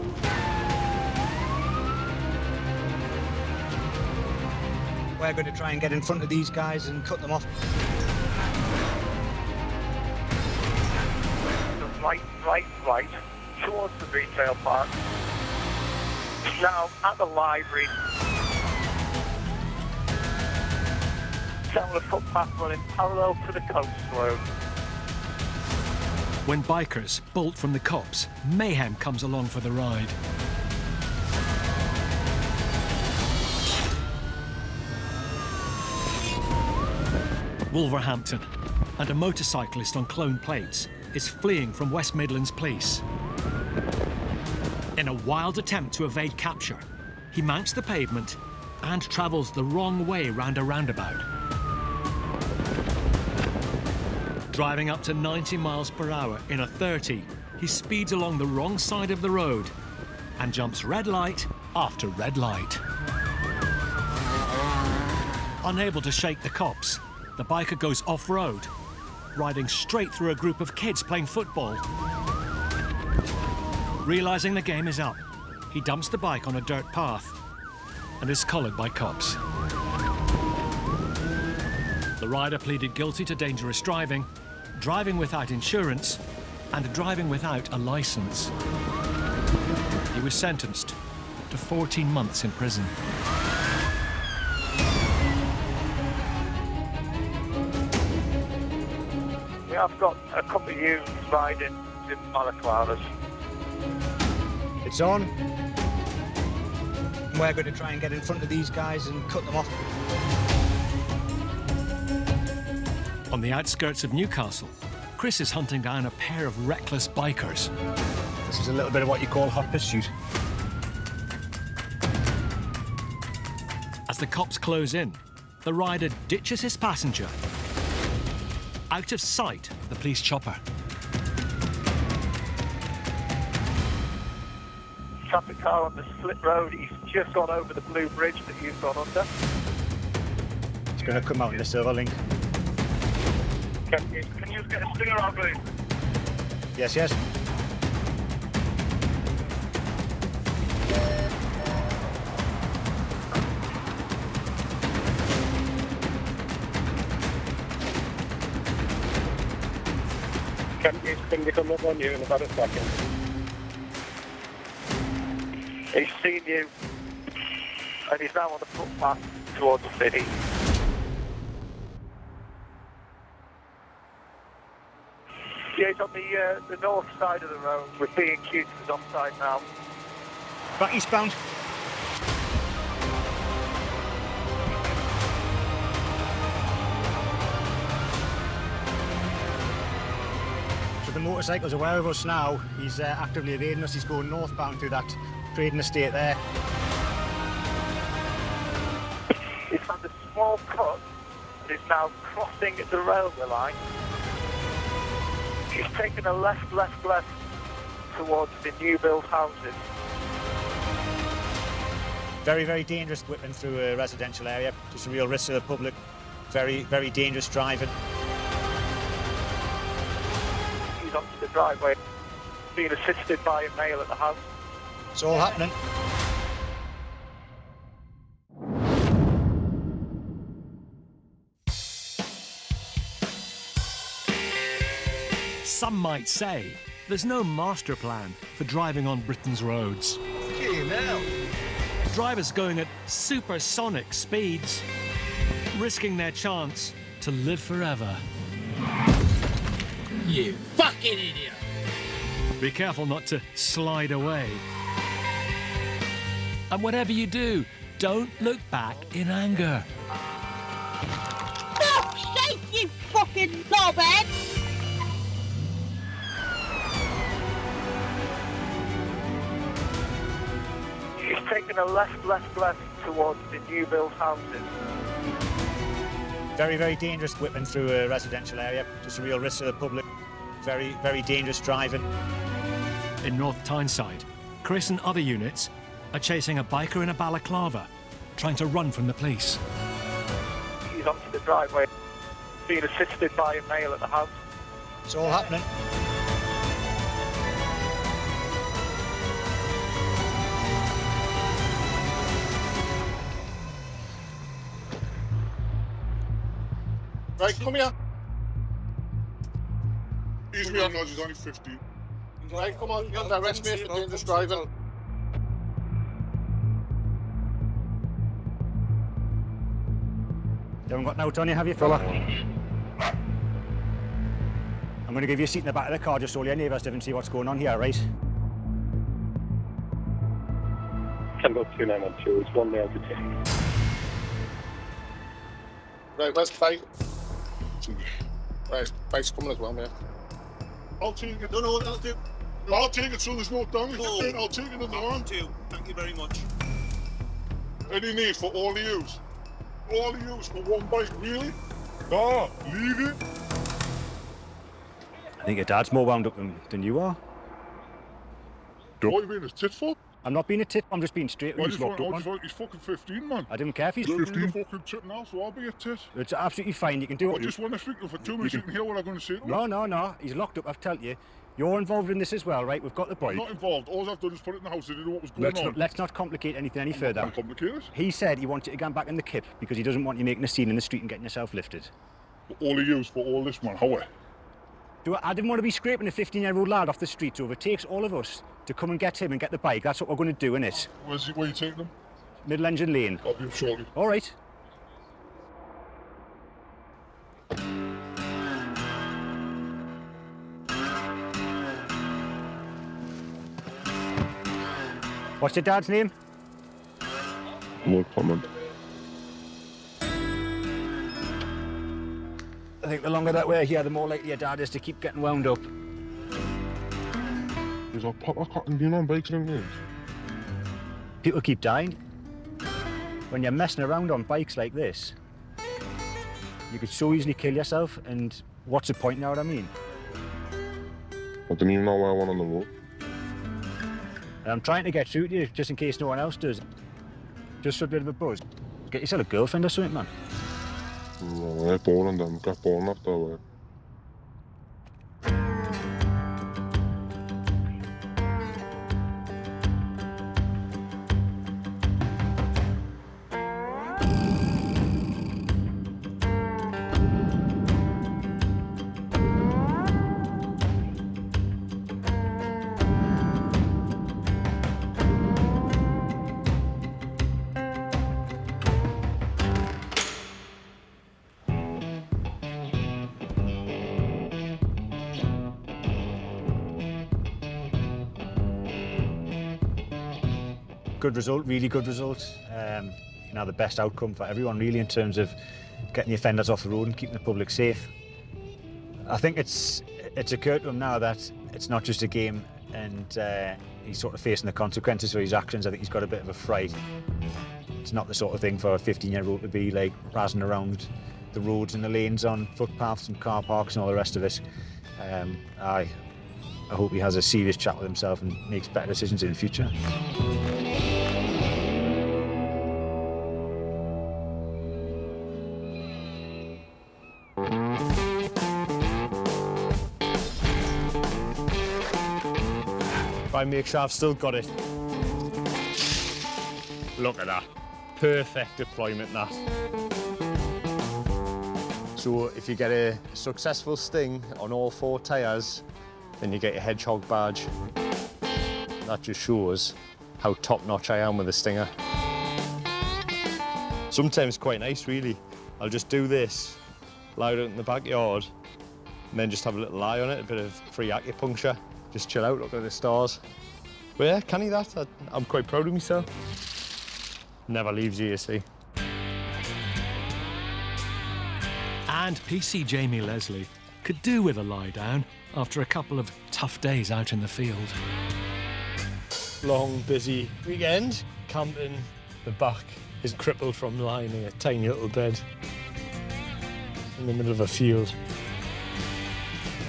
We're going to try and get in front of these guys and cut them off. Right, towards the retail park. Now at the library. down the footpath running parallel to the coast road. When bikers bolt from the cops, mayhem comes along for the ride. Wolverhampton, and a motorcyclist on clone plates is fleeing from West Midlands Police. In a wild attempt to evade capture, he mounts the pavement and travels the wrong way round a roundabout. Driving up to 90 miles per hour in a 30, he speeds along the wrong side of the road and jumps red light after red light. Unable to shake the cops, the biker goes off-road, riding straight through a group of kids playing football. Realising the game is up, he dumps the bike on a dirt path and is collared by cops. The rider pleaded guilty to dangerous driving, driving without insurance, and driving without a licence. He was sentenced to 14 months in prison. We have got a couple of youths riding in balaclavas. It's on. We're going to try and get in front of these guys and cut them off. On the outskirts of Newcastle, Chris is hunting down a pair of reckless bikers. This is a little bit of what you call hot pursuit. As the cops close in, the rider ditches his passenger. Out of sight, the police chopper. Traffic car on the slip road. He's just gone over the blue bridge that you've gone under. It's going to come out in the silver link. Can you get a stinger on blue? Yes, yes. Can you stinger come up on you in about a second? He's seen you, and he's now on the footpath towards the city. Yeah, he's on the north side of the road with B&Q to his offside now. Back eastbound. So the motorcycle's aware of us now. He's actively evading us. He's going northbound through that trading estate there. He's found a small cut and is now crossing the railway line. He's taken a left towards the new build houses. Very, very dangerous whipping through a residential area. Just a real risk to the public. Very, very dangerous driving. He's onto the driveway, being assisted by a male at the house. It's all happening. Some might say there's no master plan for driving on Britain's roads. Drivers going at supersonic speeds, risking their chance to live forever. You fucking idiot! Be careful not to slide away. And whatever you do, don't look back in anger. Fuck's sake, you fucking knobhead! He's taken a left towards the new build houses. Very, very dangerous whipping through a residential area. Just a real risk to the public. Very, very dangerous driving. In North Tyneside, Chris and other units are chasing a biker in a balaclava, trying to run from the police. He's onto the driveway, being assisted by a male at the house. It's all happening. Right, come here. He's me on noise, he's only 15. Right, come on, you're under arrest, mate, for dangerous driving. You haven't got an out on you, have you, fella? I'm going to give you a seat in the back of the car just so all your neighbours can see what's going on here, right? Tango 2912, it's 1 mile to take. Right, where's the fight? Right, fight's coming as well, mate. I'll take it. No, I'll do. I'll take it so there's no damage. No. I'll take it in the arm. Thank you very much. Any need for all the use? All the use for one bike, really? No, leave it. I think your dad's more wound up than you are. What are you being a tit for? I'm not being a tit, I'm just being straight with He's fucking 15, man. I didn't care if he's You're 15. being a fucking tit now, so I'll be a tit. It's absolutely fine, you can do I what just want to speak to him for 2 minutes, you can hear what I'm going to say to him. No, he's locked up, I've told you. You're involved in this as well, right? We've got the bike. I'm not involved, all I've done is put it in the house, I didn't know what was going on. Let's not complicate anything any further. Not complicate it. He said he wanted to get back in the kip because he doesn't want you making a scene in the street and getting yourself lifted. All the use for all this, man, how? I didn't want to be scraping a 15-year-old lad off the street, so if it takes all of us to come and get him and get the bike, that's what we're going to do, innit? Where are you taking them? Middle Engine Lane. I'll be up shortly. All right. What's your dad's name? No comment. I think the longer that we're here, the more likely your dad is to keep getting wound up. There's a proper cotton being on bikes around here. People keep dying. When you're messing around on bikes like this, you could so easily kill yourself, and what's the point, you know what I mean? I didn't even know where I went on the road. And I'm trying to get through to you, just in case no one else does. Just for a bit of a buzz. Get yourself a girlfriend or something, man. No, they're boring them. Get boring after a while. Good result, really good result. You know, the best outcome for everyone really in terms of getting the offenders off the road and keeping the public safe. I think it's occurred to him now that it's not just a game, and he's sort of facing the consequences for his actions. I think he's got a bit of a fright. It's not the sort of thing for a 15-year-old to be like razzing around the roads and the lanes on footpaths and car parks and all the rest of it. I hope he has a serious chat with himself and makes better decisions in the future. I make sure I've still got it. Look at that. Perfect deployment, that. So if you get a successful sting on all 4 tyres, then you get your hedgehog badge. That just shows how top-notch I am with a stinger. Sometimes quite nice, really. I'll just do this, lie out in the backyard, and then just have a little lie on it, a bit of free acupuncture. Just chill out, look at the stars. But yeah, canny that. I'm quite proud of myself. Never leaves you see. And PC Jamie Leslie could do with a lie down after a couple of tough days out in the field. Long, busy weekend. Camping. The back is crippled from lying in a tiny little bed in the middle of a field.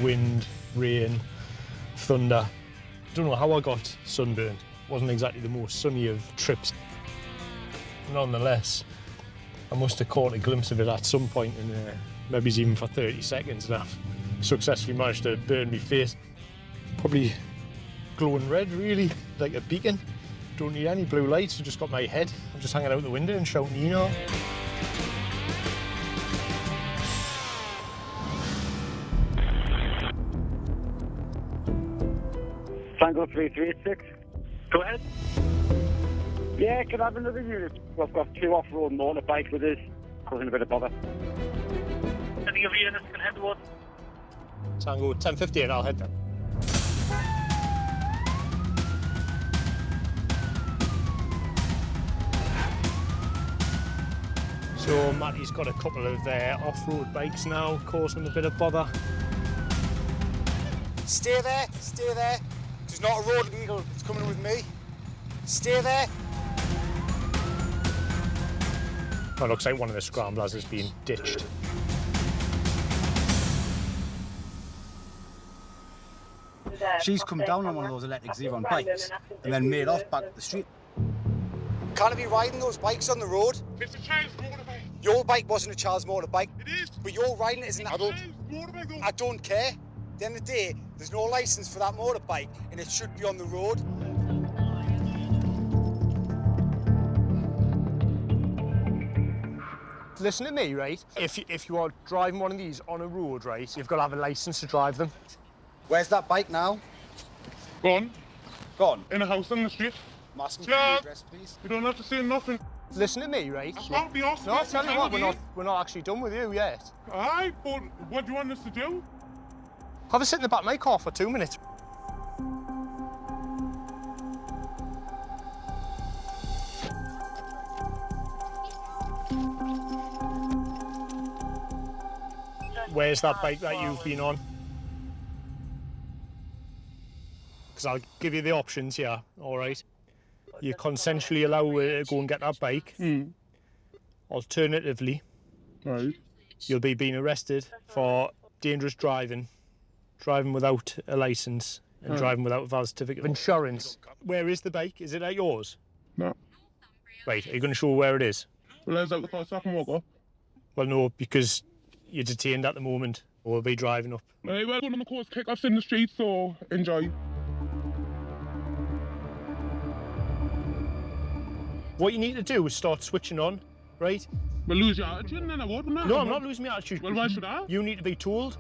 Wind, rain, thunder. Don't know how I got sunburned. Wasn't exactly the most sunny of trips. Nonetheless, I must have caught a glimpse of it at some point, and maybe even for 30 seconds, and I've successfully managed to burn my face. Probably glowing red, really, like a beacon. Don't need any blue lights, I've just got my head. I'm just hanging out the window and shouting, you know. Tango 3386. Go ahead. Yeah, can I have another unit? We've got 2 off-road motorbike with us. causing a bit of bother. Any of you units can head towards. Tango 1050 and I'll head them. So Matty's got a couple of off-road bikes now, causing him a bit of bother. Stay there, stay there. It's not a road legal, it's coming with me. Stay there. Oh, it looks like one of the scramblers has been ditched. She's come down on one of those electric Xeron bikes and then made off back up the street. Can't be riding those bikes on the road. It's a child's motorbike. Your bike wasn't a child's motorbike. It is. But you're riding it as an adult. Motorbike though. I don't care. At the end of the day, there's no licence for that motorbike and it should be on the road. Listen to me, right? If you are driving one of these on a road, right, you've got to have a licence to drive them. Where's that bike now? Gone. Gone? In a house on the street. I'm asking for Yeah. the address, please. You don't have to say nothing. Listen to me, right? I can't be asked. No, I'll tell you what, we're not actually done with you yet. Aye, but what do you want us to do? Have a sit in the back of my car for 2 minutes. Where's that bike that you've been on? Because I'll give you the options here, all right? You consensually allow her to go and get that bike. Alternatively, you'll be being arrested for dangerous driving, driving without a licence, and driving without a valid certificate of insurance. Where is the bike? Is it at yours? No. Right, are you going to show where it is? Well, is that the first I can walk up? Well, no, because you're detained at the moment, or we'll be driving up. Well, one of the course kick-offs in the street, so enjoy. What you need to do is start switching on, right? Well, lose your attitude then, I would, wouldn't I? No, I'm not losing my attitude. Well, why should I? You need to be told.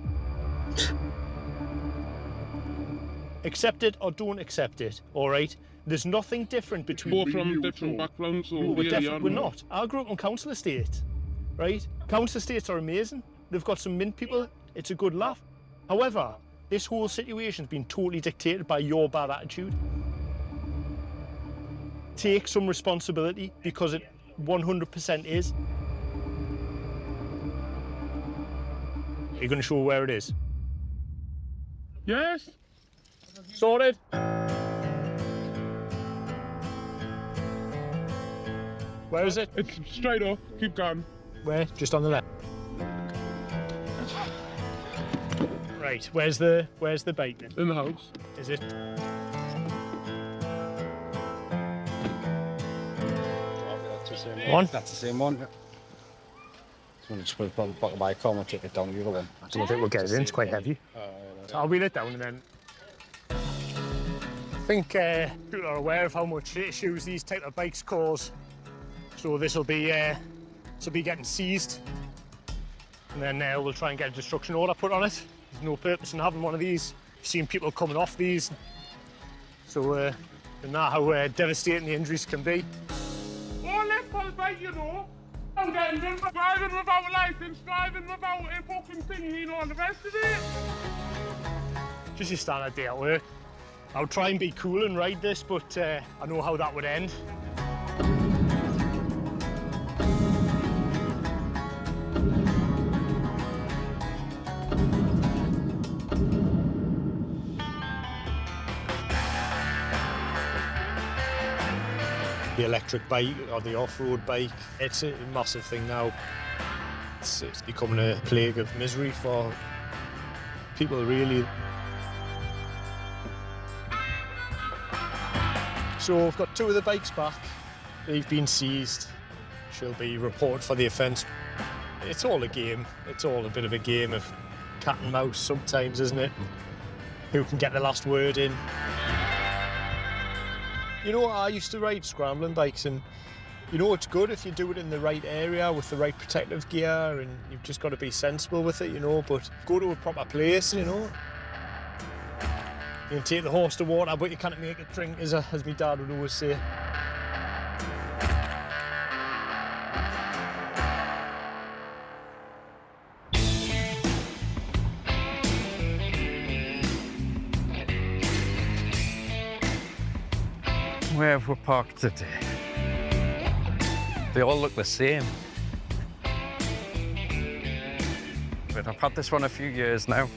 Accept it or don't accept it, all right? There's nothing different between... Both from different backgrounds, so we're not. I grew up on council estate, right? Council estates are amazing. They've got some mint people. It's a good laugh. However, this whole situation's been totally dictated by your bad attitude. Take some responsibility, because it 100% is. Are you going to show where it is? Yes. Sorted. Where is it? It's straight up. Keep going. Where? Just on the left. Right. Where's the bike then? In the house. Is it? One? That's the same one. I'm going to just put it on the back of my car and take it down the other one. I don't think we'll get it in, it's quite heavy. So I'll wheel it down and then... I think people are aware of how much issues these type of bikes cause. So this will be getting seized. And then we'll try and get a destruction order put on it. There's no purpose in having one of these. I've seen people coming off these. So you know how devastating the injuries can be. Oh, let's call it bike, you know. I'm getting done for driving without a licence, driving without a fucking thingy, you know, and the rest of it. Just your standard day at work. I'll try and be cool and ride this, but I know how that would end. The electric bike or the off-road bike, it's a massive thing now. It's becoming a plague of misery for people, really. So we've got two of the bikes back. They've been seized. She'll be reported for the offence. It's all a game. It's all a bit of a game of cat and mouse sometimes, isn't it? Who can get the last word in? You know, I used to ride scrambling bikes, and you know, it's good if you do it in the right area with the right protective gear, and you've just got to be sensible with it, you know, but go to a proper place, you know. You can take the horse to water, but you can't make it drink, as my dad would always say. where we're parked today. They all look the same. But I've had this one a few years now.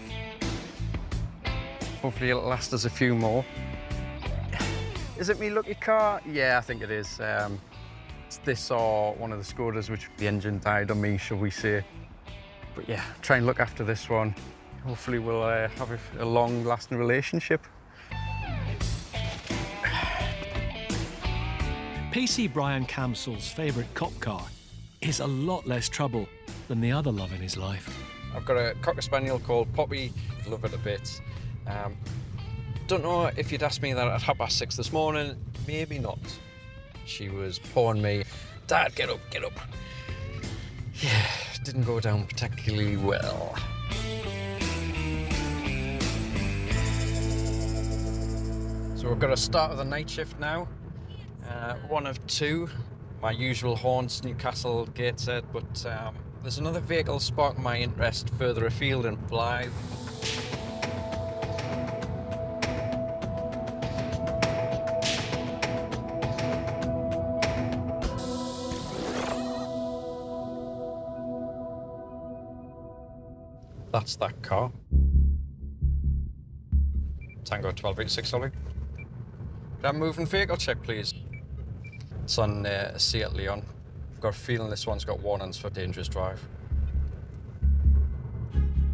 Hopefully it'll last us a few more. Is it me lucky car? Yeah, I think it is. It's this or one of the Skodas, which the engine died on me, shall we say. But yeah, try and look after this one. Hopefully we'll have a long-lasting relationship. PC Brian Camsell's favourite cop car is a lot less trouble than the other love in his life. I've got a Cocker Spaniel called Poppy. Love it a bit. Don't know if you'd asked me that at 6:30 this morning. Maybe not. She was pawing me, "Dad, get up, get up." Yeah, didn't go down particularly well. So we've got a start of the night shift now. One of two. My usual haunts, Newcastle, Gateshead, but there's another vehicle sparking my interest further afield in Blythe. That's that car. Tango 1286, Ollie. Could I have a moving vehicle check, please? It's on Seat Leon. I've got a feeling this one's got warnings for dangerous drive.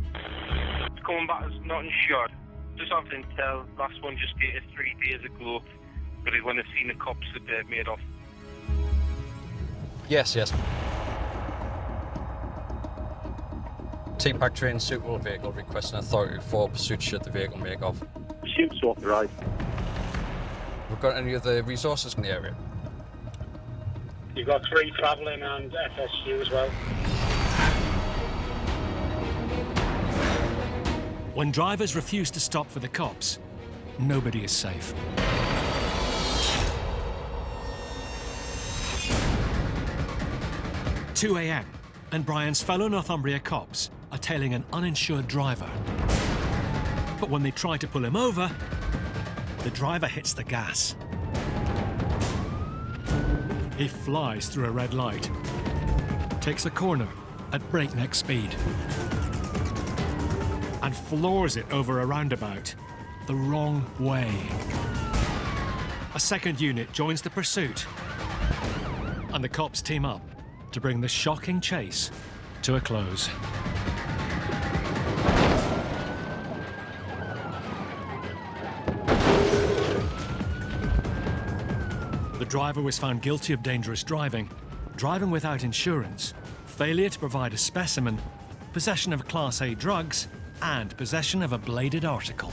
It's coming back as not insured. Just have to tell. Last one just dated 3 days ago, but when I've seen the cops that made off. Yes, yes. T-Pack train suitable vehicle requesting authority for pursuit should the vehicle make off. Pursuit's authorised. We've got any other resources in the area? You've got 3 travelling and FSU as well. When drivers refuse to stop for the cops, nobody is safe. "2 a.m. and Brian's fellow Northumbria cops are tailing an uninsured driver. But when they try to pull him over, the driver hits the gas. He flies through a red light, takes a corner at breakneck speed, and floors it over a roundabout the wrong way. A second unit joins the pursuit, and the cops team up to bring the shocking chase to a close. The driver was found guilty of dangerous driving, driving without insurance, failure to provide a specimen, possession of Class A drugs, and possession of a bladed article.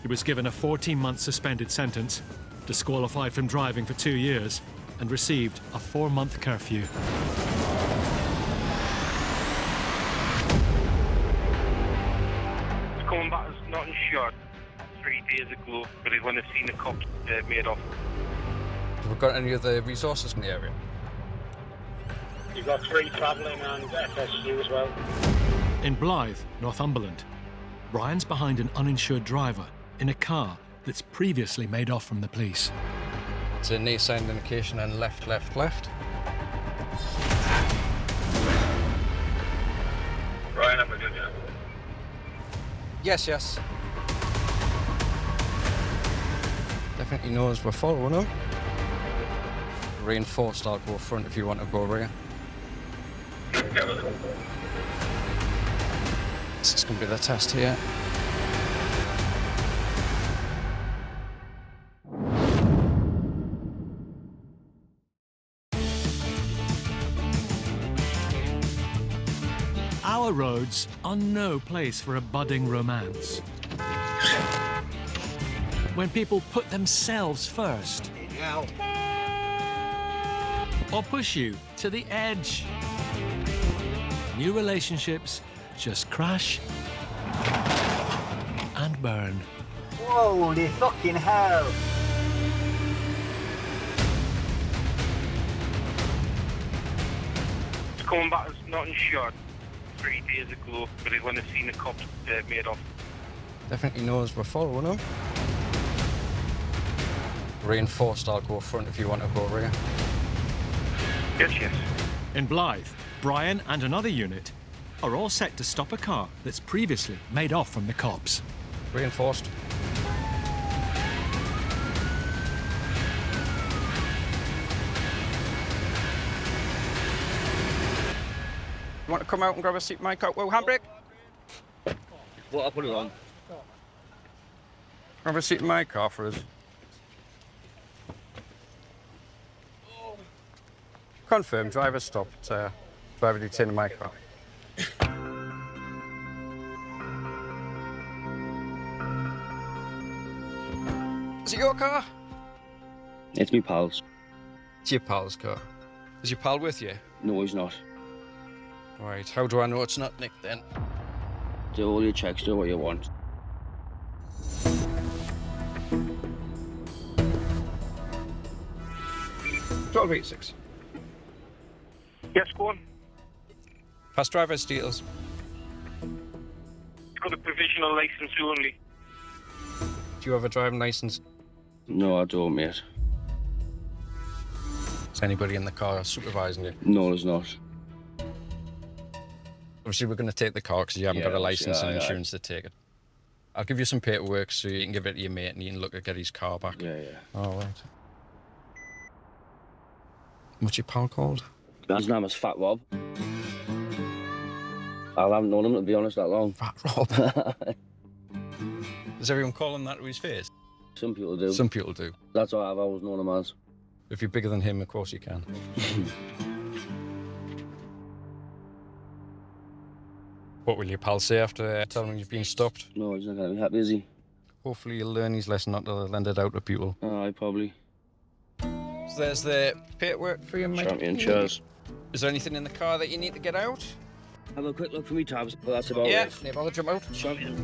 He was given a 14-month suspended sentence, disqualified from driving for 2 years, and received a 4-month curfew. It's coming back as not insured 3 days ago, but when I've seen the cops made off. Have we got any other resources in the area? You've got 3 travelling and FSU as well. In Blythe, Northumberland, Brian's behind an uninsured driver in a car that's previously made off from the police. It's a Nissan indication and left, left, left. Brian, I'm good, yeah. Yes, yes. Definitely knows we're following him. Reinforced, I'll go front if you want to go rear. This is going to be the test here. Our roads are no place for a budding romance. When people put themselves first, or push you to the edge. New relationships just crash and burn. Holy fucking hell! It's coming back as not insured 3 days ago, but when I've seen the cops made off. Definitely knows we're following him. Reinforced, I'll go front if you want to go rear. Yes, yes. In Blythe, Brian and another unit are all set to stop a car that's previously made off from the cops. Reinforced. You want to come out and grab a seat in my car? Whoa, handbrake! What, I'll put it on. Grab a seat in my car for us. Confirm, driver stopped. Driver detained in my car. Is it your car? It's me pal's. It's your pal's car. Is your pal with you? No, he's not. Right, how do I know it's not Nick then? Do all your checks, do what you want. $12.86. Yes, go on. Past driver's details. It's got a provisional license only. Do you have a driving licence? No, I don't, mate. Is anybody in the car supervising you? No, there's not. Obviously, we're going to take the car because you haven't got a licence and yeah. insurance to take it. I'll give you some paperwork so you can give it to your mate and you can look to get his car back. Yeah. All right. What's your pal called? His name is Fat Rob. I haven't known him, to be honest, that long. Fat Rob? Does everyone call him that to his face? Some people do. Some people do. That's what I've always known him as. If you're bigger than him, of course you can. What will your pal say after telling him you've been stopped? No, he's not going to be happy, is he? Hopefully he'll learn his lesson not to lend it out to people. Aye, probably. So there's the paperwork for you, mate. Champion, cheers. Is there anything in the car that you need to get out? Have a quick look for me, tabs, but that's about Yeah, it. no bother, jump out. Champion.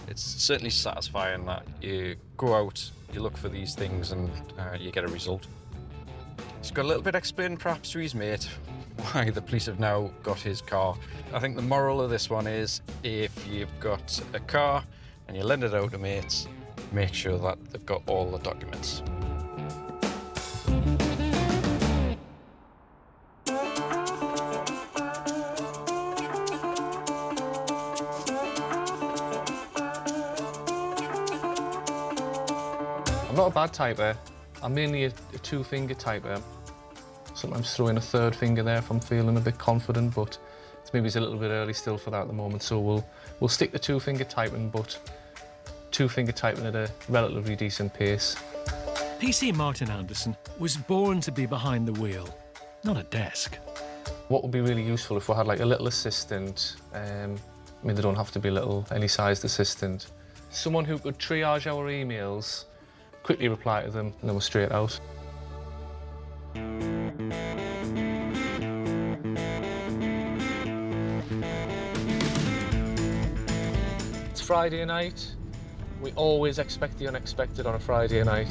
It's certainly satisfying that you go out, you look for these things and you get a result. He's got a little bit explained perhaps to his mate why the police have now got his car. I think the moral of this one is if you've got a car and you lend it out to mates, make sure that they've got all the documents. I'm not a bad typer. I'm mainly a two-finger typer. Sometimes throw in a third finger there if I'm feeling a bit confident, but it's a little bit early still for that at the moment, so we'll stick to two-finger typing, but two-finger typing at a relatively decent pace. PC Martin Anderson was born to be behind the wheel, not a desk. What would be really useful if we had like a little assistant, they don't have to be little, any sized assistant. Someone who could triage our emails, quickly reply to them, and then we're straight out. It's Friday night. We always expect the unexpected on a Friday night.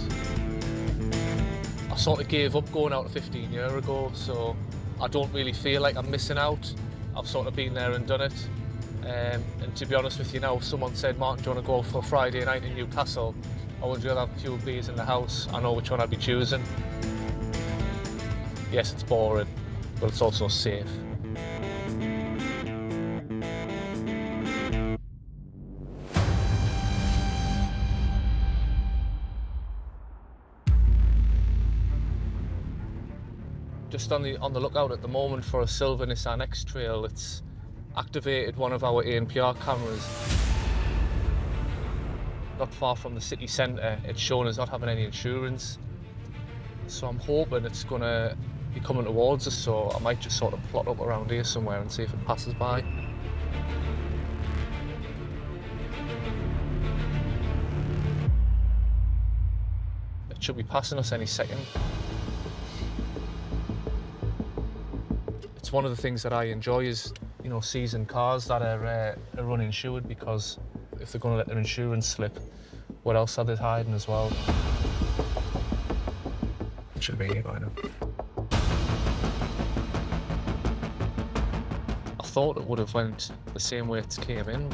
I sort of gave up going out 15 years ago, so I don't really feel like I'm missing out. I've sort of been there and done it. And to be honest with you now, if someone said, Martin, do you want to go for a Friday night in Newcastle? I would rather have a few beers in the house. I know which one I'd be choosing. Yes, it's boring, but it's also safe. Just on the lookout at the moment for a silver Nissan X-Trail. It's activated one of our ANPR cameras. Not far from the city centre, it's shown as not having any insurance. So I'm hoping it's going to be coming towards us, so I might just sort of plot up around here somewhere and see if it passes by. It should be passing us any second. It's one of the things that I enjoy is, you know, seasoned cars that are uninsured, because if they're going to let their insurance slip, what else are they hiding as well? Should have been here by now. I thought it would have went the same way it came in.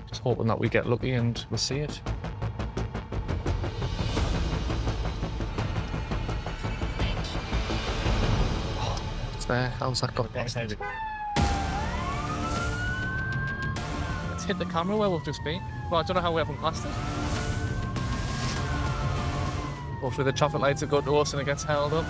Just hoping that we get lucky and we'll see it. Oh, it's there. How's that got past it? It's hit the camera where we've just been. Well, I don't know how we haven't passed it. Hopefully the traffic lights are good to us and it gets held up.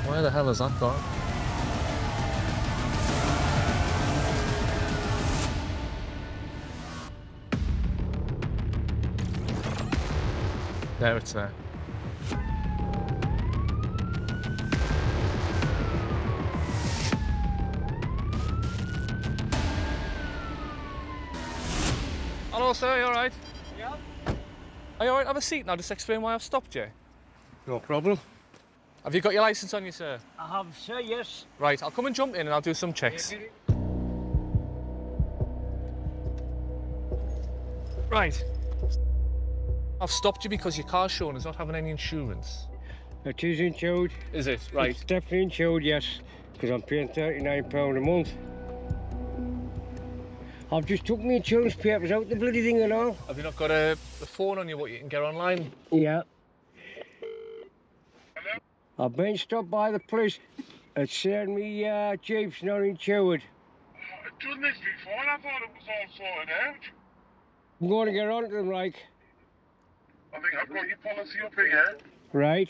Where the hell has that gone? There, it's there. Hello, sir, you alright? Yeah. Are you alright? Have a seat now, just explain why I've stopped you. No problem. Have you got your licence on you, sir? I have, sir, yes. Right, I'll come and jump in and I'll do some checks. Right. I've stopped you because your car's shown as not having any insurance. It is insured. Is it? Right. It's definitely insured, yes, because I'm paying £39 a month. I've just took my insurance papers out the bloody thing and all. Have you not got a phone on you what you can get online? Yeah. I've been stopped by the police. It's saying me Jeep's not insured. I've done this before and I thought it was all sorted out. I'm going to get on to them, like. I think I've got your policy up here. Right.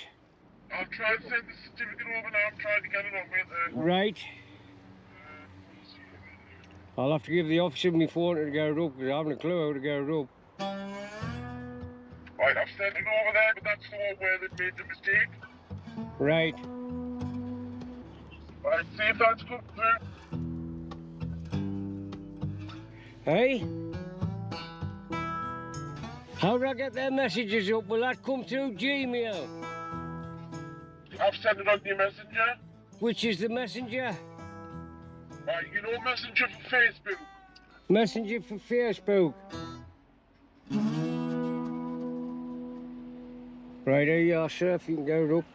I'll try and send the certificate over now. I'm trying to get it up with Right. I'll have to give the officer my phone to get it up because I haven't a clue how to get it up. Right, I've sent it over there, but that's the one where they made the mistake. Right. Right, see if that's come through. Hey? How do I get their messages up? Will that come through Gmail? I've sent it on your messenger. Which is the messenger? Right, you know Messenger for Facebook? Messenger for Facebook. Right, there you are, sir, if you can get it up.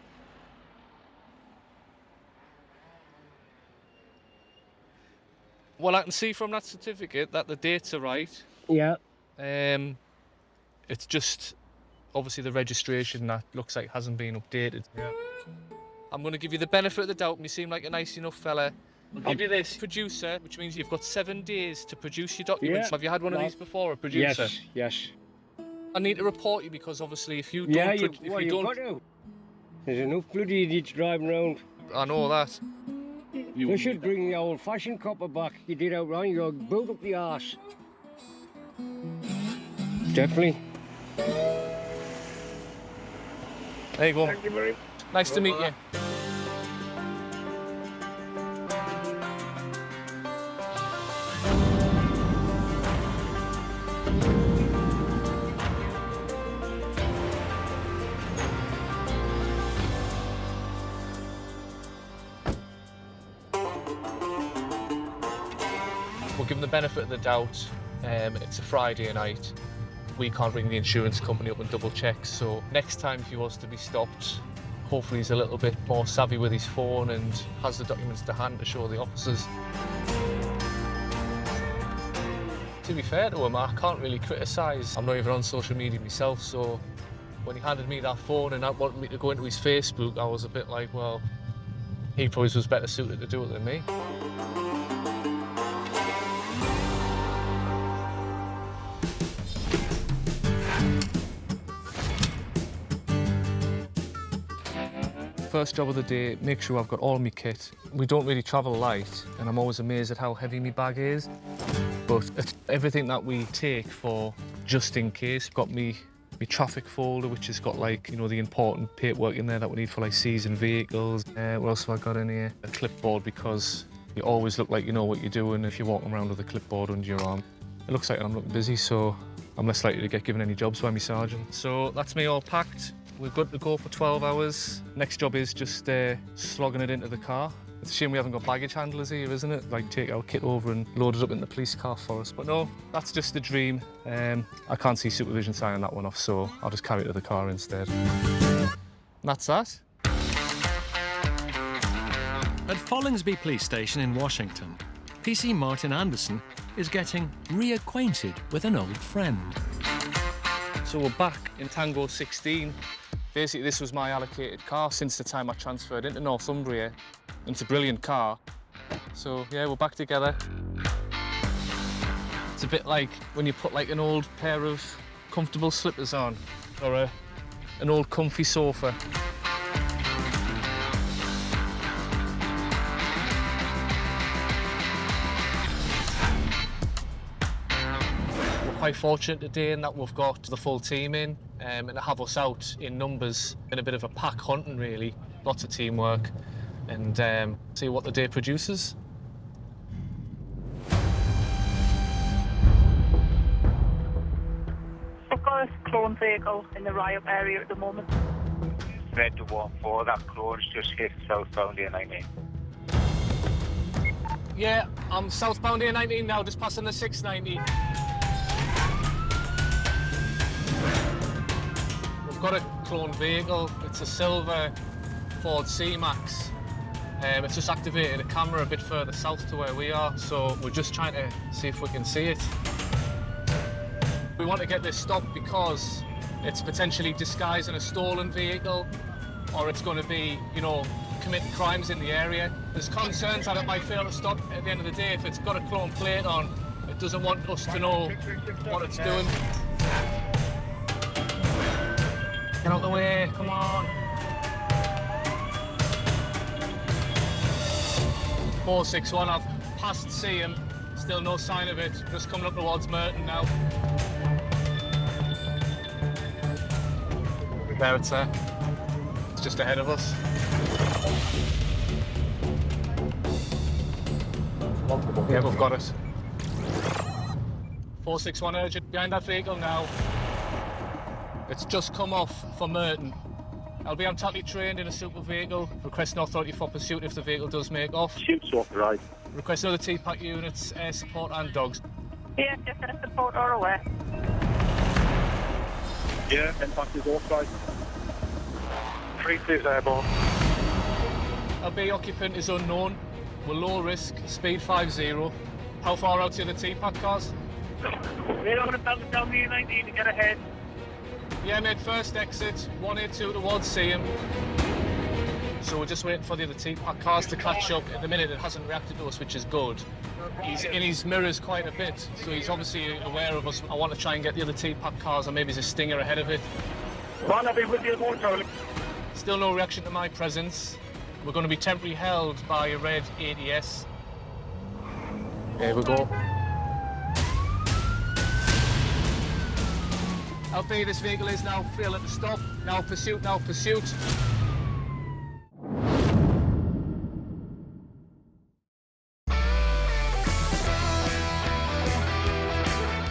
Well, I can see from that certificate that the dates are right. Yeah. It's just, obviously, the registration that looks like hasn't been updated. Yeah. I'm going to give you the benefit of the doubt, and you seem like a nice enough fella. I'll give you this. Producer, which means you've got 7 days to produce your documents. Yeah. Have you had one of these before, a producer? Yes, yes. I need to report you because obviously if you don't... Yeah, if you've you don't... got to. There's enough bloody idiots driving around. I know that. They should bring the old-fashioned copper back. You did out wrong, you're boot up the arse. Definitely. There you go. Thank you very much. Nice to meet you. We'll give them the benefit of the doubt. It's a Friday night. We can't ring the insurance company up and double check, so next time if he was to be stopped, hopefully he's a little bit more savvy with his phone and has the documents to hand to show the officers. To be fair to him, I can't really criticise. I'm not even on social media myself, so when he handed me that phone and wanted me to go into his Facebook, I was a bit like, well, he probably was better suited to do it than me. First job of the day, make sure I've got all my kit. We don't really travel light, and I'm always amazed at how heavy my bag is. But it's everything that we take for just in case. Got me traffic folder, which has got, like, you know, the important paperwork in there that we need for, like, seizing vehicles. What else have I got in here? A clipboard, because you always look like you know what you're doing if you're walking around with a clipboard under your arm. It looks like I'm looking busy, so I'm less likely to get given any jobs by my sergeant. So that's me all packed. We're good to go for 12 hours. Next job is just slogging it into the car. It's a shame we haven't got baggage handlers here, isn't it? Like, take our kit over and load it up in the police car for us. But no, that's just a dream. I can't see supervision signing that one off, so I'll just carry it to the car instead. And that's that. At Follingsby Police Station in Washington, PC Martin Anderson is getting reacquainted with an old friend. So we're back in Tango 16. Basically, this was my allocated car since the time I transferred into Northumbria. It's a brilliant car. So yeah, we're back together. It's a bit like when you put like an old pair of comfortable slippers on, or an old comfy sofa. Quite fortunate today in that we've got the full team in and to have us out in numbers in a bit of a pack hunting really, lots of teamwork, and see what the day produces. We've got a clone vehicle in the Riot area at the moment. Red to 1-4, that clone's just hit southbound A19. Yeah, I'm southbound A19 now, just passing the 690. We've got a clone vehicle. It's a silver Ford C-Max. It's just activated a camera a bit further south to where we are, so we're just trying to see if we can see it. We want to get this stopped because it's potentially disguising a stolen vehicle, or it's going to be, you know, committing crimes in the area. There's concerns that it might fail to stop at the end of the day. If it's got a clone plate on, it doesn't want us to know what it's doing. Get out the way, come on. 461, I've passed Seaham, still no sign of it. Just coming up towards Merton now. There it's there. It's just ahead of us. Yeah, we've got it. 461 urgent, behind that vehicle now. It's just come off for Merton. I'll be on totally trained in a super vehicle. Request an authority for pursuit if the vehicle does make off. Shoot's authorised. Request other TPAC units, air support and dogs. Yeah, just air support or away. Yeah, impact is authorised. 3-2's airborne. LB occupant is unknown. We're low risk, speed 50. How far out to the TPAC cars? We're going to belt it down the A19 to get ahead. Yeah, mate, first exit, 182 towards Seaham. So we're just waiting for the other TPAC cars to catch up. At the minute, it hasn't reacted to us, which is good. He's in his mirrors quite a bit, so he's obviously aware of us. I want to try and get the other TPAC cars, or maybe there's a stinger ahead of it. One, I'll be with you momentarily. Still no reaction to my presence. We're going to be temporarily held by a red ADS. There we go. LB, this vehicle is now failing to stop. Now pursuit, now pursuit.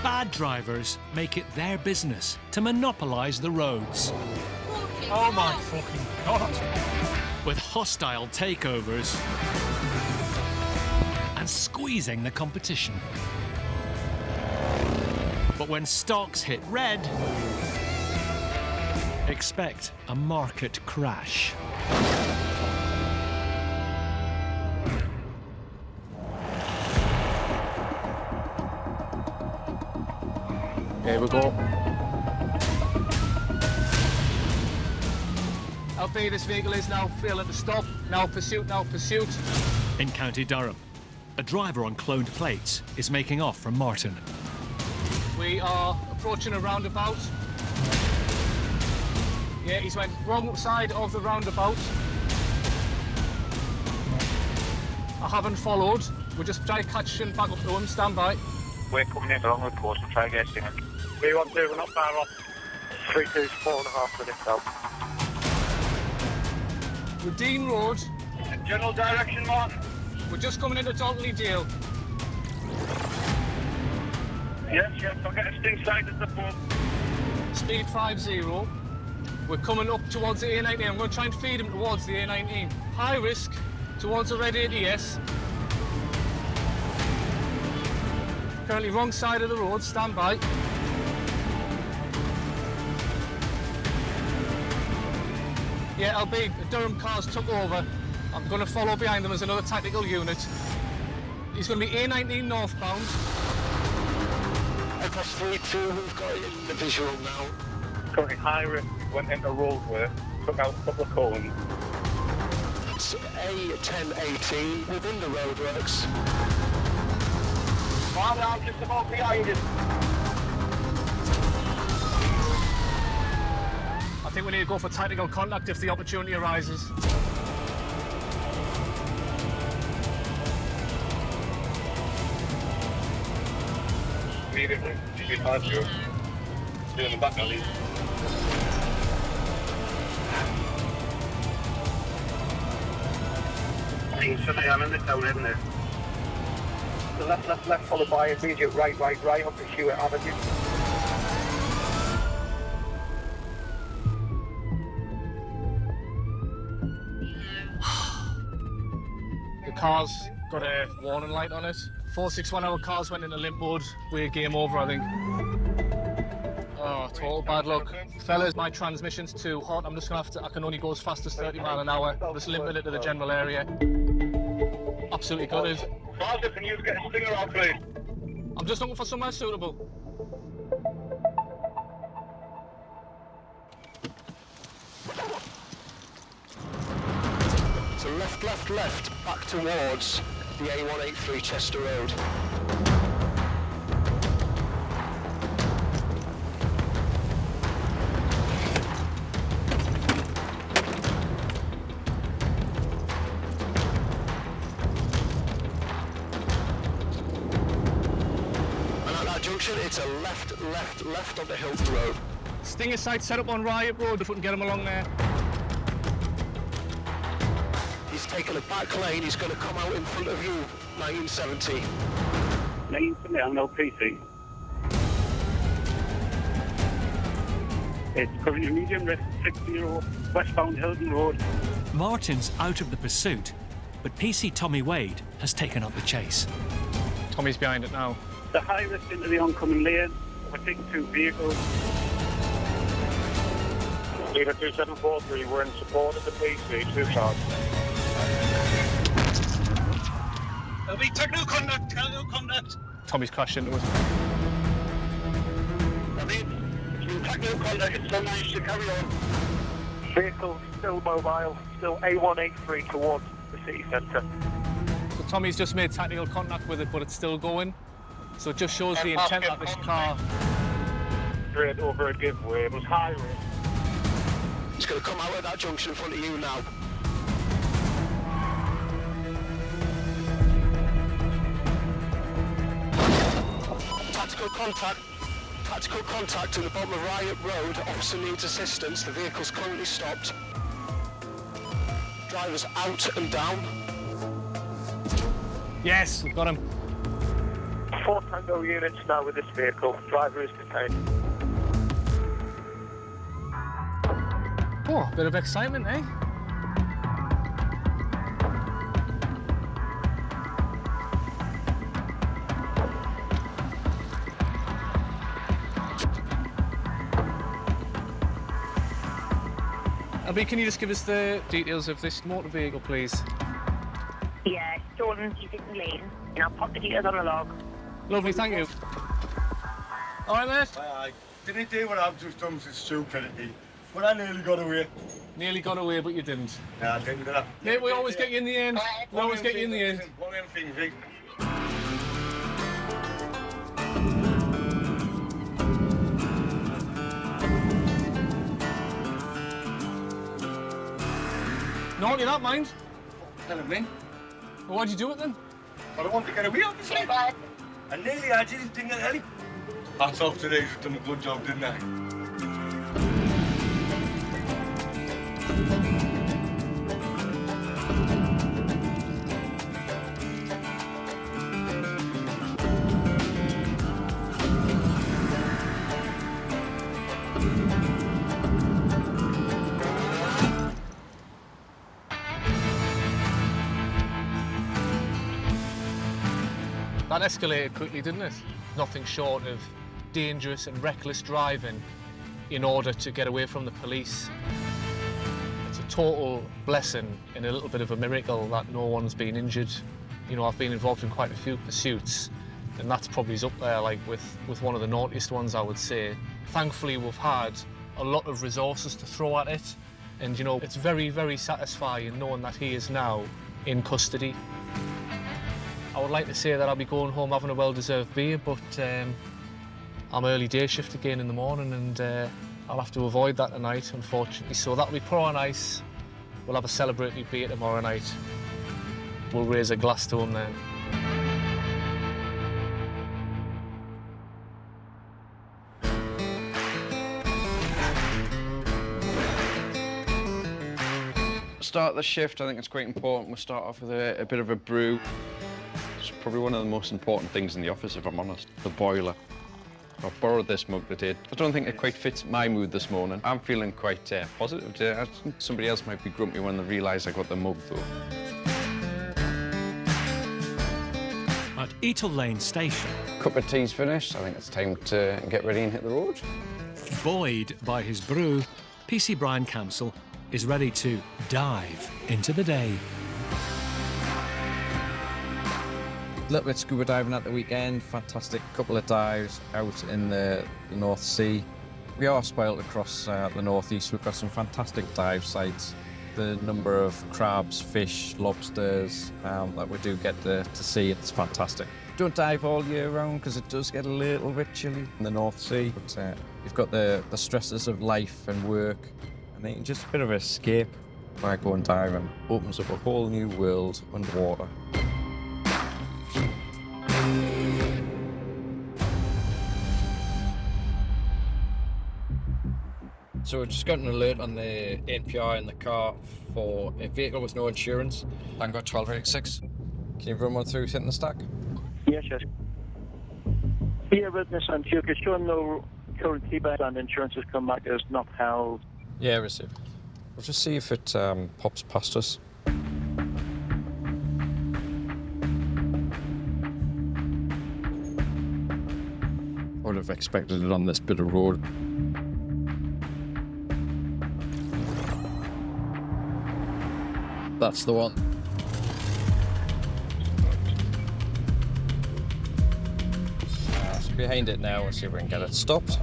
Bad drivers make it their business to monopolise the roads. Oh my fucking God. With hostile takeovers and squeezing the competition. But when stocks hit red, expect a market crash. There we go. LB, this vehicle is now failing to stop. Now pursuit, now pursuit. In County Durham, a driver on cloned plates is making off from Martin. We are approaching a roundabout. Yeah, he's went wrong side of the roundabout. I haven't followed. We're just trying to catch him back up to him. Stand by. We're coming in along the course and try to get him. We want to, we're not far off. 3-2's 4.5 minutes out. Dean Road. General direction, Martin. We're just coming into Daltonley Dale. Yes, I'll get us inside at the pub. Speed 50. We're coming up towards the A19. I'm going to try and feed him towards the A19. High risk towards the red ATS. Currently wrong side of the road, stand by. Yeah, LB, the Durham cars took over. I'm going to follow behind them as another tactical unit. He's going to be A19 northbound. Across 3-2, we've got it in the visual now. Currently high risk, went into roadwork, took out a couple of cones. It's A1018 within the roadworks. I'm just about behind you. I think we need to go for tactical contact if the opportunity arises. Immediately, behind you. Still in the back alley. I'm in the town, isn't it? The left, followed by immediate right up to Hewitt Avenue. The car's got a warning light on it. 461 hour cars went into limp mode. We're game over, I think. Oh, total bad luck. Fellas, my transmission's too hot. I'm just gonna have to, I can only go as fast as 30 mile an hour. I'm just limping it to the general area. Absolutely gutted. Father, can you get a stinger out, please? I'm just looking for somewhere suitable. So left, back towards the A183 Chester Road. It's a left on the Hilton Road. Stinger site set up on Riot Road if we can get him along there. He's taken a back lane, he's going to come out in front of you, 1970. 1970, I'm no PC. It's currently medium risk, 60 westbound Hilton Road. Martin's out of the pursuit, but PC Tommy Wade has taken up the chase. Tommy's behind it now. The high risk into the oncoming lane. We're taking two vehicles. Leader 2743, we're in support of the PC, two cars. There'll be technical contact. Tommy's crashed into us. I mean, technical contact, it's still managed to carry on. Vehicle still mobile, still A183 towards the city centre. So Tommy's just made tactical contact with it, but it's still going. So it just shows the intent of this car. Straight over a giveaway, it was high risk. It's going to come out of that junction in front of you now. Tactical contact in the bottom of Riot Road. Officer needs assistance. The vehicle's currently stopped. Driver's out and down. Yes, we've got him. 4 Tango units now with this vehicle. Driver is detained. Oh, bit of excitement, eh? Abby, can you just give us the details of this motor vehicle, please? Yeah, stolen T6 lane, and I'll pop the details on the log. Lovely, thank you. All right, mate? Aye. Didn't do what I've just done for stupidity, but I nearly got away. Nearly got away, but you didn't. No, I didn't. Mate, we always get you in the end. We always get you in the end. One of them things, Vic. No, you don't mind. Telling me. Well, why'd you do it then? I don't want to get away, obviously. I nearly had you, didn't get any. Hats off today, you've done a good job, didn't I? That escalated quickly, didn't it? Nothing short of dangerous and reckless driving in order to get away from the police. It's a total blessing and a little bit of a miracle that no one's been injured. You know, I've been involved in quite a few pursuits, and that's probably up there, like, with one of the naughtiest ones, I would say. Thankfully, we've had a lot of resources to throw at it, and, you know, it's very, very satisfying knowing that he is now in custody. I would like to say that I'll be going home having a well-deserved beer, but I'm early day shift again in the morning, and I'll have to avoid that tonight, unfortunately. So that'll be put on ice. We'll have a celebratory beer tomorrow night. We'll raise a glass to him then. Start the shift, I think it's quite important. We'll start off with a bit of a brew. It's probably one of the most important things in the office, if I'm honest. The boiler. I borrowed this mug today. I don't think it quite fits my mood this morning. I'm feeling quite positive today. I think somebody else might be grumpy when they realise I got the mug, though. At Eatle Lane Station. Cup of tea's finished. I think it's time to get ready and hit the road. Buoyed by his brew, PC Brian Cancel is ready to dive into the day. A little bit scuba diving at the weekend, fantastic couple of dives out in the North Sea. We are spoilt across the northeast. We've got some fantastic dive sites. The number of crabs, fish, lobsters that we do get to see, it's fantastic. Don't dive all year round because it does get a little bit chilly in the North Sea, but you've got the stresses of life and work, and then just a bit of an escape by going diving. Opens up a whole new world underwater. So we just got an alert on the NPI in the car for a vehicle with no insurance. Tango 1286. Can you run one through hitting the stack? Yes, yes. Be a witness and you could show no current feedback and insurance has come back as not held. Yeah, received. We'll just see if it pops past us. I would have expected it on this bit of road. That's the one. So behind it now, we'll see if we can get it stopped.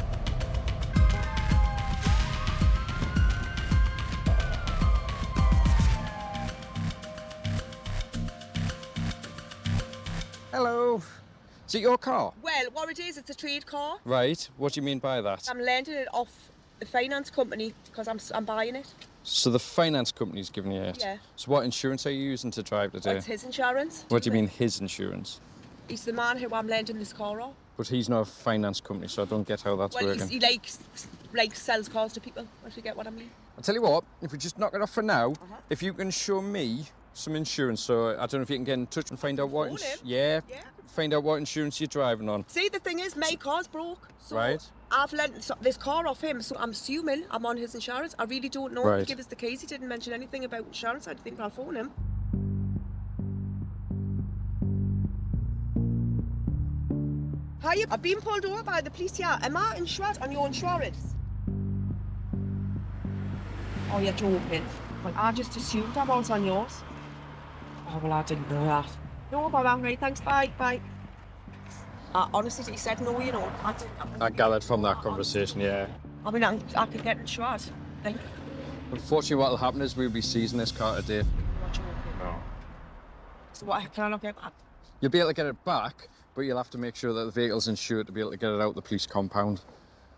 Hello. Is it your car? Well, what it is, it's a trade car. Right. What do you mean by that? I'm lending it off the finance company because I'm buying it. So the finance company's giving you it? Yeah. So what insurance are you using to drive today? Well, it's his insurance. What do you mean his insurance? He's the man who I'm lending this car off. But he's not a finance company, so I don't get how that's working. He sells cars to people, if you get what I mean. I'll tell you what, if we just knock it off for now, if you can show me some insurance, so I don't know if you can get in touch and find out what... Find out what insurance you're driving on. See, the thing is, my car's broke. So right. I've lent this car off him, so I'm assuming I'm on his insurance. I really don't know. Right. He gave us the keys. He didn't mention anything about insurance. I think I'll phone him. Hiya, I've been pulled over by the police here. Am I insured on your insurance? Oh, you're joking. Well, I just assumed I was on yours. Oh, well, I didn't know that. No, but I'm right, thanks, bye, bye. Honestly, he said no, you know. I gathered from that conversation, yeah. I mean, I could get insured. Like, unfortunately, what will happen is we'll be seizing this car today. no. So what, can I not get back? You'll be able to get it back, but you'll have to make sure that the vehicle's insured to be able to get it out the police compound.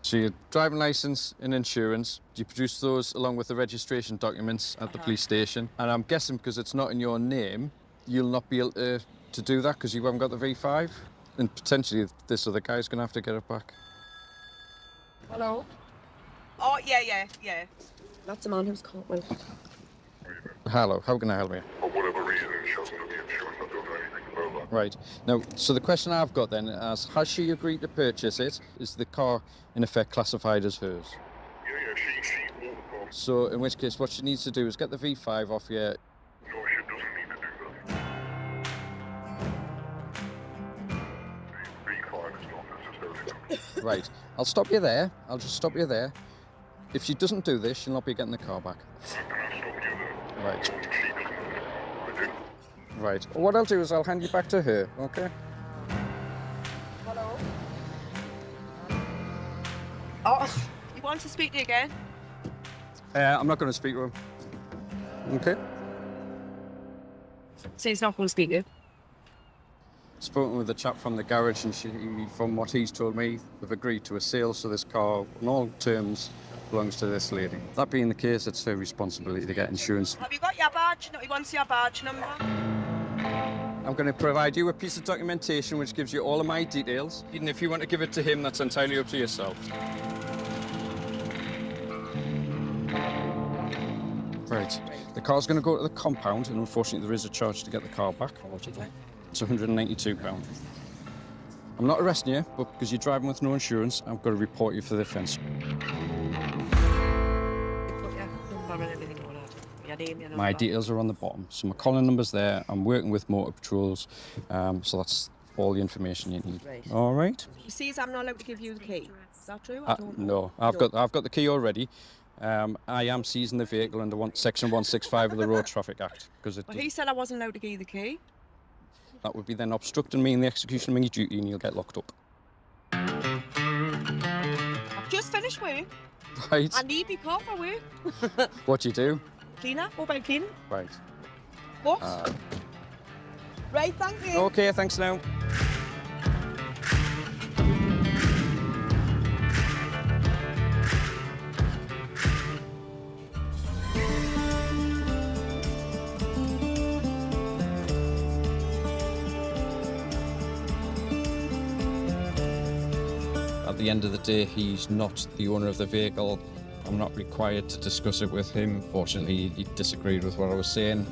So your driving licence and insurance, you produce those along with the registration documents at the police station. And I'm guessing because it's not in your name, you'll not be able to do that because you haven't got the V5. And potentially this other guy's going to have to get it back. Hello? Oh, yeah. That's the man who's caught me. Hello, how can I help you? For whatever reason, she hasn't got the insurance. I don't know anything about that. Right. Now, so the question I've got then is, has she agreed to purchase it? Is the car, in effect, classified as hers? Yeah, she bought the car. So, in which case, what she needs to do is get the V5 off you. No, she doesn't need to do that. Right, I'll stop you there. I'll just stop you there. If she doesn't do this, she'll not be getting the car back. Right. Right. What I'll do is I'll hand you back to her, okay? Hello? Oh, you want to speak to you again? I'm not going to speak to him. Okay? So he's not going to speak to you? Spoken with the chap from the garage, and from what he's told me, they've agreed to a sale, so this car, on all terms, belongs to this lady. That being the case, it's her responsibility to get insurance. Have you got your badge? No, he wants your badge number. I'm going to provide you a piece of documentation which gives you all of my details. Even if you want to give it to him, that's entirely up to yourself. Right. The car's going to go to the compound, and unfortunately there is a charge to get the car back. It's £192. I'm not arresting you, but because you're driving with no insurance, I've got to report you for the offence. My details are on the bottom, so my calling number's there. I'm working with motor patrols, so that's all the information you need. Right. All right? He says I'm not allowed to give you the key. Is that true? I don't No, know. I've got the key already. I am seizing the vehicle under Section 165 of the Road Traffic Act because Well, he said I wasn't allowed to give you the key. that would be then obstructing me in the execution of my duty, and you'll get locked up. I've just finished work. Right. I need my car for work. What do you do? Cleaner? What about cleaning? Right. What? Right, thank you. Okay, thanks now. At the end of the day, he's not the owner of the vehicle. I'm not required to discuss it with him. Fortunately, he disagreed with what I was saying.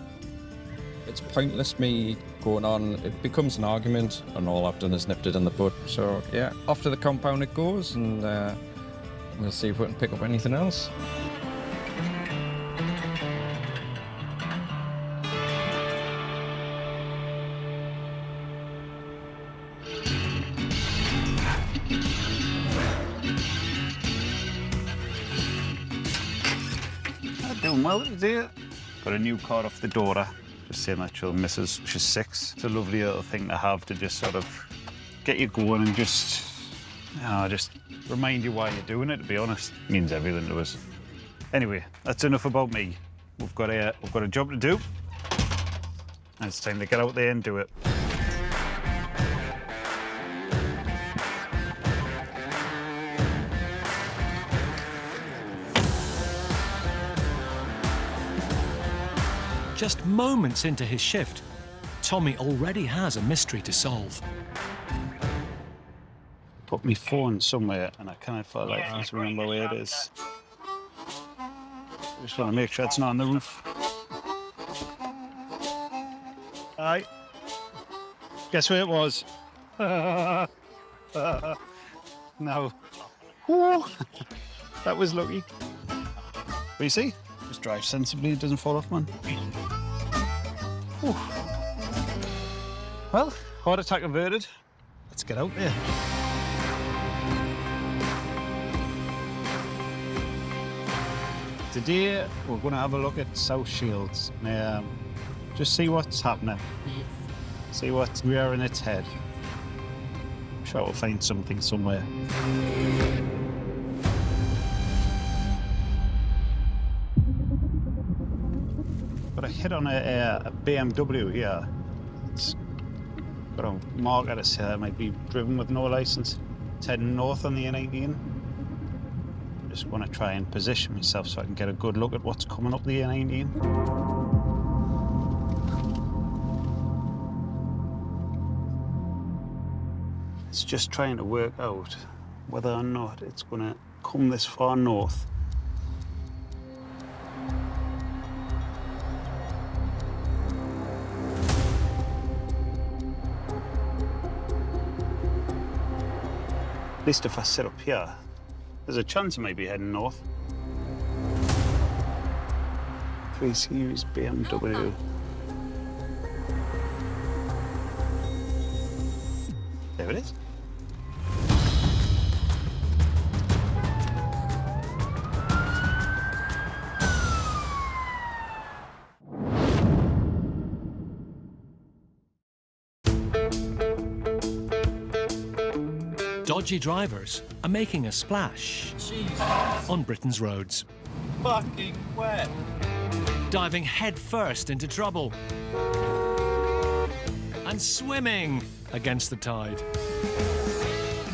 It's pointless me going on. It becomes an argument, and all I've done is nipped it in the bud. So, yeah, off to the compound it goes, and we'll see if we can pick up anything else. Doing well today. Got a new car off the daughter. Just saying that she'll missus. She's 6. It's a lovely little thing to have to just sort of get you going and just remind you why you're doing it, to be honest. It means everything to us. Anyway, that's enough about me. We've got a job to do. And it's time to get out there and do it. Just moments into his shift, Tommy already has a mystery to solve. Put my phone somewhere and I can't for like to remember where it is. Just want to make sure it's not on the roof. Aye. Guess where it was? No. Woo. That was lucky. But you see, just drive sensibly, it doesn't fall off, man. Whew. Well, heart attack averted. Let's get out there. Today, we're going to have a look at South Shields. Just see what's happening. See what's rearing its head. I'm sure we'll find something somewhere. Got a hit on a BMW here. It's got a mark at us here. It might be driven with no license. It's heading north on the A19. Just want to try and position myself so I can get a good look at what's coming up the A19. It's just trying to work out whether or not it's going to come this far north. At least if I sit up here, there's a chance I might be heading north. 3 Series BMW. There it is. dodgy drivers are making a splash on Britain's roads. Fucking wet. Diving headfirst into trouble. And swimming against the tide.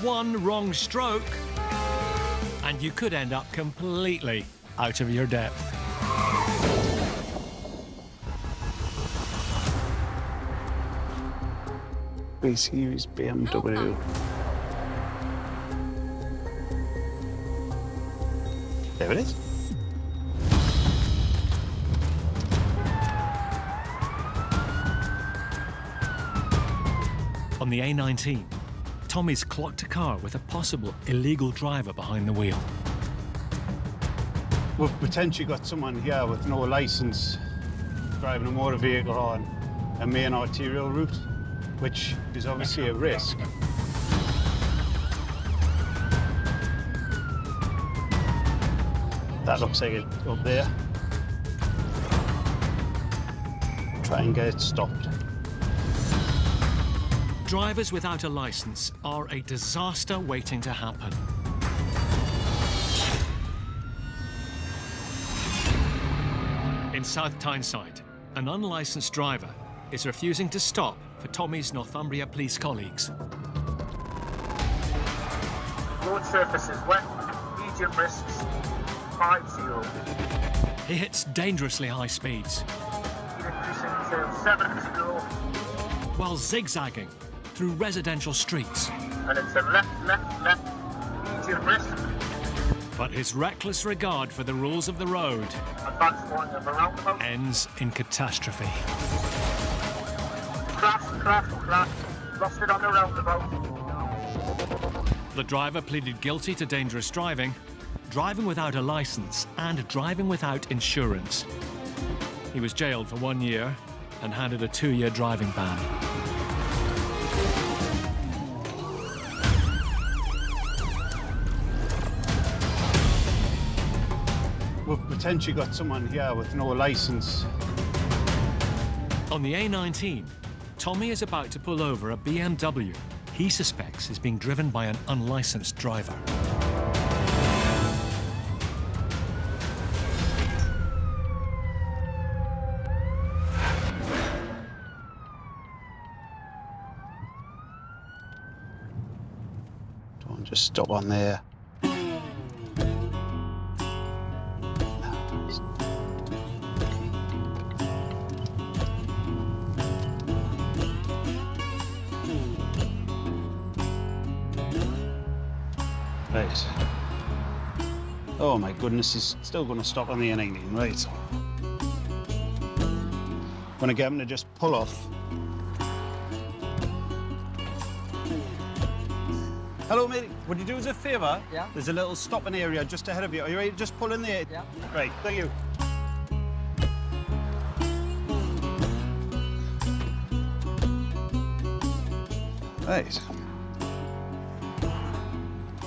One wrong stroke, and you could end up completely out of your depth. B-Series BMW. There it is. On the A19, Tommy's clocked a car with a possible illegal driver behind the wheel. We've potentially got someone here with no licence driving a motor vehicle on a main arterial route, which is obviously a risk. That looks like it up there. Try and get it stopped. Drivers without a licence are a disaster waiting to happen. In South Tyneside, an unlicensed driver is refusing to stop for Tommy's Northumbria police colleagues. Road surface is wet, medium risks, 50. He hits dangerously high speeds Increasing to 70, while zigzagging through residential streets. and it's a left, medium risk, But his reckless regard for the rules of the road advanced warning of a roundabout, ends in catastrophe. crash, lost it on the roundabout. The driver pleaded guilty to dangerous driving, driving without a licence and driving without insurance. He was jailed for 1 year and handed a 2-year driving ban. We've potentially got someone here with no licence. On the A19, Tommy is about to pull over a BMW he suspects is being driven by an unlicensed driver. Don't just stop on there. Right. Oh my goodness, he's still going to stop on the A19, right. Going to get him to just pull off. Hello, mate. Would you do us a favour? Yeah. There's a little stopping area just ahead of you. Are you ready to just pull in there? Yeah. Right, thank you. Right.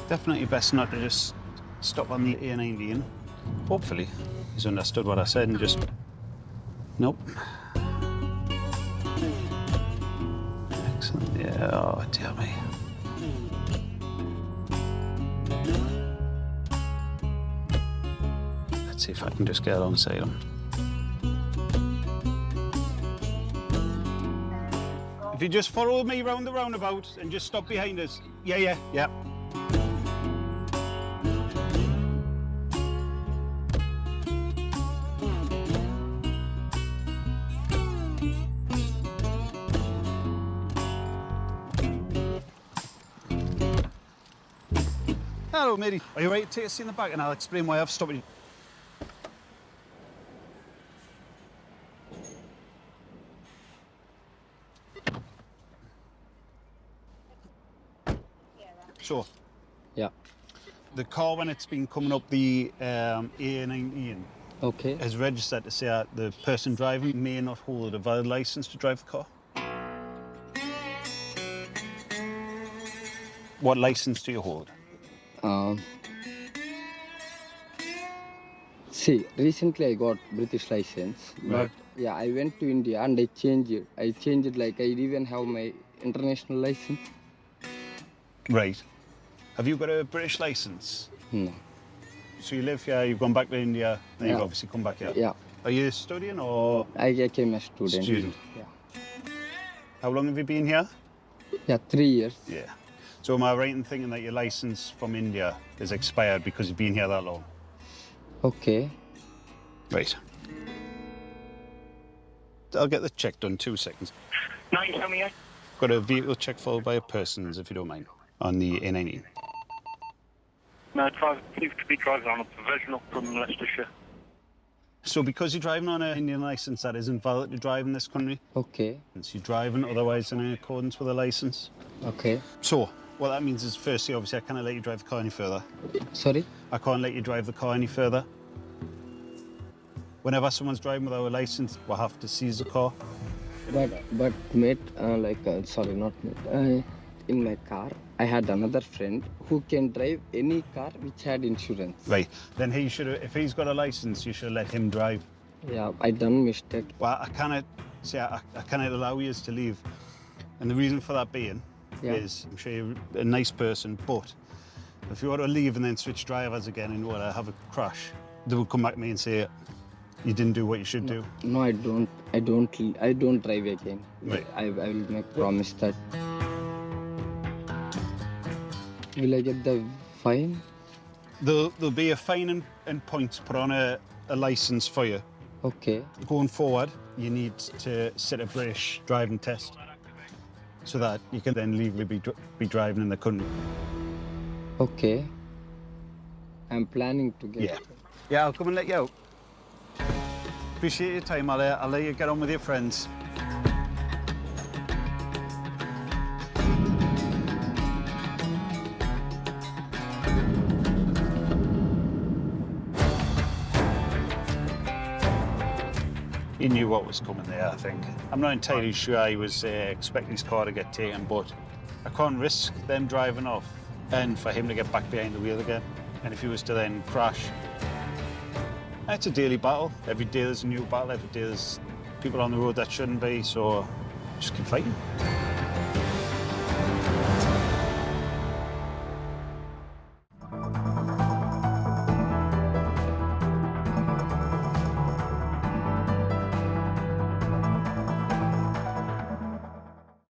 Definitely best not to just stop on the A19. Hopefully he's understood what I said and just... Nope. Excellent. Yeah, oh dear me. Let's see if I can just get alongside him. If you just follow me round the roundabout and just stop behind us. Yeah. Hello, matey. Are you right to take a seat in the back and I'll explain why I've stopped you? So, yeah, the car when it's been coming up the A19 okay, is registered to say that the person driving may not hold a valid license to drive the car. What license do you hold? See, recently I got British license, Right. but yeah, I went to India and I changed it. Like I even have my international license. Right. Have you got a British licence? No. So you live here, you've gone back to India, then you've Yeah. obviously come back here? Yeah. Are you studying or? I became a student. Student. Yeah. How long have you been here? Yeah, 3 years. Yeah. So am I right in thinking that your licence from India is expired because you've been here that long? Okay. Right. I'll get the check done, 2 seconds. No, you tell me, eh? Got a vehicle check followed by a persons, if you don't mind, on the A19. No, please be driving on a provisional from Leicestershire. So because you're driving on an Indian licence, that isn't valid to drive in this country? Okay. So you're driving otherwise in accordance with a licence? Okay. So, what that means is, firstly, obviously, I can't let you drive the car any further. Sorry? I can't let you drive the car any further. Whenever someone's driving without a licence, we'll have to seize the car. But mate, sorry, not mate. In my car, I had another friend who can drive any car which had insurance. Right. Then he should have, if he's got a licence, you should let him drive. Yeah, I done mistake. Well, I cannot allow you to leave. And the reason for that being is, I'm sure you're a nice person, but if you were to leave and then switch drivers again and have a crash, they will come back to me and say, you didn't do what you should do. No, I don't drive again. Right. I will make promise that. Will I get the fine? There'll be a fine and points put on a licence for you. Okay. Going forward, you need to sit a British driving test so that you can then legally be driving in the country. Okay. I'm planning to get. Yeah. Yeah, I'll come and let you out. Appreciate your time. I'll let you get on with your friends. He knew what was coming there, I think. I'm not entirely sure he was expecting his car to get taken, but I can't risk them driving off and for him to get back behind the wheel again. And if he was to then crash, it's a daily battle. Every day there's a new battle. Every day there's people on the road that shouldn't be, so just keep fighting.